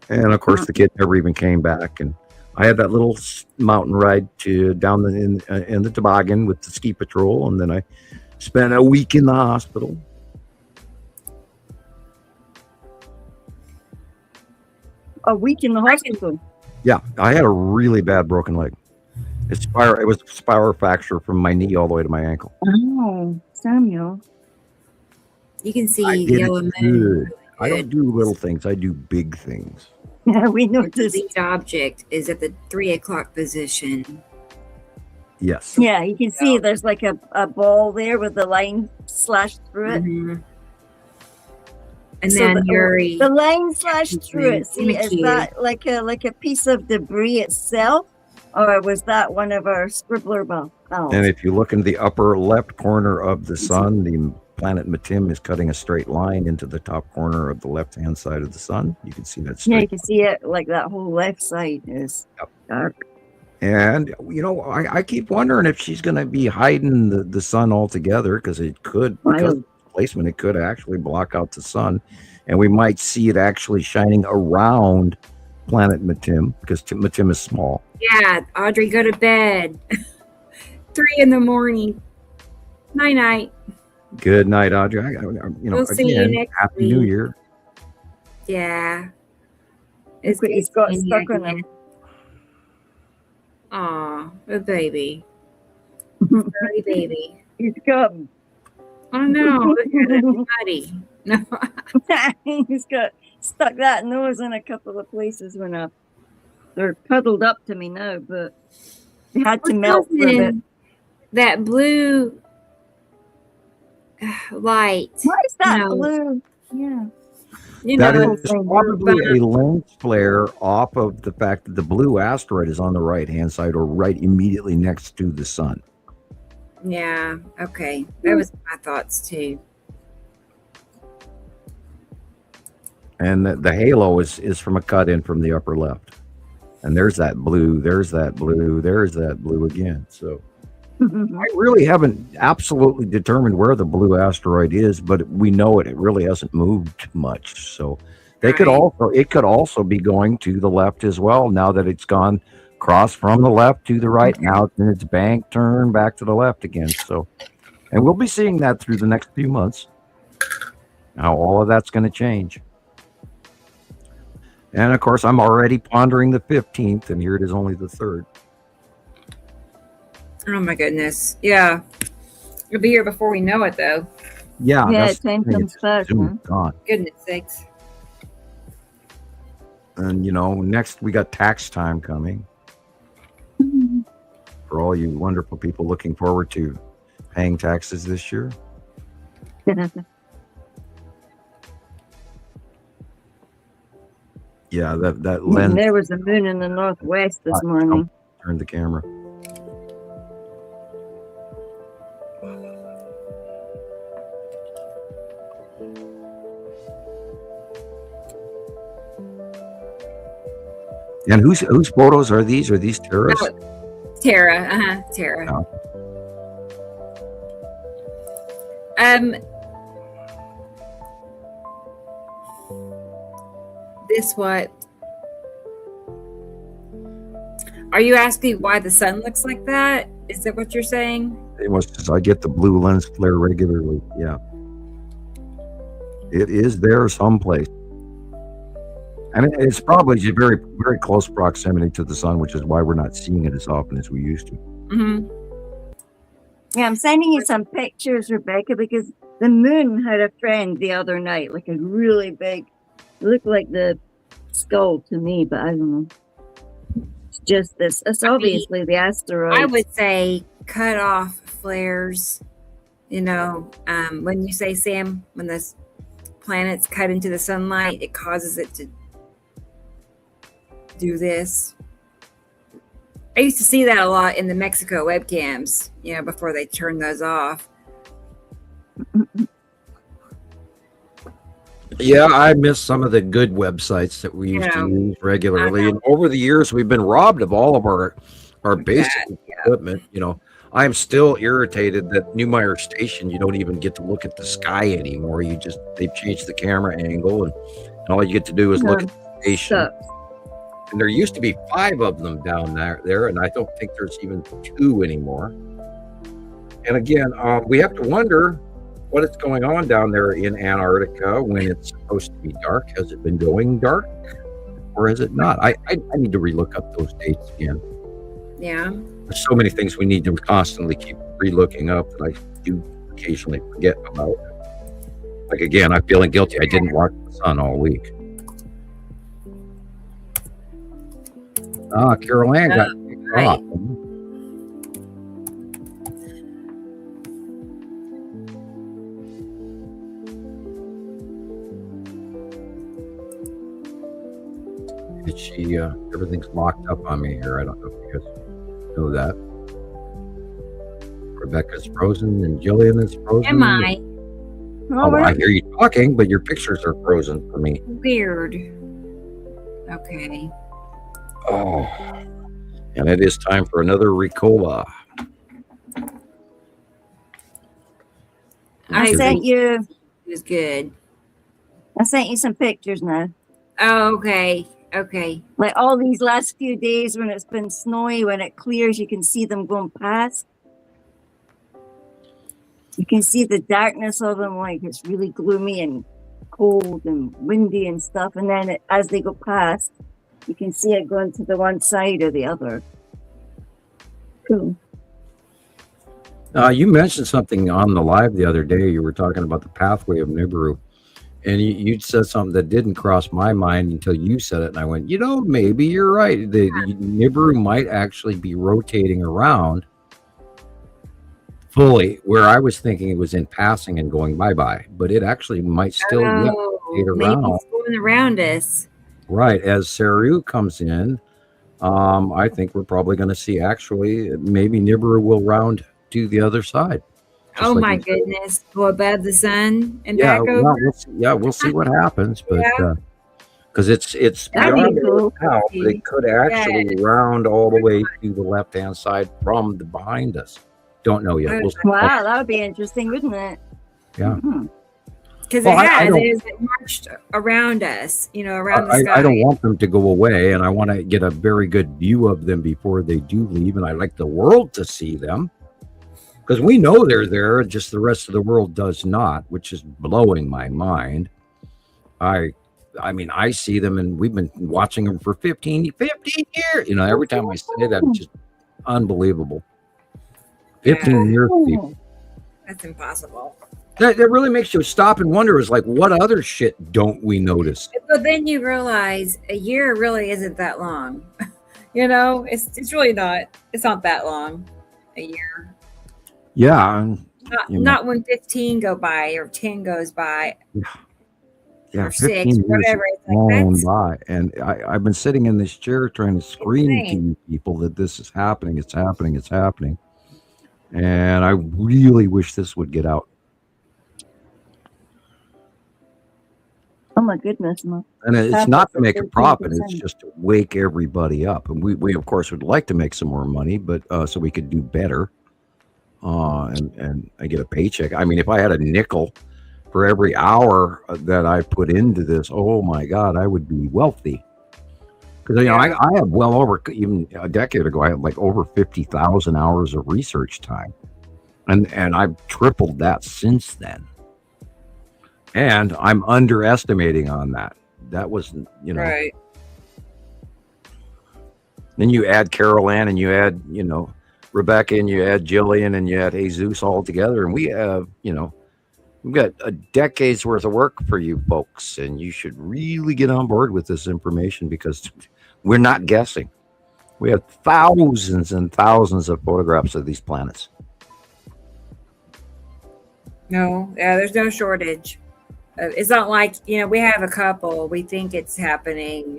And of course, the kid never even came back. And I had that little mountain ride down in the toboggan with the ski patrol, and then I spent a week in the hospital. A week in the hospital? Yeah, I had a really bad broken leg. It was a spiral fracture from my knee all the way to my ankle. Oh, Samuel. You can see yellow moon. I don't do little things. I do big things. Yeah, we know this. The object is at the 3 o'clock position. Yes. Yeah, you can see there's like a ball there with the line slashed through it. Mm-hmm. And so then the line slashed through it. See, is that like a piece of debris itself, or was that one of our scribbler balls? And if you look in the upper left corner of the sun, the planet Matim is cutting a straight line into the top corner of the left-hand side of the sun. You can see that straight. Yeah, you can see it like that whole left side is dark. And, I keep wondering if she's going to be hiding the sun altogether, because it could, because of placement, it could actually block out the sun. And we might see it actually shining around planet Matim, because Matim is small. Yeah, Audrey, go to bed. 3 in the morning. Night-night. Good night, Audrey. We'll see you next Happy week. New Year. Yeah. He's got stuck on him. Aw, a baby. Sorry, baby. He's got. Oh no, look at it, buddy. No. He's got stuck that nose in a couple of places when they're cuddled up to me now, but they had to melt for a bit. That blue light. What is that blue? Yeah. That is probably a lens flare off of the fact that the blue asteroid is on the right-hand side, or right immediately next to the sun. Yeah, okay. That was my thoughts too. And the halo is from a cut-in from the upper left. And there's that blue, there's that blue, there's that blue again. So I really haven't absolutely determined where the blue asteroid is, but we know it really hasn't moved much. So it could also be going to the left as well, now that it's gone cross from the left to the right. Now it's in its bank turn back to the left again. So, and we'll be seeing that through the next few months. Now all of that's going to change. And of course, I'm already pondering the 15th, and here it is only the 3rd. Oh my goodness. Yeah. It'll be here before we know it though. Yeah, time comes fast. Gone. Goodness sakes. And next we got tax time coming. For all you wonderful people looking forward to paying taxes this year. Yeah, that lens. There was a moon in the northwest this morning. Turn the camera. And whose photos are these? Are these terrorists? Tara. Tara. Oh. This what? Are you asking why the sun looks like that? Is that what you're saying? It was. I get the blue lens flare regularly. Yeah. It is there someplace. And it's probably a very, very close proximity to the sun, which is why we're not seeing it as often as we used to. Mm-hmm. Yeah, I'm sending you some pictures, Rebecca, because the moon had a friend the other night, like a really big, looked like the skull to me, but I don't know. It's just this. It's obviously the asteroid. I would say cut off flares. When you say, Sam, when the planets cut into the sunlight, it causes it to do this. I used to see that a lot in the Mexico webcams, before they turned those off. Yeah, I miss some of the good websites that we used to use regularly. And over the years, we've been robbed of all of our basic equipment. I'm still irritated that Newmeyer Station, you don't even get to look at the sky anymore. They've changed the camera angle, and all you get to do is look at the station. And there used to be 5 of them down there, and I don't think there's even 2 anymore. And again, we have to wonder what is going on down there in Antarctica when it's supposed to be dark. Has it been going dark, or is it not? I need to relook up those dates again. Yeah. There's so many things we need to constantly keep relooking up that I do occasionally forget about. Like, again, I'm feeling guilty. I didn't watch the sun all week. Carol Ann got kicked off. Did she, everything's locked up on me here. I don't know if you guys know that. Rebecca's frozen and Gillian is frozen. Am I? Oh, I hear you talking, but your pictures are frozen for me. Weird. Okay. Oh, and it is time for another Ricola. I sent you. It was good. I sent you some pictures now. Oh, okay. Okay. Like all these last few days when it's been snowy, when it clears, you can see them going past. You can see the darkness of them, like it's really gloomy and cold and windy and stuff. And then as they go past, you can see it going to the one side or the other. Cool. You mentioned something on the live the other day. You were talking about the pathway of Nibiru. And you said something that didn't cross my mind until you said it. And I went, maybe you're right. The Nibiru might actually be rotating around fully, where I was thinking it was in passing and going bye-bye. But it actually might still rotate around. Maybe it's going around us. Right. As Saru comes in, I think we're probably going to see actually maybe Nibiru will round to the other side. Oh like my goodness! Go above the sun and back over. Well, we'll see what happens, but because it's beyond cool. now, they could actually round all the way to the left-hand side from behind us. Don't know yet. Wow, that would be interesting, wouldn't it? Yeah. Because it marched around us, around the sky. I don't want them to go away, and I want to get a very good view of them before they do leave, and I like the world to see them. Because we know they're there, just the rest of the world does not, which is blowing my mind. I mean, I see them, and we've been watching them for 15 years. Every time I say that, it's just unbelievable. 15 years, people. That's impossible. That really makes you stop and wonder, is like, what other shit don't we notice? But then you realize a year really isn't that long. It's really not. It's not that long, a year. Yeah. Not when 15 go by or 10 goes by. Yeah, or 6, whatever. It's like by. And I've been sitting in this chair trying to scream to you people that this is happening. It's happening. It's happening. And I really wish this would get out. Oh my goodness. And it's not to make a profit. It's just to wake everybody up. And we of course would like to make some more money, but so we could do better. And I get a paycheck. I mean, if I had a nickel for every hour that I put into this, oh my God, I would be wealthy. Because I have well over, even a decade ago, I had like over 50,000 hours of research time, and I've tripled that since then. And I'm underestimating on that. That was, right. Then you add Carol Ann, and you add, Rebecca, and you add Gillian, and you add Jesus all together, and we have, we've got a decade's worth of work for you folks, and you should really get on board with this information because we're not guessing. We have thousands and thousands of photographs of these planets. No, there's no shortage. It's not like, we have a couple, we think it's happening,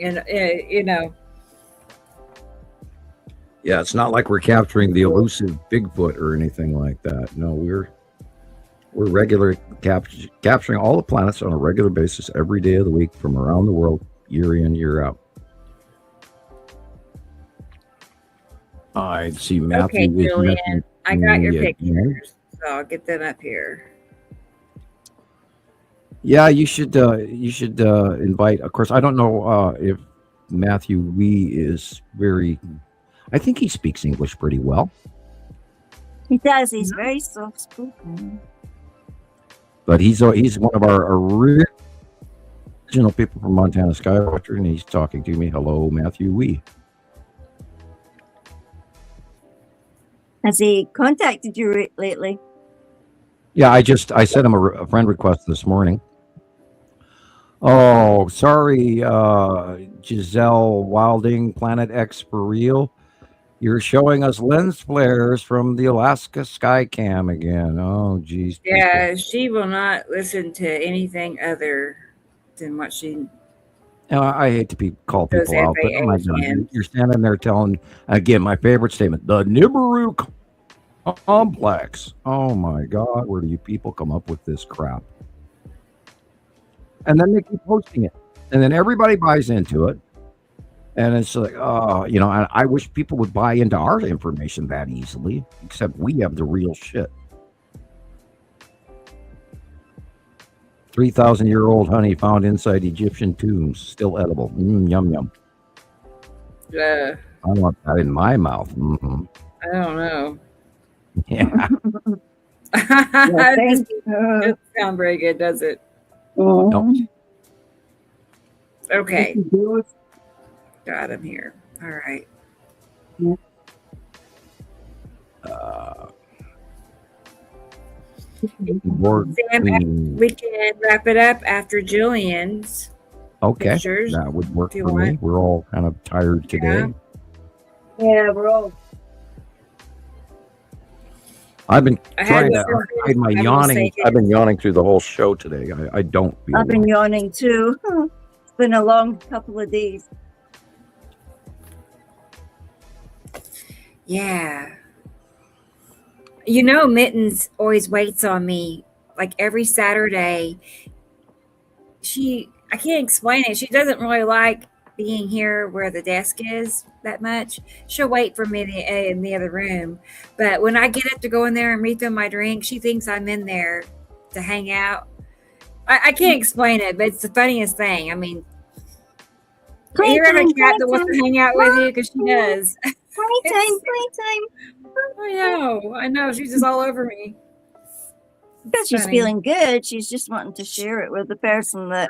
Yeah, it's not like we're capturing the elusive Bigfoot or anything like that. No, we're regular capturing all the planets on a regular basis every day of the week from around the world, year in, year out. I see Matthew. Okay, Julian. I got your pictures, so I'll get them up here. Yeah, you should invite. Of course, I don't know if Matthew Wee is very. I think he speaks English pretty well. He does. He's very soft spoken. But he's one of our original people from Montana Skywatcher, and he's talking to me. Hello, Matthew Wee. Has he contacted you lately? Yeah, I sent him a friend request this morning. Oh, sorry, Giselle Wilding, Planet X for real. You're showing us lens flares from the Alaska Skycam again. Oh, geez. Yeah, she will not listen to anything other than what she. I hate to call people out, but oh my God, you're standing there telling, again, my favorite statement, the Nibiru complex. Oh my God, where do you people come up with this crap? And then they keep posting it, and then everybody buys into it. And it's like, I wish people would buy into our information that easily, except we have the real shit. 3,000-year-old honey found inside Egyptian tombs, still edible. Yum, yum. Yeah. I want that in my mouth. Mm-hmm. I don't know. Yeah. It doesn't sound very good, does it? No. Okay. Got him here. All right. Sam, we can wrap it up after Gillian's pictures. That would work for me. We're all kind of tired today. Yeah, we're all. I've been trying to hide my yawning. I've been yawning through the whole show today. I don't feel I've been yawning too. It's been a long couple of days. Yeah. You know, Mittens always waits on me like every Saturday. I can't explain it. She doesn't really like being here where the desk is that much. She'll wait for me in the other room. But when I get up to go in there and refill my drink, she thinks I'm in there to hang out. I can't explain it, but it's the funniest thing. I mean, you ever have a cat that wants to hang out with you? Because she does. Playtime. I know. She's just all over me. Because she's feeling good. She's just wanting to share it with the person that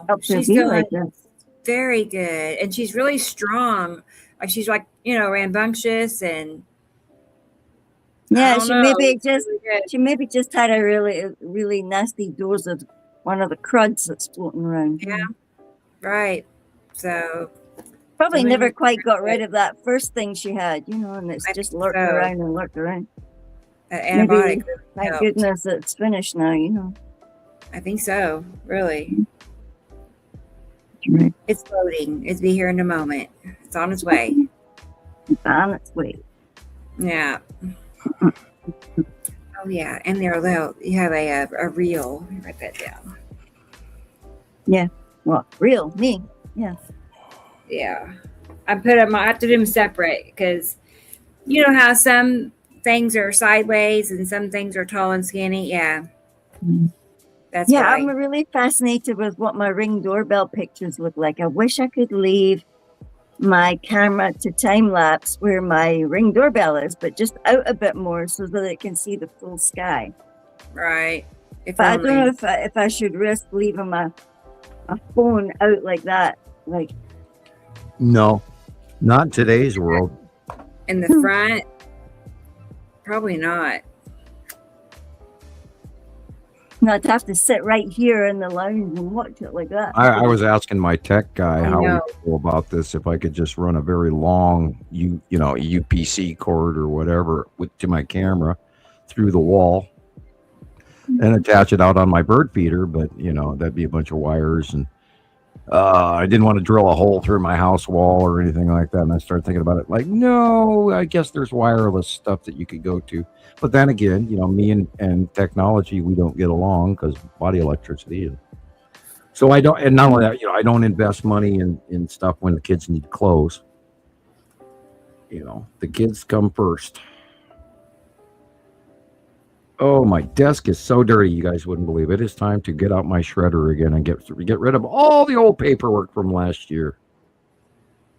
helps her she's feel feeling like this. Very good. And she's really strong. She's like, rambunctious and she maybe just had a really nasty dose of one of the cruds that's floating around. Yeah. Right. So probably never quite got rid of that first thing she had, and it's just lurked around and lurked around. Antibiotic. Thank goodness it's finished now, I think so, really. Right. It's loading. It'll be here in a moment. It's on its way. It's on its way. Yeah. Oh, yeah. And you have a reel. Let me write that down. Yeah. Well, reel, me. Yeah. Yeah. I have to do them separate because you know how some things are sideways and some things are tall and skinny. Yeah. That's why. I'm really fascinated with what my Ring doorbell pictures look like. I wish I could leave my camera to time lapse where my Ring doorbell is, but just out a bit more so that it can see the full sky. Right. But I don't know if I should risk leaving my phone out like that. Like, no, not in today's world. In the front, probably not. Not to have to sit right here in the lounge and watch it like that. I was asking my tech guy how we feel about this. If I could just run a very long, UPC cord or whatever to my camera through the wall and attach it out on my bird feeder, but that'd be a bunch of wires, and I didn't want to drill a hole through my house wall or anything like that. And I started thinking about it like, no, I guess there's wireless stuff that you could go to. But then again, me and technology, we don't get along because body electricity. So I don't, and not only that, I don't invest money in stuff when the kids need clothes. The kids come first. Oh, my desk is so dirty, you guys wouldn't believe it. It's time to get out my shredder again and get rid of all the old paperwork from last year.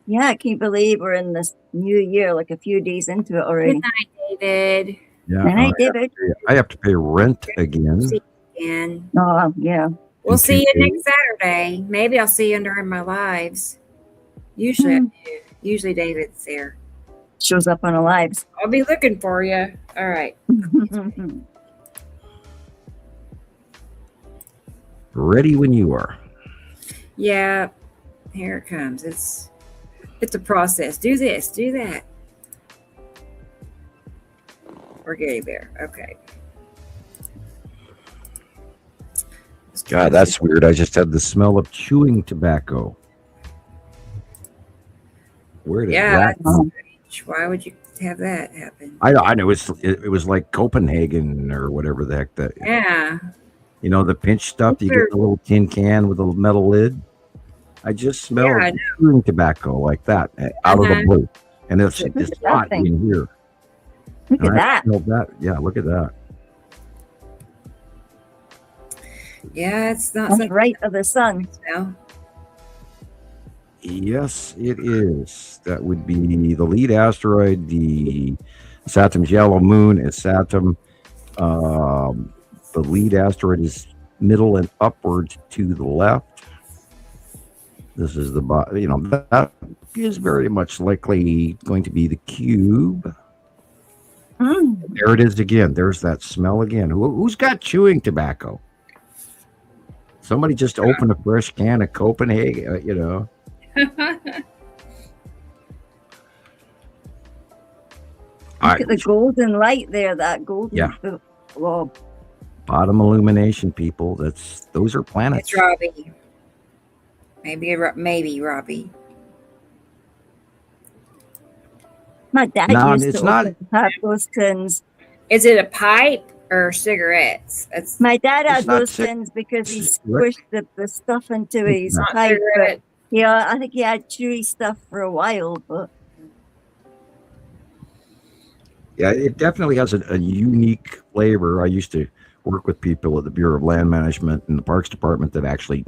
Yeah, I can't believe we're in this new year, like a few days into it already. Good night, David. Yeah, Good night, David. I have to pay rent again. See you again. Oh, yeah. We'll In see 2 you days. next Saturday. Maybe I'll see you during my lives. Usually I do. Usually David's there. Shows up on our lives. I'll be looking for you. All right. Ready when you are. Yeah. Here it comes. It's a process. Do this, do that. We're getting there. Okay. God, that's weird. I just had the smell of chewing tobacco. Where did that that's strange. Why would you have that happen? I know it was like Copenhagen or whatever the heck that. Yeah. You know, the pinch stuff. You get the little tin can with a metal lid. I just smelled chewing tobacco like that out of the blue, and it's hot in here. Look at that. That. Yeah, look at that. Yeah, it's not That's right of the sun. smell. Yes, it is. That would be the lead asteroid, the Saturn's yellow moon is Saturn. The lead asteroid is middle and upward to the left. This is the that is very much likely going to be the cube. There it is again. There's that smell again. Who's got chewing tobacco? Somebody just opened a fresh can of Copenhagen, Look at the golden light there, that golden globe. Bottom illumination, people. Those are planets. It's Robbie. Maybe Robbie. My dad used to have those tins. Is it a pipe or cigarettes? My dad had those tins because he squished the stuff into his pipe. But, yeah, I think he had chewy stuff for a while, but yeah, it definitely has a unique flavor. I used to work with people at the Bureau of Land Management and the Parks Department that actually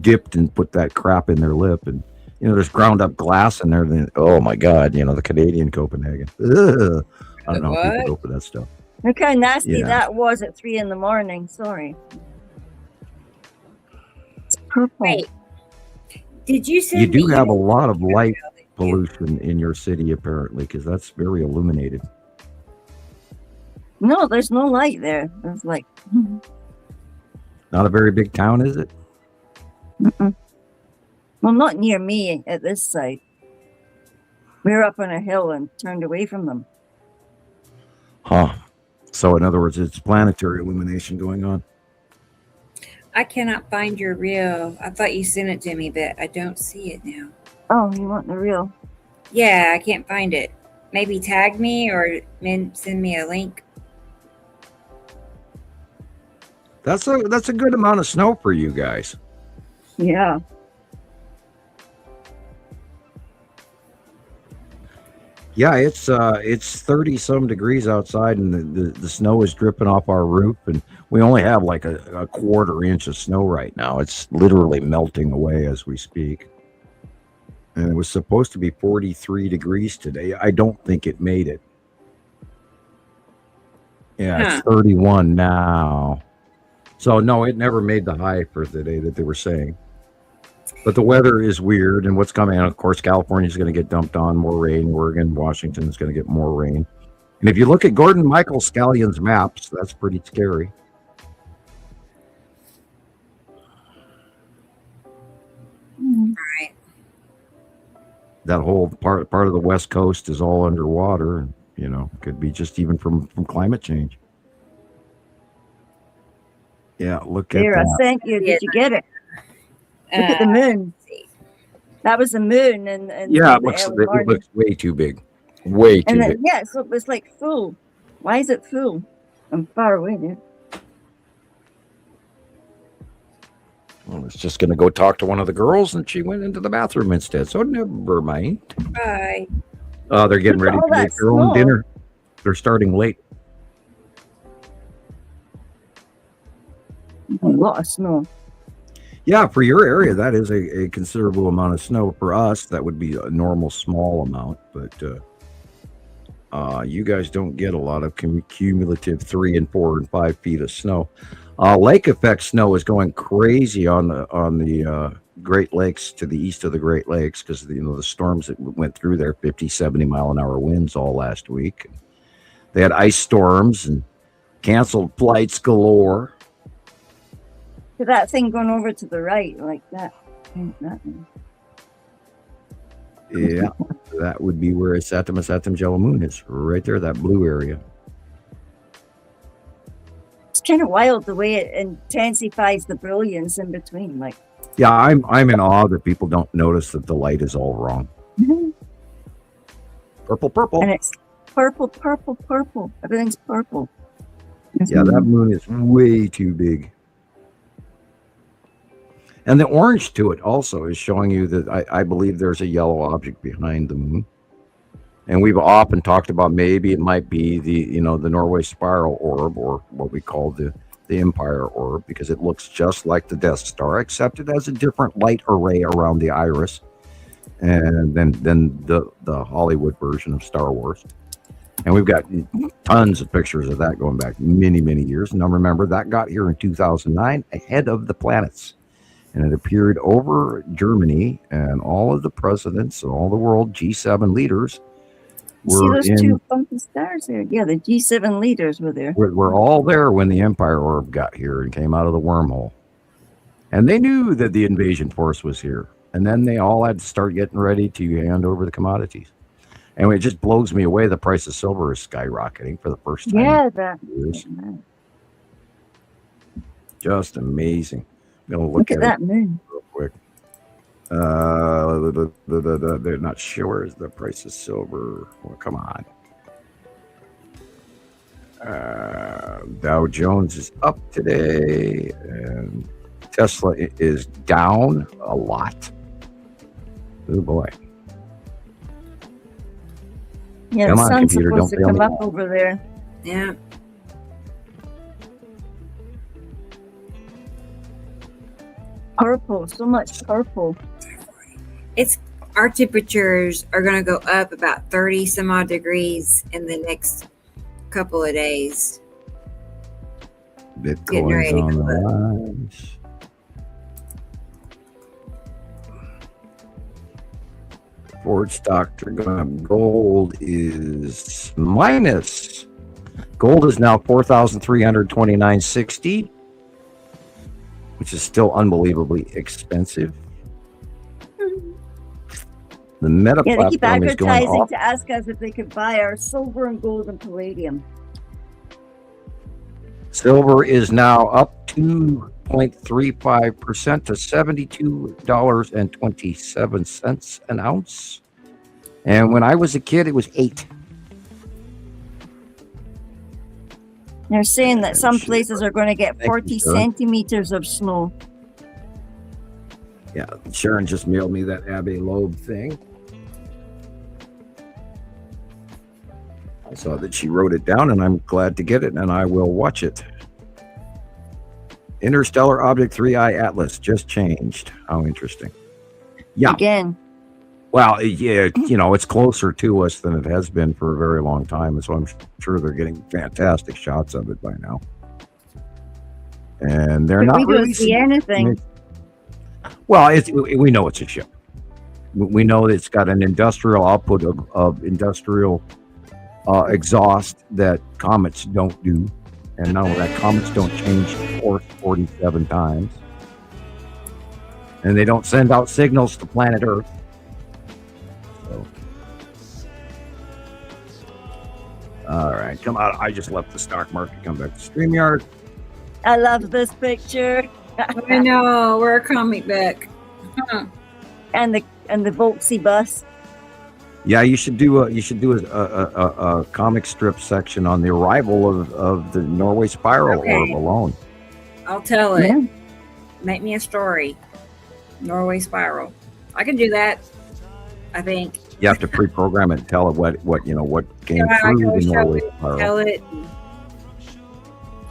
dipped and put that crap in their lip, and there's ground up glass in there. Then, oh my God, the Canadian Copenhagen. Ugh. I don't know how people go for that stuff. look how nasty that was at 3 a.m. Sorry. It's purple. Wait. Did you say You do have a lot of light pollution in your city, apparently, because that's very illuminated. No, there's no light there. It's like Not a very big town, is it? well, not near me at this site. We're up on a hill and turned away from them. Huh. So, in other words, it's planetary illumination going on. I cannot find your reel. I thought you sent it to me, but I don't see it now. Oh, you want the reel? Yeah, I can't find it. Maybe tag me or send me a link. That's a good amount of snow for you guys. Yeah. Yeah, it's 30 some degrees outside, and the snow is dripping off our roof, and we only have like a quarter inch of snow right now. It's literally melting away as we speak. And it was supposed to be 43 degrees today. I don't think it made it. Yeah, it's 31 now. So no, it never made the high for the day that they were saying. But the weather is weird, and what's coming, and of course, California is going to get dumped on more rain. Oregon, Washington is going to get more rain. And if you look at Gordon Michael Scallion's maps, that's pretty scary. Right. That whole part of the West Coast is all underwater. Could be just even from climate change. Yeah, look at Here, that. I sent you. Did you get it? Look at the moon. That was the moon, and Yeah, it looks way too big. Way too big. Yeah, so it was like full. Why is it full? I'm far away there. I was just going to go talk to one of the girls, and she went into the bathroom instead. So never mind. Bye. They're getting ready to make their own dinner. They're starting late. A lot of snow. Yeah, for your area, that is a considerable amount of snow. For us, that would be a normal small amount, but you guys don't get a lot of cumulative 3 and 4 and 5 feet of snow. Lake effect snow is going crazy on the Great Lakes to the east of the Great Lakes because the storms that went through there, 50, 70 mile an hour winds all last week. They had ice storms and canceled flights galore. That thing going over to the right like that. Yeah, that would be where Satum Jello Moon is, right there, that blue area. It's kind of wild the way it intensifies the brilliance in between. Like, yeah, I'm in awe that people don't notice that the light is all wrong. Purple. And it's purple. Everything's purple. Yeah, that moon is way too big. And the orange to it also is showing you that I believe there's a yellow object behind the moon. And we've often talked about maybe it might be the Norway spiral orb, or what we call the Empire orb, because it looks just like the Death Star, except it has a different light array around the iris, and then the Hollywood version of Star Wars. And we've got tons of pictures of that going back many, many years. Now remember, that got here in 2009 ahead of the planets. And it appeared over Germany, and all of the presidents and all the world G7 leaders were see those two funky stars there? Yeah, the G7 leaders were there. We're all there when the Empire orb got here and came out of the wormhole. And they knew that the invasion force was here. And then they all had to start getting ready to hand over the commodities. And it just blows me away. The price of silver is skyrocketing for the first time. Yeah, in years. Just amazing. Look at that moon real quick. They're not sure is the price of silver. Well, come on. Dow Jones is up today, and Tesla is down a lot. Oh boy. Yeah, come the on, sun's computer, supposed to don't come fail me. up over there. Yeah. Purple, so much purple. Our temperatures are going to go up about 30 some odd degrees in the next couple of days. Bitcoin's on the rise. Ford stock are going up. Gold is minus. Gold is now 4,329.60, which is still unbelievably expensive. The Meta Yeah, they keep platform is going advertising off. to ask us if they could buy our silver and gold and palladium. Silver is now up 2.35% to $72.27 an ounce. And when I was a kid, it was $8. They're saying that some places are going to get Thank 40 you, Sharon. centimeters of snow. Yeah, Sharon just mailed me that Abbey Loeb thing. I saw that she wrote it down, and I'm glad to get it, and I will watch it. Interstellar Object 3I Atlas just changed. How interesting. Yeah. Again. Well, yeah, it's closer to us than it has been for a very long time, and so I'm sure they're getting fantastic shots of it by now. And they're But not we don't releasing see anything. Well, we know it's a ship. We know that it's got an industrial output of industrial exhaust that comets don't do. And not only that, comets don't change course 47 times. And they don't send out signals to planet Earth. So. All right, come out. I just left the stock market, come back to StreamYard. I love this picture. I know, we're a comic book. And the Volksy bus. Yeah, you should do a comic strip section on the arrival of the Norway spiral orb alone. I'll tell it. Yeah. Make me a story. Norway spiral. I can do that. I think. You have to pre-program it and tell it what came Yeah, I through can the show Norway it, spiral. tell it.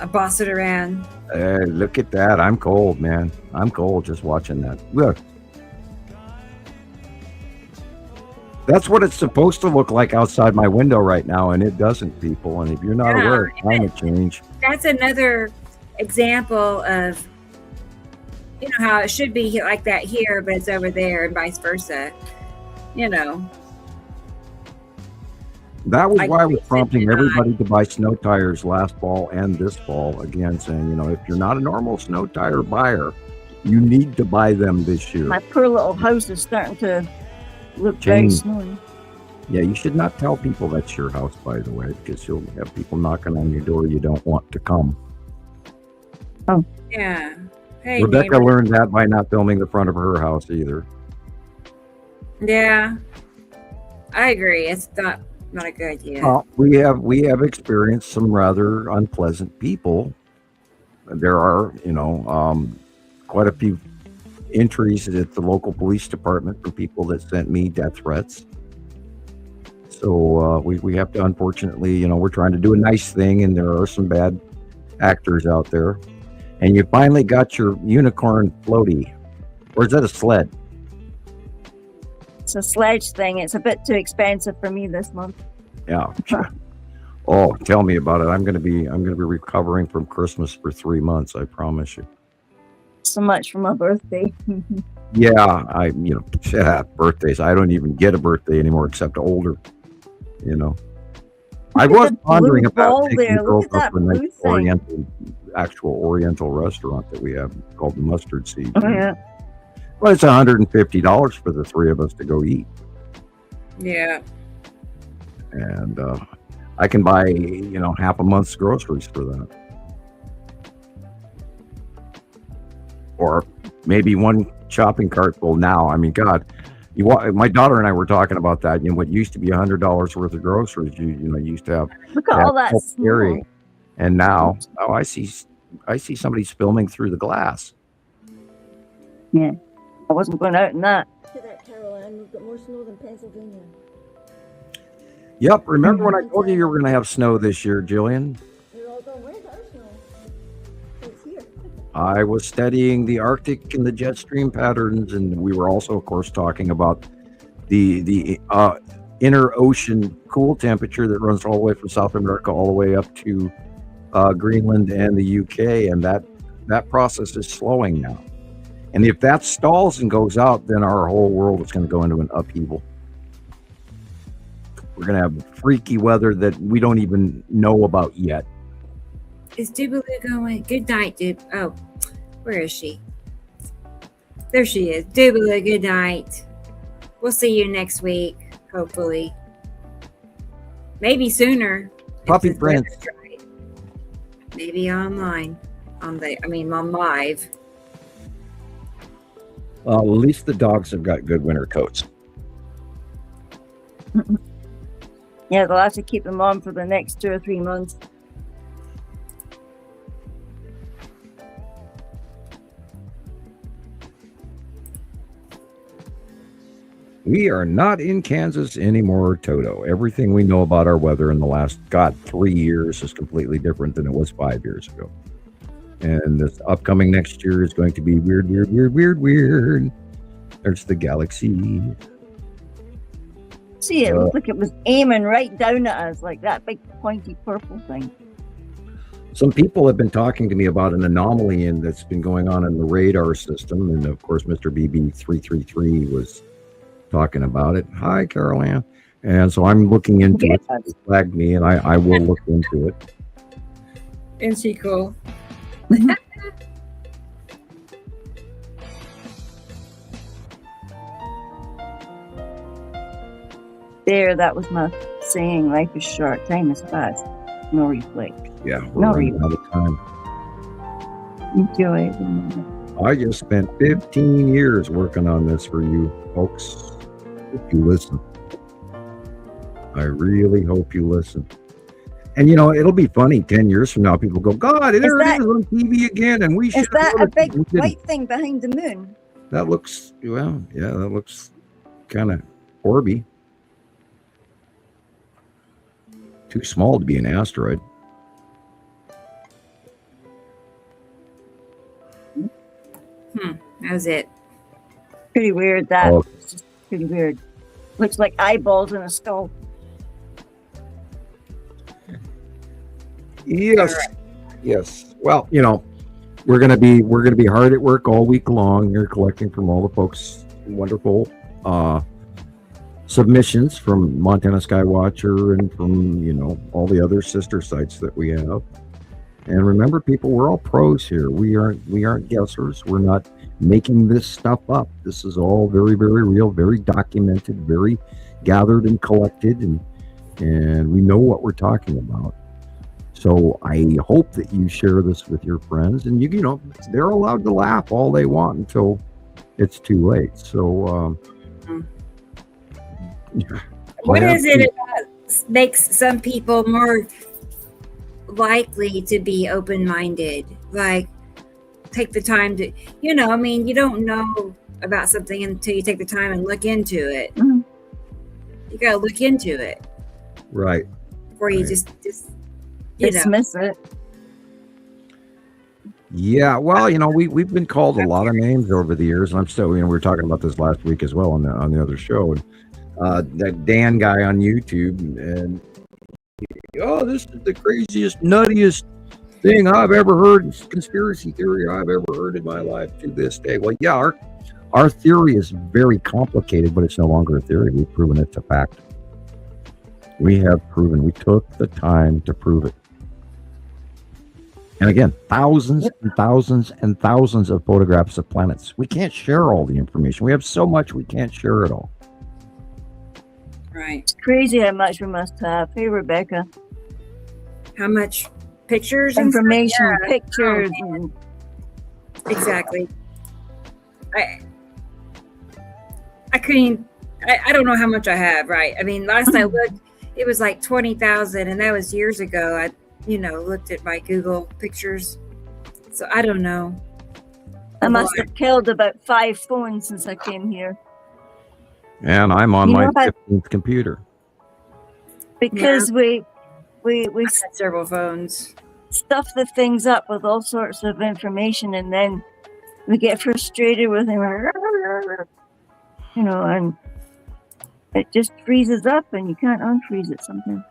boss it around. Hey, look at that. I'm cold, man. I'm cold just watching that. Look. That's what it's supposed to look like outside my window right now, and it doesn't, people. And if you're not aware of climate change, that's another example of, you know, how it should be like that here, but it's over there, and vice versa. You know. That was why I was prompting everybody to buy snow tires last fall and this fall. Again, saying, you know, if you're not a normal snow tire buyer, you need to buy them this year. My poor little house is starting to look very snowy. Yeah, you should not tell people that's your house, by the way, because you'll have people knocking on your door you don't want to come. Oh. Yeah. Hey, Rebecca neighbor. learned that by not filming the front of her house either. Yeah. I agree. It's not a good idea. We have experienced some rather unpleasant people. There are, you know, quite a few entries at the local police department from people that sent me death threats. So we have to, unfortunately, you know, we're trying to do a nice thing, and there are some bad actors out there. And you finally got your unicorn floaty, or is that a sled? It's a sledge thing. It's a bit too expensive for me this month. Yeah. Oh, tell me about it. I'm gonna be recovering from Christmas for 3 months. I promise you. So much for my birthday. Yeah, birthdays. I don't even get a birthday anymore, except older. You know, I was pondering about taking the girls up to a nice actual Oriental restaurant that we have called the Mustard Seed. Oh, yeah. Well, it's $150 for the three of us to go eat. Yeah. And I can buy, you know, half a month's groceries for that. Or maybe one shopping cart full now. I mean, God, my daughter and I were talking about that. You know, what used to be $100 worth of groceries, you used to have. Look at all that snow. And now, I see somebody's filming through the glass. Yeah, I wasn't going out in that. Look at that, Caroline. We've got more snow than Pennsylvania. Yep. Remember when I told you were going to have snow this year, Gillian? You're all going, where's our snow? It's here. I was studying the Arctic and the jet stream patterns, and we were also, of course, talking about the inner ocean cool temperature that runs all the way from South America all the way up to Greenland and the UK, and that process is slowing now. And if that stalls and goes out, then our whole world is going to go into an upheaval. We're going to have freaky weather that we don't even know about yet. Is Dubaloo going? Good night, Dub. Oh, where is she? There she is. Dubaloo, good night. We'll see you next week, hopefully. Maybe sooner. Puppy Prince. Maybe online. On live. Well, at least the dogs have got good winter coats. Yeah, they'll have to keep them on for the next 2 or 3 months. We are not in Kansas anymore, Toto. Everything we know about our weather in the last, 3 years is completely different than it was 5 years ago. And this upcoming next year is going to be weird. There's the galaxy. See, it looked like it was aiming right down at us, like that big pointy purple thing. Some people have been talking to me about an anomaly that's been going on in the radar system. And of course, Mr. BB333 was talking about it. Hi, Carol Ann. And so I'm looking into it. It flagged me, and I will look into it. Isn't she cool? There, that was my saying. Life is short, time is fast. No reflect. Yeah, we're running out of time. Enjoy it. I just spent 15 years working on this for you folks. If you listen, I really hope you listen. And it'll be funny 10 years from now. People go, God, there it is on TV again, and we should. Is that a big white thing behind the moon? That looks that looks kind of orby. Too small to be an asteroid. That was it. Pretty weird, that. Oh. It's just pretty weird. Looks like eyeballs in a skull. Yes. Yes. Well, we're gonna be hard at work all week long here, collecting from all the folks. Wonderful submissions from Montana Skywatcher and from all the other sister sites that we have. And remember, people, we're all pros here. We aren't guessers. We're not making this stuff up. This is all very, very real, very documented, very gathered and collected, and we know what we're talking about. So I hope that you share this with your friends, and they're allowed to laugh all they want until it's too late. So what is it that makes some people more likely to be open-minded? Like, take the time to, you don't know about something until you take the time and look into it. Mm-hmm. You gotta look into it, right before you just dismiss it. Yeah, well, we've been called a lot of names over the years, and I'm still, we were talking about this last week as well on the other show, and that Dan guy on YouTube, and this is the craziest, nuttiest thing I've ever heard, conspiracy theory I've ever heard in my life to this day. Well, yeah, our theory is very complicated, but it's no longer a theory. We've proven it's a fact. We have proven. We took the time to prove it. And again, thousands and thousands and thousands of photographs of planets. We can't share all the information. We have so much, we can't share it all. Right. It's crazy how much we must have. Hey, Rebecca. How much pictures? Information, pictures. And... Exactly. I couldn't, I don't know how much I have, right? I mean, last I looked, it was like 20,000, and that was years ago. I looked at my Google pictures. So I don't know. I must have killed about 5 phones since I came here. And I'm on my 15th computer. Because we had several phones. Stuff the things up with all sorts of information, and then we get frustrated with them. And it just freezes up, and you can't unfreeze it sometimes.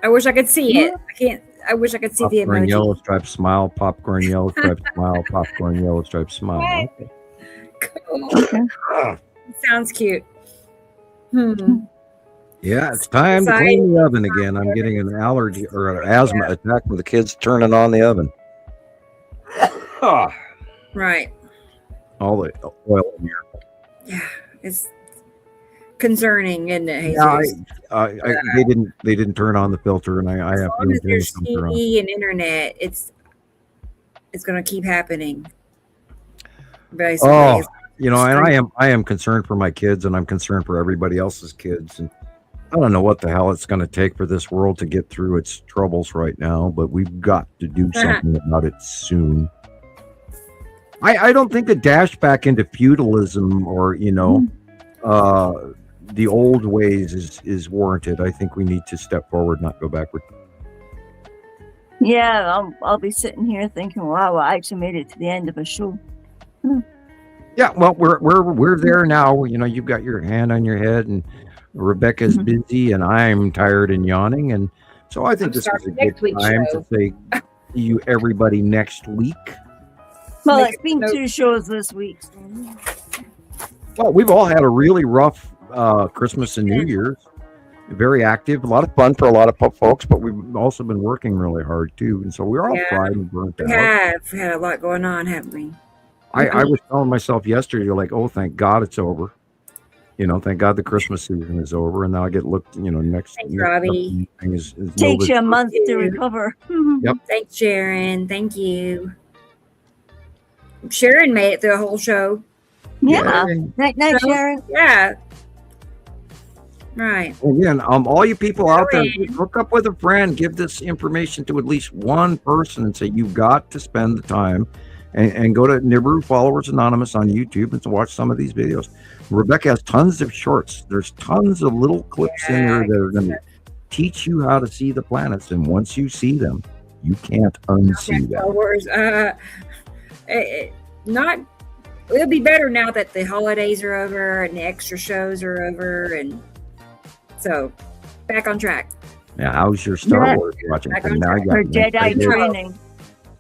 I wish I could see it. I can't. I wish I could see the emoji. Popcorn yellow stripe smile, popcorn yellow stripe smile, popcorn yellow stripe smile. Okay. Cool. Sounds cute. Yeah, it's time to clean the oven again. I'm getting an allergy or an asthma attack with the kids turning on the oven. Right. All the oil in here. Yeah, it's concerning, isn't it? Yeah, they didn't turn on the filter, and I have as long as there's TV and internet, it's going to keep happening. Basically. Oh, and I am concerned for my kids, and I'm concerned for everybody else's kids, and I don't know what the hell it's going to take for this world to get through its troubles right now, but we've got to do something about it soon. I don't think a dash back into feudalism or the old ways is warranted. I think we need to step forward, not go backward. Yeah, I'll be sitting here thinking, wow, I actually made it to the end of a show. Yeah, well, we're there now. You've got your hand on your head, and Rebecca's busy, and I'm tired and yawning, and so I think this is a good time to say see you everybody next week. Well, it's been 2 shows this week. Well, we've all had a really rough Christmas and New Year's. Very active, a lot of fun for a lot of folks, but we've also been working really hard too, and so we're all fried and burnt out. We have had a lot going on, haven't we? I was telling myself yesterday, like, oh, thank God it's over. Thank God the Christmas season is over, and now I get looked. Next Robbie. Thing is takes you a month to recover. Yep. Thanks, Sharon. Thank you. Sharon made it through the whole show. Yeah. Night, Sharon. Yeah. Right. Again, all you people out there, hook up with a friend, give this information to at least one person, and say you've got to spend the time, and go to Nibiru Followers Anonymous on YouTube and to watch some of these videos. Rebecca has tons of shorts. There's tons of little clips in there that are going to teach you how to see the planets, and once you see them, You can't unsee Star that. Wars. Not. It'll be better now that the holidays are over and the extra shows are over, and so back on track. Now, how's your Star Wars watching? Back on Now I track. got Her next Jedi idea. training.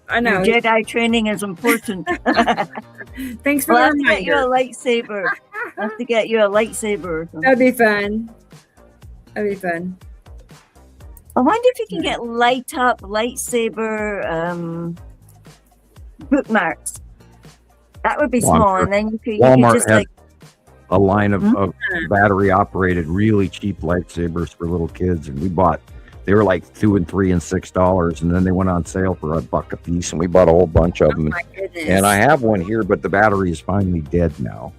I know. Her Jedi training is important. Thanks for We'll the have to get you a reminder. lightsaber. I'll have to get you a lightsaber or something. That'd be fun. That'd be fun. I wonder if you can get light up lightsaber bookmarks. That would be Well, I'm small, sure and then you could Walmart just has like a line of battery operated, really cheap lightsabers for little kids, and they were like $2 and $3 and $6, and then they went on sale for $1 a piece, and we bought a whole bunch of them. My goodness. And I have one here, but the battery is finally dead now.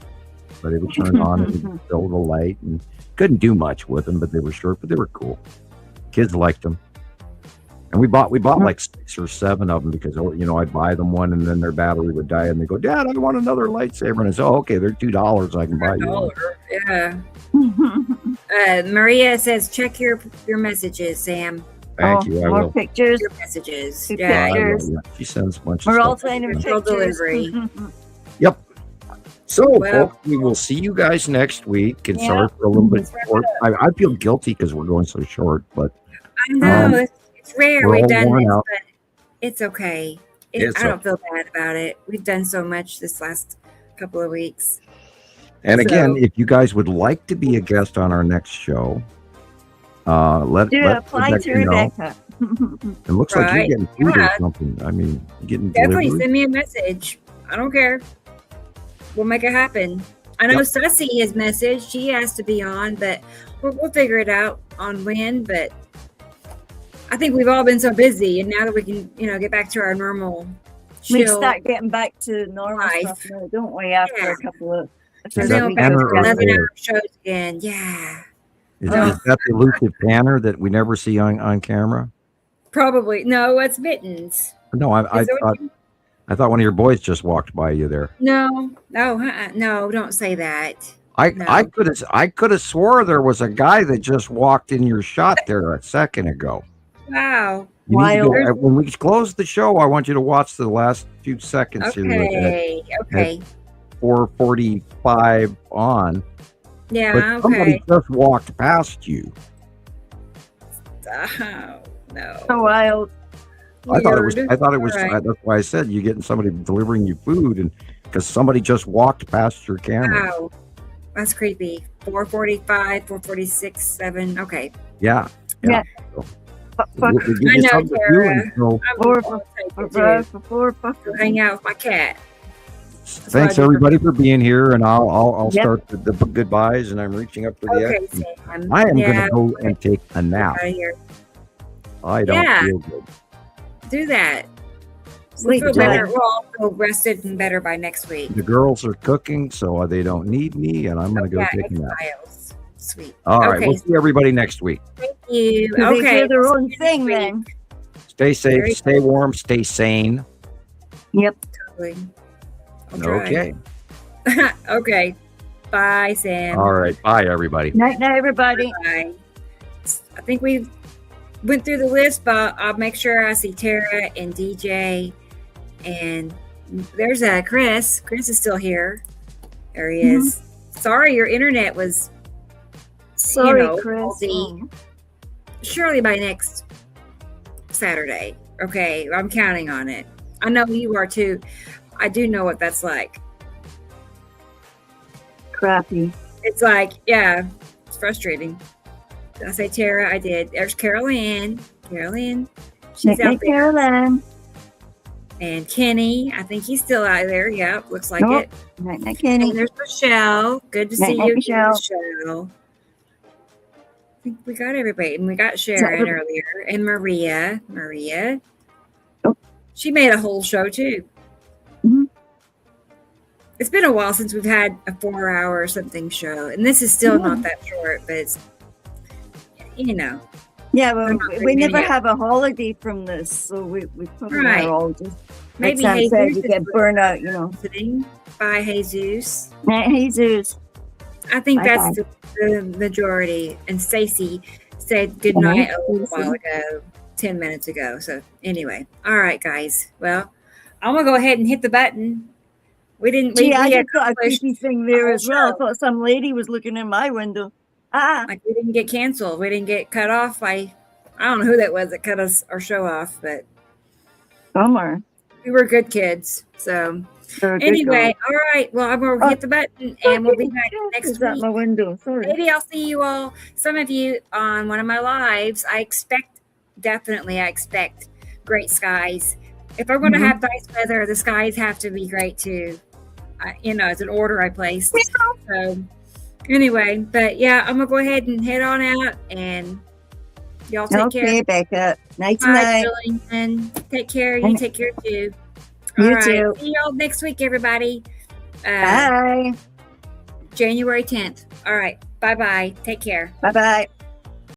But it would turn on and it would fill the light, and couldn't do much with them, but they were short, but they were cool. Kids liked them. And we bought like 6 or 7 of them because, I'd buy them one and then their battery would die and they go, Dad, I want another lightsaber. And I said, oh, okay, they're $2. I can buy you one. Yeah. Maria says, check your messages, Sam. Thank you. I more will. pictures. Your messages. Good Yeah. pictures. Yeah, she sends a bunch We're of all stuff. sending Virtual pictures. delivery. Yep. So, Well- folks, we will see you guys next week. And Yeah. sorry for a little bit Let's wrap short. it I feel guilty because we're going so short, but I know. It's rare we're we've all done worn this, out. but it's okay. It's I don't feel bad about it. We've done so much this last couple of weeks. And again, So- if you guys would like to be a guest on our next show, let Apply Rebecca to know. Rebecca. It looks like Right. you're getting food or Yeah. something. I mean, you're getting Definitely delivery. send me a message. I don't care. We'll make it happen. I know Yep. Sussy has messaged. She has to be on, but we'll figure it out on when. But I think we've all been so busy, and now that we can, get back to our normal We chill start getting back to normal life. stuff now, don't we? After Yeah. a couple of Is And that then we'll back Tanner to or 11-hour shows again. Yeah, Is that the elusive Tanner that we never see on camera? probably. No, it's Mittens. No, I Is that what thought one of your boys just walked by you there. No, no, don't say that. I No. could have swore there was a guy that just walked in your shot there a second ago. Wow. You need to Wild. when we close the show, I want you to watch the last few seconds here Okay. at 4:45 on. Yeah, But somebody okay. just walked past you. Oh, no. a while. I thought it was. Weird. All right. That's why I said you getting somebody delivering you food, and because somebody just walked past your camera. Wow. That's creepy. 4:45, 4:46, 7. Okay. Yeah. Yeah. We'll give you I know, something to do, Tara. and so Go hang out with my cat. thanks everybody for being here, and I'll Yep. start the goodbyes, and I'm reaching up for the Okay, X. Sam. I am Yeah, going to go and take a nap. out of here. I don't Yeah. feel good. Do that. Sleep We'll feel well. better. We'll all feel rested and better by next week. The girls are cooking, so they don't need me, and I'm going to go Yeah, take a nap. X-Files. Sweet. All right, Okay. we'll see everybody next week. Thank you. They Okay. do their we'll own see you thing next then. week. Stay safe, Very stay warm, stay sane. Yep. Totally. I'll try. Okay. Okay. Bye, Sam. All right. Bye, everybody. Night, night, everybody. Bye. I think we went through the list, but I'll make sure I see Tara and DJ. And there's Chris. Chris is still here. There he is. Sorry, your internet was Sorry, Chris. faulty. Surely by next Saturday. Okay, I'm counting on it. I know you are too. I do know what that's like. Crappy. It's like, yeah, it's frustrating. Did I say Tara? I did. There's Carol Ann. Carol Ann. She's Night, out night, there. Carolyn. And Kenny. I think he's still out there. Yeah, looks like Nope. it. Night, night, Kenny. And there's Michelle. Good to Night, see night, you, Michelle. Michelle. I think we got everybody. And we got Sharon every- earlier. And Maria. Maria. Oh. She made a whole show too. Mhm. It's been a while since we've had a 4-hour or something show. And this is still Yeah. not that short, but it's, you know. Yeah, well, I'm not we bringing never it. have a holiday from this, so we probably Right. are all just Maybe like Sam said, Jesus you get is burnout, you know. listening. Bye, Jesus. Night, Jesus. I think Bye-bye. that's the majority. And Stacy said good Bye, night a little Stacey. while ago. 10 minutes ago. So anyway, all right, guys. Well, I'm gonna go ahead and hit the button. We didn't. I We just got a creepy thing there as well. I show. thought some lady was looking in my window. Like we didn't get canceled. We didn't get cut off by. I don't know who that was that cut us our show off, but bummer. We were good kids. So anyway, all right. Well, I'm gonna hit the button and we'll be back next week. Out my window. Sorry. Maybe I'll see you all. Some of you on one of my lives. I expect great skies. If I'm going to have nice weather, the skies have to be great too. It's an order I placed. So anyway, but yeah, I'm gonna go ahead and head on out, and y'all take care. Okay, Becca. Night to Bye, night. Gillian. Take care. You take care too. You All right. too. See y'all next week, everybody. Bye. January 10th. All right. Bye-bye. Take care. Bye-bye.